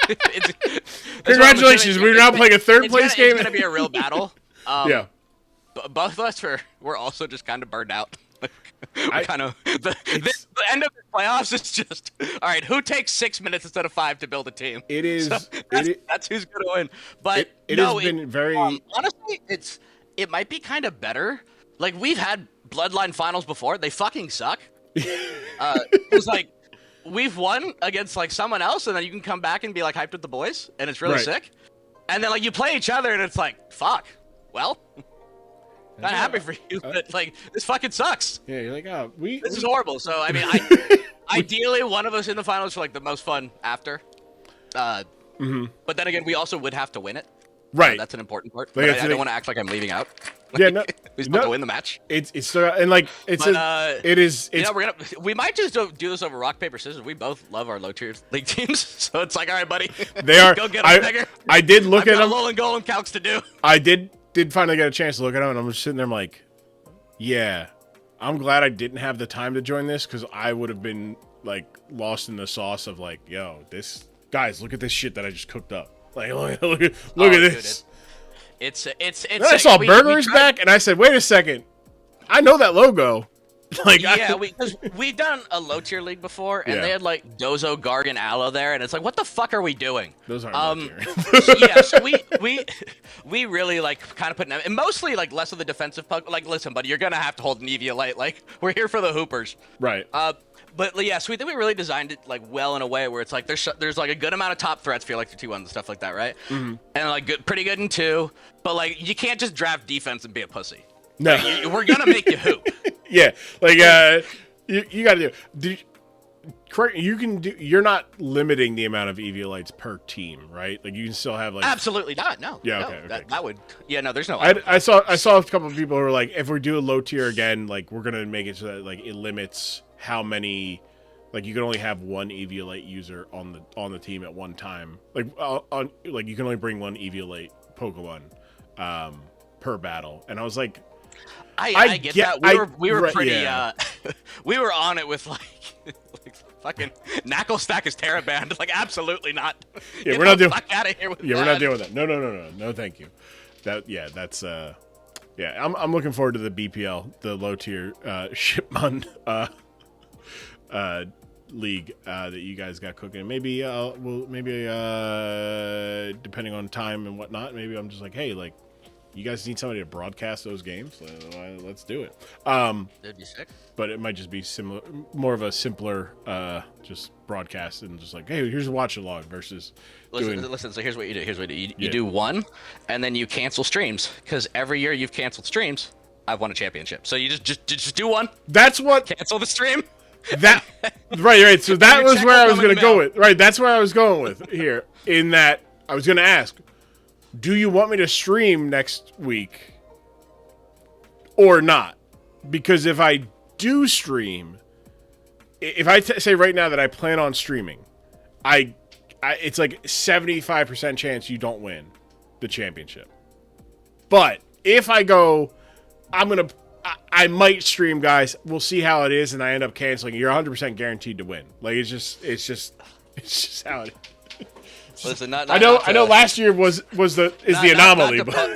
it's congratulations. We're now playing a third place game. It's gonna be a real battle. Yeah. Both of us we're also just kind of burned out. The end of the playoffs is just all right. Who takes 6 minutes instead of 5 to build a team? It is. So that's who's gonna win. But it has been very honestly. It might be kind of better. Like, we've had Bloodline finals before. They fucking suck. It's like we've won against like someone else, and then you can come back and be like hyped with the boys, and it's really sick. And then like you play each other, and it's like, fuck. Well. Not happy for you, but like this fucking sucks. Yeah, you're like, this is horrible. So I mean, ideally one of us in the finals for like the most fun after. But then again, we also would have to win it. Right. That's an important part. Like, I don't want to act like I'm leaving out. Yeah, no, we still have to win the match. It is. We might just do this over rock paper scissors. We both love our low tier league teams, so it's like, all right, buddy. They are. Go get them, Tiger. I did look at them. Alolan Golem calcs to do. I did finally get a chance to look at them, and I'm just sitting there, I'm like, yeah, I'm glad I didn't have the time to join this, because I would have been like lost in the sauce of like, yo, guys, look at this shit that I just cooked up. Like, look at this. Dude, it's. I saw Burger's back, and I said, wait a second, I know that logo. Like, yeah, we've done a low tier league before, and they had like Dozo, Gargan, Aloe there, and it's like, what the fuck are we doing? Those aren't low tier. So we really like kind of put and mostly like less of the defensive like, listen, buddy, you're gonna have to hold an Eviolite. Like, we're here for the hoopers. Right. But yeah, so we think we really designed it like well in a way where it's like there's like a good amount of top threats for like the 2-1 and stuff like that, right? Mm-hmm. And like pretty good in 2, but like you can't just draft defense and be a pussy. No, like, we're gonna make you hoop. Yeah, like you gotta do. You can do. You're not limiting the amount of Eviolites per team, right? Like you can still have like. Absolutely not. No. Yeah. No, Okay. That would. Yeah. No. There's no. I saw a couple of people who were like, if we do a low tier again, like we're gonna make it so that like it limits how many. Like you can only have one Eviolite user on the team at one time. Like like you can only bring one Eviolite Pokemon per battle. And I was like, I get that. We were pretty. Yeah. We were on it with like fucking Knuckle Stack is Terraband. Like, absolutely not. Yeah, we're not doing. Fuck out of here with that. We're not dealing with that. No, thank you. That's yeah. I'm looking forward to the BPL, the low tier Shipmon league that you guys got cooking. Maybe depending on time and whatnot, maybe I'm just like, hey, like, You guys need somebody to broadcast those games? Let's do it. That'd be sick. But it might just be similar, more of a simpler, just broadcast and just like, hey, here's a watch along versus. Listen. So here's what you do. You do one, and then you cancel streams because every year you've canceled streams, I've won a championship. So you just do one. That's what. Cancel the stream. That right. So that was where I was going to go with. Right. That's where I was going with here. In that I was going to ask, do you want me to stream next week or not? Because if I do stream, if I say right now that I plan on streaming, it's like 75% chance you don't win the championship. But if I go, I might stream, guys. We'll see how it is, and I end up canceling. You're 100% guaranteed to win. Like it's just how it is. Listen, I know. Last year was the anomaly, but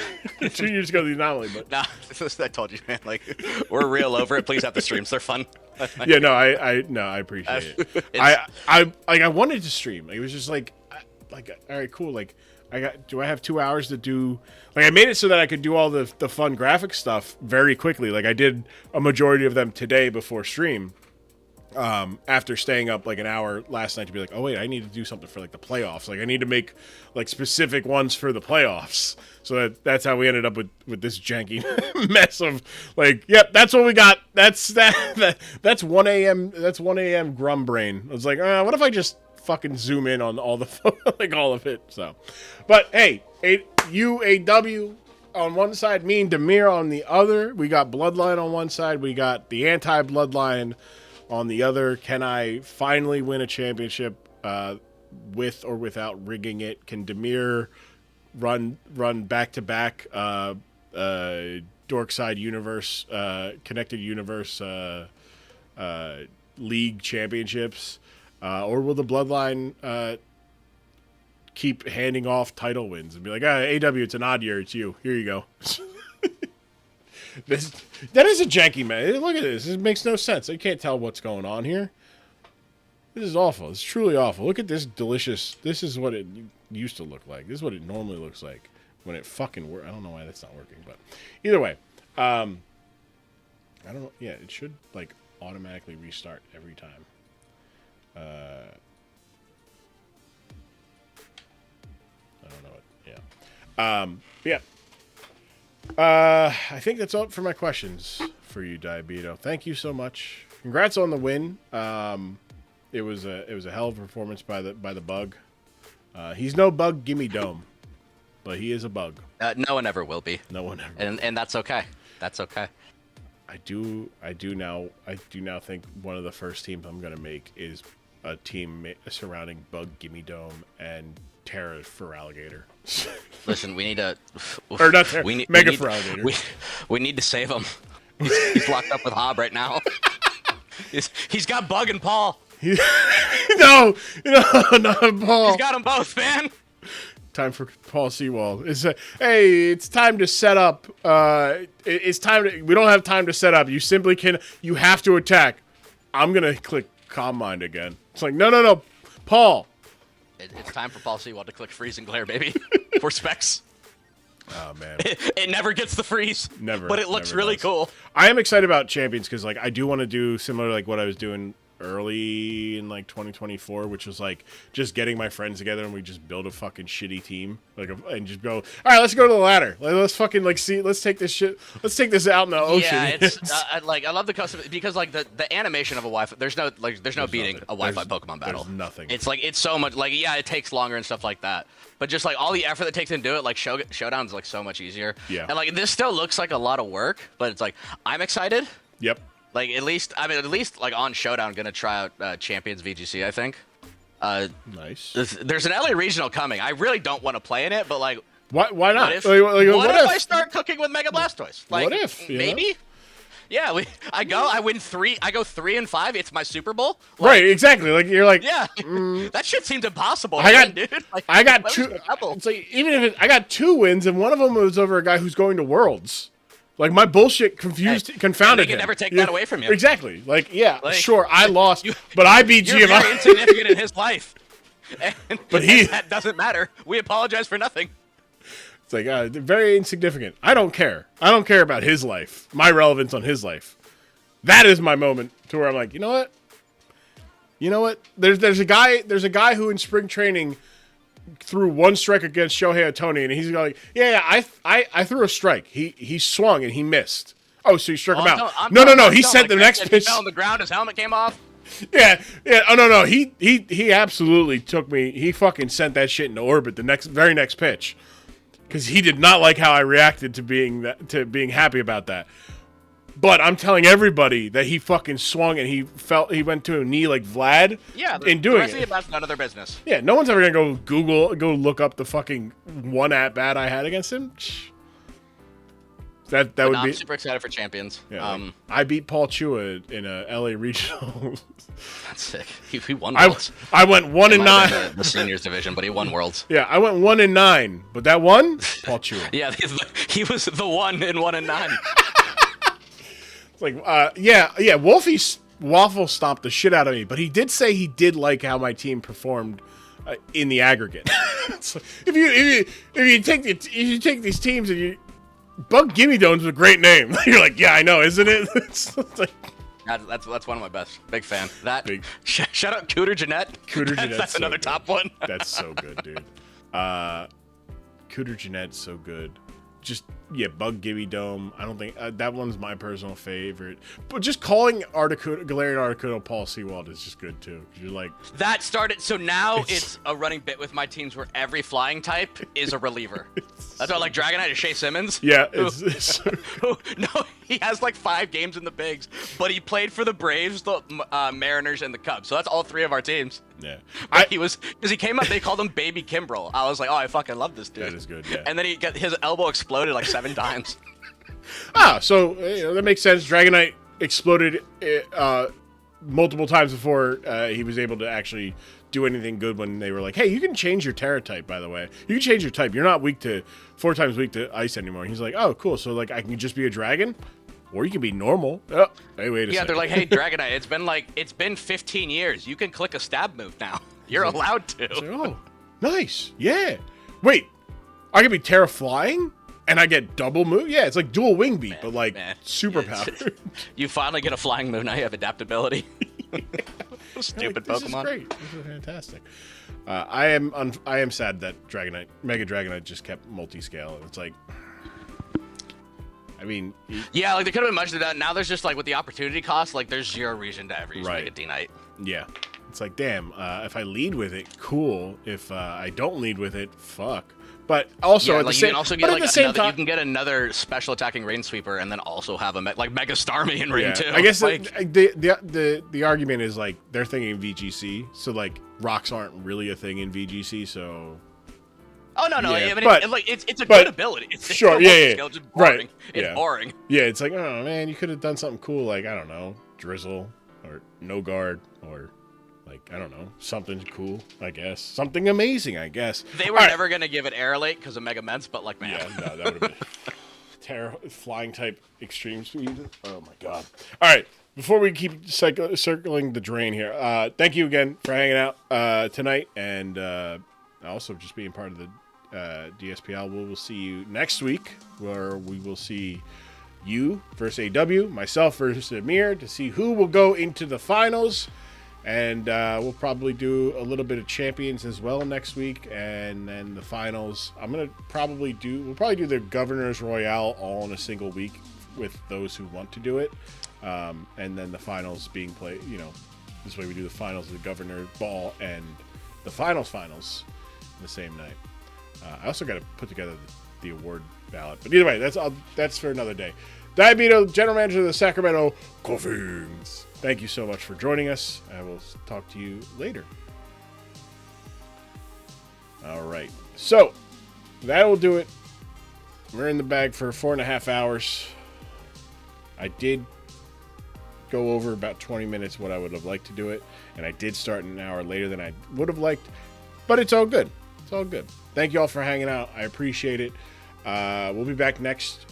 2 years ago the anomaly. But I told you, man. Like we're real over it. Please have the streams; they're fun. Yeah, no, I appreciate it. I wanted to stream. It was just like, all right, cool. Like, do I have 2 hours to do? Like, I made it so that I could do all the fun graphic stuff very quickly. Like, I did a majority of them today before stream. After staying up like an hour last night to be like, oh wait, I need to do something for like the playoffs. Like I need to make like specific ones for the playoffs. So that's how we ended up with this janky mess of like, yep, that's what we got. That's 1 a.m. That's 1 a.m. Grum brain. I was like, what if I just fucking zoom in on all the like all of it? So, but hey, UAW on one side, me and Demir on the other. We got Bloodline on one side. We got the anti-Bloodline on the other. Can I finally win a championship with or without rigging it? Can Demir run back to back Dork Side Universe Connected Universe League championships, or will the Bloodline keep handing off title wins and be like, AW, it's an odd year, it's you. Here you go. That is a janky man. Look at this. It makes no sense. I can't tell what's going on here. This is awful. It's truly awful. Look at this delicious. This is what it used to look like. This is what it normally looks like when it fucking works. I don't know why that's not working, but either way, I don't know. Yeah, it should like automatically restart every time. I don't know it. Yeah. Yeah. I think that's all for my questions for you, Diabeto. Thank you so much. Congrats on the win. It was a hell of a performance by the bug. He's no bug, gimme dome, but he is a bug. No one ever will be. No one ever. And that's okay. That's okay. I do now think one of the first teams I'm gonna make is a team surrounding Bug, Gimme Dome, and Terra for Alligator. Listen, we need to... Or not Terra, Mega for Alligator. We need to save him. He's locked up with Hob right now. He's got Bug and Paul. No, not Paul. He's got them both, man. Time for Paul Seawald. Hey, it's time to set up. It's time to... We don't have time to set up. You simply can... You have to attack. I'm going to click Calm Mind again. It's like, no. Paul. It's time for Paul Seawald to click Freeze and Glare, baby. For specs. Oh, man. It never gets the freeze. Never. But it looks really cool. I am excited about Champions because, like, I do want to do similar to, like, what I was doing early in, like, 2024, which was, like, just getting my friends together and we just build a fucking shitty team. Like, and just go, all right, let's go to the ladder. Let's fucking, like, see, let's take this out in the ocean. Yeah, it's, I love the custom, because, like, the animation of a Wi-Fi, there's no beating a Wi-Fi Pokemon battle. There's nothing. It's, like, it's so much, like, yeah, it takes longer and stuff like that. But just, like, all the effort that takes to do it, like, Showdown's, like, so much easier. Yeah. And, like, this still looks like a lot of work, but it's, like, I'm excited. Yep. Like, at least, like, on Showdown, gonna try out Champions VGC, I think. Nice. There's an LA Regional coming. I really don't want to play in it, but, like... Why not? What if I start cooking with Mega Blastoise? Like, what if? Maybe? Yeah, I win 3, I go 3 and 5, it's my Super Bowl. Like, right, exactly. Like, you're like... Yeah, that shit seemed impossible. I got 2... It's like, even if I got 2 wins, and one of them was over a guy who's going to Worlds. Like, my bullshit confounded him. They can never take that away from you. Exactly. Like, yeah, sure, I lost, but I beat You're Giovanni. very insignificant in his life. But that doesn't matter. We apologize for nothing. It's like very insignificant. I don't care. I don't care about his life. My relevance on his life. That is my moment to where I'm like, you know what? You know what? There's a guy who in spring training threw one strike against Shohei Ohtani, and he's like, I threw a strike. He swung and he missed. Oh, so you struck him out? No. He sent the next pitch. He fell on the ground. His helmet came off. Yeah. Oh no. He absolutely took me. He fucking sent that shit into orbit the very next pitch, because he did not like how I reacted to being happy about that. But I'm telling everybody that he fucking swung and he went to a knee like Vlad. Yeah, in doing it. That's none of their business. Yeah, no one's ever gonna go look up the fucking one at bat I had against him. That would be. I'm super excited for champions. Yeah, I beat Paul Chua in a LA regional. That's sick. He won worlds. I went 1-9. The seniors division, but he won worlds. Yeah, I went 1-9, but that one, Paul Chua. Yeah, he was the one in 1-9. It's like, Wolfie Waffle stomped the shit out of me, but he did say he did like how my team performed in the aggregate. So if you take these teams and you Bug Gimme Dome's a great name. You're like, yeah, I know, isn't it? It's like, that's one of my best. Big fan. Shout out Cooter Jeanette. That's another top one. That's so good, dude. Cooter Jeanette's so good. Just Bug Gimme Dome. I don't think that one's my personal favorite. But just calling Galarian Articuno Paul Seawald is just good too. You're like, that started. So now it's a running bit with my teams where every flying type is a reliever. That's why, like, Dragonite is Shea Simmons. Yeah, he has like 5 games in the bigs, but he played for the Braves, the Mariners, and the Cubs. So that's all 3 of our teams. Yeah, because he came up. They called him Baby Kimbrel. I was like, oh, I fucking love this dude. That is good. Yeah. And then his elbow exploded like 7 times. So that makes sense. Dragonite exploded multiple times before he was able to actually do anything good. When they were like, hey, you can change your Terra type, by the way. You can change your type. You're not 4 times weak to ice anymore. And he's like, oh, cool. So like I can just be a dragon, or you can be normal. Oh, hey, wait a second. Yeah, they're like, hey, Dragonite, it's been 15 years. You can click a stab move now. You're allowed to. Like, oh, nice. Yeah. Wait, I can be Terra flying? And I get double move? Yeah, it's like dual wing beat, but like super powered. You finally get a flying move, now you have adaptability. Stupid like, Pokemon. This is great. This is fantastic. I am sad that Mega Dragonite just kept multi-scale. It's like, I mean... Yeah, like, they could have been much of that. Now there's just, like, with the opportunity cost, like, there's 0 reason to ever use Mega D-Knight. Yeah. It's like, damn, if I lead with it, cool. If I don't lead with it, fuck. But also, at the same time, you can get another special attacking Rain Sweeper and then also have like Mega Starmie in Rain 2. I guess like, the argument is like they're thinking VGC, so like rocks aren't really a thing in VGC. So. Oh no! Yeah, I mean, it's a good ability. It's sure, yeah. It's boring. Right. It's boring. Yeah, it's like, oh man, you could have done something cool, like I don't know, Drizzle or No Guard or. Like, I don't know, something cool, I guess. Something amazing, I guess. They were never going to give it Air Late because of Mega Ments, but, like, man. Yeah, no, that would have been flying type extreme speed. Oh, my God. All right, before we keep circling the drain here, thank you again for hanging out tonight and also just being part of the DSPL. We will see you next week where we will see you versus AW, myself versus Amir to see who will go into the finals. And we'll probably do a little bit of champions as well next week, and then the finals. We'll probably do the Governors Royale all in a single week with those who want to do it, and then the finals being played. You know, this way we do the finals of the Governor Ball and the finals the same night. I also got to put together the award ballot, but either way, that's for another day. Diabito, General Manager of the Sacramento Coffins. Thank you so much for joining us. I will talk to you later. All right. So, that will do it. We're in the bag for 4.5 hours. I did go over about 20 minutes what I would have liked to do it. And I did start an hour later than I would have liked. But it's all good. It's all good. Thank you all for hanging out. I appreciate it. We'll be back next...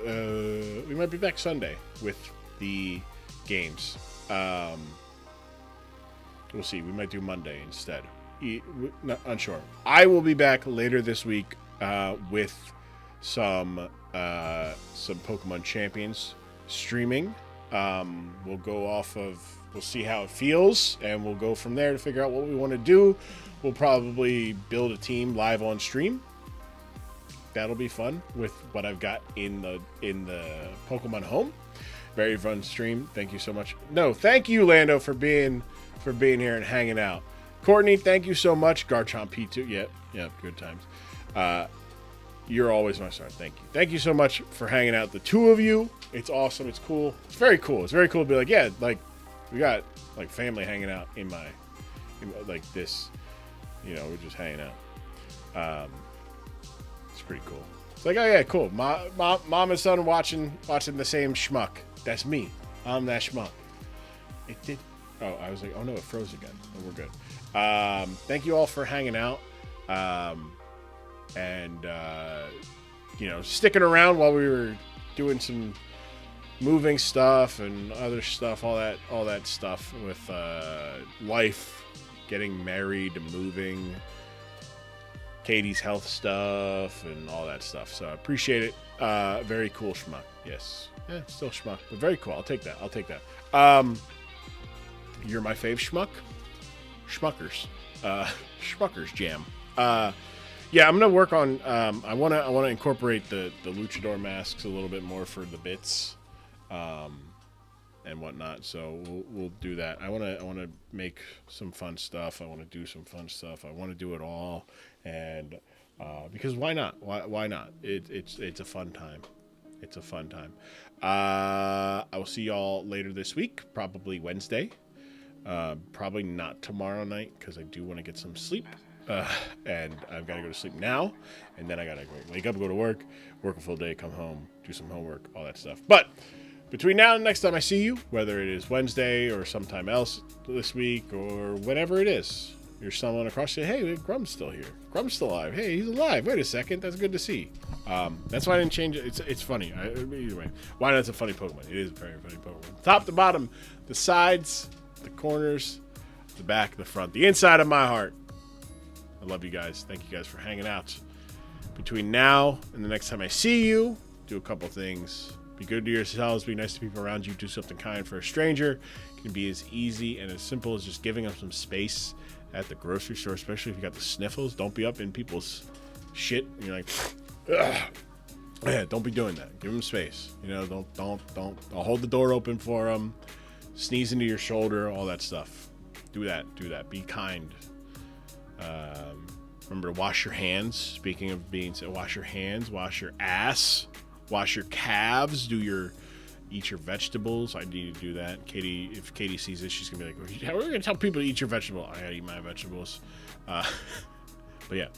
we might be back Sunday with the... games. We'll see. We might do Monday instead. Not unsure. I will be back later this week with some Pokemon Champions streaming. We'll go off of, we'll see how it feels, and we'll go from there to figure out what we want to do. We'll probably build a team live on stream. That'll be fun with what I've got in the Pokemon Home. Very fun stream. Thank you so much. No, thank you, Lando, for being here and hanging out. Courtney, thank you so much. Garchomp P2. Yep, good times. You're always my star. Thank you. Thank you so much for hanging out, the two of you. It's awesome. It's cool. It's very cool. It's very cool to be like, yeah, like we got like family hanging out in my like this. You know, we're just hanging out. It's pretty cool. It's like, oh yeah, cool. Mom and son watching the same schmuck. That's me. I'm that schmuck. It did. Oh, I was like, oh no, it froze again. Oh, we're good. Thank you all for hanging out. And you know, sticking around while we were doing some moving stuff and other stuff, all that stuff with life, getting married, moving, Katie's health stuff, and all that stuff. So I appreciate it. Very cool schmuck. Yes. Yeah, still schmuck, but very cool. I'll take that. You're my fave schmuck. Schmuckers. Schmuckers jam. Yeah, I'm gonna work on. I wanna incorporate the luchador masks a little bit more for the bits, and whatnot. So we'll do that. I wanna make some fun stuff. I wanna do some fun stuff. I wanna do it all, and because why not? Why not? It's a fun time. It's a fun time. I will see y'all later this week, probably Wednesday. Probably not tomorrow night because I do want to get some sleep. And I've got to go to sleep now, and then I got to wake up, go to work a full day, come home, do some homework, all that stuff. But between now and next time I see you, whether it is Wednesday or sometime else this week or whatever it is, you're someone across you, hey, Grum's still here. Grum's still alive. Hey, he's alive. Wait a second. That's good to see. That's why I didn't change it. It's funny. Either way, why not? It's a funny Pokemon. It is a very funny Pokemon. Top to bottom, the sides, the corners, the back, the front, the inside of my heart. I love you guys. Thank you guys for hanging out. Between now and the next time I see you, do a couple things. Be good to yourselves. Be nice to people around you. Do something kind for a stranger. It can be as easy and as simple as just giving them some space at the grocery store, especially if you got the sniffles. Don't be up in people's shit. And you're like, ugh. Yeah, don't be doing that. Give them space. You know, don't. I'll hold the door open for them. Sneeze into your shoulder. All that stuff. Do that. Be kind. Remember to wash your hands. Speaking of being so, wash your hands, wash your ass, wash your calves, eat your vegetables. I need to do that. Katie, if Katie sees this, she's gonna be like, we're gonna tell people to eat your vegetable. I gotta eat my vegetables. But yeah.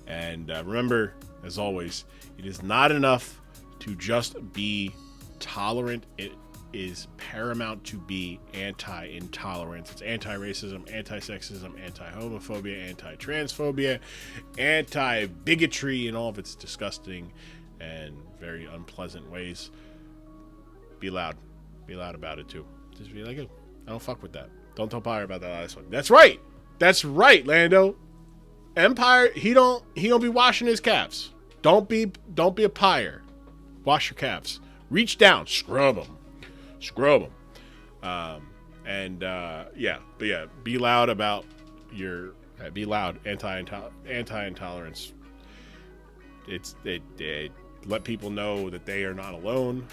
And remember, as always, it is not enough to just be tolerant. It is paramount to be anti-intolerance. It's anti-racism, anti-sexism, anti-homophobia, anti-transphobia, anti-bigotry in all of its disgusting and very unpleasant ways. Be loud. Be loud about it too. Just be like, oh, I don't fuck with that. Don't tell Pyre about that last one. That's right. That's right, Lando. Empire, he don't be washing his calves. Don't be a Pyre. Wash your calves. Reach down, scrub them. Yeah, but yeah, be loud about be loud anti-intolerance. Let people know that they are not alone.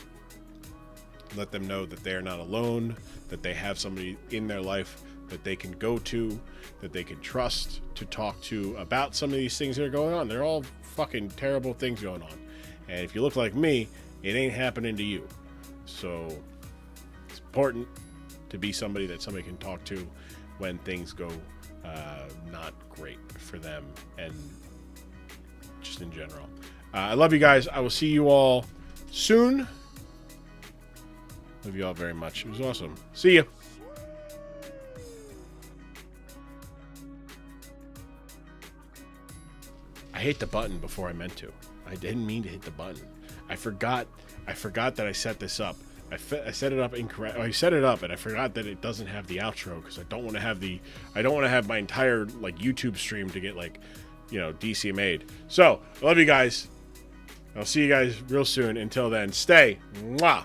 Let them know that they are not alone, that they have somebody in their life that they can go to, that they can trust to talk to about some of these things that are going on. They're all fucking terrible things going on. And if you look like me, it ain't happening to you. So it's important to be somebody that somebody can talk to when things go not great for them and just in general. I love you guys. I will see you all soon. Love you all very much. It was awesome. See ya. I hit the button before I meant to. I didn't mean to hit the button. I forgot that I set this up. I set it up incorrect. I set it up and I forgot that it doesn't have the outro because I don't want to have my entire like YouTube stream to get like DCMA'd. So, I love you guys. I'll see you guys real soon. Until then, stay. Mwah.